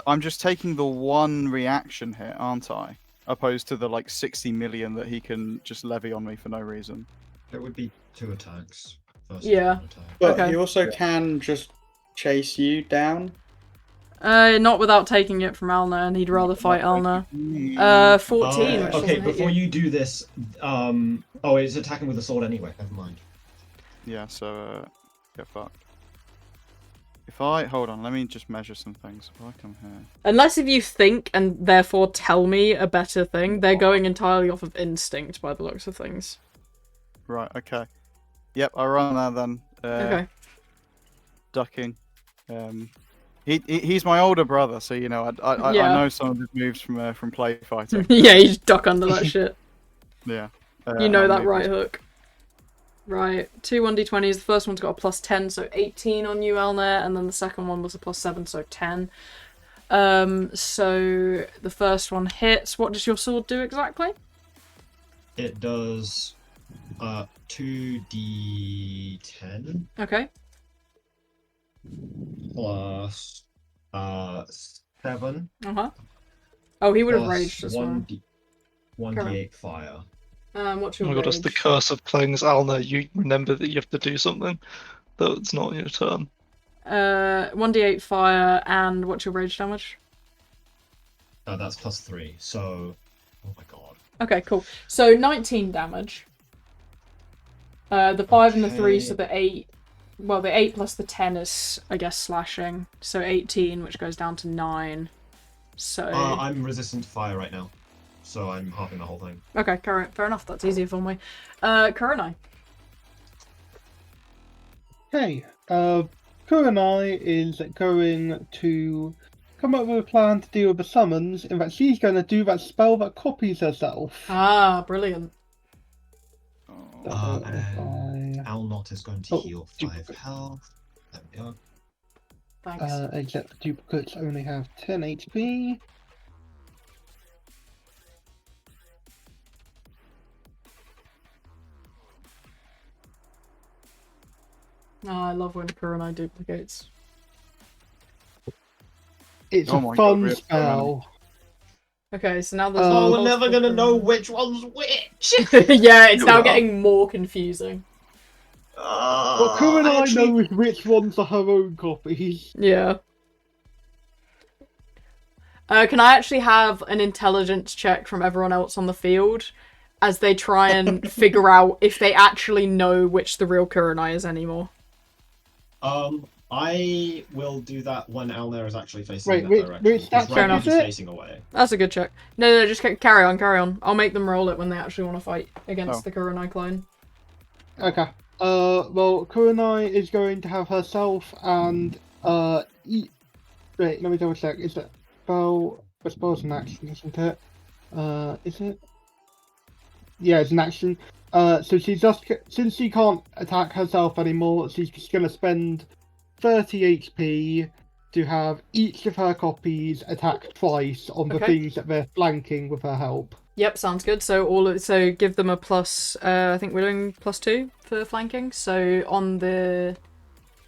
[SPEAKER 3] I'm just taking the one reaction hit, aren't I? Opposed to the like 60 million that he can just levy on me for no reason.
[SPEAKER 5] It would be 2 attacks.
[SPEAKER 2] Yeah.
[SPEAKER 1] But he also can just chase you down.
[SPEAKER 2] Not without taking it from Alna, and he'd rather fight Alna. 14.
[SPEAKER 5] Okay, before you do this, oh, it's attacking with a sword anyway. Never mind.
[SPEAKER 3] Yeah, so get fucked. If I hold on, let me just measure some things. If I come here,
[SPEAKER 2] unless if you think and therefore tell me a better thing, they're going entirely off of instinct by the looks of things.
[SPEAKER 3] Right. Okay. Yep, I run there then.
[SPEAKER 2] Okay.
[SPEAKER 3] Ducking. He's my older brother, so you know I know some of his moves from play fighting.
[SPEAKER 2] Yeah, you just duck under that shit.
[SPEAKER 3] Yeah.
[SPEAKER 2] You know that right hook. Right, 2 1d20s. The first one's got a +10, so 18 on you, Elner, and then the second one was a +7, so 10. So the first one hits. What does your sword do exactly?
[SPEAKER 5] It does 2d10.
[SPEAKER 2] Okay.
[SPEAKER 5] Plus 7.
[SPEAKER 2] Oh, he would have raged as well.
[SPEAKER 5] 1d8 fire.
[SPEAKER 2] What's your
[SPEAKER 4] Oh my god, that's the curse of playing as Alna. You remember that you have to do something that's not your turn.
[SPEAKER 2] 1d8 fire, and what's your rage damage?
[SPEAKER 5] That's +3, so... Oh my god.
[SPEAKER 2] Okay, cool. So 19 damage. The 5 and the 3, so the 8... Well, the 8 plus the 10 is, I guess, slashing. So 18, which goes down to 9. So...
[SPEAKER 5] I'm resistant to fire right now. So I'm halving the whole thing.
[SPEAKER 2] Okay, fair enough. That's easier for me. Kurenai.
[SPEAKER 6] Hey, Kurenai is going to come up with a plan to deal with the summons. In fact, she's going to do that spell that copies herself.
[SPEAKER 2] Ah, brilliant.
[SPEAKER 5] And Alnot is going to heal 5 health. There we go.
[SPEAKER 2] Thanks.
[SPEAKER 6] Except the duplicates only have 10 HP.
[SPEAKER 2] Oh, I love when Kurenai duplicates.
[SPEAKER 6] It's a fun spell.
[SPEAKER 2] Okay, so now there's
[SPEAKER 5] we're never gonna know which one's which!
[SPEAKER 2] Yeah, it's now getting more confusing.
[SPEAKER 6] Well, Kurenai knows which ones are her own copies.
[SPEAKER 2] Yeah. Can I actually have an intelligence check from everyone else on the field as they try and figure out if they actually know which the real Kurenai is anymore?
[SPEAKER 5] I will do that when Alnair is actually facing
[SPEAKER 6] Wait,
[SPEAKER 5] that
[SPEAKER 6] which
[SPEAKER 5] direction.
[SPEAKER 6] stats
[SPEAKER 5] Because right now
[SPEAKER 2] is
[SPEAKER 5] he's
[SPEAKER 6] it?
[SPEAKER 5] facing away.
[SPEAKER 2] That's a good check. No, just carry on. I'll make them roll it when they actually want to fight against the Kurenai clone.
[SPEAKER 6] Okay. Well, Kurenai is going to have herself and Wait, let me double check. Is it spell? A spell's an action, isn't it? Is it? Yeah, it's an action. So she's just since she can't attack herself anymore, she's just gonna spend 30 HP to have each of her copies attack twice on the things that they're flanking with her help.
[SPEAKER 2] Yep, sounds good. So give them a plus. I think we're doing +2 for flanking. So on the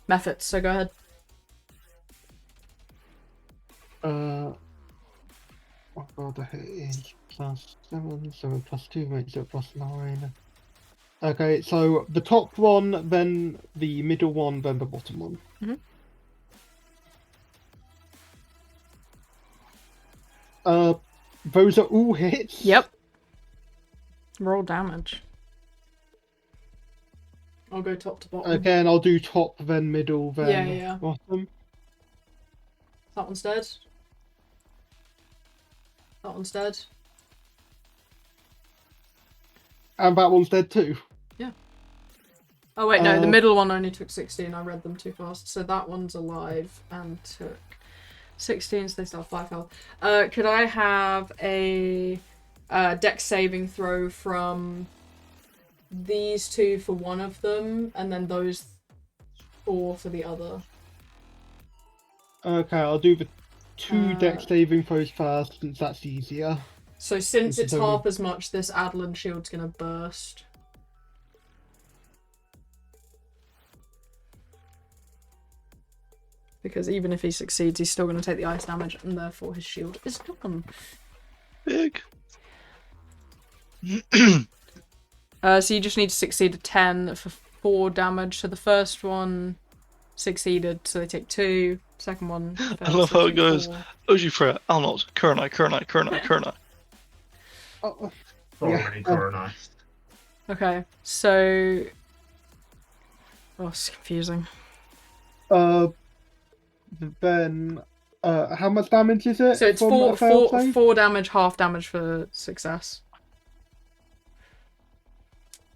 [SPEAKER 2] methods. So go ahead.
[SPEAKER 6] Oh god, the hit is +7, so +2 makes it +9. Okay, so the top one, then the middle one, then the bottom one.
[SPEAKER 2] Mm-hmm.
[SPEAKER 6] Those are all hits.
[SPEAKER 2] Yep. Roll damage. I'll go top to bottom.
[SPEAKER 6] Again, I'll do top, then middle, then
[SPEAKER 2] Yeah.
[SPEAKER 6] bottom.
[SPEAKER 2] That one's dead. That one's dead.
[SPEAKER 6] And that one's dead too.
[SPEAKER 2] Yeah. Oh wait, no, the middle one only took 16. I read them too fast. So that one's alive and took 16, so they still have 5 health. Could I have a dex saving throw from these two for one of them, and then those 4 for the other?
[SPEAKER 6] Okay, I'll do the 2 dex saving throws first, since that's easier.
[SPEAKER 2] So since it's half as much, this Adlin shield's gonna burst. Because even if he succeeds, he's still gonna take the ice damage, and therefore his shield is gone.
[SPEAKER 4] Big.
[SPEAKER 2] So you just need to succeed a 10 for 4 damage. So the first one succeeded, so they take 2. Second one.
[SPEAKER 4] I love how it goes. Oji Freya, Alnot, Kurenai.
[SPEAKER 6] Oh,
[SPEAKER 5] Already Kurenai.
[SPEAKER 2] Okay, so. Oh, it's confusing.
[SPEAKER 6] Then, how much damage is it?
[SPEAKER 2] So it's
[SPEAKER 6] from a failed save?
[SPEAKER 2] 4 damage, half damage for success.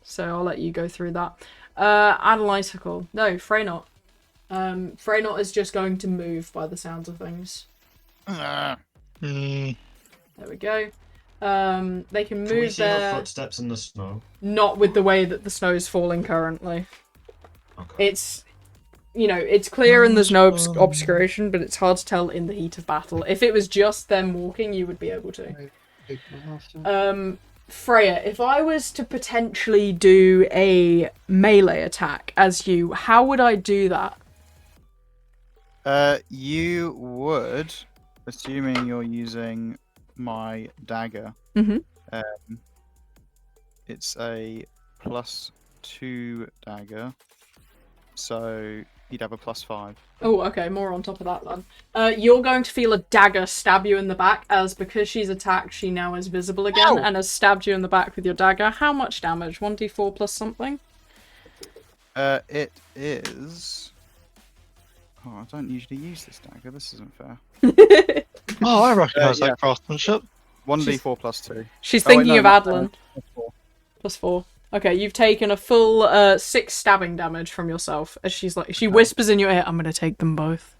[SPEAKER 2] So I'll let you go through that. Analytical. No, Freynot. Freynot is just going to move by the sounds of things. There we go. They can move
[SPEAKER 5] Can we see her
[SPEAKER 2] there.
[SPEAKER 5] footsteps in the snow?
[SPEAKER 2] Not with the way that the snow is falling currently.
[SPEAKER 5] Okay.
[SPEAKER 2] It's, it's clear and there's no obscuration, but it's hard to tell in the heat of battle. If it was just them walking, you would be able to. Freya, if I was to potentially do a melee attack as you, how would I do that?
[SPEAKER 3] You would, assuming you're using my dagger.
[SPEAKER 2] Mm-hmm.
[SPEAKER 3] It's a +2 dagger, so you'd have a +5.
[SPEAKER 2] Oh, okay, more on top of that then. You're going to feel a dagger stab you in the back, as because she's attacked, she now is visible again, and has stabbed you in the back with your dagger. How much damage? 1d4 plus something?
[SPEAKER 3] It is... Oh, I don't usually use this dagger, this isn't fair.
[SPEAKER 4] Oh, I recognise that craftsmanship.
[SPEAKER 3] 1d4 +2.
[SPEAKER 2] She's thinking of Adlin.
[SPEAKER 3] +4.
[SPEAKER 2] +4. Okay, you've taken a full 6 stabbing damage from yourself, as she whispers in your ear, I'm gonna take them both.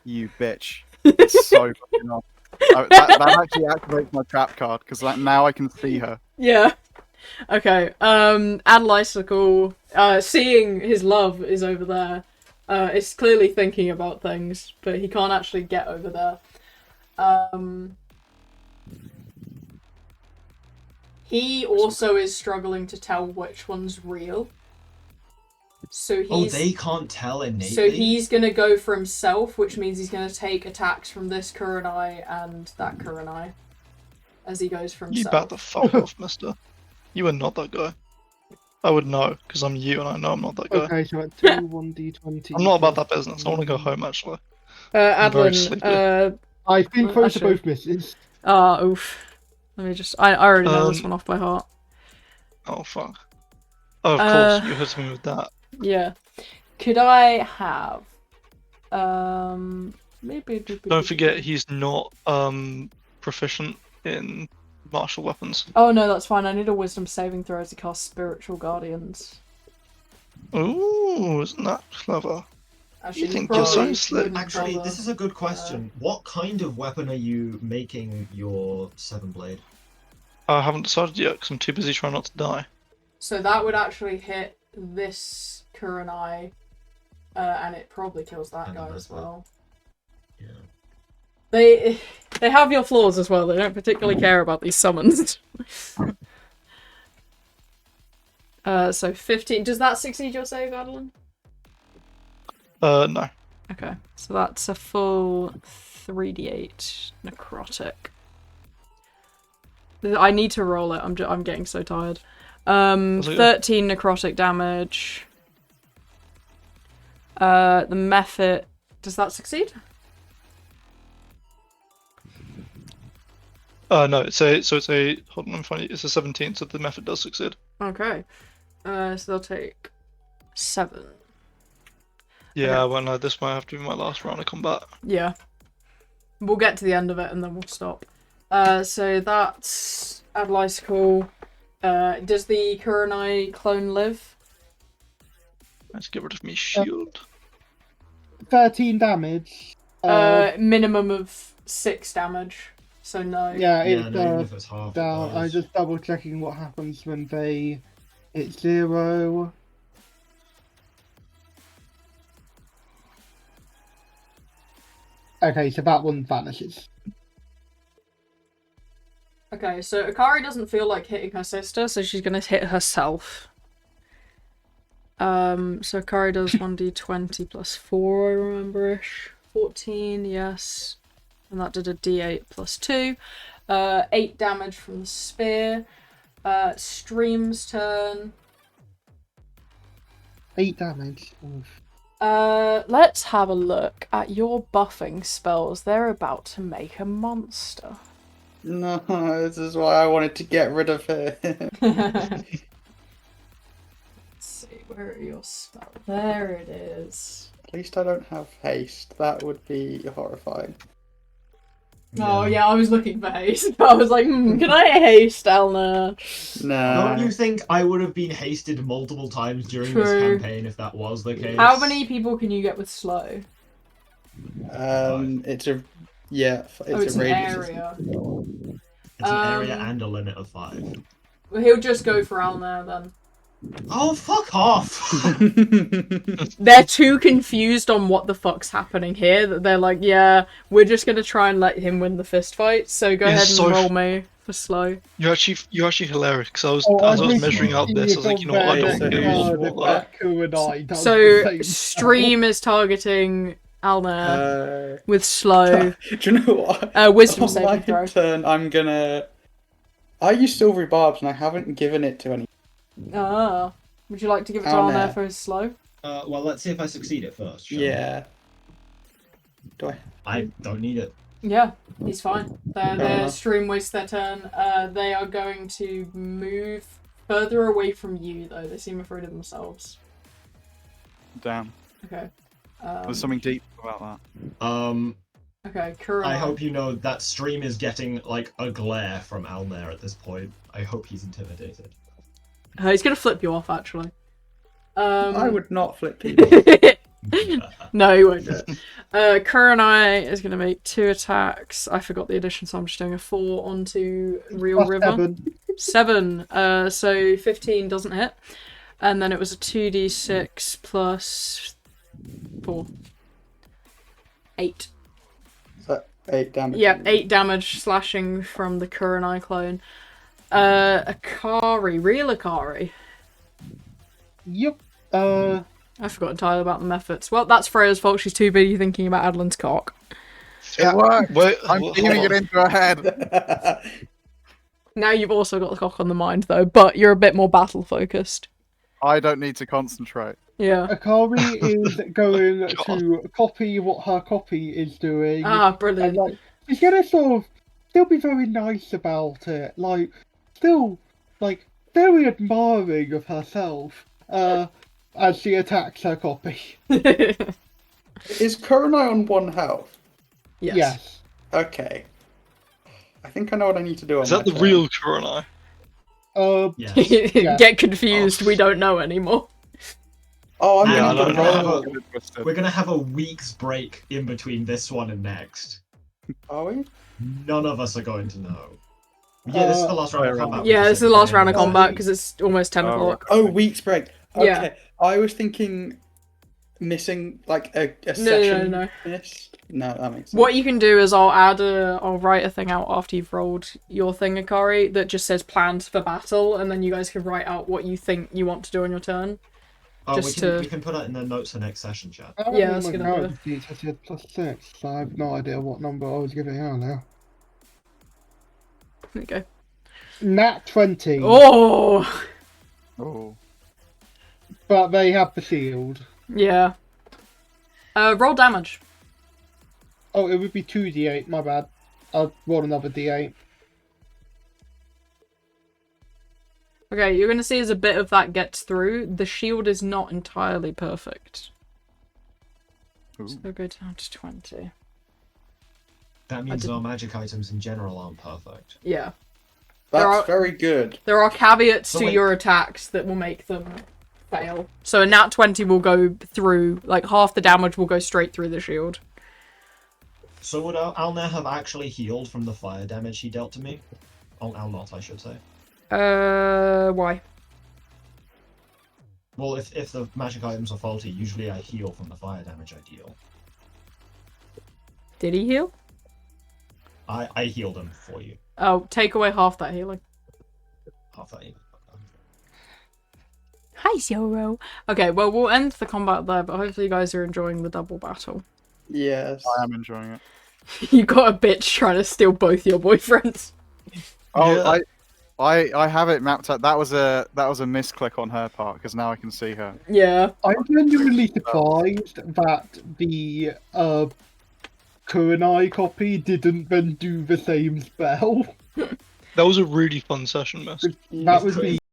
[SPEAKER 3] You bitch. It's so fucking off. That actually activates my trap card, because now I can see her.
[SPEAKER 2] Yeah. Okay, Adlysical, seeing his love is over there, is clearly thinking about things, but he can't actually get over there. He also is struggling to tell which one's real. So
[SPEAKER 5] they can't tell innately?
[SPEAKER 2] So he's gonna go for himself, which means he's gonna take attacks from this Kurenai and that Kurenai. As he goes for himself.
[SPEAKER 4] You back the fuck off, mister. You are not that guy. I would know, because I'm you and I know I'm not that guy.
[SPEAKER 6] Okay, so at 1d20.
[SPEAKER 4] I'm not about that business. I want to go home, actually.
[SPEAKER 2] Adlin,
[SPEAKER 6] I think those are
[SPEAKER 2] Actually-
[SPEAKER 6] both misses.
[SPEAKER 2] Oof. Let me just. I already know this
[SPEAKER 4] Um,
[SPEAKER 2] one off by heart.
[SPEAKER 4] Oh fuck. Oh, of course, you hit me with that.
[SPEAKER 2] Yeah. Could I have. Maybe.
[SPEAKER 4] Don't forget, he's not proficient in martial weapons.
[SPEAKER 2] Oh no, that's fine. I need a wisdom saving throw to cast Spiritual Guardians.
[SPEAKER 4] Ooh, isn't that clever?
[SPEAKER 2] Actually,
[SPEAKER 4] think you're so
[SPEAKER 2] probably
[SPEAKER 4] slick.
[SPEAKER 2] wouldn't
[SPEAKER 5] Actually,
[SPEAKER 2] bother.
[SPEAKER 5] this is a good question. What kind of weapon are you making your Seven Blade?
[SPEAKER 4] I haven't decided yet because I'm too busy trying not to die.
[SPEAKER 2] So that would actually hit this Kurenai, and it probably kills that
[SPEAKER 5] And
[SPEAKER 2] guy
[SPEAKER 5] then
[SPEAKER 2] as
[SPEAKER 5] that's it.
[SPEAKER 2] well.
[SPEAKER 5] Yeah.
[SPEAKER 2] They have your flaws as well. They don't particularly care about these summons. So 15. Does that succeed your save, Adeline?
[SPEAKER 4] No.
[SPEAKER 2] Okay, so that's a full 3d8 necrotic. I need to roll it. I'm getting so tired. 13 necrotic damage. The method. Does that succeed?
[SPEAKER 4] No, it's a hold on, I'm finding it's a 17, so the method does succeed.
[SPEAKER 2] Okay. So they'll take 7.
[SPEAKER 4] Yeah,
[SPEAKER 2] Okay.
[SPEAKER 4] well no, this might have to be my last round of combat.
[SPEAKER 2] Yeah. We'll get to the end of it and then we'll stop. So that's Adlysical. Does the Kurenai clone live?
[SPEAKER 4] Let's get rid of me shield.
[SPEAKER 6] 13 damage.
[SPEAKER 2] Minimum of 6 damage. So no.
[SPEAKER 6] Yeah,
[SPEAKER 5] Yeah,
[SPEAKER 6] it's
[SPEAKER 5] no, even if it's half.
[SPEAKER 6] down. I just double checking what happens when they hit 0. Okay, so that one vanishes.
[SPEAKER 2] Okay, so Akari doesn't feel like hitting her sister, so she's gonna hit herself. So Akari does 1d20 plus 4, I remember-ish. 14, yes. And that did a d8 plus 2. 8 damage from the spear. Stream's turn.
[SPEAKER 6] 8 damage. Oof.
[SPEAKER 2] Let's have a look at your buffing spells. They're about to make a monster.
[SPEAKER 1] No, this is why I wanted to get rid of her.
[SPEAKER 2] Let's see, where are your spells? There it is.
[SPEAKER 1] At least I don't have haste. That would be horrifying.
[SPEAKER 2] Oh yeah, I was looking for haste. I was like, can I haste Elna?
[SPEAKER 1] No.
[SPEAKER 5] Don't you think I would have been hasted multiple times during
[SPEAKER 2] True.
[SPEAKER 5] this campaign if that was the case?
[SPEAKER 2] How many people can you get with slow?
[SPEAKER 1] It's a it's
[SPEAKER 2] It's
[SPEAKER 1] a
[SPEAKER 2] an
[SPEAKER 1] radius.
[SPEAKER 2] area.
[SPEAKER 5] It's an area and a limit of 5.
[SPEAKER 2] Well, he'll just go for Elna then.
[SPEAKER 5] Oh, fuck off!
[SPEAKER 2] They're too confused on what the fuck's happening here that they're like, yeah, we're just gonna try and let him win the fist fight. So go ahead and roll me for slow.
[SPEAKER 4] You're actually hilarious because I was
[SPEAKER 6] Oh,
[SPEAKER 4] as I was measuring out this, I was like, you know what, I don't
[SPEAKER 1] so
[SPEAKER 4] get
[SPEAKER 1] who's
[SPEAKER 4] what that.
[SPEAKER 2] So Stream is targeting Elna with slow.
[SPEAKER 1] Do you know what?
[SPEAKER 2] Wisdom
[SPEAKER 1] On
[SPEAKER 2] saving
[SPEAKER 1] my
[SPEAKER 2] throw.
[SPEAKER 1] turn, I'm gonna. I use silvery barbs and I haven't given it to any.
[SPEAKER 2] Ah, would you like to give it to
[SPEAKER 1] Elna.
[SPEAKER 2] Elna for his slow?
[SPEAKER 5] Well, let's see if I succeed it first. shall we?
[SPEAKER 1] Yeah. Do I?
[SPEAKER 5] I don't need it.
[SPEAKER 2] Yeah, he's fine. Their
[SPEAKER 1] enough.
[SPEAKER 2] Stream wastes their turn. They are going to move further away from you, though. They seem afraid of themselves.
[SPEAKER 3] Damn.
[SPEAKER 2] Okay.
[SPEAKER 3] There's something deep about that.
[SPEAKER 2] Okay, Kurenai.
[SPEAKER 5] I hope you know that Stream is getting like a glare from Alnair at this point. I hope he's intimidated.
[SPEAKER 2] He's gonna flip you off, actually.
[SPEAKER 1] I would not flip people.
[SPEAKER 2] No, he won't do it. Kurenai is gonna make 2 attacks. I forgot the addition, so I'm just doing a 4 onto Real River. 7. So 15 doesn't hit. And then it was a 2d6 plus 4. 8.
[SPEAKER 1] So 8 damage.
[SPEAKER 2] Yeah, 8 damage slashing from the Kurenai clone. Akari, real Akari.
[SPEAKER 6] Yep.
[SPEAKER 2] I forgot entirely about the methods. Well, that's Freya's fault. She's too busy thinking about Adeline's cock.
[SPEAKER 9] It worked.
[SPEAKER 4] Wait,
[SPEAKER 9] I'm
[SPEAKER 4] hold
[SPEAKER 9] beaming
[SPEAKER 4] on.
[SPEAKER 9] it into her head.
[SPEAKER 2] Now you've also got the cock on the mind, though, but you're a bit more battle focused.
[SPEAKER 9] I don't need to concentrate.
[SPEAKER 2] Yeah.
[SPEAKER 6] Akari is going to copy what her copy is doing.
[SPEAKER 2] Ah, brilliant.
[SPEAKER 6] And like she's gonna sort of still be very nice about it, like still like very admiring of herself. As she attacks her copy.
[SPEAKER 1] Is Kurenai on 1 health?
[SPEAKER 6] Yes.
[SPEAKER 1] Okay. I think I know what I need to do on
[SPEAKER 4] Is that the
[SPEAKER 1] turn.
[SPEAKER 4] real Kurenai?
[SPEAKER 5] Yes.
[SPEAKER 2] Get confused. We don't know anymore.
[SPEAKER 1] Oh, I'm
[SPEAKER 4] Yeah,
[SPEAKER 1] gonna
[SPEAKER 4] I
[SPEAKER 1] roll.
[SPEAKER 5] We're gonna have a week's break in between this one and next.
[SPEAKER 1] Are we?
[SPEAKER 5] None of us are going to know. Yeah, this is the last round of combat.
[SPEAKER 2] Yeah, this is the last round of
[SPEAKER 1] Oh,
[SPEAKER 2] combat
[SPEAKER 1] we-
[SPEAKER 2] because it's almost 10 o'clock.
[SPEAKER 1] Oh, week's break. Okay.
[SPEAKER 2] Yeah.
[SPEAKER 1] I was thinking missing like a
[SPEAKER 2] No,
[SPEAKER 1] session.
[SPEAKER 2] no.
[SPEAKER 1] Missed. No, that makes sense.
[SPEAKER 2] What you can do is I'll write a thing out after you've rolled your thing, Akari, that just says plans for battle, and then you guys can write out what you think you want to do on your turn.
[SPEAKER 5] Oh,
[SPEAKER 2] Just
[SPEAKER 5] we can put it in the notes for next session, chat.
[SPEAKER 2] Yeah, that's a good idea.
[SPEAKER 6] I said +6, so I have no idea what number I was giving out now.
[SPEAKER 2] There you go.
[SPEAKER 6] Nat 20.
[SPEAKER 2] Oh!
[SPEAKER 9] Oh.
[SPEAKER 6] But they have the shield.
[SPEAKER 2] Yeah. Roll damage.
[SPEAKER 6] Oh, it would be 2d8, my bad. I'll roll another d8.
[SPEAKER 2] Okay, you're gonna see as a bit of that gets through, the shield is not entirely perfect.
[SPEAKER 9] Ooh.
[SPEAKER 2] So we'll go down to 20.
[SPEAKER 5] That means our magic items in general aren't perfect.
[SPEAKER 2] Yeah.
[SPEAKER 1] That's very good.
[SPEAKER 2] There are caveats
[SPEAKER 5] So
[SPEAKER 2] to
[SPEAKER 5] wait-
[SPEAKER 2] your attacks that will make them fail. So a nat 20 will go through, like half the damage will go straight through the shield.
[SPEAKER 5] So would Alner have actually healed from the fire damage he dealt to me? Alnot, I should say.
[SPEAKER 2] Why?
[SPEAKER 5] Well, if the magic items are faulty, usually I heal from the fire damage I deal.
[SPEAKER 2] Did he heal?
[SPEAKER 5] I healed him for you.
[SPEAKER 2] Oh, take away half that healing.
[SPEAKER 5] Half that.
[SPEAKER 2] Hi, Zoro. Okay, well, we'll end the combat there, but hopefully you guys are enjoying the double battle.
[SPEAKER 1] Yes.
[SPEAKER 9] I am enjoying it.
[SPEAKER 2] You got a bitch trying to steal both your boyfriends.
[SPEAKER 9] Oh,
[SPEAKER 4] Yeah.
[SPEAKER 9] I have it mapped out. That was a misclick on her part because now I can see her.
[SPEAKER 2] Yeah.
[SPEAKER 6] I'm genuinely surprised that the Kurenai copy didn't then do the same spell.
[SPEAKER 4] That was a really fun session, Miss.
[SPEAKER 6] That would be